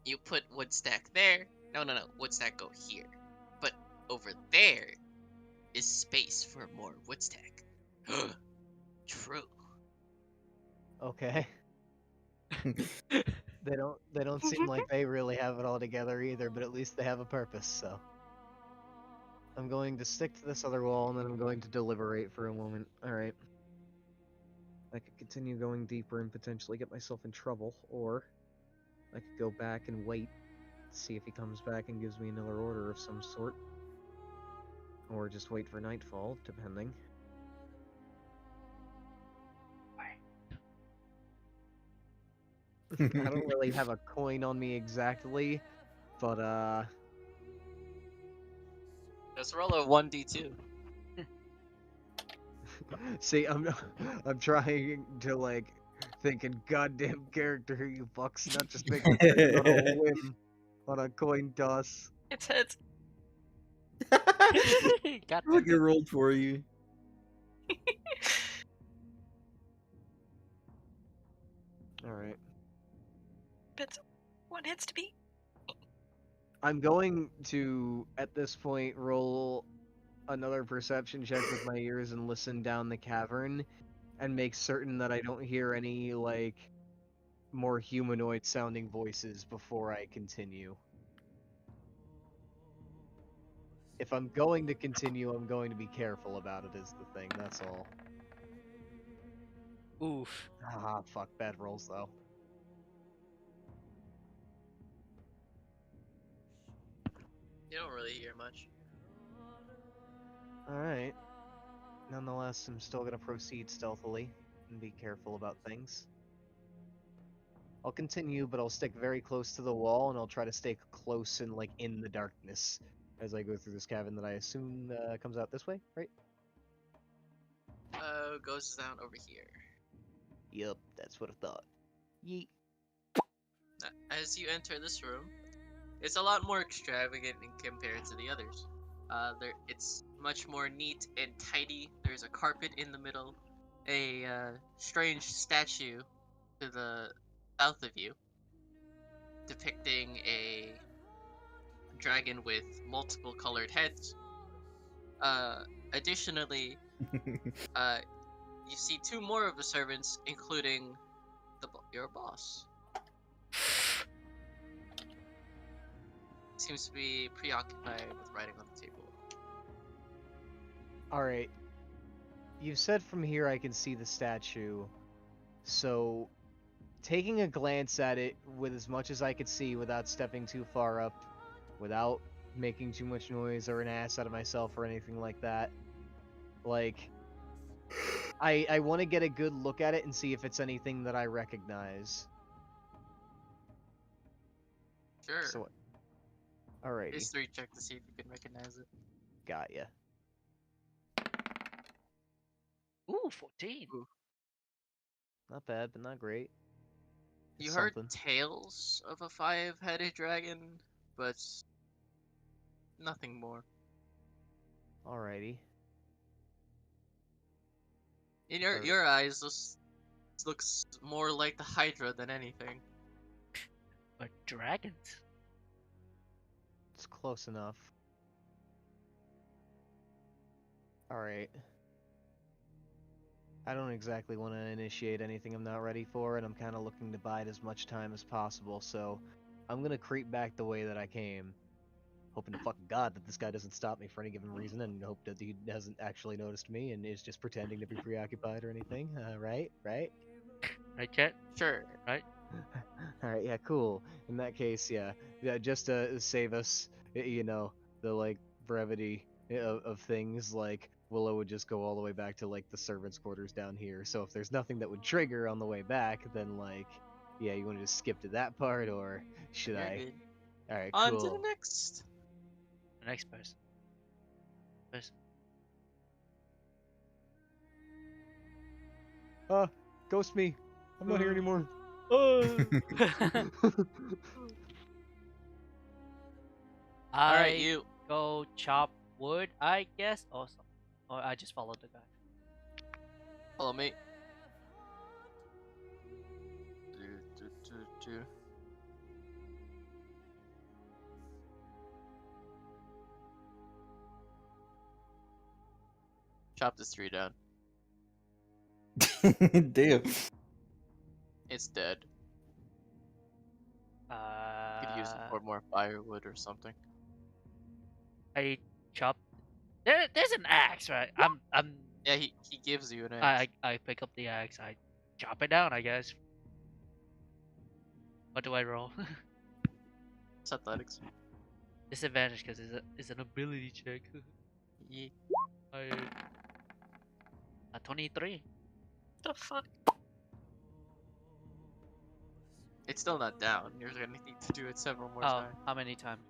You put wood stack there. No. Wood stack go here. But over there is space for more wood stack. True. Okay. They don't seem like they really have it all together either, but at least they have a purpose, so. I'm going to stick to this other wall and then I'm going to deliberate for a moment. Alright. I could continue going deeper and potentially get myself in trouble, or I could go back and wait, see if he comes back and gives me another order of some sort. Or just wait for nightfall, depending. I don't really have a coin on me exactly, but Let's roll a 1d2. see, I'm trying to like thinking goddamn character, you fucks, not just make a decision on a whim on a coin toss. It's heads. Got Look, it rolled for you. Alright. It's what heads to be. I'm going to, at this point, roll another perception check with my ears and listen down the cavern and make certain that I don't hear any, like, more humanoid sounding voices before I continue. If I'm going to continue, I'm going to be careful about it, is the thing, that's all. Oof. Ah, fuck, bad rolls, though. You don't really hear much. Alright. Nonetheless, I'm still gonna proceed stealthily and be careful about things. I'll continue, but I'll stick very close to the wall, and I'll try to stay close and, like, in the darkness as I go through this cavern that I assume comes out this way, right? Goes down over here. Yup, that's what I thought. Yeet. As you enter this room, it's a lot more extravagant in compared to the others. It's much more neat and tidy. There's a carpet in the middle, a strange statue to the south of you, depicting a dragon with multiple colored heads. Additionally, you see two more of the servants, including your boss. Seems to be preoccupied with writing on the table. Alright. You've said from here I can see the statue, so taking a glance at it with as much as I could see without stepping too far up, without making too much noise or an ass out of myself or anything like that, like, I want to get a good look at it and see if it's anything that I recognize. Sure. So, alrighty, History check to see if you can recognize it. got ya. Ooh, 14. Not bad, but not great. You It's heard something. tales of a five-headed dragon, but nothing more. Alrighty. In Or- your eyes, this looks more like the Hydra than anything. But dragons. It's close enough. Alright. I don't exactly want to initiate anything I'm not ready for, and I'm kind of looking to bide as much time as possible, so I'm gonna creep back the way that I came. Hoping to fucking God that this guy doesn't stop me for any given reason, and hope that he hasn't actually noticed me and is just pretending to be preoccupied or anything. Right? Right? Right, Jet? Sure. Right? Alright, yeah, cool. In that case, yeah, just to save us, the, like, brevity of things, like, Willow would just go all the way back to, like, the servants' quarters down here. So if there's nothing that would trigger on the way back, then, like, yeah, you want to just skip to that part, or should You're I? good. Alright, On to cool. the next. The next person. Ghost me. I'm not here anymore. Alright, I you. go chop wood, I guess. Also, or I just followed the guy. Follow me. Do, do, do. Chop this tree down. Damn. It's dead. Could use it for more firewood or something. I chop. There's an axe, right? Yeah, he gives you an axe. I pick up the axe. I chop it down. I guess. What do I roll? It's athletics. Disadvantage because it's an ability check. Yeah. I 23. The fuck? It's still not down. You're gonna need to do it several more Oh, times. how many times?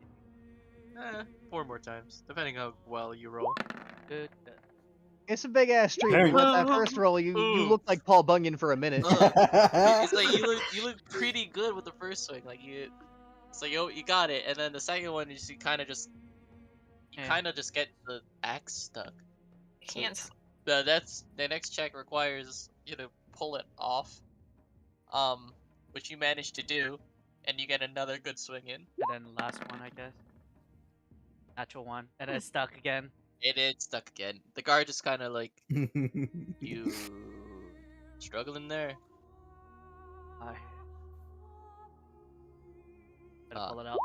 4 more times, depending how well you roll. Good. It's a big ass stream. There You you let that first roll, you Ooh. look like Paul Bunyan for a minute. It's like you look pretty good with the first swing. Like it's like you got it, and then the second one is you kind of just Yeah. get the axe stuck. So Hands. the next check requires you to pull it off, which you managed to do, and you get another good swing in. And then last one, I guess. Natural one, and then stuck again. It is stuck again. The guard is kind of like, you struggling there? I gotta Ah. pull it out.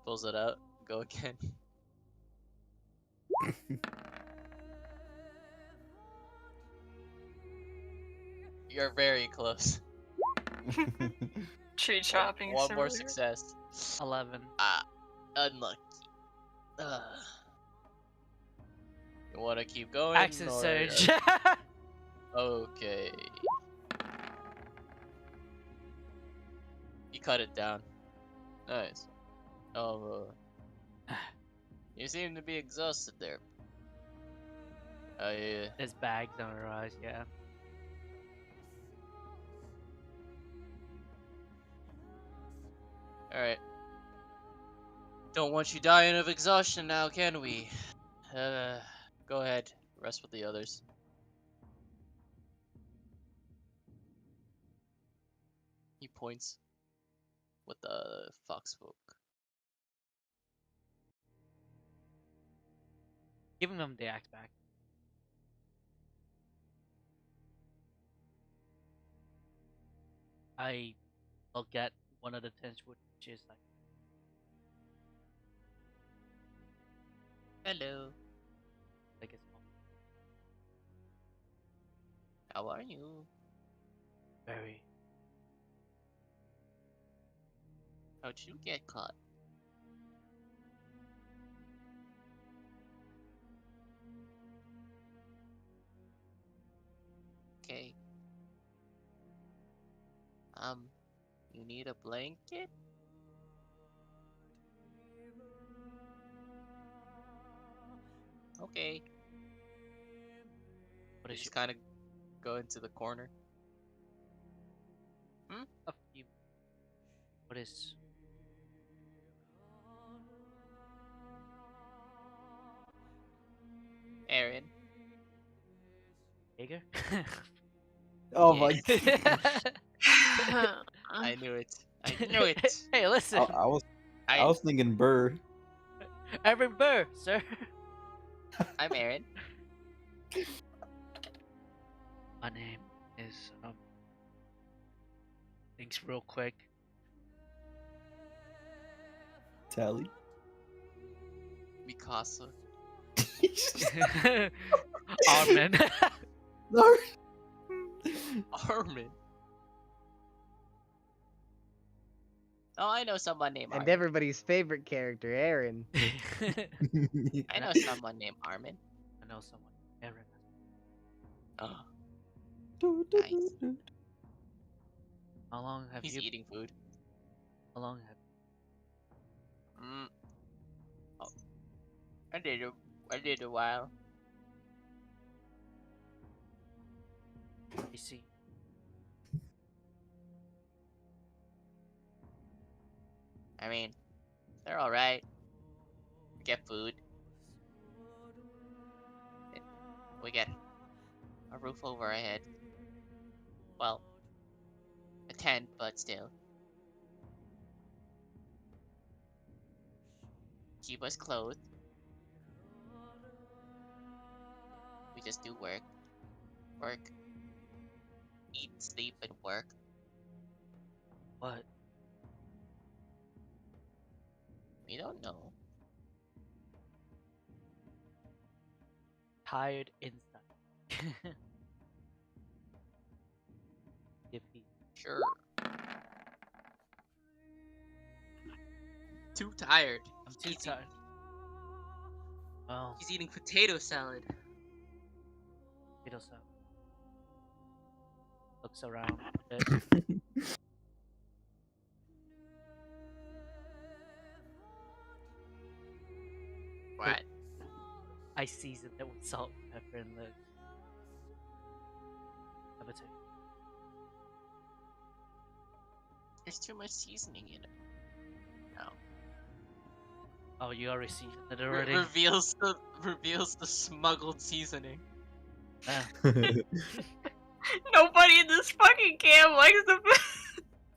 Pulls it out. Go again. You're very close. Tree chopping. One more simulator. success. 11. Unlucky. Ugh. You want to keep going? Accent or- surge. Okay. You cut it down. Nice. You seem to be exhausted there. There's bags on her eyes. Yeah. Alright. Don't want you dying of exhaustion now, can we? Go ahead. Rest with the others. He points with the foxfolk. Giving them the axe back. I will get one of the tents, which is like Hello. a small, How are you? very. How'd you get caught? Okay. You need a blanket? Okay. What You is just your kind of go into the corner. a few? What is? Aaron. Bigger? Oh Yeah. my god. I knew it. I knew it. Hey, listen. I was thinking Burr. Aaron Burr, sir. I'm Aaron. My name is thinks real quick. Tally. Mikasa. Armin. No. Armin. Oh, I know someone named And Armin. everybody's favorite character, Aaron. I know someone named Armin. I know someone. Aaron. Oh, nice. How long have He's you? eating food. How long have? Oh, I did a while. You see? I mean, they're all right. We get food. We get a roof over our head. Well, a tent, but still. Keep us clothed. We just do work. Work. Eat, sleep, and work. What? We don't know. Tired inside. Yippee. Sure. Too tired. I'm too He's tired. Well, He's eating potato salad. potato salad. Looks around a bit. What? I seasoned it with salt, pepper, and the potato. There's too much seasoning in it. No. Oh, you already seasoned it Re- already? reveals the smuggled seasoning. Ah, Nobody in this fucking camp likes the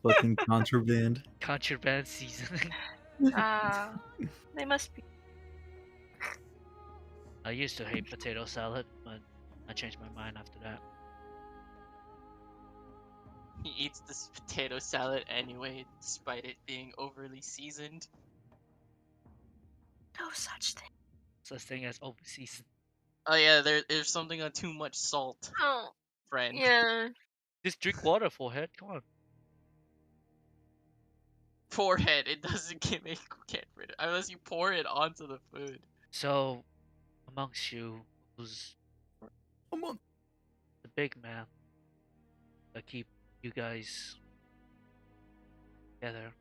Fucking contraband. contraband seasoning. Ah, they must be. I used to hate potato salad, but I changed my mind after that. He eats this potato salad anyway, despite it being overly seasoned. No such thing. Such thing as over seasoned. Oh yeah, there's something on too much salt, Oh, friend. yeah. Just drink water, forehead. Come on. Forehead, it doesn't get rid of unless you pour it onto the food. So, amongst you, who's Among the big man that keep you guys together?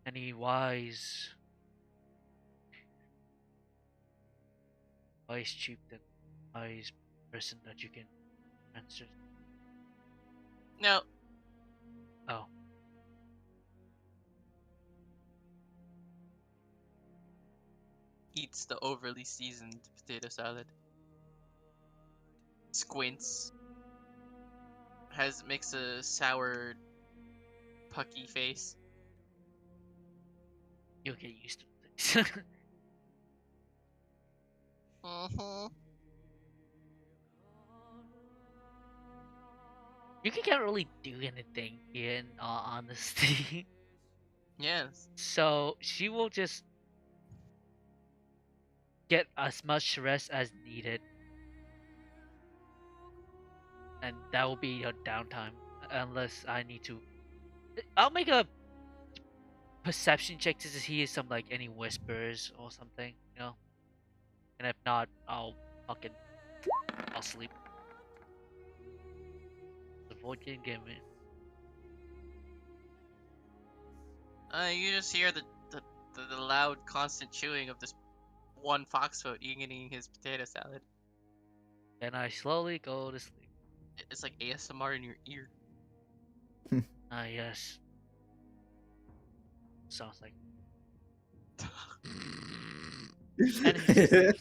Any wise chieftain, wise person that you can answer? No, Oh, eats the overly seasoned potato salad. Squints. Makes a sour, pucky face. you'll get used to things. Mm-hmm. You can't really do anything here, in all honesty. Yes. So she will just get as much rest as needed, and that will be her downtime. Unless I need to, I'll make a perception check to see some like any whispers or something, you know. And if not, I'll sleep. The void can get me. You just hear the loud, constant chewing of this one foxfoot eating his potato salad. And I slowly go to sleep. It's like ASMR in your ear. Ah, yes. Sounds like. And it's just,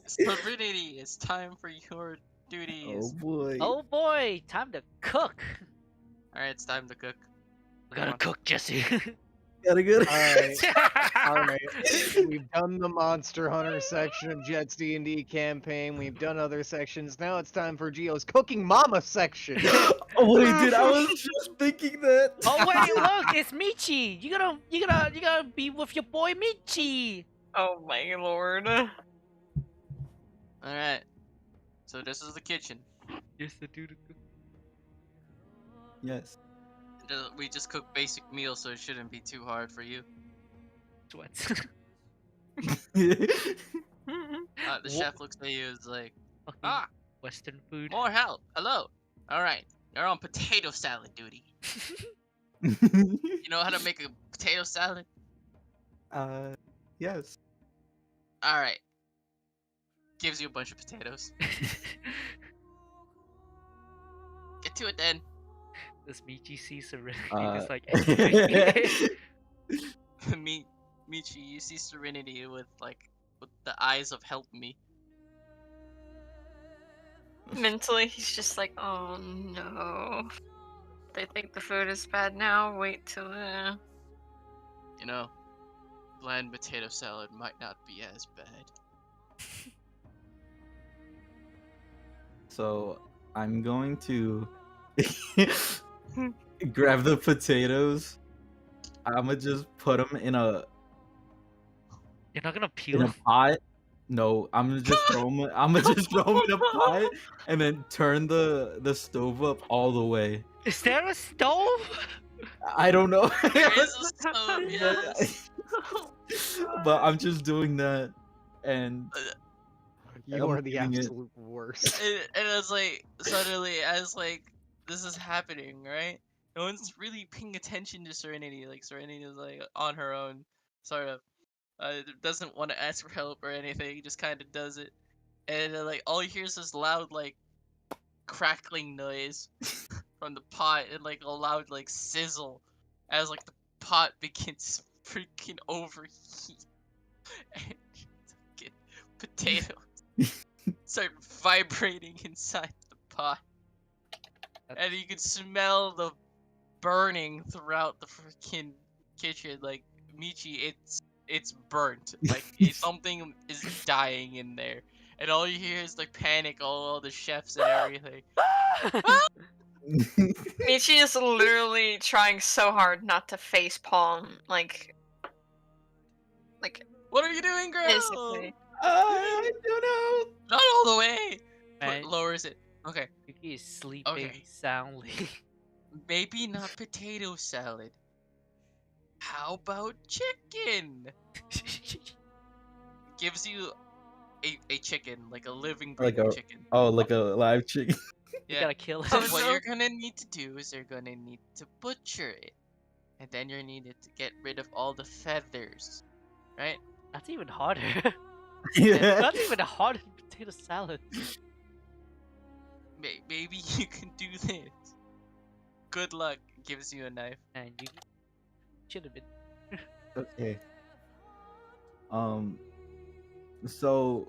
Serenity, it's time for your Oh duties. boy. oh boy, time to cook. Alright, it's time to cook. We gotta on. cook, Jesse. Gotta go. Alright, we've done the Monster Hunter section of Jet's D&D campaign. We've done other sections. Now it's time for Geo's Cooking Mama section. Oh wait, dude, I was just thinking that. Oh wait, look, it's Michi. You gotta be with your boy Michi. Oh my lord. Alright. So this is the kitchen. Yes, the dude. Yes. We just cook basic meals, so it shouldn't be too hard for you. Sweats. The Wha- chef looks at you and is like, Fucking ah, Western food. more help. Hello. Alright. You're on potato salad duty. You know how to make a potato salad? Yes. Alright. Gives you a bunch of potatoes. Get to it then. Does Michi see Serenity? Uh, Just like Michi, you see Serenity with the eyes of help me. Mentally, he's just like, oh no. They think the food is bad now. Wait till. You know, bland potato salad might not be as bad. So I'm going to grab the potatoes. I'ma just put them You're not gonna in peel. a pot. No, I'm gonna just throw them. I'm gonna just throw them in a pot and then turn the stove up all the way. Is there a stove? I don't know. There is a stove, But, yes. but I'm just doing that, and You I'm are the leaving it. absolute worst. And it's like suddenly as like this is happening, right? No one's really paying attention to Serenity. Like Serenity is like on her own, sort of. Doesn't want to ask for help or anything. Just kind of does it, and like all you hear is this loud like crackling noise from the pot, and like a loud like sizzle as like the pot begins to freaking overheat, and fucking potatoes start vibrating inside the pot, and you can smell the burning throughout the freaking kitchen. Like Michi, it's burnt. Like something is dying in there, and all you hear is like panic, all the chefs and everything. Michi is literally trying so hard not to face palm, like What are you doing, girl? physically. I don't know. Not all the way. Man, Lowers it. Okay, Yuki is sleeping Okay. soundly. maybe not potato salad. How about chicken? Gives you a chicken, like a living, Like breathing a- chicken. Oh, like a live chicken. You Yeah. gotta kill So it. what no. you're gonna need to do is you're gonna need to butcher it, and then you're needed to get rid of all the feathers, right? That's even harder. Yeah. That's even harder than potato salad. Maybe you can do this. Good luck. Gives you a knife. And you should have been. Okay. So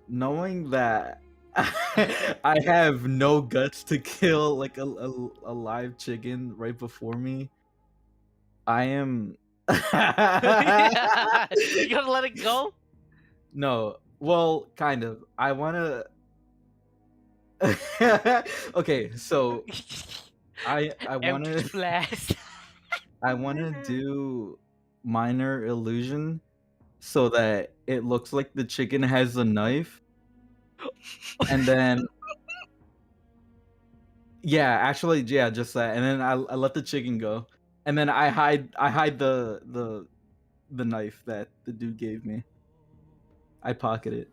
knowing that I have no guts to kill like a live chicken right before me, I am. You gotta let it go? No, well, kind of. I wanna. Okay, so I wanna Empty blast. I wanna do minor illusion so that it looks like the chicken has a knife, and then yeah, actually, yeah, just that, and then I let the chicken go, and then I hide the knife that the dude gave me. I pocket it.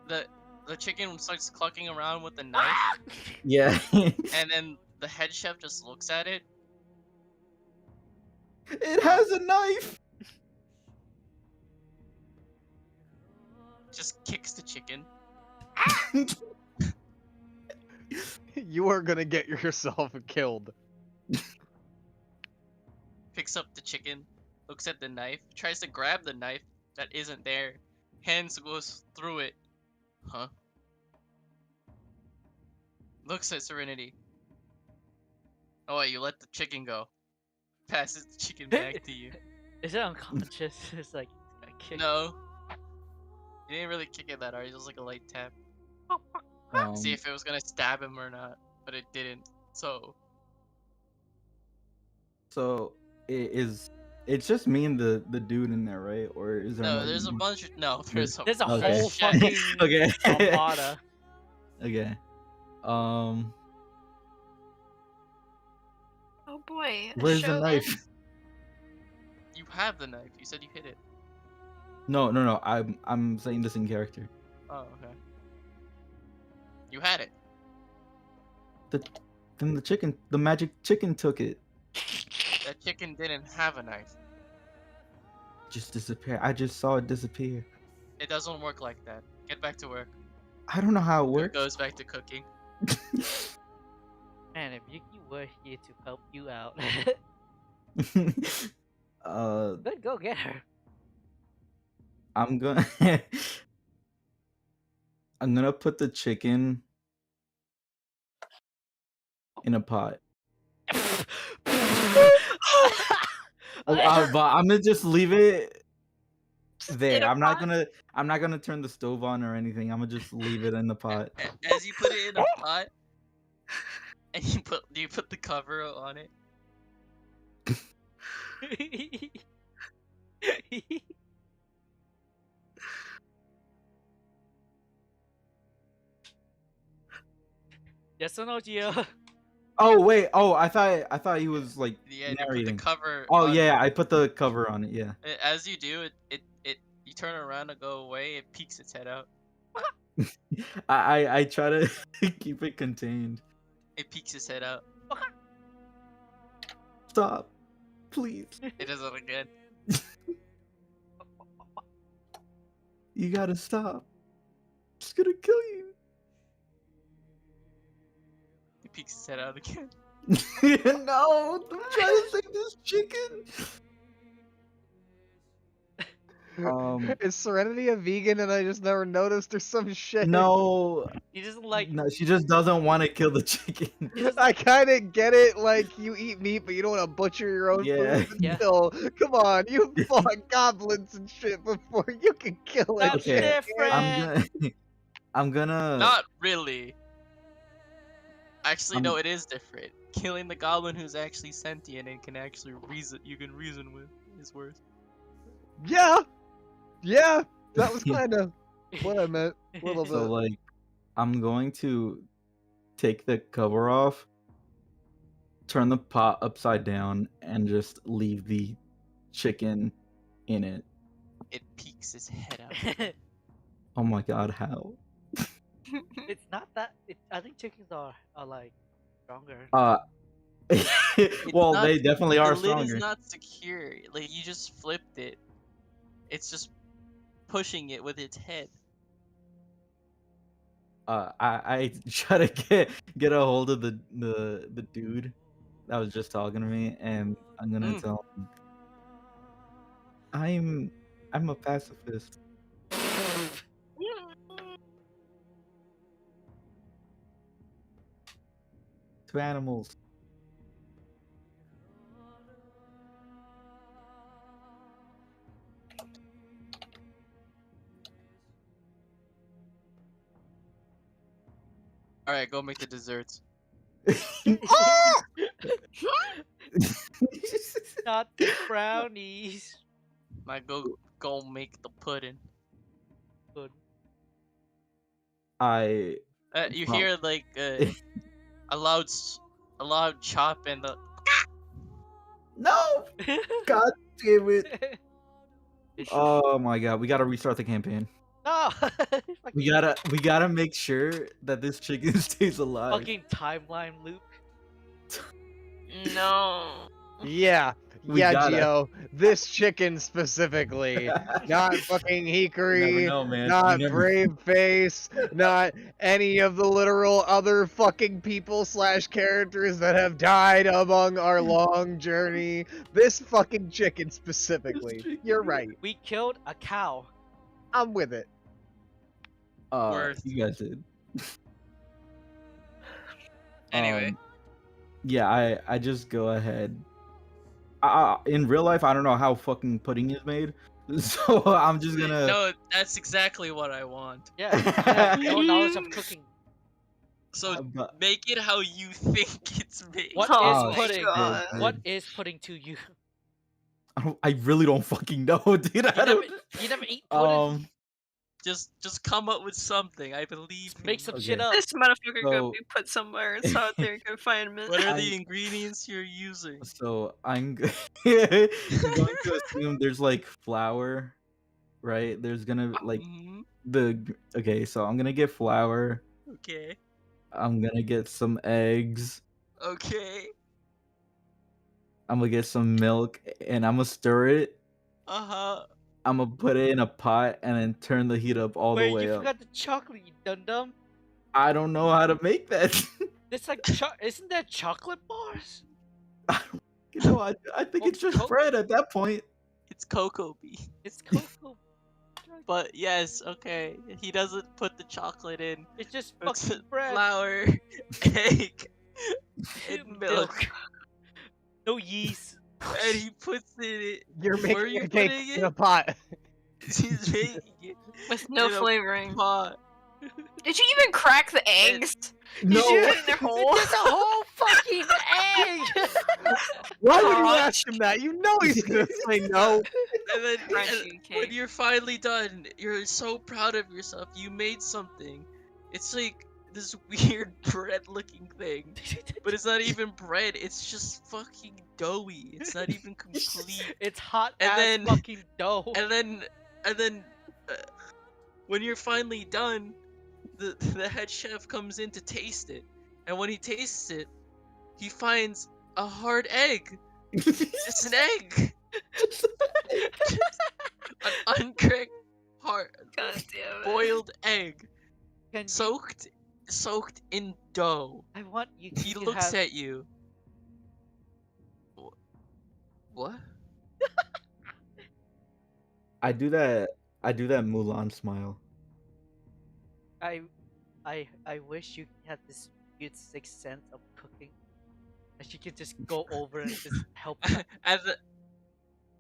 The chicken starts clucking around with the knife, Yeah. and then the head chef just looks at it. It has a knife. Just kicks the chicken. You are gonna get yourself killed. Picks up the chicken. Looks at the knife. Tries to grab the knife that isn't there. Hands goes through it. Huh? Looks at Serenity. Oh wait, you let the chicken go. Passes the chicken back to you. Is it unconscious? It's like a kick. No. You didn't really kick it that hard. It was like a light tap. See if it was gonna stab him or not. But it didn't. So So it's just me and the dude in there, right? Or is there no, more there's a than bunch of there's a There's a Okay. whole chef. fucking Okay. armada. Okay. Oh boy. a Where's the shogun? knife? You have the knife. You said you hit it. No. I'm saying this in character. Oh, okay. You had it. Then the magic chicken took it. That chicken didn't have a knife. Just disappear. I just saw it disappear. It doesn't work like that. Get back to work. I don't know how it It works. goes back to cooking. Man, if Yuki were here to help you out, then go get her. I'm gonna I'm gonna put the chicken in a pot. But I'm gonna just leave it In there. a I'm not pot? gonna turn the stove on or anything. I'm gonna just leave it in the pot. As you put it in a pot, And you put the cover on it. Yes or no, Gio? Oh wait. Oh, I thought he was like Yeah, you put the narrating. cover Oh on yeah, it. I put the cover on it. Yeah. As you do it you turn around and go away, it peeks its head out. I try to keep it contained. It peeks its head out. Stop, please. It does it again. You gotta stop. It's gonna kill you. It peeks its head out again. No, I'm trying to save this chicken. Is Serenity a vegan and I just never noticed or some shit? No, He doesn't like. no, she just doesn't want to kill the chicken. I kind of get it, like, you eat meat, but you don't want to butcher your own Yeah. food Yeah. until, come on, you fought goblins and shit before you can kill it. That's Okay, different. I'm gonna. Not really. Actually, no, I'm- it is different. Killing the goblin who's actually sentient and can actually you can reason with is worse. Yeah, that was kind of what I meant, a little So bit. like, I'm going to take the cover off, turn the pot upside down, and just leave the chicken in it. It peeks its head out. Oh my god, how? It's not that. I think chickens are like stronger. Well, not- they definitely The are lid stronger. is not secure. Like you just flipped it. It's just pushing it with its head. I try to get a hold of the dude that was just talking to me, and I'm gonna tell him I'm a pacifist. To animals. All right, go make the desserts. Not the brownies. Like go make the pudding. Good. I You Well- hear like a loud chop and the no. God damn it. Oh my god, we gotta restart the campaign. No. We gotta make sure that this chicken stays alive. Fucking timeline loop. No. Yeah, We yeah, gotta. Gio. This chicken specifically, not fucking You never Hikari, know, man. not You never- Brave Face, not any of the literal other fucking people / characters that have died among our long journey. This fucking chicken specifically. chicken, You're yeah. right. We killed a cow. I'm with it. Worth. You guys did. Anyway. Yeah, I just go ahead. In real life, I don't know how fucking pudding is made, so I'm just gonna. No, that's exactly what I want. Yeah. I have no knowledge of cooking. So But- make it how you think it's made. What Oh is my pudding? God. What is pudding to you? I really don't fucking know, dude. You never eat pudding. Just come up with something. I believe in Make you. some Okay. shit up. This motherfucker So- could be put somewhere in solitary confinement. What are I- the ingredients you're using? So I'm going to assume there's like flour, right? There's gonna like Mhm, okay. So I'm gonna get flour. Okay. I'm gonna get some eggs. Okay. I'm gonna get some milk, and I'm gonna stir it. Uh-huh. I'm gonna put it in a pot and then turn the heat up all Wait, the way you up. forgot the chocolate, you dum dum. I don't know how to make that. It's like isn't that chocolate bars? You know, I think Well, it's just co- bread at that point. It's cocoa bean. It's cocoa. But yes, okay. He doesn't put the chocolate in. It's just It's fucking bread. flour, egg, and milk. No yeast. And he puts it You're Where are making you a cake putting in a it? pot. He's making it With no in a flavoring. pot. Did you even crack the eggs? No, Did you put it in their hole? There's a hole fucking egg! Why would you Aw. ask him that? You know he's gonna say no. And then Crunchy when cake. you're finally done, you're so proud of yourself. You made something. It's like this weird bread-looking thing, but it's not even bread. It's just fucking doughy. It's not even complete. It's hot And ass then, fucking dough. and then, uh, when you're finally done, the head chef comes in to taste it, and when he tastes it, he finds a hard egg. Just an egg. An uncracked, hard, God damn it. boiled egg, Can you? soaked in dough. I want you He to looks have. at you. What? I do that. I do that Mulan smile. I wish you had this weird sixth sense of cooking, that you could just go over and just help. and, the,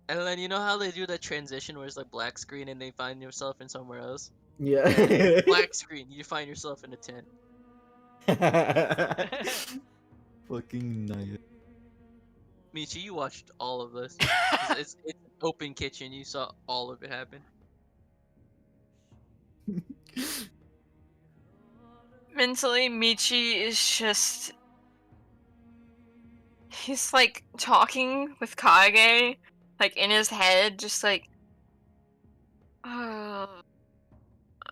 and then you know how they do that transition where it's like black screen and they find yourself in somewhere else. Yeah. Black screen, you find yourself in a tent. Fucking nice. Michi, you watched all of this. It's an open kitchen. You saw all of it happen. Mentally, Michi is just. He's like talking with Kage, like in his head, just like. Oh.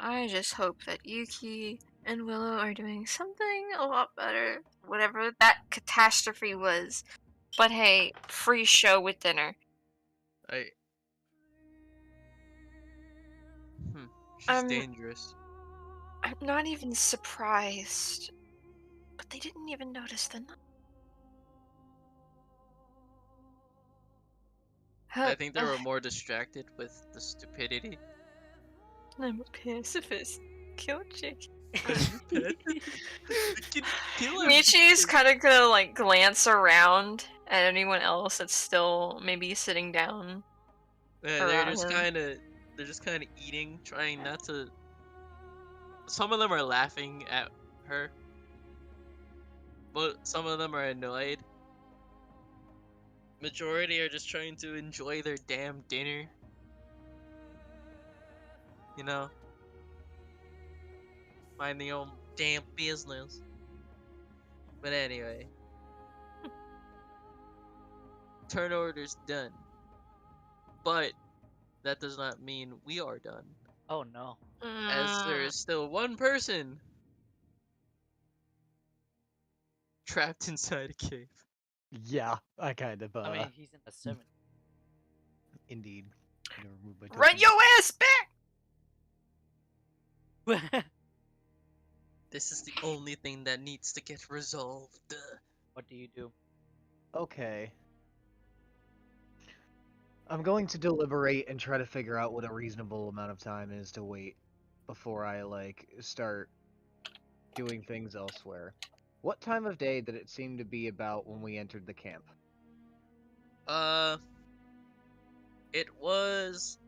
I just hope that Yuki and Willow are doing something a lot better. Whatever that catastrophe was. But hey, free show with dinner. I. She's I'm dangerous. I'm not even surprised. But they didn't even notice the I think they were more distracted with the stupidity. I'm a pacifist. Kill chicken. Kill him. Michi's kind of gonna like glance around at anyone else that's still maybe sitting down. Yeah, around him. they're just kind of eating, trying not to. Some of them are laughing at her, but some of them are annoyed. Majority are just trying to enjoy their damn dinner. You know, mind their own damn business. But anyway, turn order's done. But that does not mean we are done, Oh no. as there is still one person trapped inside a cave. Yeah, I kind of. I mean, he's in the 70s. Indeed. I'm gonna remove my Run token. your ass back! This is the only thing that needs to get resolved. What do you do? Okay. I'm going to deliberate and try to figure out what a reasonable amount of time is to wait before I start doing things elsewhere. What time of day did it seem to be about when we entered the camp? It was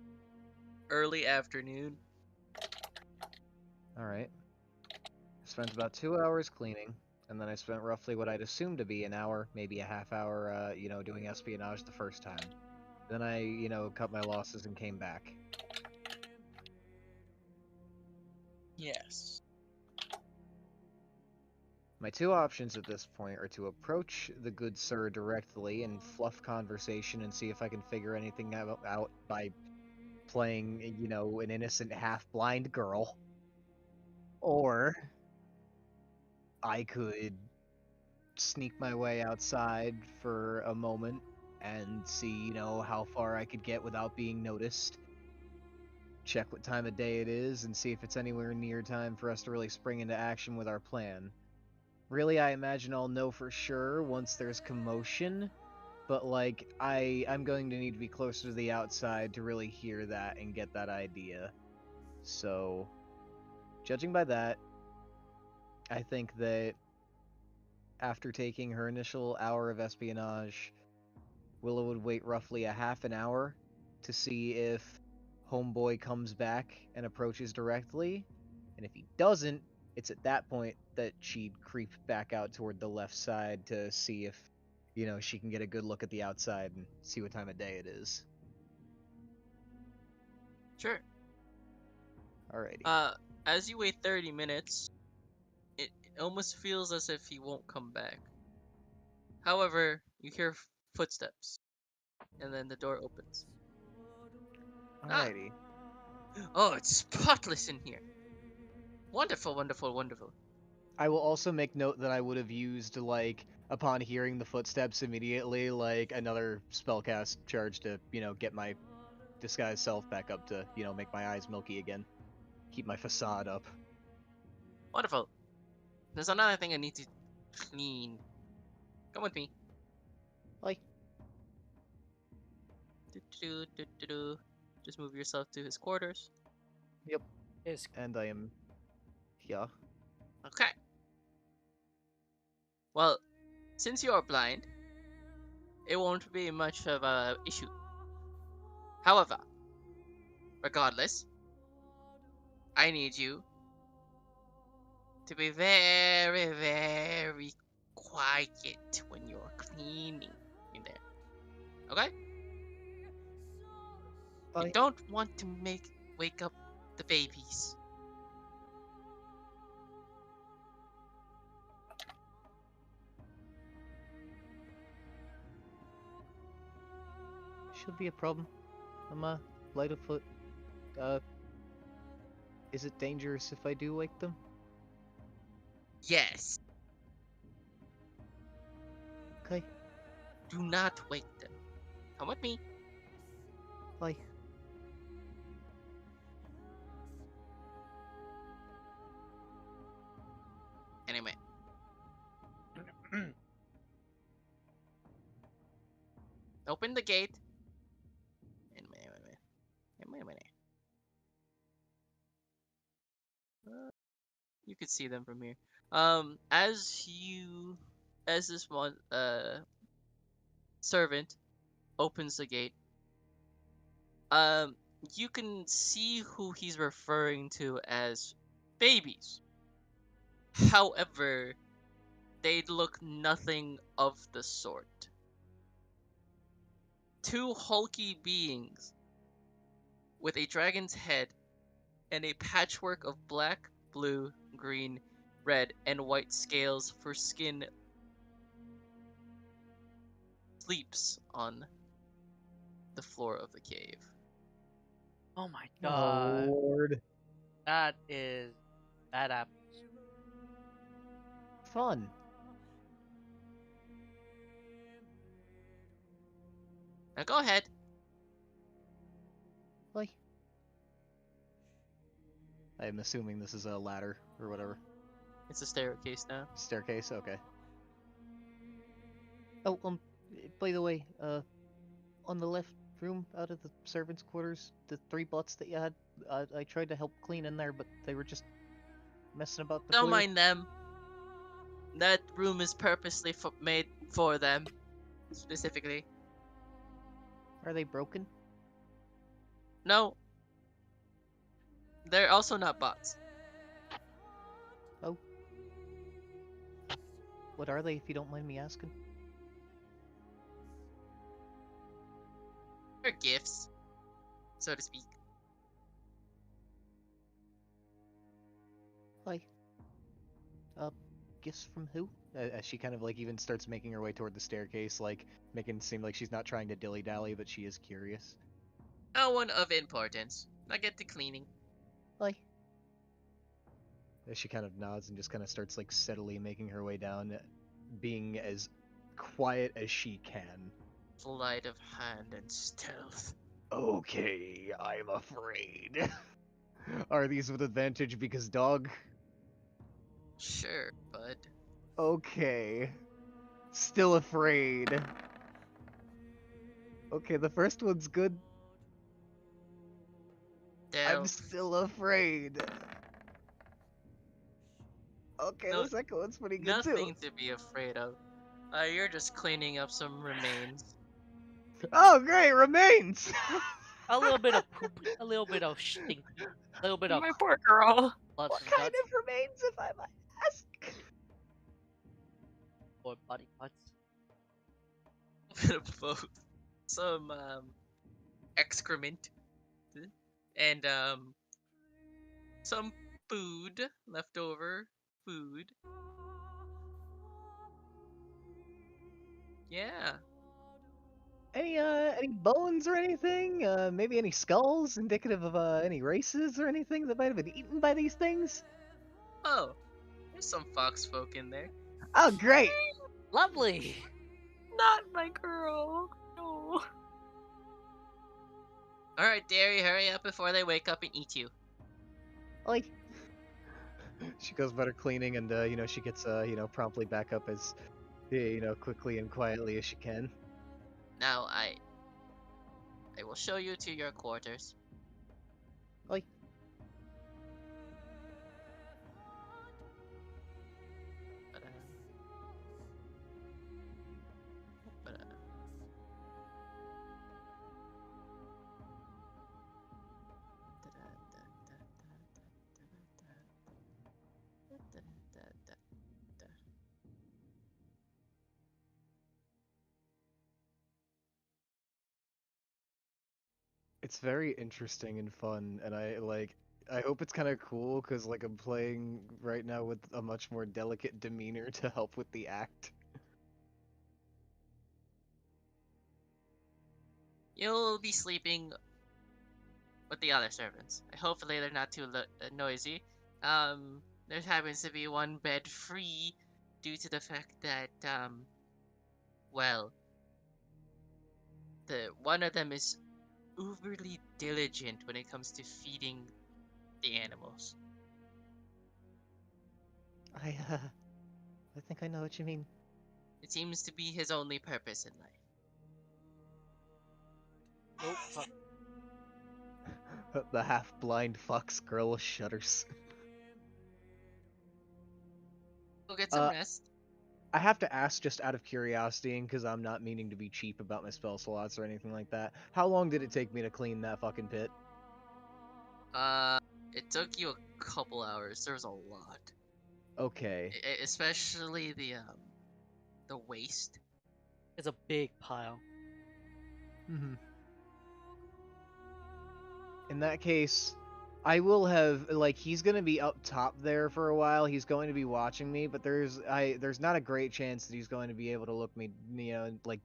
early afternoon. Alright. Spent about 2 hours cleaning, and then I spent roughly what I'd assume to be an hour, maybe a half hour, doing espionage the first time. Then I, cut my losses and came back. Yes. My two options at this point are to approach the good sir directly and fluff conversation and see if I can figure anything out by playing, an innocent half-blind girl. Or I could sneak my way outside for a moment and see, how far I could get without being noticed. Check what time of day it is and see if it's anywhere near time for us to really spring into action with our plan. Really, I imagine I'll know for sure once there's commotion, but I'm going to need to be closer to the outside to really hear that and get that idea. So, judging by that, I think that after taking her initial hour of espionage, Willow would wait roughly a half an hour to see if Homeboy comes back and approaches directly, and if he doesn't, it's at that point that she'd creep back out toward the left side to see if, she can get a good look at the outside and see what time of day it is. Sure. Alrighty. As you wait 30 minutes, it almost feels as if he won't come back. However, you hear footsteps, and then the door opens. Alrighty. Oh, it's spotless in here. Wonderful, wonderful, wonderful. I will also make note that I would have used, like, upon hearing the footsteps immediately, like, another spellcast charge to, get my disguised self back up to, make my eyes milky again. Keep my facade up. Wonderful. There's another thing I need to clean. Come with me. Like, Do-do-do-do-do. Just move yourself to his quarters. Is and I am. Yeah. Okay. Well, since you are blind, it won't be much of a issue. However, regardless, I need you to be very, very quiet when you're cleaning in there. Okay? I Bye. don't want to wake up the babies. Should be a problem. I'm light of foot. Is it dangerous if I do wake them? Yes, Okay. do not wake them. Come with me. Bye. Anyway. Open the gate. You could see them from here. As this one servant opens the gate, you can see who he's referring to as babies. However, they look nothing of the sort. Two hulky beings with a dragon's head and a patchwork of black, blue, green, red, and white scales for skin sleeps on the floor of the cave. oh my Oh god, Lord. that is bad apples. Fun. Now go ahead. Bye. I'm assuming this is a ladder or whatever. It's a staircase now. Staircase. Okay. Oh, by the way, on the left room out of the servants' quarters, the 3 butts that you had, I tried to help clean in there, but they were just messing about the Don't toilet. mind them. That room is purposely made for them, specifically. Are they broken? No. They're also not bots. Oh. What are they, if you don't mind me asking? They're gifts, so to speak. Like, gifts from who? As she kind of like even starts making her way toward the staircase, like making it seem like she's not trying to dilly-dally, but she is curious. No one of importance. Now get to cleaning. Like, as she kind of nods and just kind of starts like steadily making her way down, being as quiet as she can. Sleight of hand and stealth. Okay, I'm afraid. Are these with advantage because dog? Sure, bud. Okay. Still afraid. Okay, the first one's good. I'm Stealth. still afraid. Okay, No- the second one's pretty good too. Nothing to be afraid of. You're just cleaning up some remains. Oh, great, remains! A little bit of poop, a little bit of stinky, a little bit of My poor girl. Lots What of kind guts of remains, if I might ask? or body parts. A bit of both. Some excrement and some food, leftover food. Yeah. Any bones or anything? Maybe any skulls indicative of any races or anything that might have been eaten by these things? Oh, there's some fox folk in there. Oh, great! Lovely. Not my girl. No. All right, Derry, hurry up before they wake up and eat you. Like, she goes about her cleaning, and she gets promptly back up as quickly and quietly as she can. Now I will show you to your quarters. Like, But, but, it's very interesting and fun, and I hope it's kind of cool because like I'm playing right now with a much more delicate demeanor to help with the act. You'll be sleeping with the other servants. Hopefully they're not too noisy. There happens to be one bed free due to the fact that well, the one of them is uberly diligent when it comes to feeding the animals. I think I know what you mean. It seems to be his only purpose in life. Nope. Fuck. The half-blind fox girl shudders. Go get some Uh, rest. I have to ask just out of curiosity, because I'm not meaning to be cheap about my spell slots or anything like that. How long did it take me to clean that fucking pit? It took you a couple hours. There was a lot, Okay. especially the waste. It's a big pile. Mm-hmm. In that case, I will have he's gonna be up top there for a while. He's going to be watching me, but there's not a great chance that he's going to be able to look me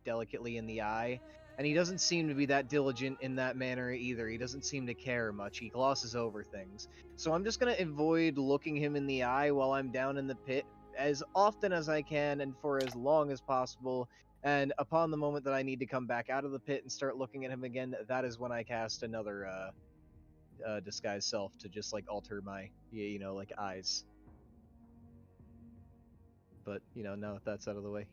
delicately in the eye. And he doesn't seem to be that diligent in that manner either. He doesn't seem to care much. He glosses over things. So I'm just gonna avoid looking him in the eye while I'm down in the pit as often as I can and for as long as possible. And upon the moment that I need to come back out of the pit and start looking at him again, that is when I cast another disguise self to just alter my eyes. But now that that's out of the way,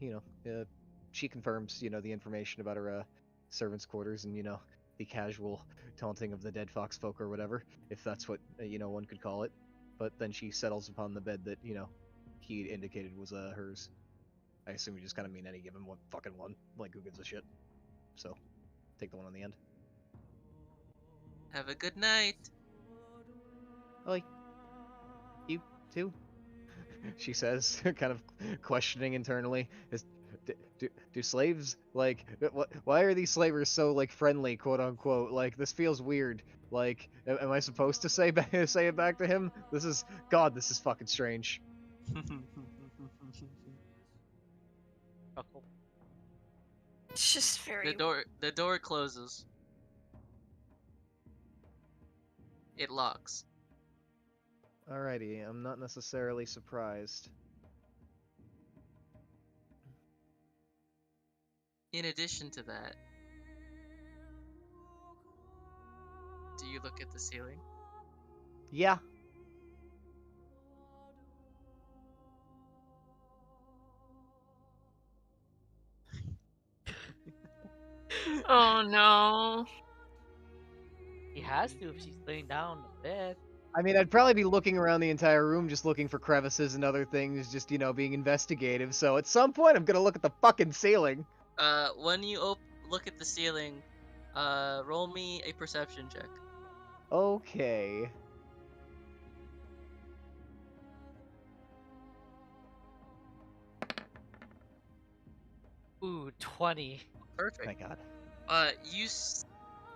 she confirms the information about her servants' quarters and the casual taunting of the dead fox folk or whatever, if that's what one could call it. But then she settles upon the bed that he indicated was hers. I assume you just kind of mean any given one fucking one. Like, who gives a shit? So take the one on the end. Have a good night. Like, you too? She says, kind of questioning internally. Do slaves why are these slavers so friendly, quote unquote? Like, this feels weird. Like, am I supposed to say say it back to him? This is fucking strange. Chuckle. It's just very. The door closes. It locks. Alrighty, I'm not necessarily surprised. In addition to that, do you look at the ceiling? Yeah. Oh no. He has to if she's laying down in the bed. I mean, I'd probably be looking around the entire room just looking for crevices and other things, just, being investigative. So at some point, I'm gonna look at the fucking ceiling. When you look at the ceiling, roll me a perception check. Okay. 20. Perfect. Thank God.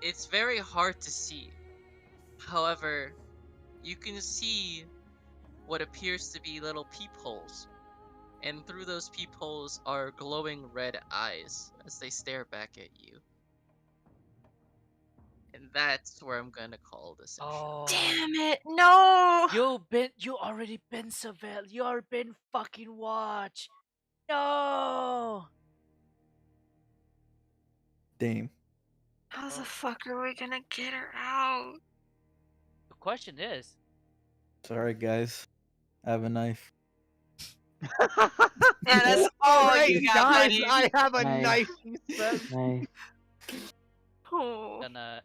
It's very hard to see. However, you can see what appears to be little peepholes, and through those peepholes are glowing red eyes as they stare back at you. And that's where I'm gonna call the session. Oh. Damn it! No. You already been surveilled. You already been fucking watched. No. Damn. How the fuck are we gonna get her out? The question is, It's alright, guys. I have a knife. Yeah, that's all Right, you got, guys, buddy. I have a Nice. knife, he says. Nice. Oh. gonna